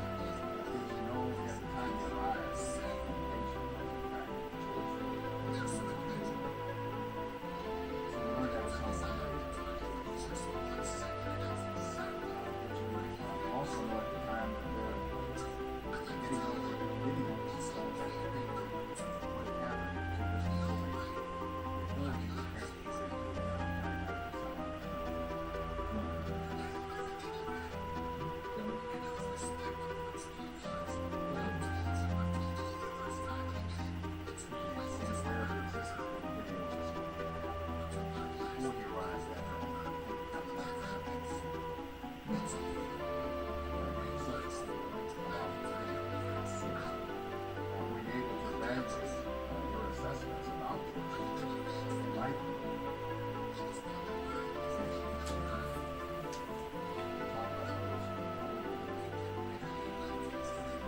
Speaker 16: you know at the time you arrived, the patient was in fact children? So we learned that was something. Also know at the time that they're getting over the videos so that they what happened to this employee.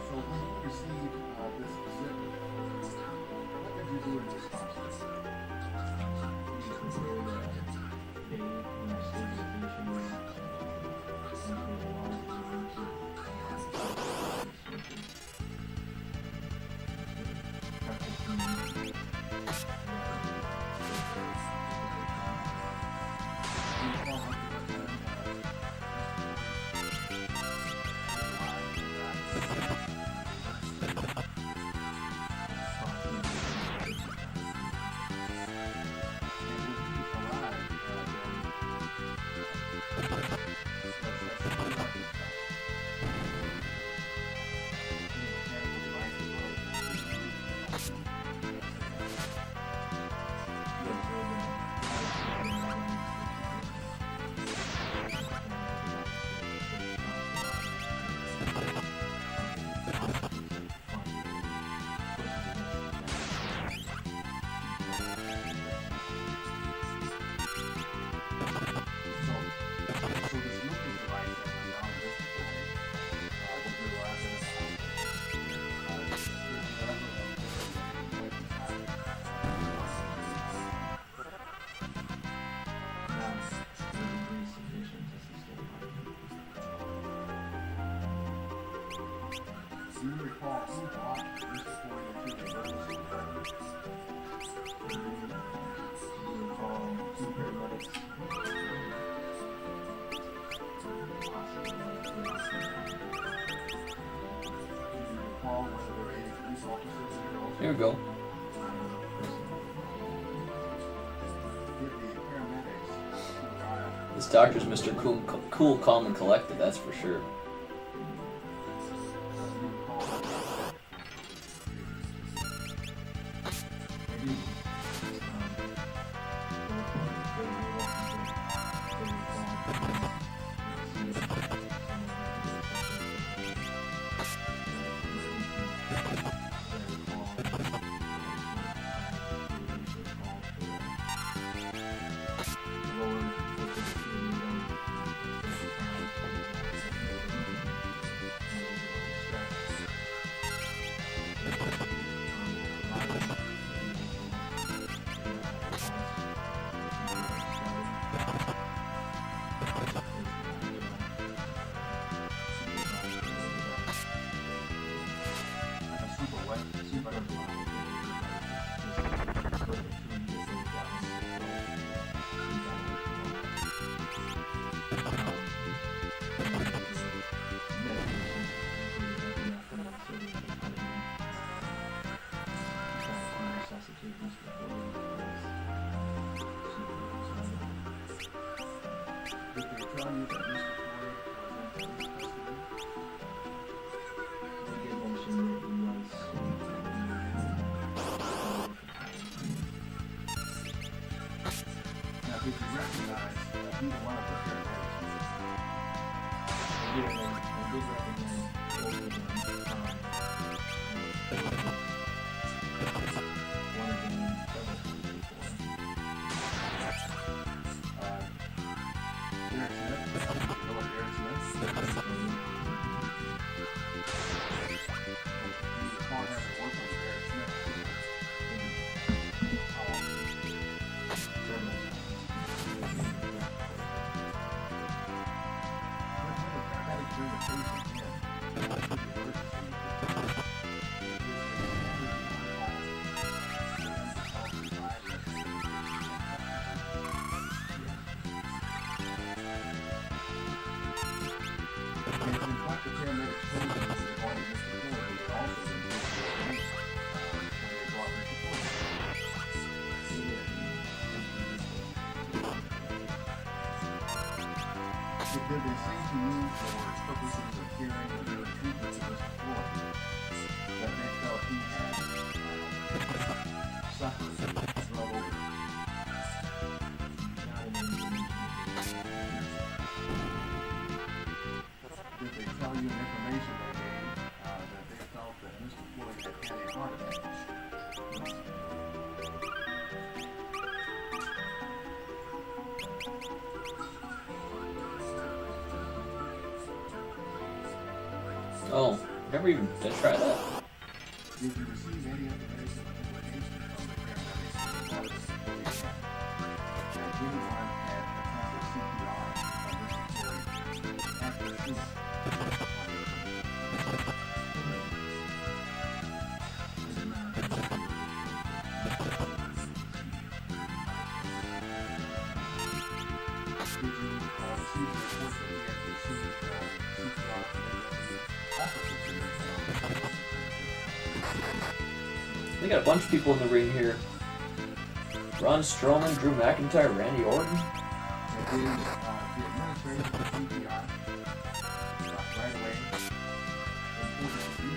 Speaker 16: So when you received this visit, what did you do in response to this?
Speaker 17: We prepared a day in our stabilization room. Simply a large room
Speaker 16: Do you recall who brought this employee to the emergency department?
Speaker 17: We recall 2 paramedics.
Speaker 16: Do you recall whether there were any police officers here also?
Speaker 1: Here we go.
Speaker 16: Did the paramedics arrive?
Speaker 1: This doctor's Mr. Cool, calm, and collected, that's for sure.
Speaker 16: Did you recognize either one of the paramedics?
Speaker 17: I did recognize both of them. One of them several times before.
Speaker 16: Derek Smith? You know what Derek Smith? You recall having worked with Derek Smith? How long? Several times. bring a patient in, or to the emergency, did they seem to use for purposes of hearing or doing treatment to Mr. Floyd that they felt he had suffered drug overdose? Did they tell you information they gave that they felt that Mr. Floyd had had a heart attack?
Speaker 1: Oh, never even did try that.
Speaker 16: Did you receive any information or implication from the paramedics that anyone had attempted CPR on Mr. Floyd at the scene? Did you receive a report that he had received CPR from any officers in this
Speaker 1: They got a bunch of people in the ring here. Ron Strowman, Drew McIntyre, Randy Orton.
Speaker 16: It is the administration of CPR right away important to do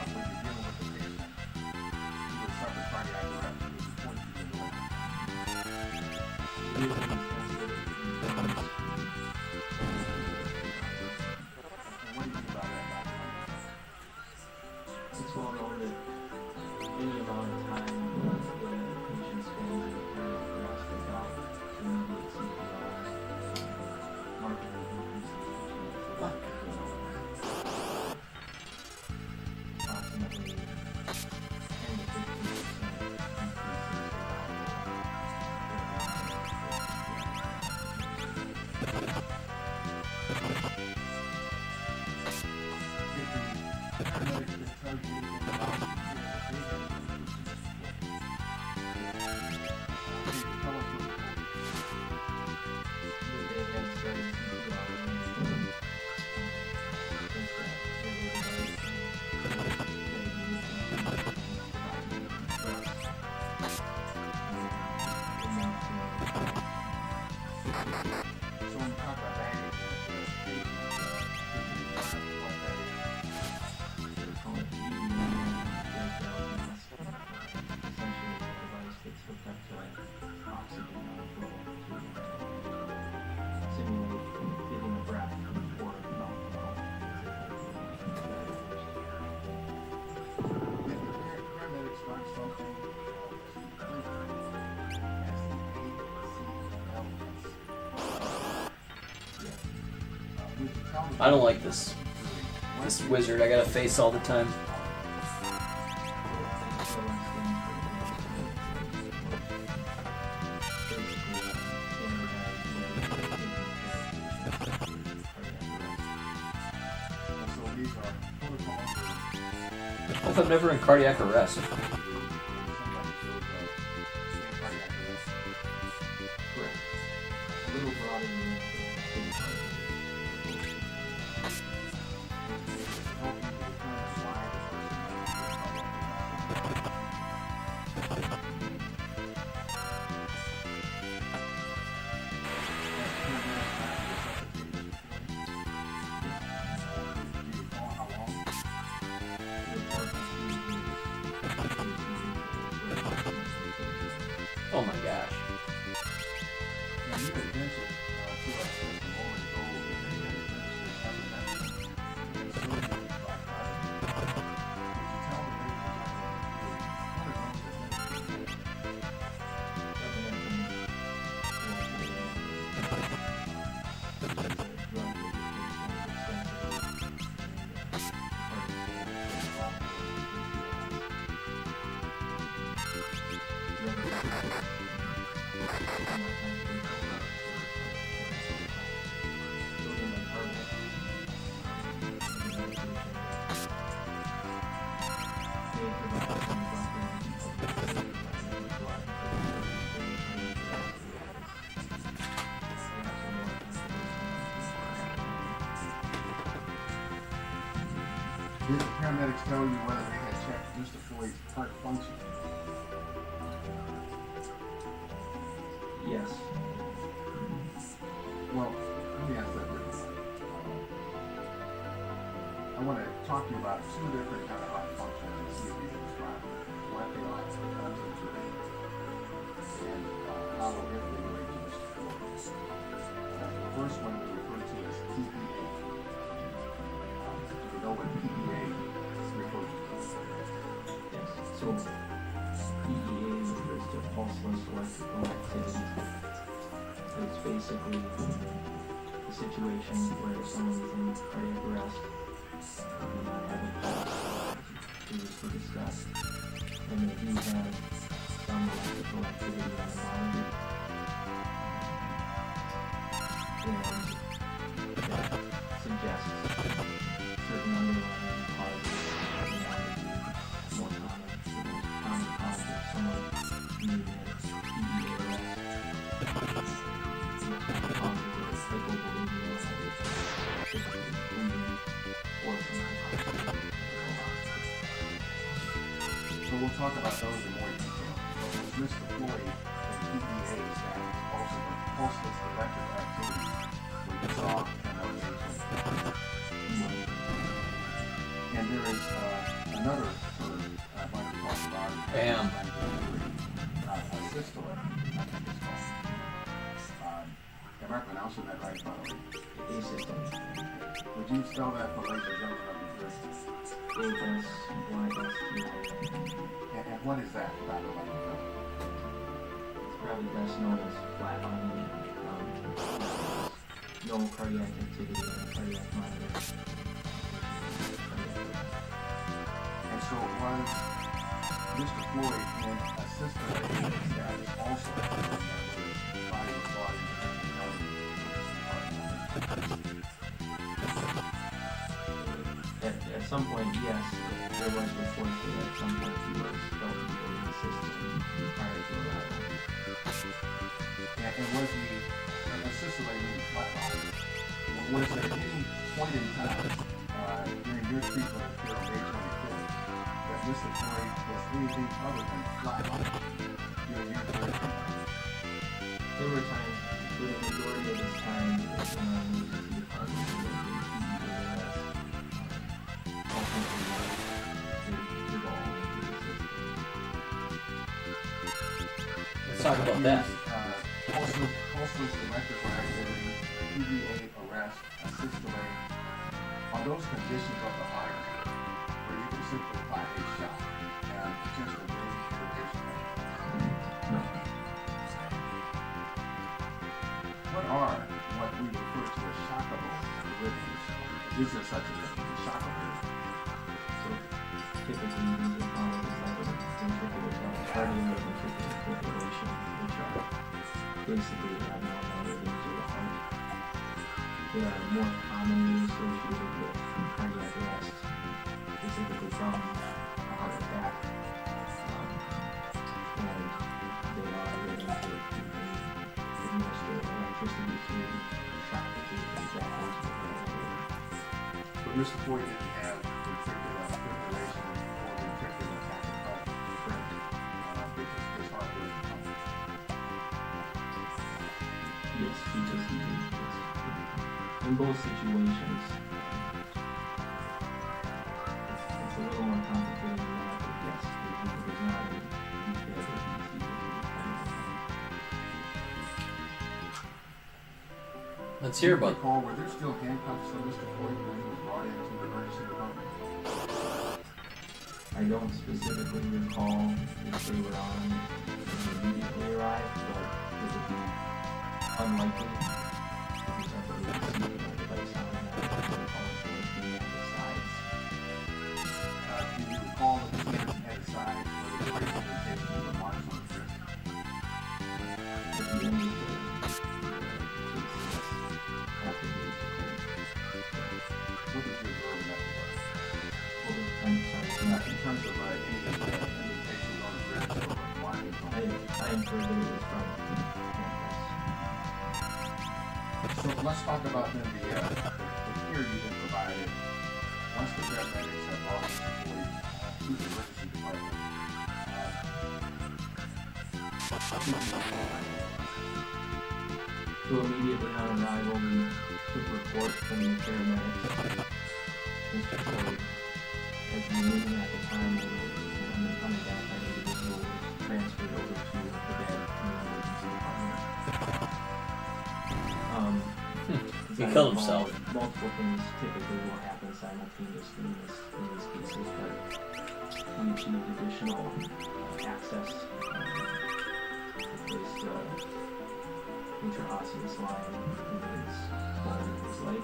Speaker 16: when you're dealing with a patient who has suffered cardiac arrest. It is important to do it. And what do you think about that, Dr.
Speaker 17: It's well known that any amount of time the patient spends in cardiac arrest without immediate CPR markedly increases the chance of approximately 10 to 15%
Speaker 1: I don't like this wizard I gotta face all the time. Hope I'm never in cardiac arrest.
Speaker 17: may provide some buffering of the blood
Speaker 16: Did the paramedics tell you whether they had checked Mr. Floyd's heart function?
Speaker 17: Yes.
Speaker 16: Well, let me ask that differently. I want to talk to you about two different kind of heart functions and see if you can describe what they are when it comes into it and how if they relate to Mr. Floyd. The first one we refer to as PEA. Do you know what PEA refers to?
Speaker 17: Yes. So PEA refers to pulseless electrical activity. It's basically a situation where someone is in cardiac arrest, do not have a pulse, previously discussed, and they do have some electrical activity on the monitor. And that suggests certain underlying causes that may be more common. The most common cause of someone being in PEA arrest. The most common causes are hypovolemia, typically bleeding, or some hypoxia.
Speaker 16: So we'll talk about those in more detail. But with Mr. Floyd and PEA status, also with pulseless electrical activity, when you saw and there is another term I'd like to talk about.
Speaker 1: Bam.
Speaker 16: A systole, I think it's called. Am I pronouncing that right, by the way?
Speaker 17: Asystole.
Speaker 16: Would you spell that for ladies and gentlemen of the jury? And what is that, by the way?
Speaker 17: It's probably best known as flatlining. No cardiac activity on the cardiac monitor.
Speaker 16: And so it was Mr. Floyd in a systole status also when his body was brought
Speaker 17: At some point, yes, there was reports that at some point he was felt to be in the system prior to arrival.
Speaker 16: And was he a systole in flatline? Was there any point in time during your treatment of care on May 25th that Mr. Floyd was anything other than flatline during your treatment?
Speaker 17: There were times, for the majority of this time, it was in our emergency department and PEA arrest. Ultimately, it evolved into the system.
Speaker 1: Let's talk about that.
Speaker 16: Pulseless electrical activity, PEA arrest, a systole, are those conditions of the heart where you can simply fire a shot and potentially bring the patient in?
Speaker 17: No.
Speaker 16: What are what we refer to as shockable arrhythmias? Is there such a thing, shockable?
Speaker 17: So typically these are followed as like a ventricular tachycardia or ventricular fibrillation, which are basically abnormal rhythms of the heart. They are more commonly associated with cardiac arrest, specifically from a heart attack. And they are rhythms that you can administer electricity to, shock the patient backwards.
Speaker 16: But Mr. Floyd didn't have ventricular fibrillation or ventricular tachycardia, correct? Because his heart wasn't pumping.
Speaker 17: Yes, because he did. Yes. In both situations, it's a little more complicated than that, but yes, there's not any detail that he was
Speaker 1: Let's hear about
Speaker 16: Recall, were there still handcuffs on Mr. Floyd when he was brought into the emergency department?
Speaker 17: I don't specifically recall if they were on when he immediately arrived, but it would be unlikely because I believe it's using a device on that protocol for being at the sides.
Speaker 16: Do you recall that the hands had a size for the orientation of the marks on the wrist?
Speaker 17: At the end of the case, yes, after he was declared.
Speaker 16: What did you observe in that regard?
Speaker 12: in terms of any invitations on the ribs or markings on it.
Speaker 17: I inferred that it was from
Speaker 12: So let's talk about then the gear you've been provided. Once the paramedics have brought these employees to the emergency department,
Speaker 17: So immediately on arrival, we took report from the paramedics. Mr. Floyd, as the meeting at the time when unidentified individual was transferred over to the bed in the emergency department.
Speaker 1: He killed himself.
Speaker 17: Multiple things typically will happen simultaneously in these cases, but we achieved additional access. Placed intraosseous line in his bone in his leg.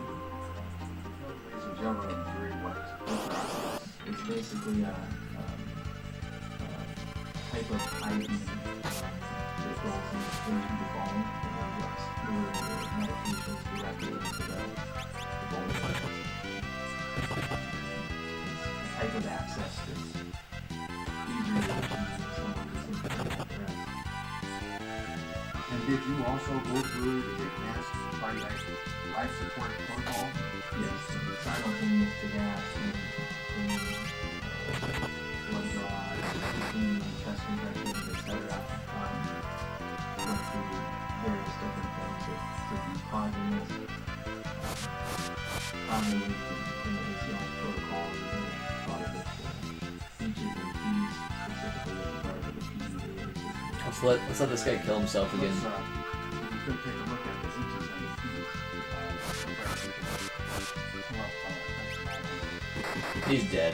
Speaker 12: ladies and gentlemen of the jury, what intraosseous?
Speaker 17: It's basically a type of IV that goes into the bone and injects fluid or medications directly into the bone. It's a type of access that's easier to achieve in some of these intravenous arrests.
Speaker 12: And did you also go through the advanced cardiac life support protocol?
Speaker 17: Yes, simultaneous to that, blood draws, chest compressions, etc. Went through various different things that could be causing this. Commonly in the ACLS protocol, we thought of it H's and T's, specifically with regard to the PEA.
Speaker 1: Let's let this guy kill himself again.
Speaker 12: If you could take a look at the H's and the T's.
Speaker 1: He's dead.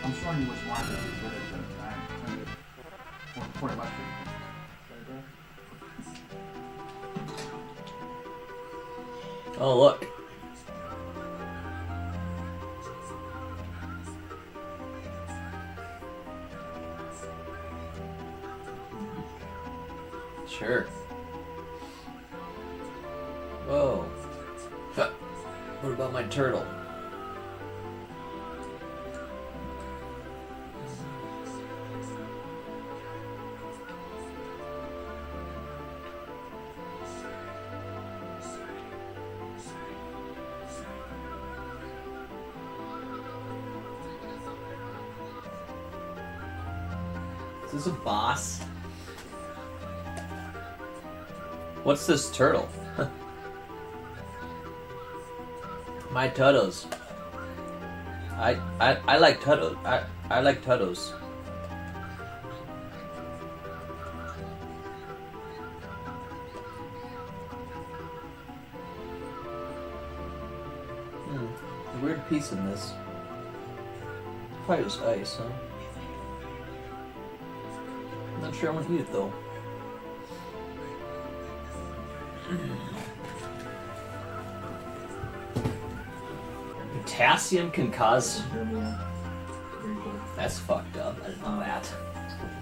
Speaker 12: I'm showing you what's marked as exhibit 900 for electric.
Speaker 1: Oh, look. Sure. Whoa. What about my turtle? Is this a boss? What's this turtle? My turtles. I like turtles. I like turtles. A weird piece in this. Probably just ice, huh? Not sure I want to eat it though. Potassium can cause. That's fucked up. I didn't know that.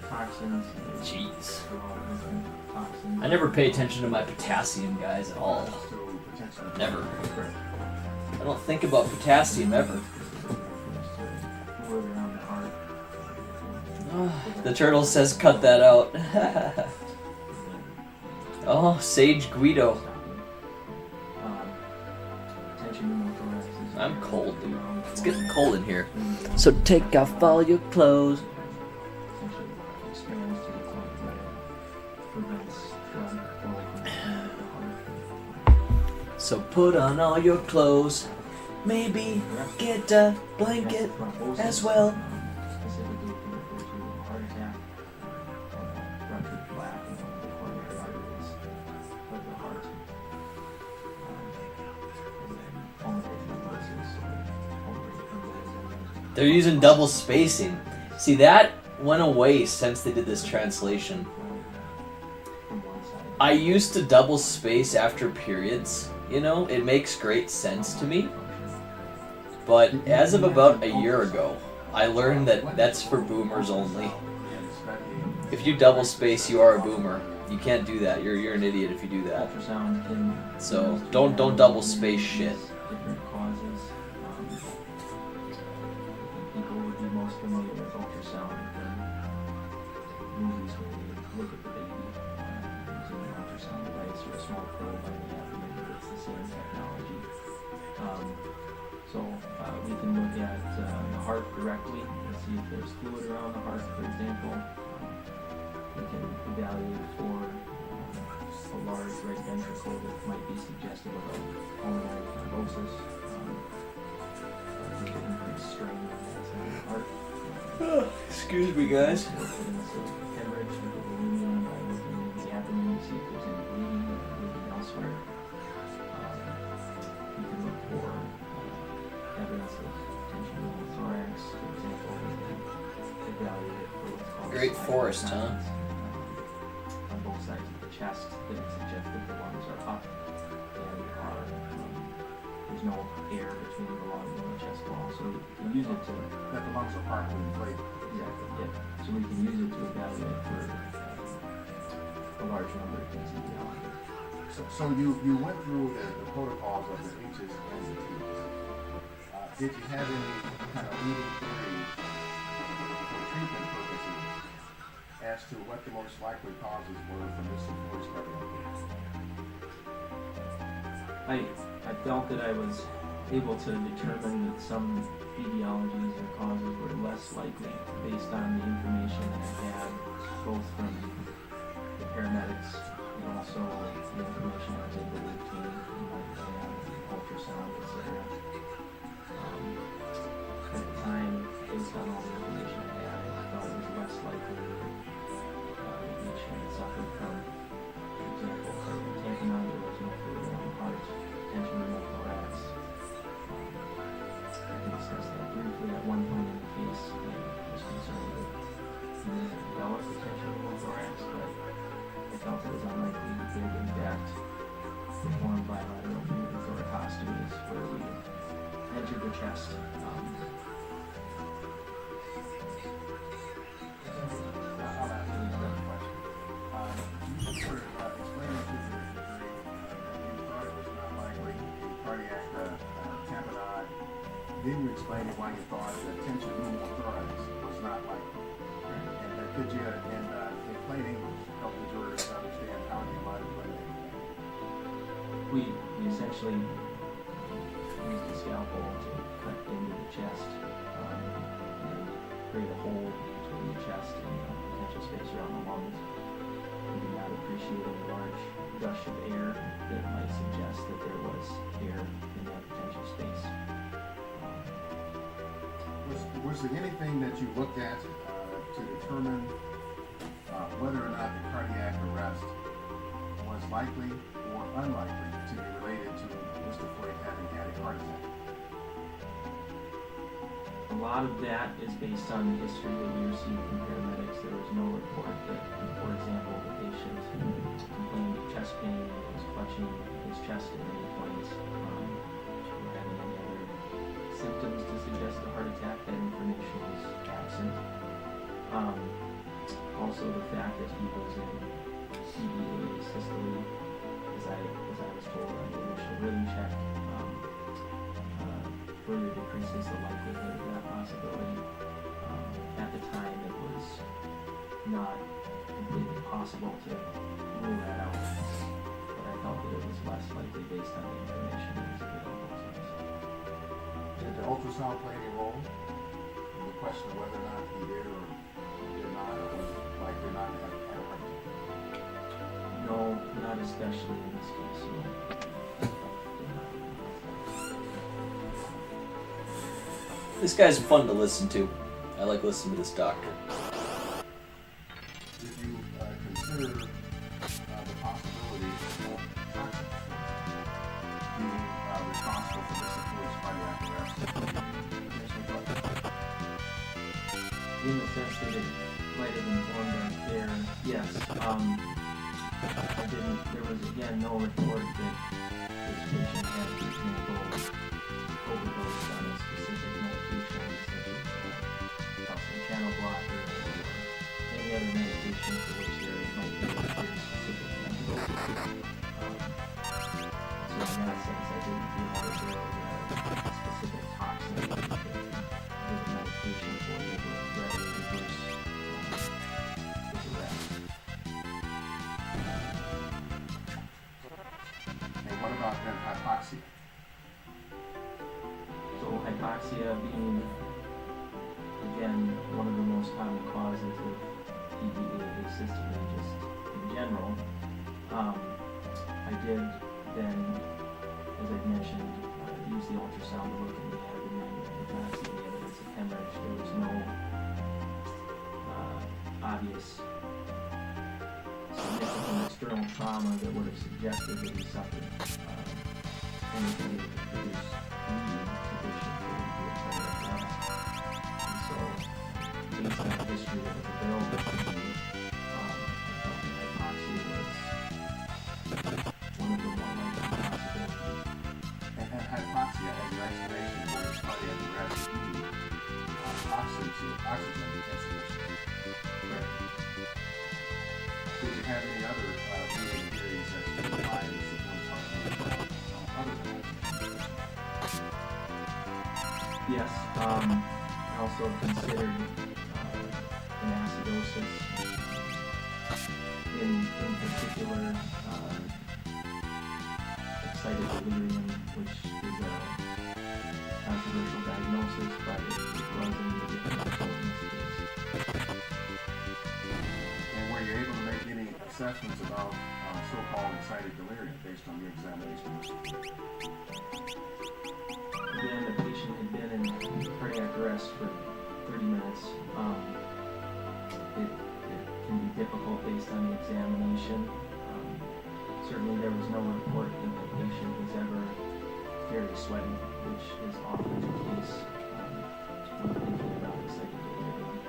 Speaker 17: Toxins.
Speaker 1: Jeez.
Speaker 17: Toxins.
Speaker 1: I never pay attention to my potassium guys at all. Never. I don't think about potassium ever. The turtle says cut that out. Oh, Sage Guido. I'm cold, dude. It's getting cold in here. So take off all your clothes. So put on all your clothes. Maybe get a blanket as well. They're using double spacing. See, that went away since they did this translation. I used to double space after periods, you know, it makes great sense to me. But as of about a year ago, I learned that that's for boomers only. If you double space, you are a boomer. You can't do that. You're an idiot if you do that. So don't double space shit.
Speaker 17: most familiar with ultrasound from movies where they look at the baby using an ultrasound device or a small probe by the abdomen. It's the same technology. We can look at the heart directly and see if there's fluid around the heart, for example. We can evaluate for a large right ventricle that might be suggestive of a pulmonary thrombosis. We can increase strain on that side of the heart.
Speaker 1: Excuse me, guys.
Speaker 17: Evidence of hemorrhage or bulimia by looking in the abdomen to see if there's any bleeding or bleeding elsewhere. We can look for evidence of tension in the thorax, for example. We can evaluate it for what's called
Speaker 1: Great forest, huh?
Speaker 17: On both sides of the chest that suggest that the lungs are up and there's no air between the lung and the chest wall. So we use it to...
Speaker 16: That the lungs are partly inflated.
Speaker 17: Exactly, yeah. So we can use it to evaluate for a large number of things in the beyond.
Speaker 16: So you went through the protocols of the H's and the T's. Did you have any kind of leading theories for treatment purposes as to what the most likely causes were for missing voice
Speaker 17: I felt that I was able to determine that some etiologies or causes were less likely based on the information that I had, both from the paramedics and also the information I was able to obtain from my lab, ultrasound, etc. At the time, based on all the information I had, I felt it was less likely that the patient had suffered from, for example, tamponade, there was no fluid around the heart, tension in the thorax. I can discuss that briefly. At one point in the case, I was concerned that he may have developed the tension in the thorax, but I felt it was unlikely that they had in fact performed bilateral thoracostomies where we entered the chest.
Speaker 16: I'll ask you another question. You were explaining to the jury that you thought it was not likely cardiac tamponade. Then you explained why you thought that tension pneumothorax was not likely. And could you, in plain English, help the jurors understand how you might have done that?
Speaker 17: We essentially used a scalpel to cut into the chest and create a hole between the chest and the potential space around the lungs. We did not appreciate a large gush of air that might suggest that there was air in that potential space.
Speaker 16: Was there anything that you looked at to determine whether or not the cardiac arrest was likely or unlikely to be related to Mr. Floyd having had a heart attack?
Speaker 17: A lot of that is based on the history that we received from paramedics. There was no report that, for example, the patient complained of chest pain and was clutching his chest at many points, or having any other symptoms to suggest a heart attack. That information was absent. Also, the fact that he was in CEA systole, as I was told on the initial rhythm check, further decreases the likelihood of that possibility. At the time, it was not completely possible to rule that out, but I felt that it was less likely based on the information that was available to us.
Speaker 16: Did the ultrasound play any role in the question of whether or not he did or did not, or was likely not to have had a heart attack?
Speaker 17: No, not especially in this case. No.
Speaker 1: This guy's fun to listen to. I like listening to this doctor.
Speaker 16: Did you consider the possibility of toxic being responsible for Mr. Floyd's cardiac arrest?
Speaker 17: In the sense that it might have informed our care, yes. I didn't, there was again no report that this patient had, for example, overdosed on a specific medication such as calcium channel blocker or any other medication for which there might be a very specific antibiotic. So in that sense, I didn't feel that there was a specific toxin that we could give a medication for the
Speaker 18: hypoxia being, again, one of the most common causes of PEA asystole just in general. I did then, as I mentioned, use the ultrasound to look in the abdomen and did not see any evidence of hemorrhage. There was no obvious significant external trauma that would have suggested that he suffered anything that could produce bleeding sufficient for him to do a cardiac arrest. And so, based on the history that was available to me, I thought that hypoxia was one of the more likely possibilities.
Speaker 2: And hypoxia as an explanation for his cardiac arrest due to oxygen insufficiency.
Speaker 18: Right.
Speaker 2: Did you have any other leading theories as to why this becomes harder other than oxygen?
Speaker 18: Yes, I also considered an acidosis, in particular excited delirium, which is a controversial diagnosis, but it wasn't a different in this case.
Speaker 2: And were you able to make any assessments about so-called excited delirium based on your examination?
Speaker 18: Again, the patient had been in cardiac arrest for 30 minutes. It can be difficult based on the examination. Certainly there was no report that the patient was ever very sweaty, which is often the case when thinking about excited delirium.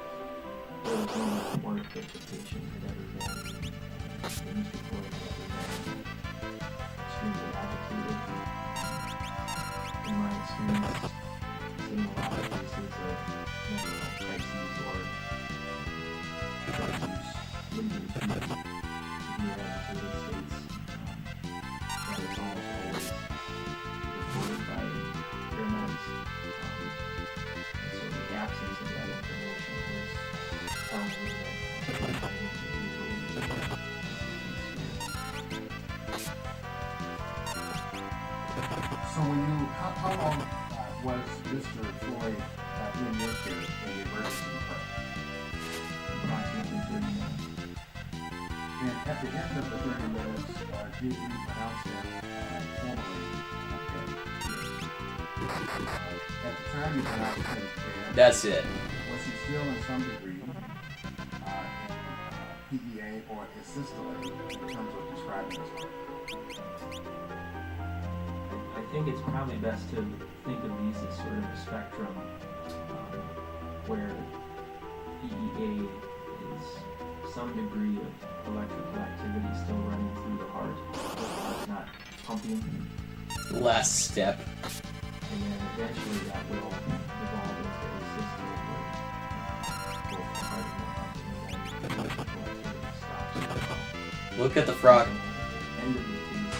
Speaker 18: There was no report that the patient had ever been, Mr. Floyd had ever been extremely agitated. In my experience, seeing a lot of cases of mental health crises or drug use leading to severe agitated states, that is almost always reported by paramedics. And so the absence of that information was telling me that I need to be really
Speaker 2: So when you, how long was Mr. Floyd in your care in the emergency department?
Speaker 18: approximately 30 minutes.
Speaker 2: And at the end of the 30 minutes, did you pronounce him formally dead? At the time you pronounced him dead,
Speaker 1: That's it.
Speaker 2: was he still in some degree in PEA or asystole in terms of describing his heart?
Speaker 18: I think it's probably best to think of these as sort of a spectrum where PEA is some degree of electrical activity still running through the heart. The heart's not pumping.
Speaker 1: Last step.
Speaker 18: And then eventually that will evolve into asystole where both the heart and the pumping and then the electrical activity stops as well.
Speaker 1: Look at the frog.
Speaker 18: End of the case,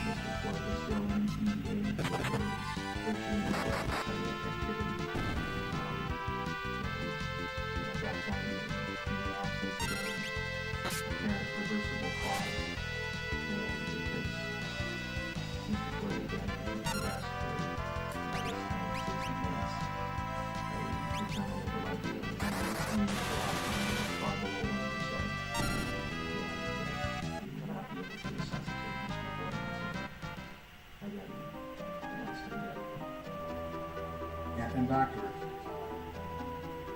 Speaker 18: Mr. Floyd was still in PEA, but there was virtually no cardiac activity. At that point, in the absence of any apparent reversible cause, and because Mr. Floyd had been in arrest for, by this time, 60 minutes, I determined that the likelihood of meaningful outcome was far below 1%. Not be able to resuscitate Mr. Floyd, so I'd rather pronounced him dead.
Speaker 2: And doctor,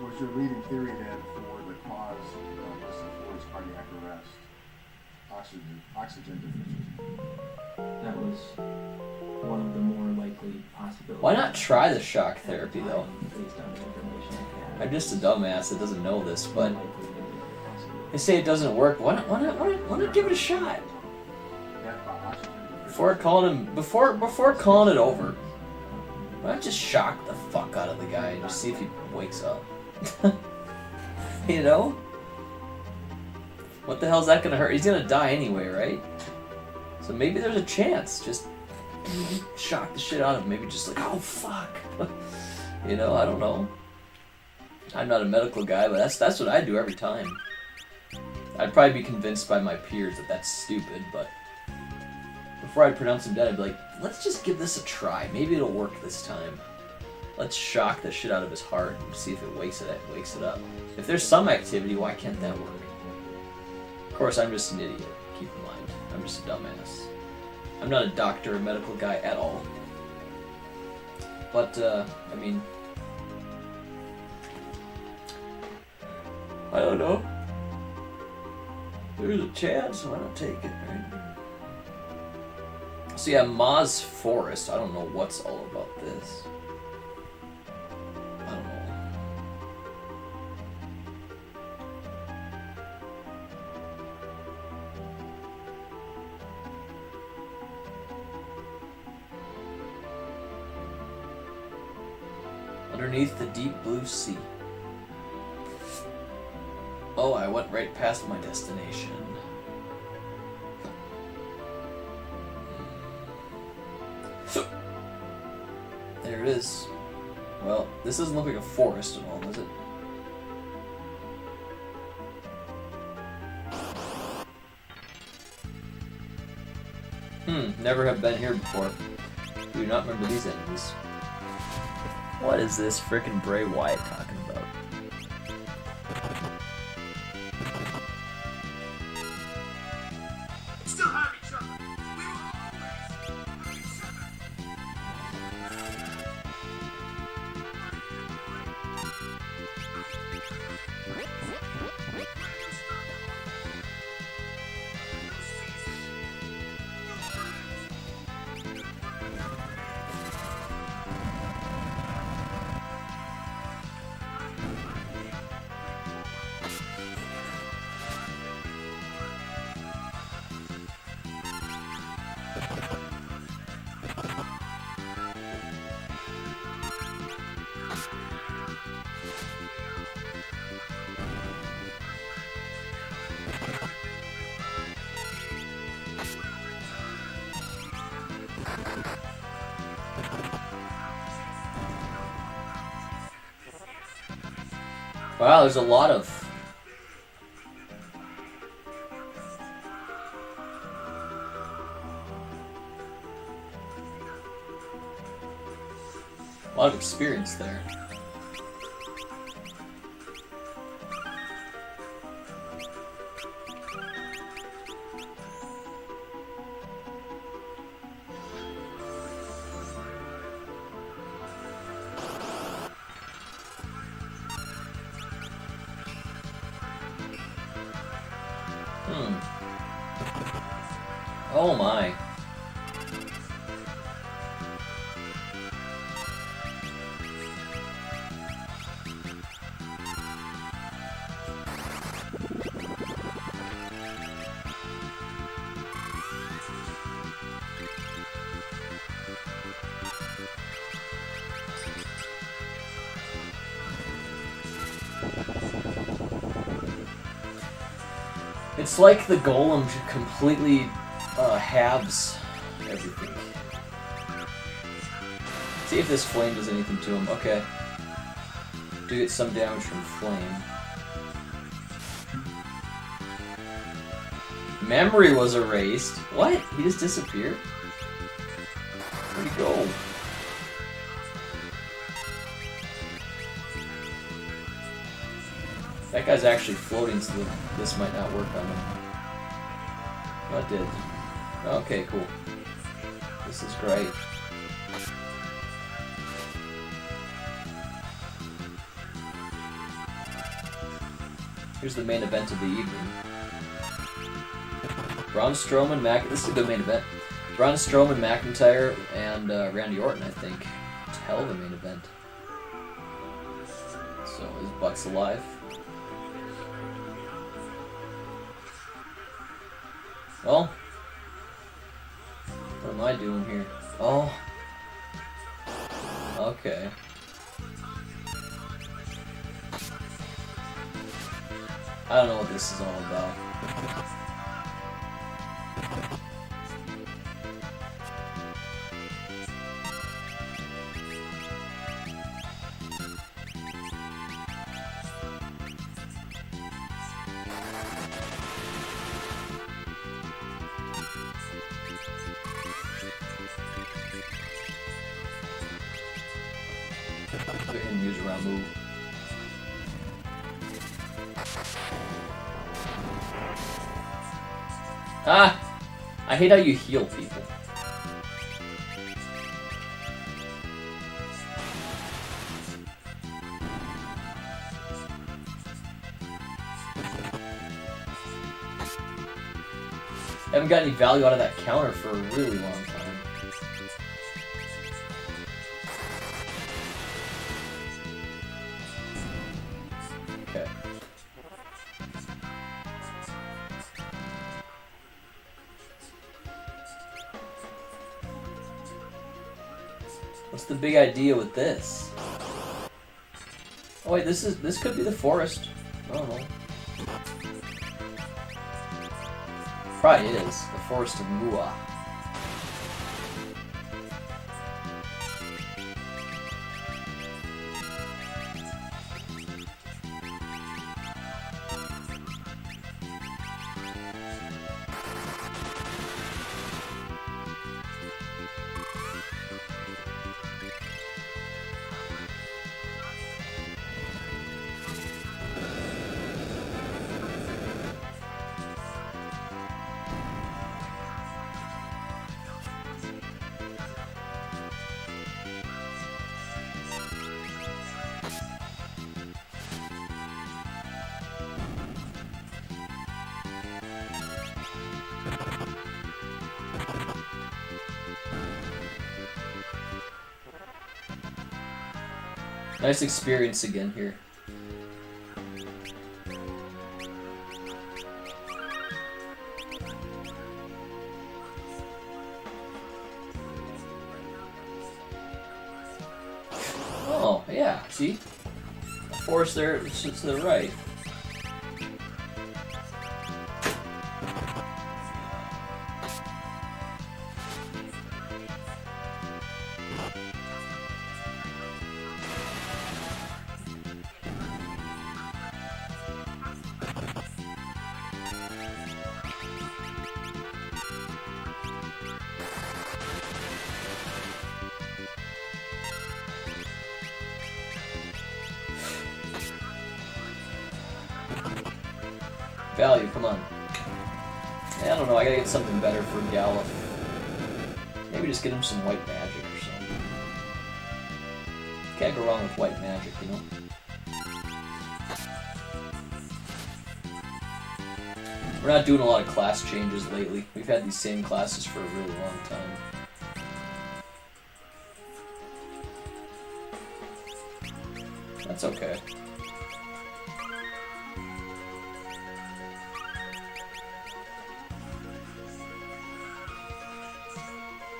Speaker 2: was your leading theory then for the cause of Mr. Floyd's cardiac arrest oxygen deficiency?
Speaker 18: That was one of the more likely possibilities.
Speaker 1: Why not try the shock therapy though?
Speaker 18: Based on the information I had.
Speaker 1: I'm just a dumbass that doesn't know this, but they say it doesn't work. Why not give it a shot? Before calling it over. Why not just shock the fuck out of the guy and just see if he wakes up? You know? What the hell's that gonna hurt? He's gonna die anyway, right? So maybe there's a chance. Just shock the shit out of him. Maybe just like, oh fuck. You know, I don't know. I'm not a medical guy, but that's what I do every time. I'd probably be convinced by my peers that that's stupid, but before I'd pronounce him dead, I'd be like, let's just give this a try. Maybe it'll work this time. Let's shock the shit out of his heart and see if it wakes it up. If there's some activity, why can't that work? Of course, I'm just an idiot. Keep in mind, I'm just a dumbass. I'm not a doctor or medical guy at all. But, I mean, I don't know. There's a chance, why not take it, right? So yeah, Ma's Forest. I don't know what's all about this. I don't know. Underneath the deep blue sea. Oh, I went right past my destination. There it is. Well, this doesn't look like a forest at all, does it? Never have been here before. Do not remember these enemies. What is this frickin' Bray Wyatt talking about?
Speaker 11: Still have each other. We will always have each other.
Speaker 1: Wow, there's a lot of... experience there. Oh my. It's like the golem completely halves everything. See if this flame does anything to him. Okay. Do get some damage from flame. Memory was erased. What? He just disappeared? Where'd he go? That guy's actually floating, so this might not work on him. Oh, it did. Okay, cool. This is great. Here's the main event of the evening. Braun Strowman, this is a good main event. Braun Strowman, McIntyre, and Randy Orton, I think. It's a hell of a main event. So his butt's alive. Well, what am I doing here? Oh. Okay. I don't know what this is all about. And use around move. Ah! I hate how you heal people. Haven't got any value out of that counter for a really long time. Okay. What's the big idea with this? Oh wait, this could be the forest. I don't know. Probably is. The Forest of Mua. Nice experience again here. Oh, yeah, see? The forest there sits to the right. Value, come on. I don't know, I gotta get something better for Galuf. Maybe just get him some white magic or something. Can't go wrong with white magic, you know? We're not doing a lot of class changes lately. We've had these same classes for a really long time. That's okay.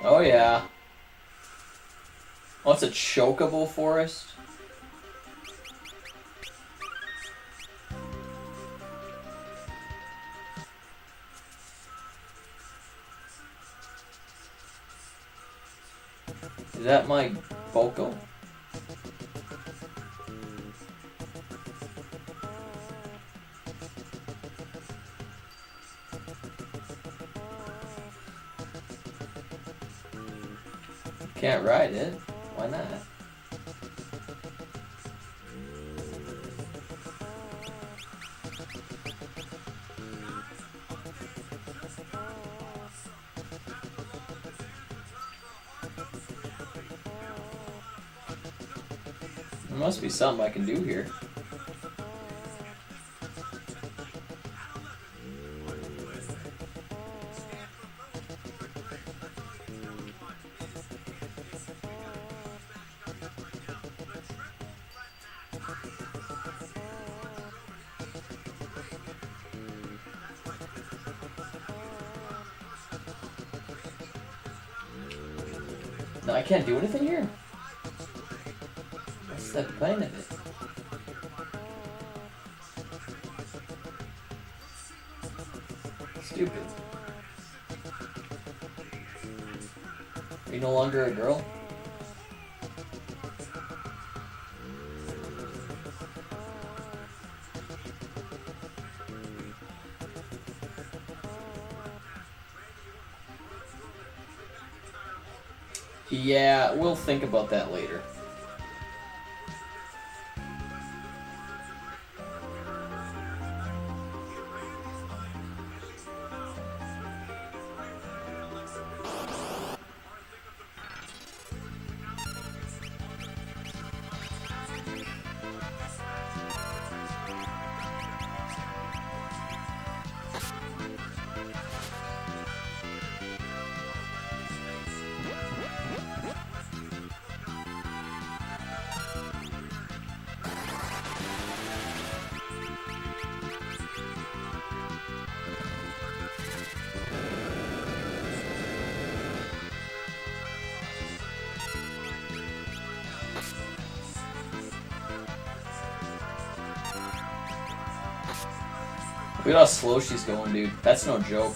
Speaker 1: Oh yeah. Oh, it's a chocobo forest? Is that my Boko? Can't ride it. Why not? There must be something I can do here. No, I can't do anything here. What's the point of it? Stupid. Are you no longer a girl? Yeah, we'll think about that later. Look at how slow she's going, dude. That's no joke.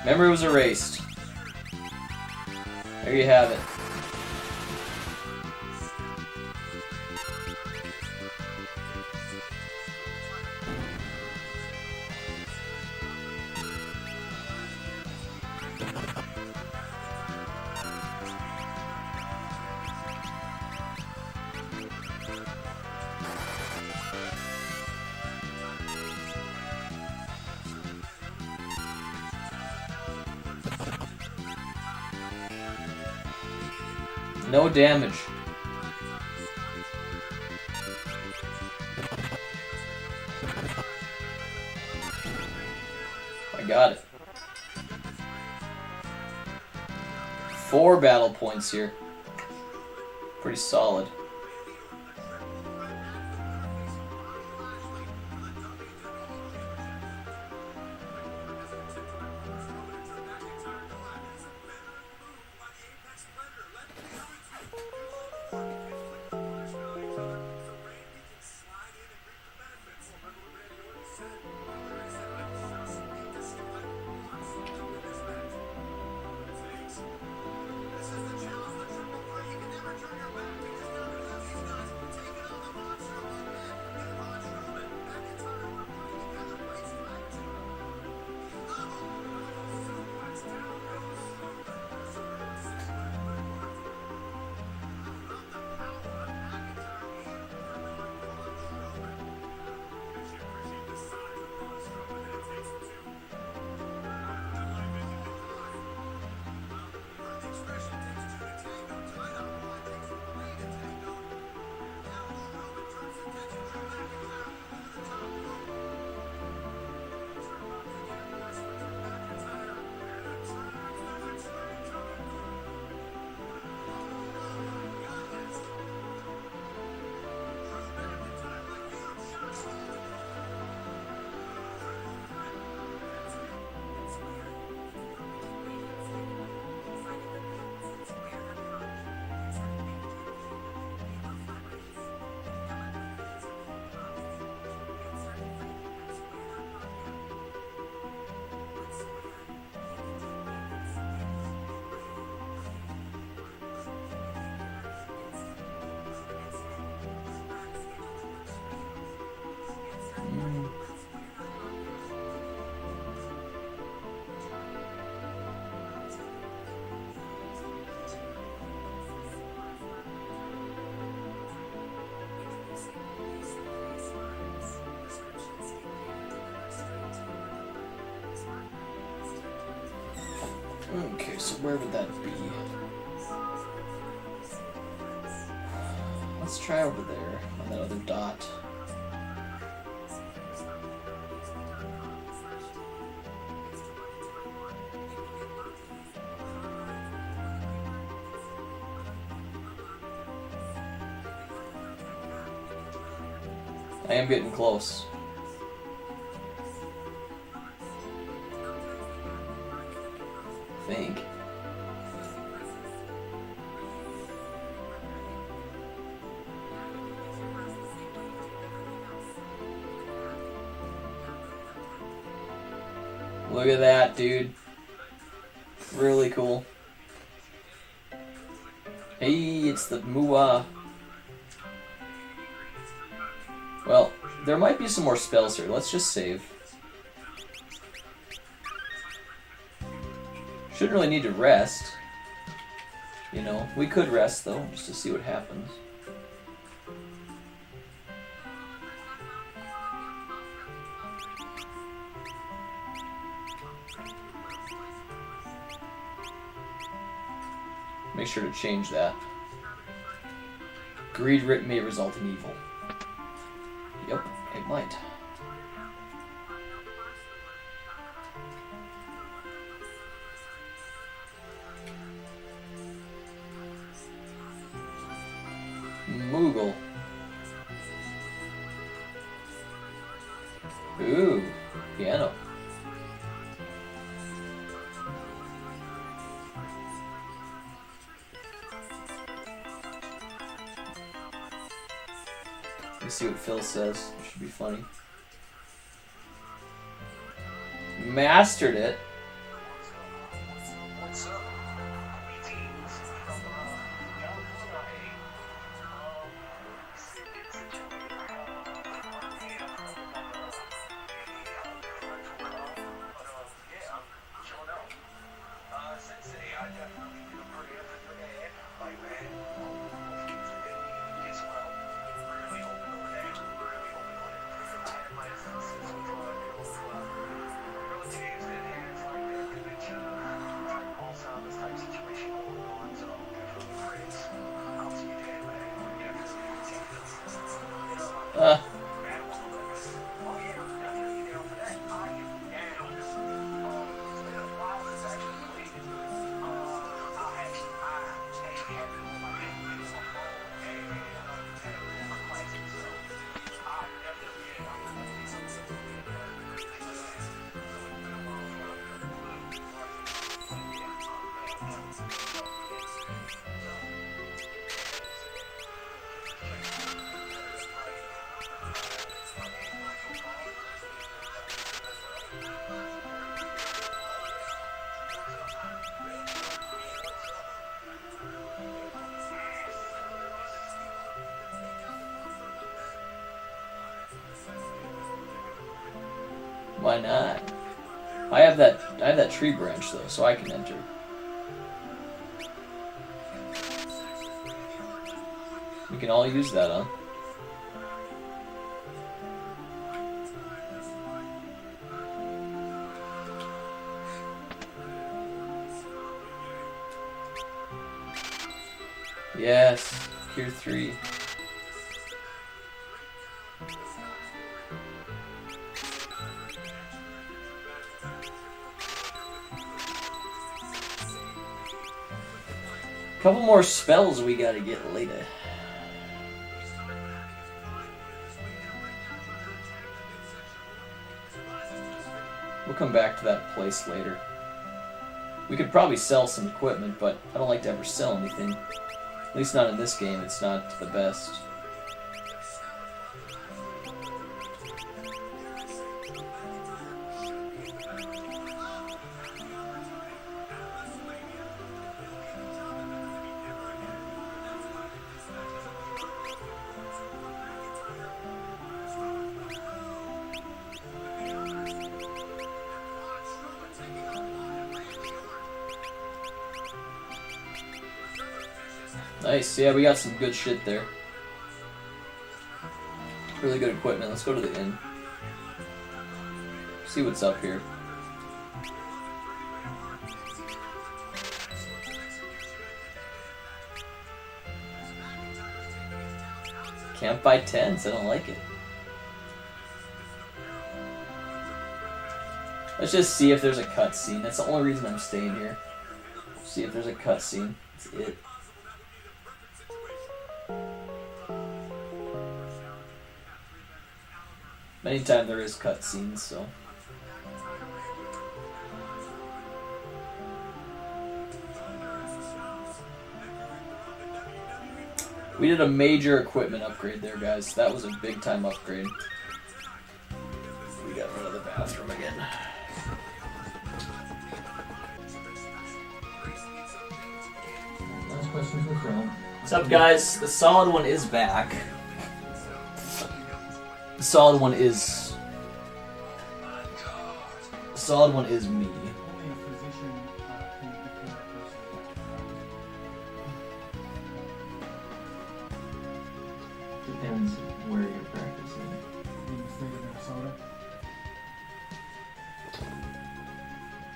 Speaker 1: Memory was erased. There you have it. No damage. I got it. 4 battle points here. Pretty solid. Okay, so where would that be? Let's try over there on that other dot. I am getting close. I think. Look at that, dude. Really cool. Hey, it's the Mua. Well, there might be some more spells here. Let's just save. Shouldn't really need to rest. You know, we could rest though, just to see what happens. Make sure to change that. Greed may result in evil. Yep, it might. Moogle. Ooh, piano. see what Phil says. It should be funny. Mastered it.
Speaker 5: What's up? Greetings from California. Since today, I definitely feel pretty up for today. Like, man, it's really open over there. Really open on it. I had my instances with relatives and hands like that, dementia, Alzheimer's type situation going on. So definitely praise out to you, Dan, man. Definitely take this.
Speaker 1: Why not? I have that tree branch though, so I can enter. We can all use that, huh? Yes, Tier 3. Couple more spells we gotta get later. We'll come back to that place later. We could probably sell some equipment, but I don't like to ever sell anything. At least not in this game, it's not the best. Nice, yeah, we got some good shit there. Really good equipment. Let's go to the inn. See what's up here. Can't buy tents, I don't like it. Let's just see if there's a cutscene. That's the only reason I'm staying here. See if there's a cutscene. That's it. Anytime there is cutscenes, so. We did a major equipment upgrade there, guys. That was a big time upgrade. We got rid of the bathroom again.
Speaker 17: Last question for Phil.
Speaker 1: What's up, guys? The solid one is back. The solid one is... The solid one is me.
Speaker 16: Only a physician can declare a person dead.
Speaker 18: Depends where you're practicing.
Speaker 16: In the state of Minnesota,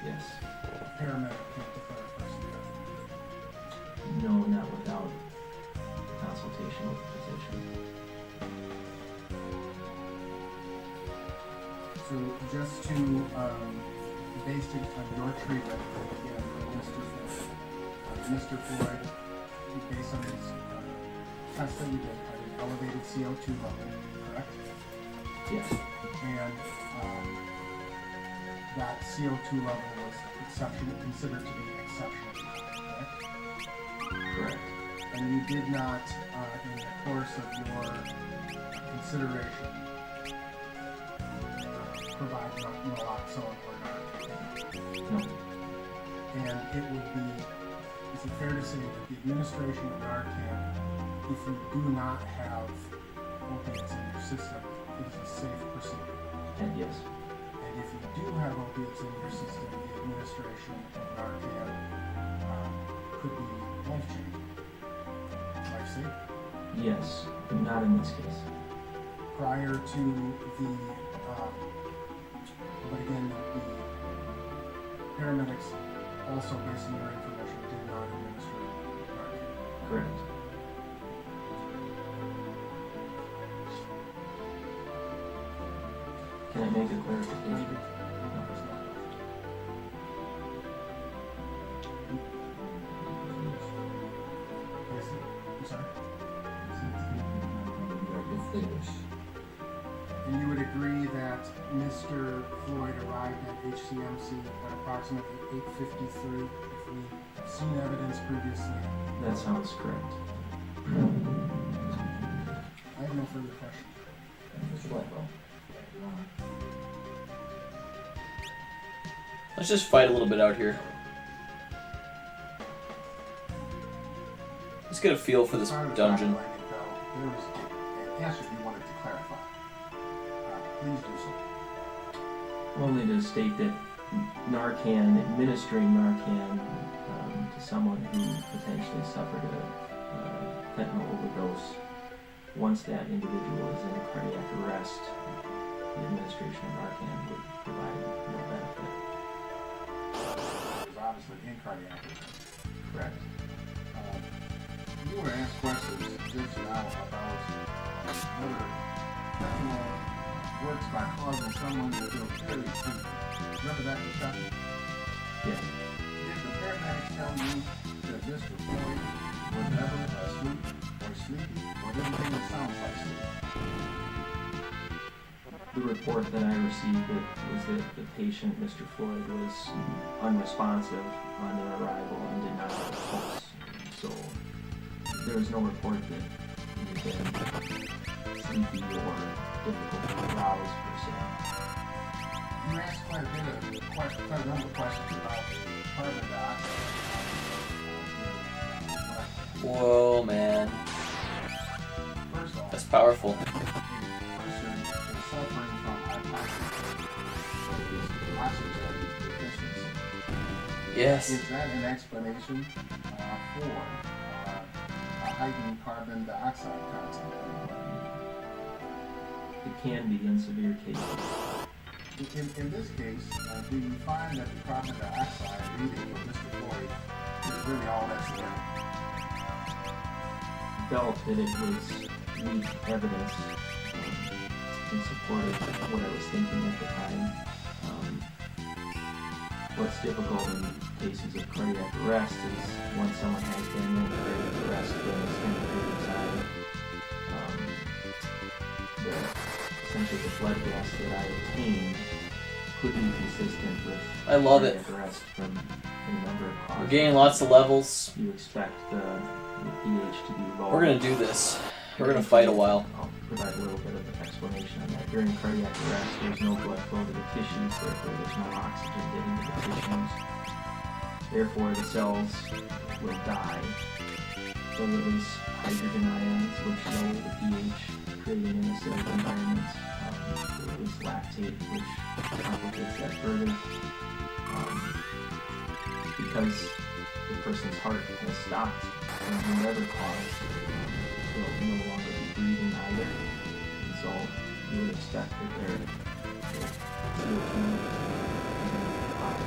Speaker 18: Yes.
Speaker 16: a paramedic can't declare a person dead.
Speaker 18: No, not without consultation with the physician.
Speaker 16: So just to base it on your treatment, again, Mr. Floyd, based on his test that you did, had an elevated CO2 level, correct?
Speaker 18: Yes.
Speaker 16: And that CO2 level was considered to be exceptional, correct?
Speaker 18: Correct.
Speaker 16: And you did not, in the course of your consideration, provide naloxone or Narcan.
Speaker 18: No.
Speaker 16: And it would be, is it fair to say that the administration of Narcan, if you do not have opiates in your system, is a safe procedure?
Speaker 18: And yes.
Speaker 16: And if you do have opiates in your system, the administration of Narcan could be life-changing, life-saving.
Speaker 18: Yes, but not in this case.
Speaker 16: Prior to the, but again, the paramedics, also based on your information, did not administer Narcan.
Speaker 18: Correct. Can I make a clarification?
Speaker 16: And you would agree that Mr. Floyd arrived at HCMC at approximately 8:53, if we have seen evidence previously?
Speaker 18: That sounds correct.
Speaker 16: I have no further questions.
Speaker 18: Mr. Blackwell.
Speaker 1: Let's just fight a little bit out here. Let's get a feel for this dungeon.
Speaker 16: Yes, if you wanted to clarify. Please do so.
Speaker 18: Only to state that Narcan, administering Narcan to someone who potentially suffered a fentanyl overdose, once that individual is in cardiac arrest, the administration of Narcan would provide no benefit.
Speaker 16: It's obviously in cardiac arrest.
Speaker 18: Correct.
Speaker 16: You were asked questions just now about whether fentanyl works by causing someone to feel very sleepy. Remember that discussion?
Speaker 18: Yes.
Speaker 16: Did the paramedics tell you that Mr. Floyd was never asleep or sleepy, or did anything that sounds like sleep?
Speaker 18: The report that I received was that the patient, Mr. Floyd, was unresponsive on their arrival and did not have a pulse. So there was no report that he had been sleepy or difficult to arouse per se.
Speaker 16: You asked quite a number of questions about carbon dioxide.
Speaker 1: Whoa, man.
Speaker 16: First off,
Speaker 1: that's powerful.
Speaker 16: A person is suffering from oxygen deficiency.
Speaker 1: Yes.
Speaker 16: Is that an explanation for a heightened carbon dioxide content?
Speaker 18: It can be in severe cases.
Speaker 16: In this case, do you find that the carbon dioxide reading of Mr. Floyd is really all that's there?
Speaker 18: Felt that it was weak evidence in support of what I was thinking at the time. What's difficult in cases of cardiac arrest is once someone has been in cardiac arrest for an extended period of time, essentially the blood gas that I obtained could be consistent with
Speaker 1: I love
Speaker 18: cardiac
Speaker 1: it.
Speaker 18: arrest from a number of causes.
Speaker 1: We're gaining lots of levels.
Speaker 18: You expect the pH to be low.
Speaker 1: We're gonna do this. We're gonna fight a while.
Speaker 18: I'll provide a little bit of explanation on that. During cardiac arrest, there's no blood flow to the tissues, therefore there's no oxygen getting to the tissues. Therefore, the cells will die. They'll release hydrogen ions, which lower the pH, creating an acidic environment. They'll release lactate, which complicates that further. Because the person's heart has stopped from whatever cause, will no longer be breathing either. And so you would expect that their CO2 is high.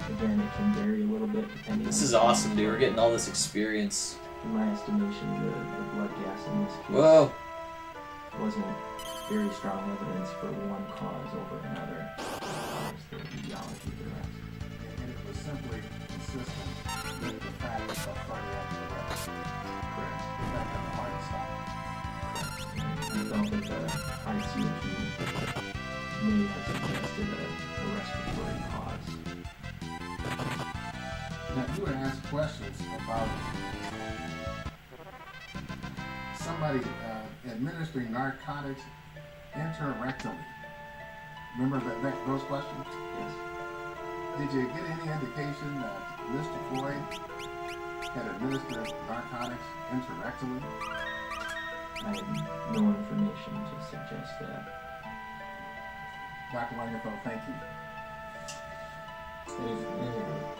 Speaker 18: Again, it can vary a little bit depending
Speaker 1: This
Speaker 18: on
Speaker 1: is
Speaker 18: the
Speaker 1: awesome, dude. We're getting all this experience.
Speaker 18: In my estimation, the blood gas in this case
Speaker 1: Whoa.
Speaker 18: wasn't very strong evidence for one cause over another as far as the etiology of the rest.
Speaker 16: And it was simply consistent with the fact of cardiac arrest.
Speaker 18: Correct.
Speaker 16: The fact that the heart stopped.
Speaker 18: I felt that the high CO2 may have suggested a respiratory cause.
Speaker 16: Now, you were asked
Speaker 2: questions about somebody administering narcotics interrectally. Remember those questions?
Speaker 18: Yes.
Speaker 2: Did you get any indication that Mr. Floyd had administered narcotics interrectally?
Speaker 18: I have no information to suggest that.
Speaker 2: Dr. Langenfeld, thank you.
Speaker 17: Thank you, Doctor.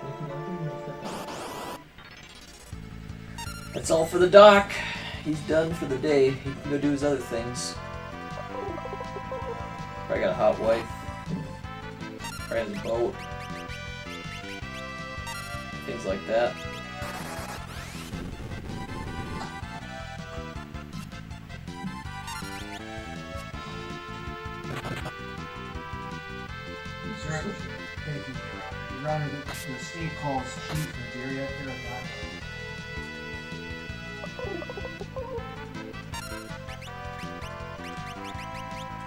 Speaker 17: You may step down.
Speaker 1: That's all for the doc. He's done for the day. He can go do his other things. Probably got a hot wife. Probably has a boat. Things like that.
Speaker 16: Thank you, Your Honor. The state calls Chief Madeira Aragano.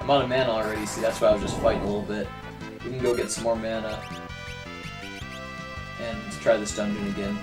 Speaker 1: I'm out of mana already, see, that's why I was just fighting a little bit. We can go get some more mana and try this dungeon again.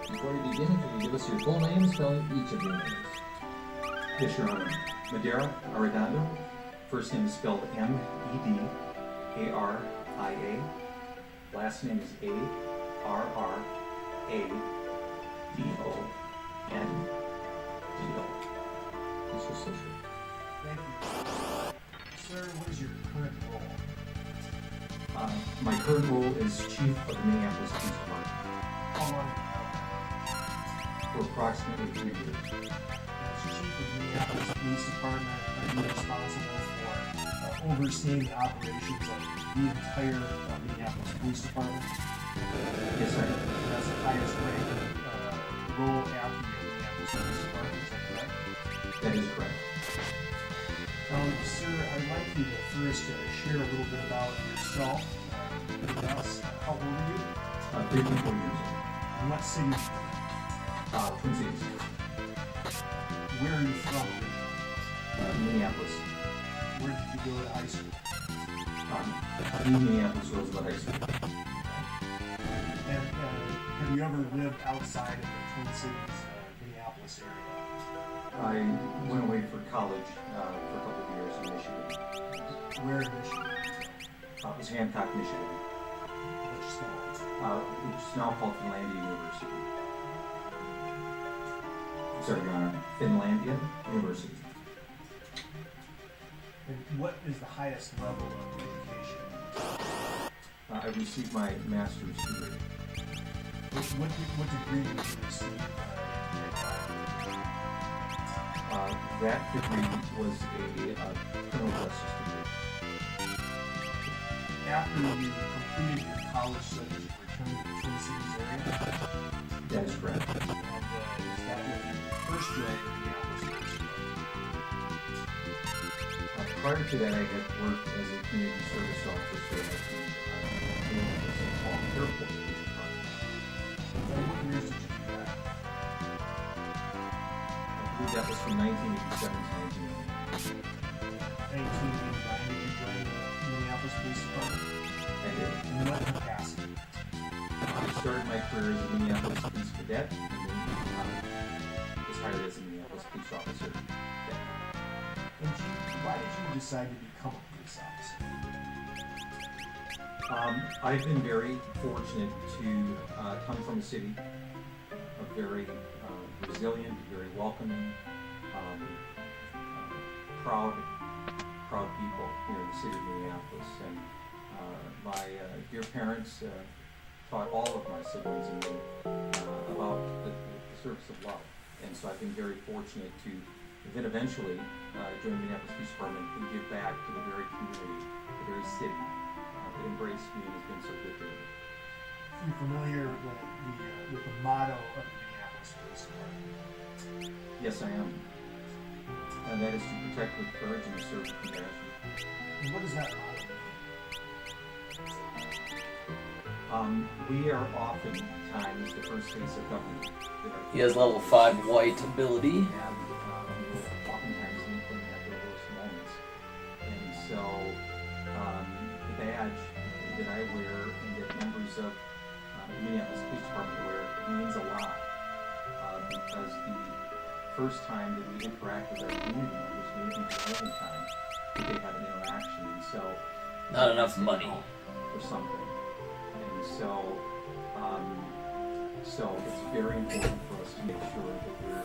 Speaker 17: Before you begin, if you give us your full name, spell each of your names.
Speaker 12: Yes, Your Honor. Madeira Arredondo. First name is spelled M-E-D-A-R-I-A. Last name is A-R-R-A-D-O-N-D-O.
Speaker 17: Mr. Social.
Speaker 16: Thank you. Sir, what is your current role?
Speaker 12: My current role is Chief of the Minneapolis Police Department.
Speaker 16: How long?
Speaker 12: For approximately 3 years.
Speaker 16: As Chief of the Minneapolis Police Department, are you responsible for overseeing the operations of the entire Minneapolis Police Department?
Speaker 12: Yes, sir.
Speaker 16: That's the highest ranking role at the Minneapolis Police Department, is that correct?
Speaker 12: That is correct.
Speaker 16: Sir, I'd like you to first share a little bit about yourself with us. How old are you?
Speaker 12: 54 years old.
Speaker 16: And what city?
Speaker 12: Twin Cities.
Speaker 16: Where are you from?
Speaker 12: Minneapolis.
Speaker 16: Where did you go to high school?
Speaker 12: New Minneapolis Roosevelt High School.
Speaker 16: And have you ever lived outside of the Twin Cities, Minneapolis area?
Speaker 12: I went away for college for a couple of years in Michigan.
Speaker 16: Where in Michigan?
Speaker 12: It was Hancock, Michigan.
Speaker 16: Which school?
Speaker 12: Which is now called Finlandia University. Sorry, Your Honor. Finlandia University.
Speaker 16: And what is the highest level of education?
Speaker 12: I received my master's degree.
Speaker 16: What degree did you receive?
Speaker 12: That degree was a criminal justice degree.
Speaker 16: After you completed your college studies, you returned to the Twin Cities area?
Speaker 12: That is correct.
Speaker 16: And is that when you first joined the Minneapolis Police Department?
Speaker 12: Prior to that, I had worked as a community service officer at the St. Paul Airport Police Department.
Speaker 16: And what years did you do that?
Speaker 12: I believe that was from 1987 to 1989.
Speaker 16: 1989, did you join the Minneapolis Police Department?
Speaker 12: I did.
Speaker 16: In what capacity?
Speaker 12: I started my career as a Minneapolis police cadet, and then was hired as a Minneapolis police officer.
Speaker 16: And why did you decide to become a police officer?
Speaker 12: I've been very fortunate to come from a city of very resilient, very welcoming, proud people here in the city of Minneapolis. And my dear parents taught all of my siblings and me about the service of love. And so I've been very fortunate to then eventually join the Minneapolis Police Department and give back to the very community, the very city that embraced me and has been so good to me.
Speaker 16: you familiar with the motto of the Minneapolis Police Department?
Speaker 12: Yes, I am. And that is to protect with courage and serve with compassion.
Speaker 16: And what does that motto
Speaker 12: mean? We are oftentimes the first face of government.
Speaker 1: He has level 5 white ability.
Speaker 12: And oftentimes meet them at their worst moments. And so the badge that I wear and that members of the Minneapolis Police Department wear means a lot. Because the first time that we interact with our community members may be the only time that they have an interaction. And so
Speaker 1: not enough money
Speaker 12: or something. And so it's very important for us to make sure that we're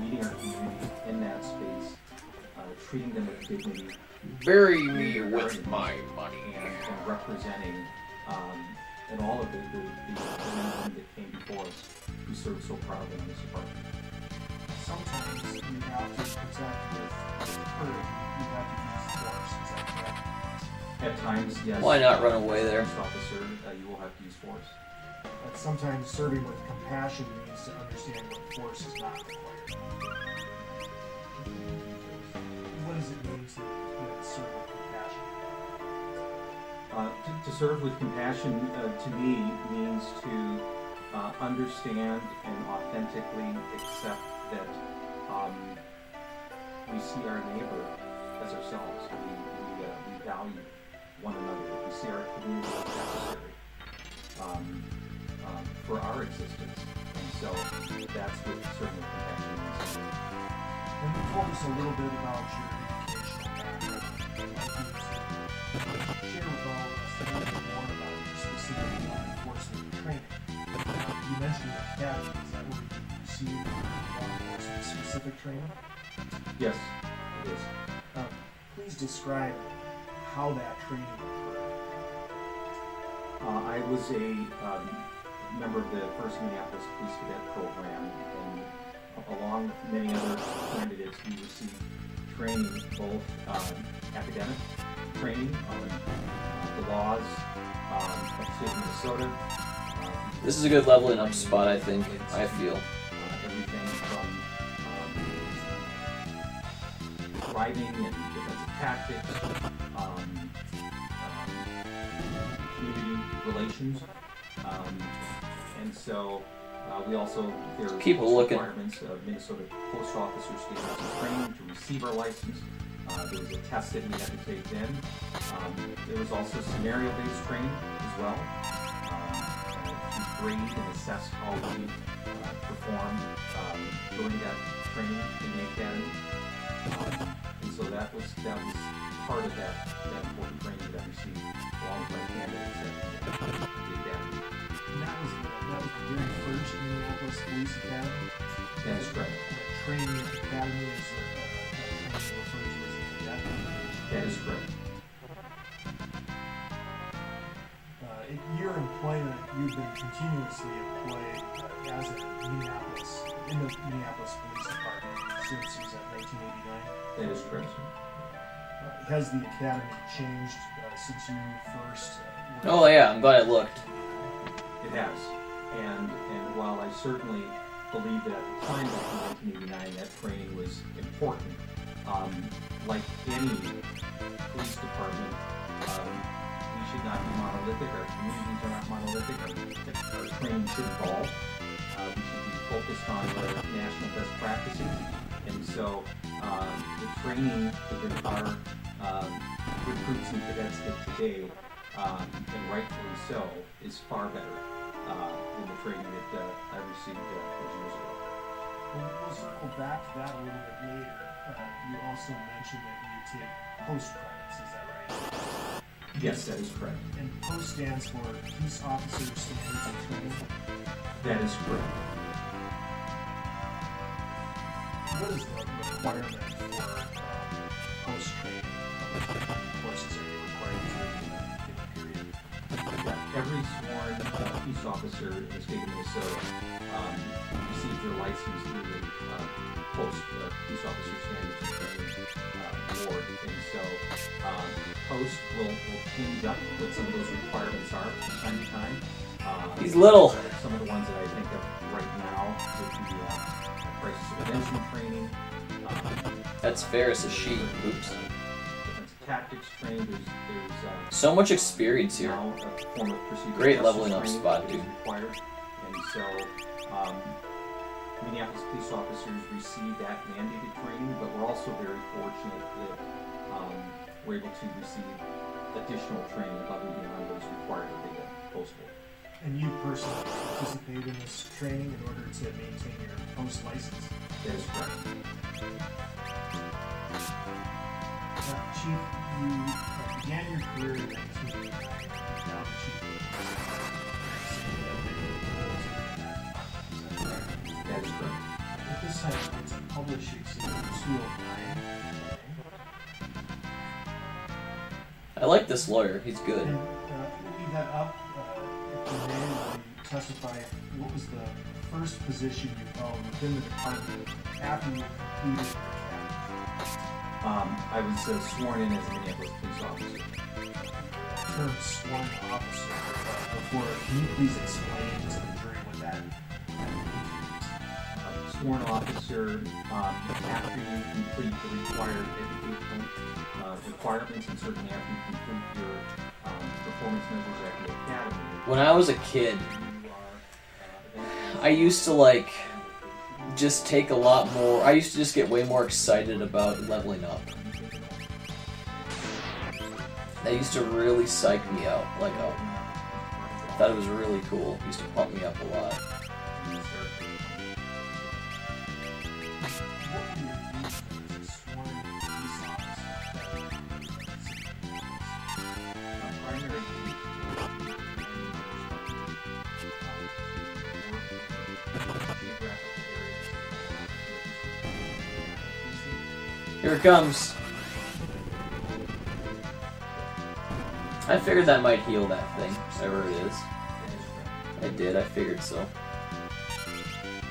Speaker 12: meeting our community in that space, treating them with dignity.
Speaker 1: Bury me with my money.
Speaker 12: And representing and all of the men and women that came before us who served so proudly in this department.
Speaker 16: Sometimes you have to protect with courage. You have to use force. Is that correct?
Speaker 12: At times, yes.
Speaker 1: Why not run away there?
Speaker 12: Officer, you will have to use force.
Speaker 16: But sometimes serving with compassion means to understand what force is not required. What does it mean to serve with compassion?
Speaker 12: To serve with compassion, to me, means to understand and authentically accept that we see our neighbor as ourselves. We value one another. We see our community as necessary for our existence. And so that's what serving with compassion means.
Speaker 16: And we focus a little bit about your educational background. Share with all of us a little bit more about your specific law enforcement training. You mentioned the academy. Is that where you received law enforcement specific training?
Speaker 12: Yes, it is.
Speaker 16: Please describe how that training occurred.
Speaker 12: I was a member of the first Minneapolis Police Cadet Program, and along with many other candidates, we received training, both academic training on the laws of the state of Minnesota.
Speaker 1: This is a good leveling up spot, I think. I feel.
Speaker 12: Everything from driving and defensive tactics, community relations, and so we also there are requirements of Minnesota post officers to get some training to receive our license. There was a test that we had to take then. There was also scenario-based training as well to grade and assess how we performed during that training in the academy. And so that was part of that important training that I received along with my candidates at the academy.
Speaker 16: And that was the very first Minneapolis Police Academy?
Speaker 12: That is correct.
Speaker 16: Training academy is training referred to as a cadet?
Speaker 12: That is correct.
Speaker 16: In your employment, you've been continuously employed as a Minneapolis Police Department since it was at 1989?
Speaker 12: That is correct.
Speaker 16: Has the academy changed since you first?
Speaker 1: Oh yeah, I'm glad I looked.
Speaker 12: It has, and while I certainly believe that at the time back in 1989 that training was important, like any police department, we should not be monolithic. Our communities are not monolithic. Our training should evolve. We should be focused on our national best practices, and so the training that our recruits and cadets get today, and rightfully so, is far better than the training that I received those years ago.
Speaker 16: We'll circle back to that a little bit later. You also mentioned that you take POST credits, is that right?
Speaker 12: Yes, that is correct.
Speaker 16: And POST stands for Peace Officer Standards and Training?
Speaker 12: That is correct.
Speaker 16: What is the requirement for POST training? How many courses are you required to take in a given period?
Speaker 12: Every sworn peace officer in the state of Minnesota receives their license through the Post Peace Officer Standards and Training Board, and so Post will change up what some of those requirements are from time to time.
Speaker 1: He's little.
Speaker 17: Some of the ones that I think of right now would be crisis intervention training.
Speaker 1: That's Ferris's sheet. Oops.
Speaker 17: Defensive tactics training. There's
Speaker 1: so much experience here.
Speaker 17: now a form of procedural
Speaker 1: Great
Speaker 17: justice
Speaker 1: leveling up
Speaker 17: training
Speaker 1: spot,
Speaker 17: that is
Speaker 1: dude.
Speaker 17: required. And so Minneapolis police officers receive that mandated training, but we're also very fortunate that we're able to receive additional training above and beyond what is required to take a post board.
Speaker 19: And you personally participate in this training in order to maintain your post license?
Speaker 17: That is correct.
Speaker 19: Chief, you began your career in 1989 and now the chief of police.
Speaker 17: That is correct.
Speaker 19: At this time, it's published exhibit 209.
Speaker 1: I like this lawyer. He's good.
Speaker 19: And we'll leave that up. If you may, will you testify what was the first position you held within the department after you completed your academy?
Speaker 17: I was sworn in as a Minneapolis police officer.
Speaker 19: The term sworn officer, before, can you please explain to the jury what that means?
Speaker 17: Sworn officer, after you complete the required educational requirements, and certainly after you complete your performance measures at the academy.
Speaker 1: When I was a kid, I used to like just take a lot more. I used to just get way more excited about leveling up. That used to really psych me out. Like, I thought it was really cool. It used to pump me up a lot. Here it comes. I figured that might heal that thing, whatever it is. I did, I figured so.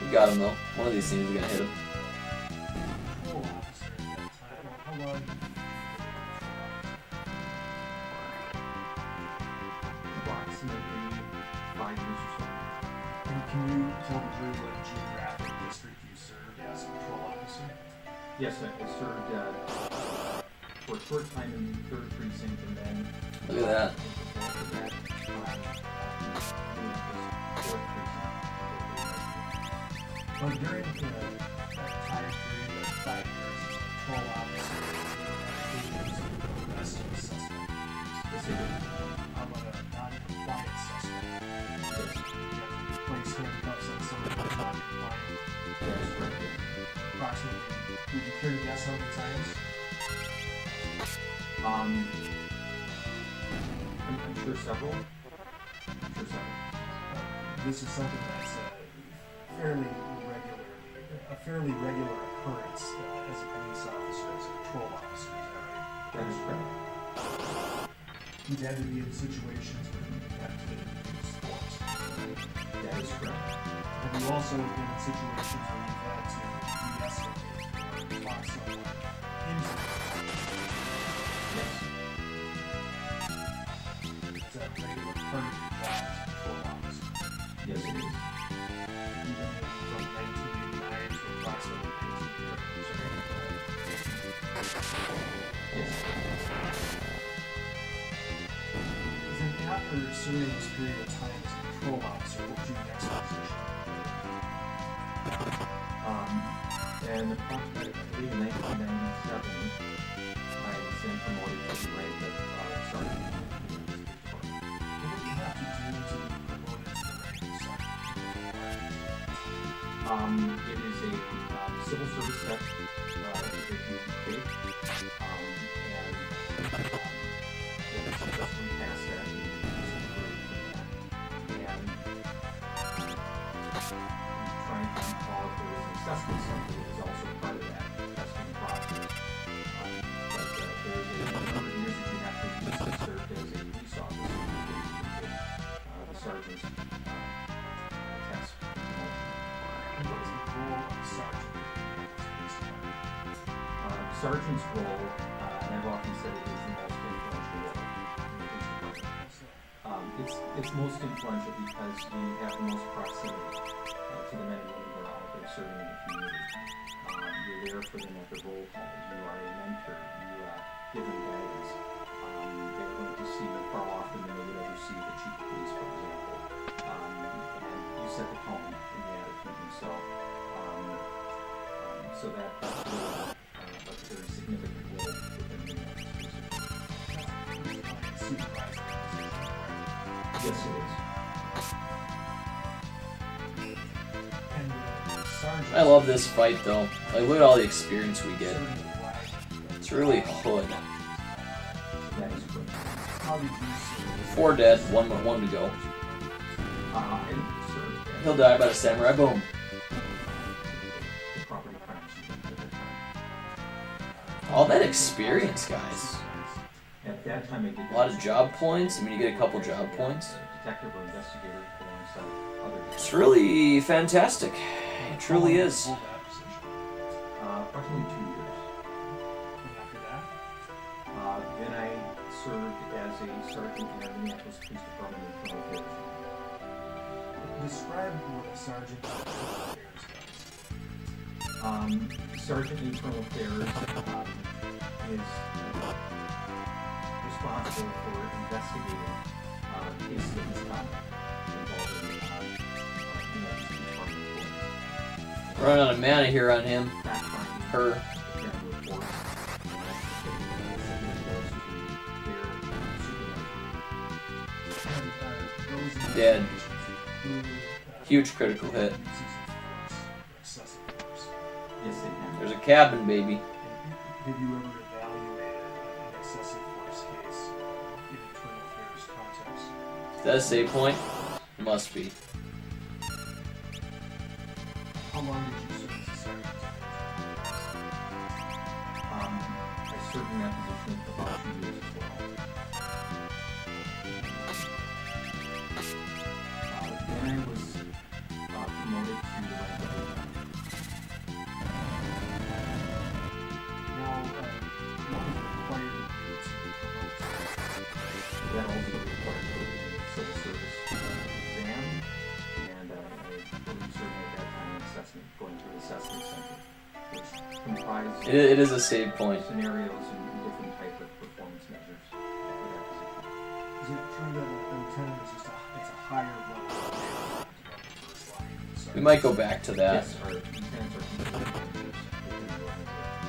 Speaker 1: We got him though. One of these things is gonna hit him.
Speaker 17: Approximately 5 years or so.
Speaker 19: And can you tell the jury what geographic district you served as a patrol officer?
Speaker 17: Yes, I served for a short time in the 3rd Precinct, and then...
Speaker 1: Look at that.
Speaker 19: But during that time period, that 5 years as a patrol officer, you were arrested a suspect. How about a non-compliant suspect? You place handcuffs on somebody who's non-compliant. Approximately, would you care to guess how many times?
Speaker 17: I'm sure several.
Speaker 19: This is something that's a fairly regular occurrence as a police officer, as a patrol officer, is that right?
Speaker 17: That is correct.
Speaker 19: You tend to be in situations where you have to use force.
Speaker 17: That is correct.
Speaker 19: Have you also been in situations where you've had to de-escalate or talk someone into it?
Speaker 17: Yes.
Speaker 19: Is that a regular part of your job as a patrol officer?
Speaker 17: Yes, it is.
Speaker 19: Even from 1989 to approximately 18 years?
Speaker 17: Yes.
Speaker 19: Then after serving this period of time as a patrol officer, what was your next position?
Speaker 17: And approximately, I believe in 1997, I was then promoted to the rank of sergeant.
Speaker 19: What would you have to do to be promoted to the rank of sergeant?
Speaker 17: It is a civil service test that you take, and if you successfully pass that, you try and call if there is an assessment center that is also part of that testing process. But there is a number of years that you have to use to serve as a police officer before you can take the sergeant's test.
Speaker 19: And what is the role of a sergeant?
Speaker 17: Sergeant's role, and I've often said it is the most influential role in the police department. it's most influential because you have the most proximity to the men and women who are out there serving in the community. You're there for them at their roll call. You are a mentor. You give them guidance. They're going to see you far often than they would ever see the chief of police, for example. And you set the tone in the attitude. And so that's really a very significant role within the Yes, it is.
Speaker 1: I love this fight though. Like, look at all the experience we get. It's really hood. 4 dead, one to go. He'll die by the samurai. Boom. All that experience, guys.
Speaker 17: At that time,
Speaker 1: A lot of job points. I mean, you get a couple job points.
Speaker 17: Detective or investigator alongside other.
Speaker 1: It's really fantastic. It truly is.
Speaker 17: Approximately 2 years. Then I served as a sergeant in the Minneapolis Police Department in Internal Affairs.
Speaker 16: Describe what a sergeant in internal affairs does.
Speaker 17: Sergeant in Internal Affairs is responsible for investigating cases of misconduct involving Minneapolis Department employees.
Speaker 1: Run out of mana here on him. Her. Dead. Huge critical hit. There's a cabin, baby.
Speaker 16: Have you ever evaluated an excessive force case in internal affairs context?
Speaker 1: Is that a save point? It must be.
Speaker 16: How long did you serve as a sergeant?
Speaker 17: I served in that position for about 2 years as well. Then I was promoted to the rank of lieutenant.
Speaker 16: Now, what was required of you to be promoted?
Speaker 17: That also required to go to the civil service exam, and I believe serving at that time going to an assessment center, which comprised
Speaker 1: It is a save point.
Speaker 17: scenarios and different type of performance measures for that position.
Speaker 16: Is it true that a lieutenant is just it's a higher level of the first line?
Speaker 1: We might go back to that.
Speaker 17: Yes, our lieutenants are considered managers within the organization.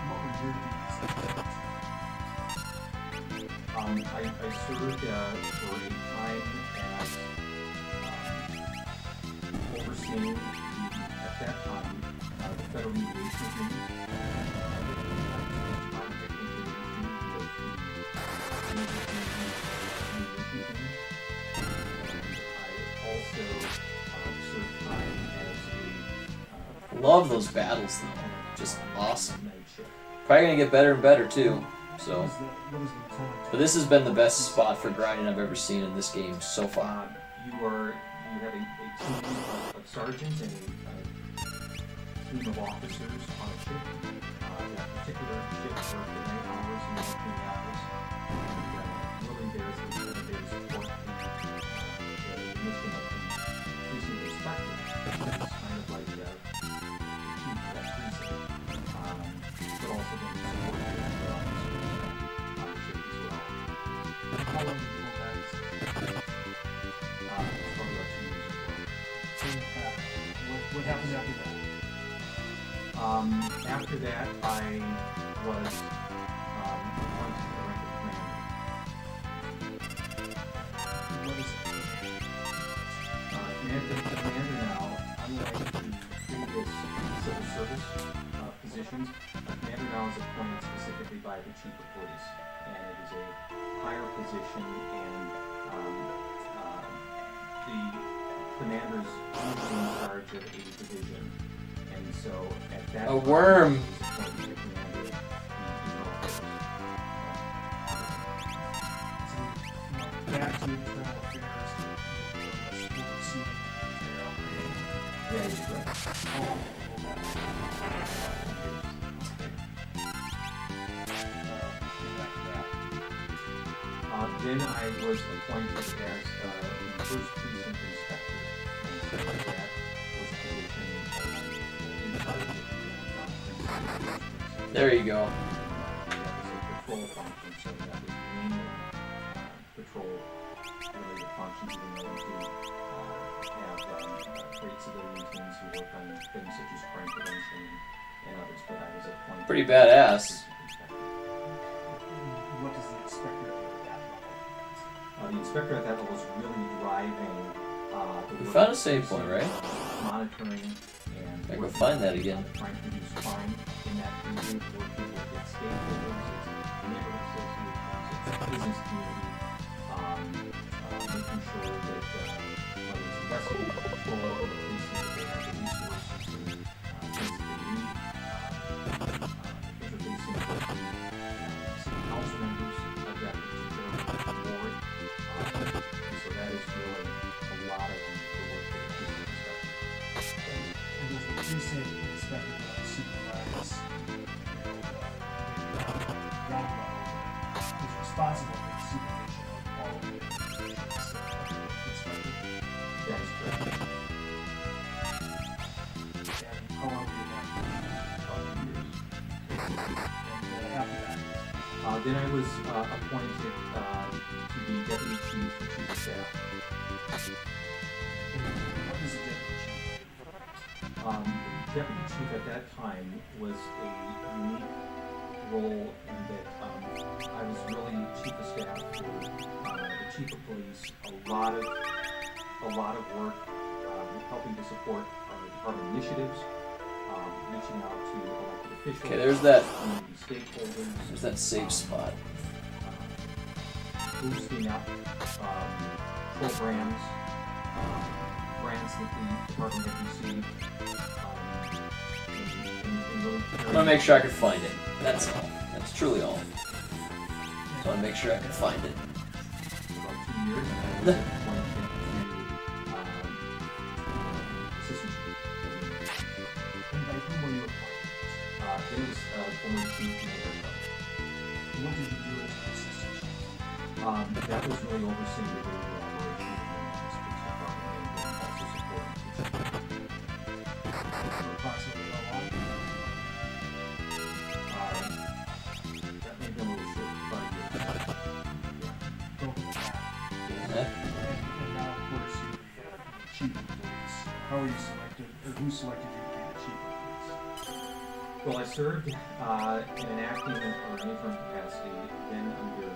Speaker 16: What were your duties as a lieutenant?
Speaker 17: I served for a time as overseeing at that time the federal mediation agreement.
Speaker 1: Love those battles though. Just awesome. Probably gonna get better and better too. So, but this has been the best spot for grinding I've ever seen in this game so far.
Speaker 17: You have a team of sergeants and a team of officers on a ship. That particular ship worked at night hours in North Minneapolis. And really there's support the mission of the precinct inspector. It's kind of like the chief of that precinct. But also then support the officers on the ship as well.
Speaker 16: How long did you hold that?
Speaker 17: Probably about 2 years ago.
Speaker 16: What happened after that?
Speaker 17: After that, I was appointed to the rank of commander.
Speaker 16: What is it?
Speaker 17: Commander now, unlike the previous civil service positions, a commander now is appointed specifically by the chief of police, and it is a higher position, and the commander is usually in charge of a division. And so at that
Speaker 1: A worm.
Speaker 16: Back to internal affairs.
Speaker 17: Yeah, that's correct. Then I was appointed as the first precinct inspector. And so that was a position in charge of the downtown precinct.
Speaker 1: There you go.
Speaker 17: That was a patrol function, so that was mainly patrol-related functions, even though we do have great civilian teams who work on things such as crime prevention and others, but I was appointed.
Speaker 1: Pretty badass.
Speaker 19: What does the inspector do at that level?
Speaker 17: The inspector at that level was really driving the
Speaker 1: We
Speaker 17: work
Speaker 1: found a
Speaker 17: of
Speaker 1: save
Speaker 17: the
Speaker 1: point,
Speaker 17: precinct,
Speaker 1: right?
Speaker 17: monitoring and
Speaker 1: I go
Speaker 17: working
Speaker 1: find that
Speaker 17: with,
Speaker 1: again.
Speaker 17: trying to reduce crime in that precinct, working with its stakeholders, its neighborhood associations, its business community, making sure that whether it's investigative patrol or the precinct, they have the resources and things that they need, interfacing with the city council members of that particular ward. And so that is really a lot of the work that the precinct inspector does.
Speaker 19: And does the precinct inspector supervise ground level that is responsible for the supervision of all of the operations of the inspector?
Speaker 17: That is correct.
Speaker 19: And how long do you have?
Speaker 17: About 2 years.
Speaker 19: And after that?
Speaker 17: Then I was appointed to be deputy chief and chief of staff.
Speaker 19: What is a deputy chief?
Speaker 17: Deputy chief at that time was a unique role in that I was really chief of staff for the chief of police. A lot of work helping to support our department initiatives, reaching out to elected officials.
Speaker 1: Okay, there's that.
Speaker 17: Community stakeholders.
Speaker 1: There's that safe spot.
Speaker 17: Boosting up programs, grants that the department had received.
Speaker 1: I want to make sure I can find it. That's all. That's truly all. I want to make sure I can find it.
Speaker 17: About 2 years, I was appointed to assistant chief.
Speaker 19: And by whom were you appointed?
Speaker 17: It was former chief mayor.
Speaker 19: What did you do as an assistant chief?
Speaker 17: That was really overseeing the daily operation of the police department and also supporting the chief.
Speaker 19: For approximately how long?
Speaker 17: That may have been a little short, 5 years.
Speaker 19: Go over the map.
Speaker 1: Yeah.
Speaker 19: And now, of course, you're the chief of police. How were you selected, or who selected you to be the chief of police?
Speaker 17: Well, I served in an acting or an interim capacity, then under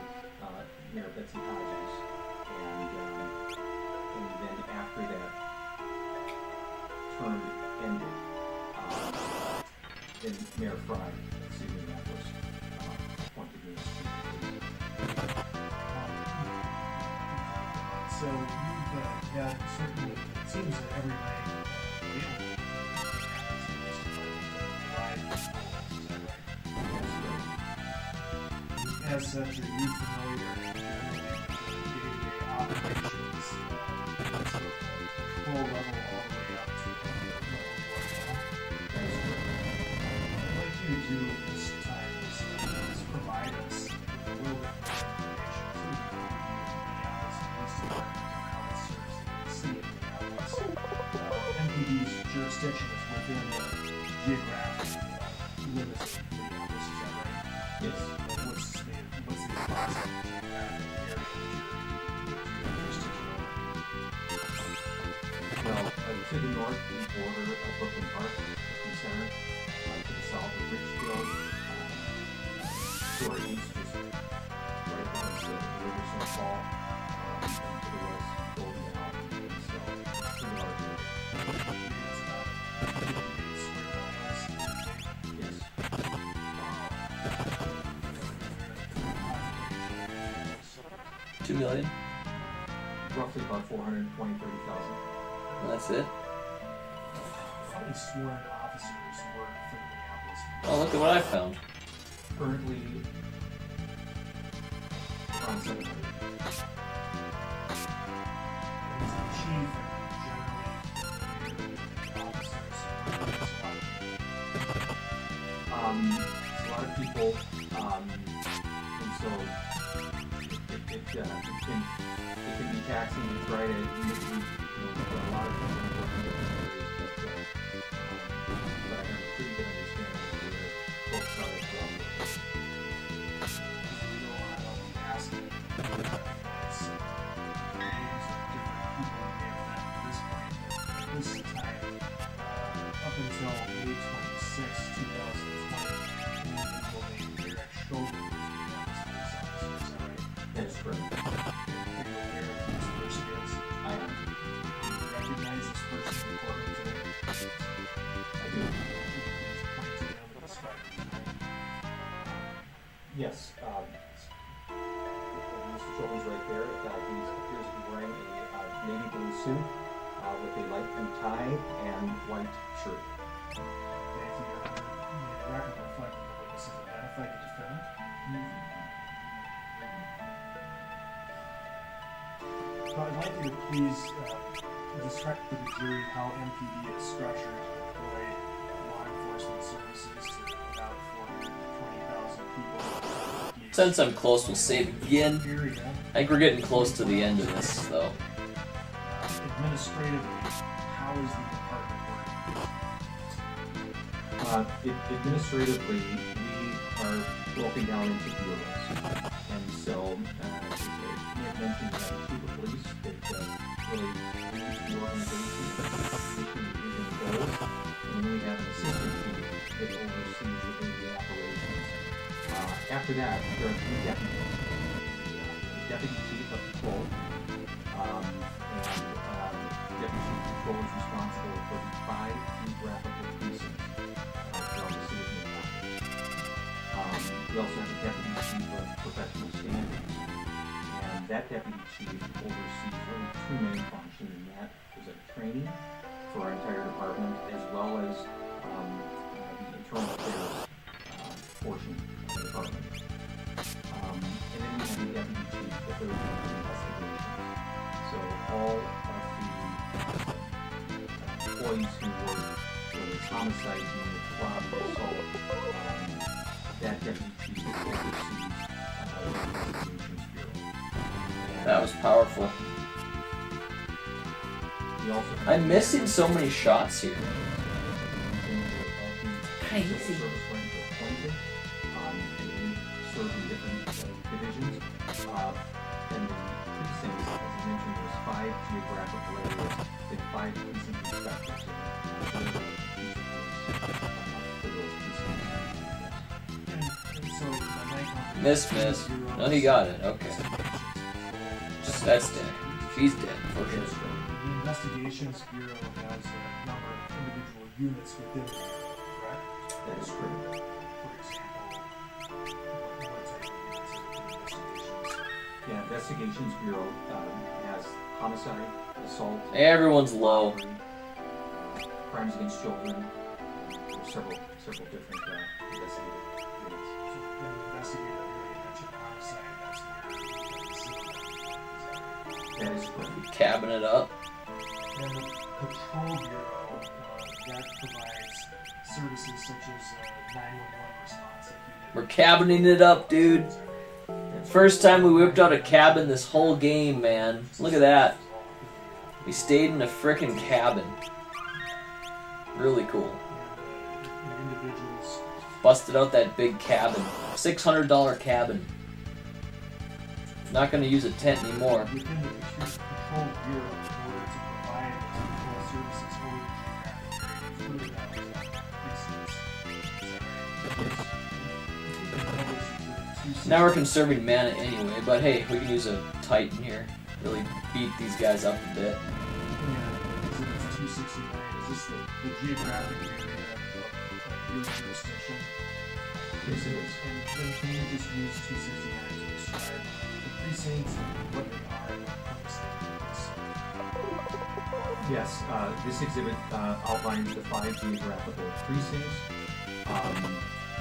Speaker 17: Mayor Betsy Hodges, and then after that term ended, then Mayor Fry at City of Minneapolis appointed me as chief of police.
Speaker 19: So you've had certainly, it seems that every rank available as such, are you familiar generally with the day-to-day operations from full level all the way up to level 1 now? I'd like you to do this time is provide us with a little bit more information, sort of an overview of Minneapolis Police Department and how it serves the city of Minneapolis. MPD's jurisdiction is within the geographic limits of Minneapolis, is that right?
Speaker 17: Yes.
Speaker 19: What's the approximate geographic area that you're jurisdiction over?
Speaker 17: Well, to the north, we border Brooklyn Park, Brooklyn Center, to the south of Richfield, to our east, just right above the river St. Paul, and to the west, Golden Valley, and so it's pretty large area.
Speaker 19: It's about 58 square miles.
Speaker 17: Yes.
Speaker 1: 2 million?
Speaker 17: Roughly about 420,000-30,000.
Speaker 1: That's it?
Speaker 19: How many sworn officers work for the Minneapolis Police?
Speaker 1: Oh, look at what I found.
Speaker 17: Currently, around 700.
Speaker 19: As the chief and generally officers,
Speaker 17: It's a lot of people, and so it can be taxing to try to, a lot of people work in different areas, but I have a pretty good understanding of where folks are from.
Speaker 19: We know I'll be asking recognize names of different people we may have met at this point, but at this time, up until May 26, 2020, an individual named Derek Chauvin was the police officer. Is that right?
Speaker 17: That is correct.
Speaker 19: Are you aware of who this person is?
Speaker 17: I am.
Speaker 19: Do you recognize this person reporting today?
Speaker 17: I do.
Speaker 19: Point to them and describe them.
Speaker 17: Yes. Mr. Chauvin's right there. He appears to be wearing a navy blue suit with a light blue tie and white shirt.
Speaker 19: Thank you, Your Honor. May the record reflect that the witness has identified the defendant? I'd like you to please describe to the jury how MPD is structured to deploy law enforcement services to about 420,000 people.
Speaker 1: Since I'm close, we'll save again. I think we're getting close to the end of this, though.
Speaker 19: Administratively, how is the department working?
Speaker 17: Administratively, we are broken down into bureaus. And so, we have mentioned that the chief of police that really leads the organization, mission, vision, goals. And then we have an assistant chief that oversees the daily operations. After that, there are three deputies. The deputy chief of patrol, and deputy chief of patrol is responsible for the 5 geographical precincts throughout the city of Minneapolis. We also have a deputy chief of professional standards, and that deputy chief oversees really 2 main functions, and that is a training for our entire department, as well as the internal affairs portion of the department. And then we have the deputy chief, the third one, for investigations. So all of the employees who work, whether it's homicide unit, robbery, assault, that deputy chief oversees the investigations bureau.
Speaker 1: That was powerful. I'm missing so many shots here. Crazy.
Speaker 17: Serve in different divisions. And the precincts, as I mentioned, there's 5 geographical areas and 5 precinct inspectors for those precincts.
Speaker 1: Miss. No, he got it. Okay. That's dead. She's dead, for sure.
Speaker 19: The Investigations Bureau has a number of individual units within it, correct?
Speaker 17: That is correct. Yeah, Investigations Bureau has homicide, assault.
Speaker 1: Everyone's low.
Speaker 17: Robbery, crimes against children. There's several different investigative units.
Speaker 19: So when the investigator area mentioned homicide, that's where
Speaker 17: that is correct.
Speaker 1: Cabin it up.
Speaker 19: And the Patrol Bureau that provides services such as 911 response.
Speaker 1: We're cabining it up, dude. First time we whipped out a cabin this whole game, man. Look at that. We stayed in a frickin' cabin. Really cool. Busted out that big cabin. $600 cabin. Not gonna use a tent anymore.
Speaker 19: Within the Patrol Bureau, in order to provide patrol services for the geographic area,
Speaker 1: Now we're conserving mana anyway, but hey, we can use a Titan here. Really beat these guys up a bit.
Speaker 19: Exhibits 269 is this the geographic area of your jurisdiction?
Speaker 17: Yes, it is.
Speaker 19: And then can you just use 269 to describe the precincts and what they are and what purpose they do?
Speaker 17: Yes, this exhibit outlines the 5 geographical precincts,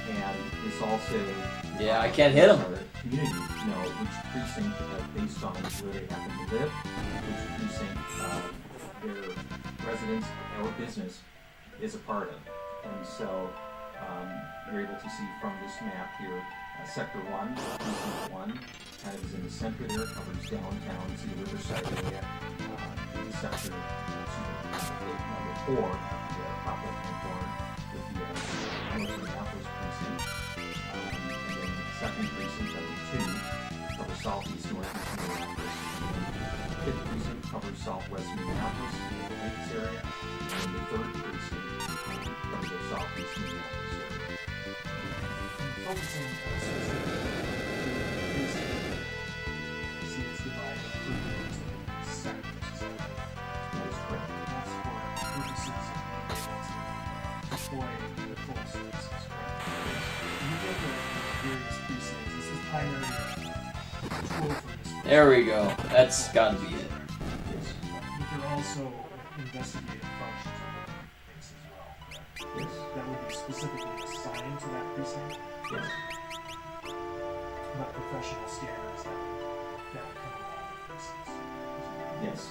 Speaker 17: and this also
Speaker 1: yeah, I can't hit them.
Speaker 17: Community know which precinct, based on where they happen to live, which precinct their residence or business is a part of, and so you're able to see from this map here Sector 1, Precinct 1, kind of is in the center there, covers downtown, see the Riverside area. Sector, number 4, the top left-hand corner, with the North Minneapolis precinct. And then second precinct, number 2, covers southeast, northeast Minneapolis. Fifth precinct covers southwest Minneapolis, the Lakes area. And then the third precinct covers the southeast Minneapolis area.
Speaker 19: Focusing specifically see it's divided into sectors.
Speaker 17: That is correct.
Speaker 19: That's for purposes of being able to deploy the full services, correct? When you look at various precincts, this is primary tool for this.
Speaker 1: There we go. That's gotta be it.
Speaker 19: But there are also investigative functions of things as well, correct?
Speaker 17: Yes.
Speaker 19: That would be specifically assigned to that precinct?
Speaker 17: Yes.
Speaker 19: But professional standards that would come along with precincts.
Speaker 17: Yes.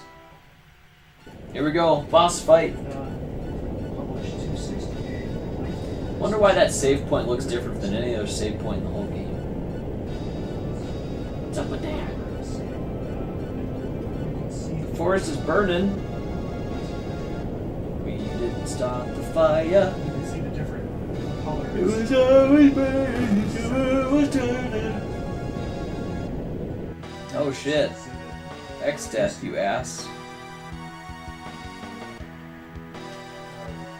Speaker 1: Here we go. Boss fight.
Speaker 19: Published 268.
Speaker 1: Wonder why that save point looks different than any other save point in the whole game. What's up with that? The forest is burning. We didn't stop the fire.
Speaker 19: You can see the different colors.
Speaker 1: It was always burning, it was turning. Oh shit. X-Death, you ass.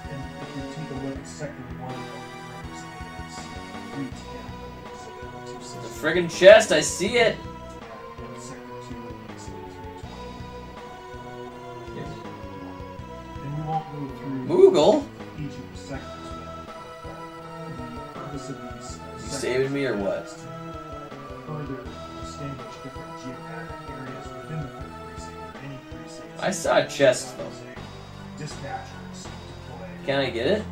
Speaker 19: And if you take a look at Sector 1, that would be represented as 310.
Speaker 1: The friggin' chest, I see it.
Speaker 19: Sector 2 is 320.
Speaker 17: Yes.
Speaker 19: And we won't go through
Speaker 1: Moogle?
Speaker 19: each of the sectors, but the purpose of these
Speaker 1: You saving me or what?
Speaker 19: further distinguish different geographic areas within the third precinct or any precinct.
Speaker 1: I saw a chest though.
Speaker 19: Dispatchers deploy.
Speaker 1: Can I get it?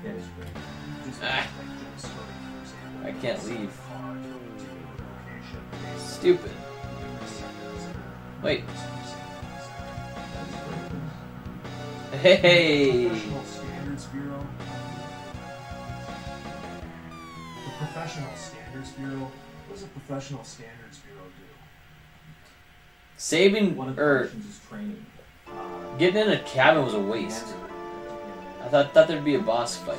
Speaker 17: That is correct.
Speaker 1: Ah. I can't leave. Stupid. Wait. Hey!
Speaker 19: Professional Standards Bureau. The Professional Standards Bureau. What does a Professional Standards Bureau do?
Speaker 1: Saving
Speaker 17: One of the
Speaker 1: or
Speaker 17: functions is training.
Speaker 1: getting in a cabin was a waste. I thought there'd be a boss fight.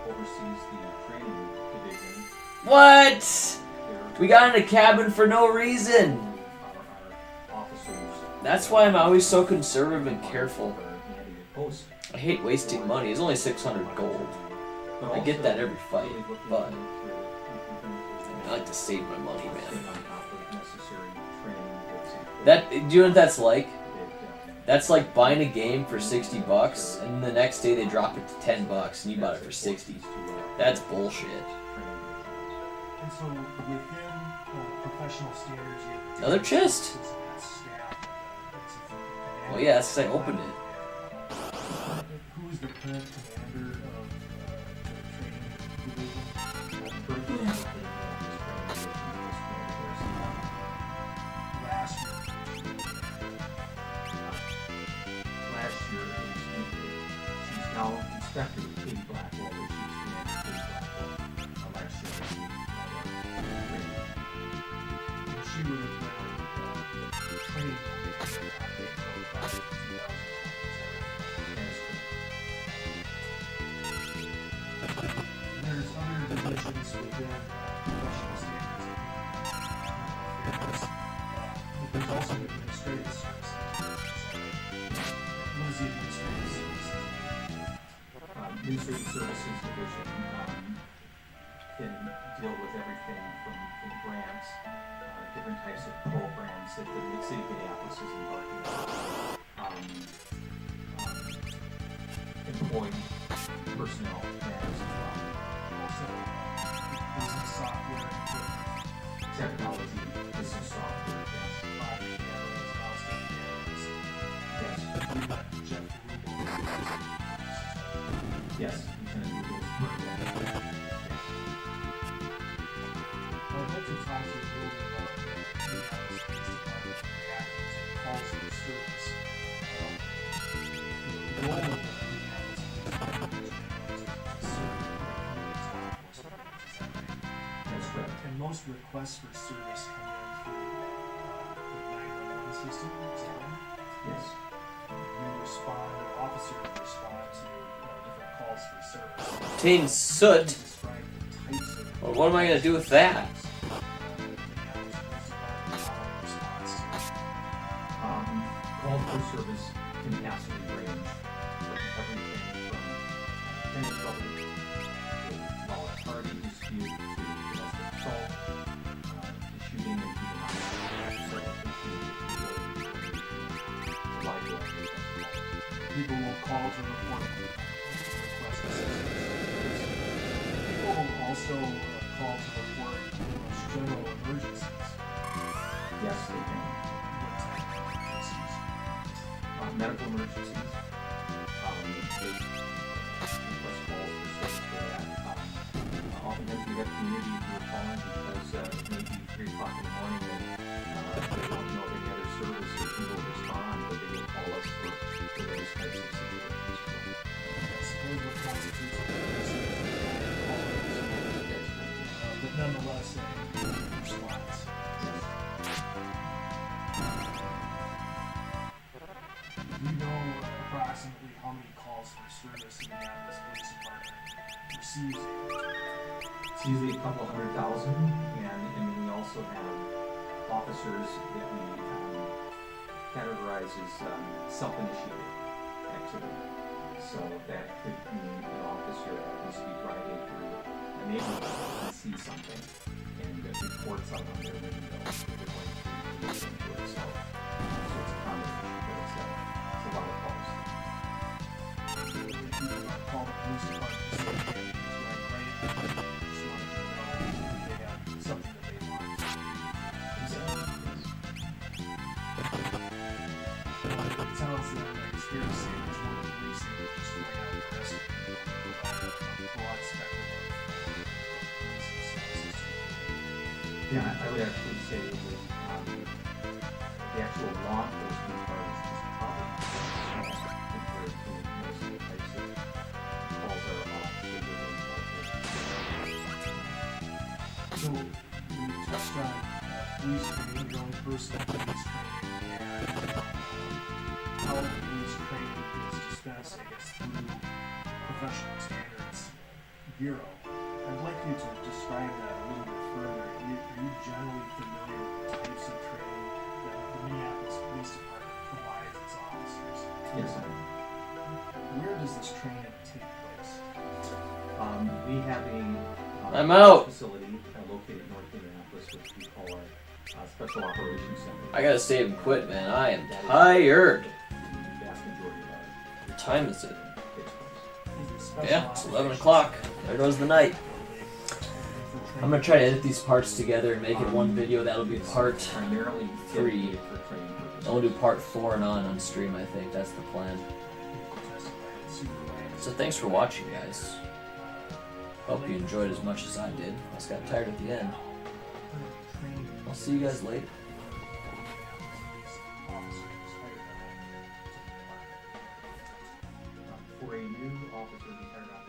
Speaker 17: Oversees the training division.
Speaker 1: What? We got in a cabin for no reason.
Speaker 17: Our officers.
Speaker 1: That's why I'm always so conservative and careful.
Speaker 17: mandated posts.
Speaker 1: I hate wasting money. It's only 600 gold.
Speaker 17: But
Speaker 1: I get
Speaker 17: also,
Speaker 1: that every fight,
Speaker 17: really looking
Speaker 1: but
Speaker 17: into
Speaker 1: I like to save my money,
Speaker 17: staying
Speaker 1: man.
Speaker 17: on top of necessary training that's important.
Speaker 1: That, do you know what that's like?
Speaker 17: That,
Speaker 1: That's like buying a game for 60 bucks, and the next day they drop it to 10 bucks, and you bought it for 60. That's bullshit.
Speaker 19: And so within professional standards, you have
Speaker 1: Another chest.
Speaker 19: staff.
Speaker 1: Well, yeah, that's 'cause I opened it.
Speaker 19: Who is the current commander of the training division? Last year.
Speaker 17: Last year, she's now inspector Katie Blackwell, but she was commander Katie Blackwell. Last year, she
Speaker 19: And she would have been training commander after 2005. And there's other divisions within professional standards. But there's also administrative services. What is the administrative services?
Speaker 17: Administrative Services Division can deal with everything from grants, different types of programs that the city of Minneapolis is embarking on, employee personnel matters as well.
Speaker 19: Also, business software and equipment.
Speaker 17: Technology, business software, yes.
Speaker 19: Body cameras, mouse cameras.
Speaker 17: Yes.
Speaker 19: We got Jeff Rubel.
Speaker 17: Yes, Lieutenant Rubel is part of that.
Speaker 19: I'd like to talk to you a little bit about the Minneapolis Police Department reacting to calls of disturbance. The role of the Minneapolis Police Department is to serve the community's law enforcement. requests for service come in through the 911 system, is that right?
Speaker 12: Yes.
Speaker 19: You respond, officers respond to different calls for service.
Speaker 1: Obtain soot. Well, what am I gonna do with that?
Speaker 12: Called for service can absolutely range from everything from tenant trouble to small party dispute to domestic assault, to shooting and juvenile.
Speaker 19: People will call to report request assistance. People will also call to report general emergencies.
Speaker 12: Yes, they can.
Speaker 19: What type of emergencies?
Speaker 12: Medical emergencies. They request calls for service for that. Oftentimes we have community who are calling because it may be 3 o'clock in the morning and they don't know of any other service or who will respond, but they will call us for those types of situations.
Speaker 19: I suppose what constitutes an emergency is but nonetheless, a response. Do you know approximately how many calls for service the Minneapolis Police Department receives?
Speaker 12: It's usually a couple 100,000, and then we also have officers that we categorize as self-initiated activity. So that could mean an officer happens to be driving through a neighborhood and sees something and reports out on their radio that they're going to look into it. So it's a combination, but it's a lot of calls.
Speaker 19: Call the police department to say, hey, he's going right. Just wanted to know if they have something that they want. It sounds like it's fair to say there's more policing than just going out and arresting people. A broad spectrum of policing services.
Speaker 12: Yeah, I would actually say that the actual law enforcement part is probably small compared to most of the types of calls our officers are involved with.
Speaker 19: So, we touched on police training, your own personal police training, and how police training is dispensed, I guess, through Professional Standards Bureau. I'd like you to describe that a little bit further. Are you generally familiar with the types of training that the Minneapolis Police Department provides its officers?
Speaker 12: Yes, I am.
Speaker 19: Where does this training take place?
Speaker 12: We have
Speaker 1: I'm out.
Speaker 12: facility located north of Minneapolis, which we call our Special Operations Center.
Speaker 1: I gotta save and quit, man. I am tired.
Speaker 12: The vast majority of
Speaker 1: What time is it?
Speaker 12: takes place.
Speaker 1: Yeah, it's 11 o'clock. There goes the night. I'm gonna try to edit these parts together and make it one video. That'll be part
Speaker 12: primarily
Speaker 1: 3.
Speaker 12: dedicated for training purposes.
Speaker 1: And we'll do part 4 and on stream, I think. That's the plan. So thanks for watching, guys. Hope you enjoyed as much as I did. I just got tired at the end. I'll see you guys later.
Speaker 12: For a new officer, we started out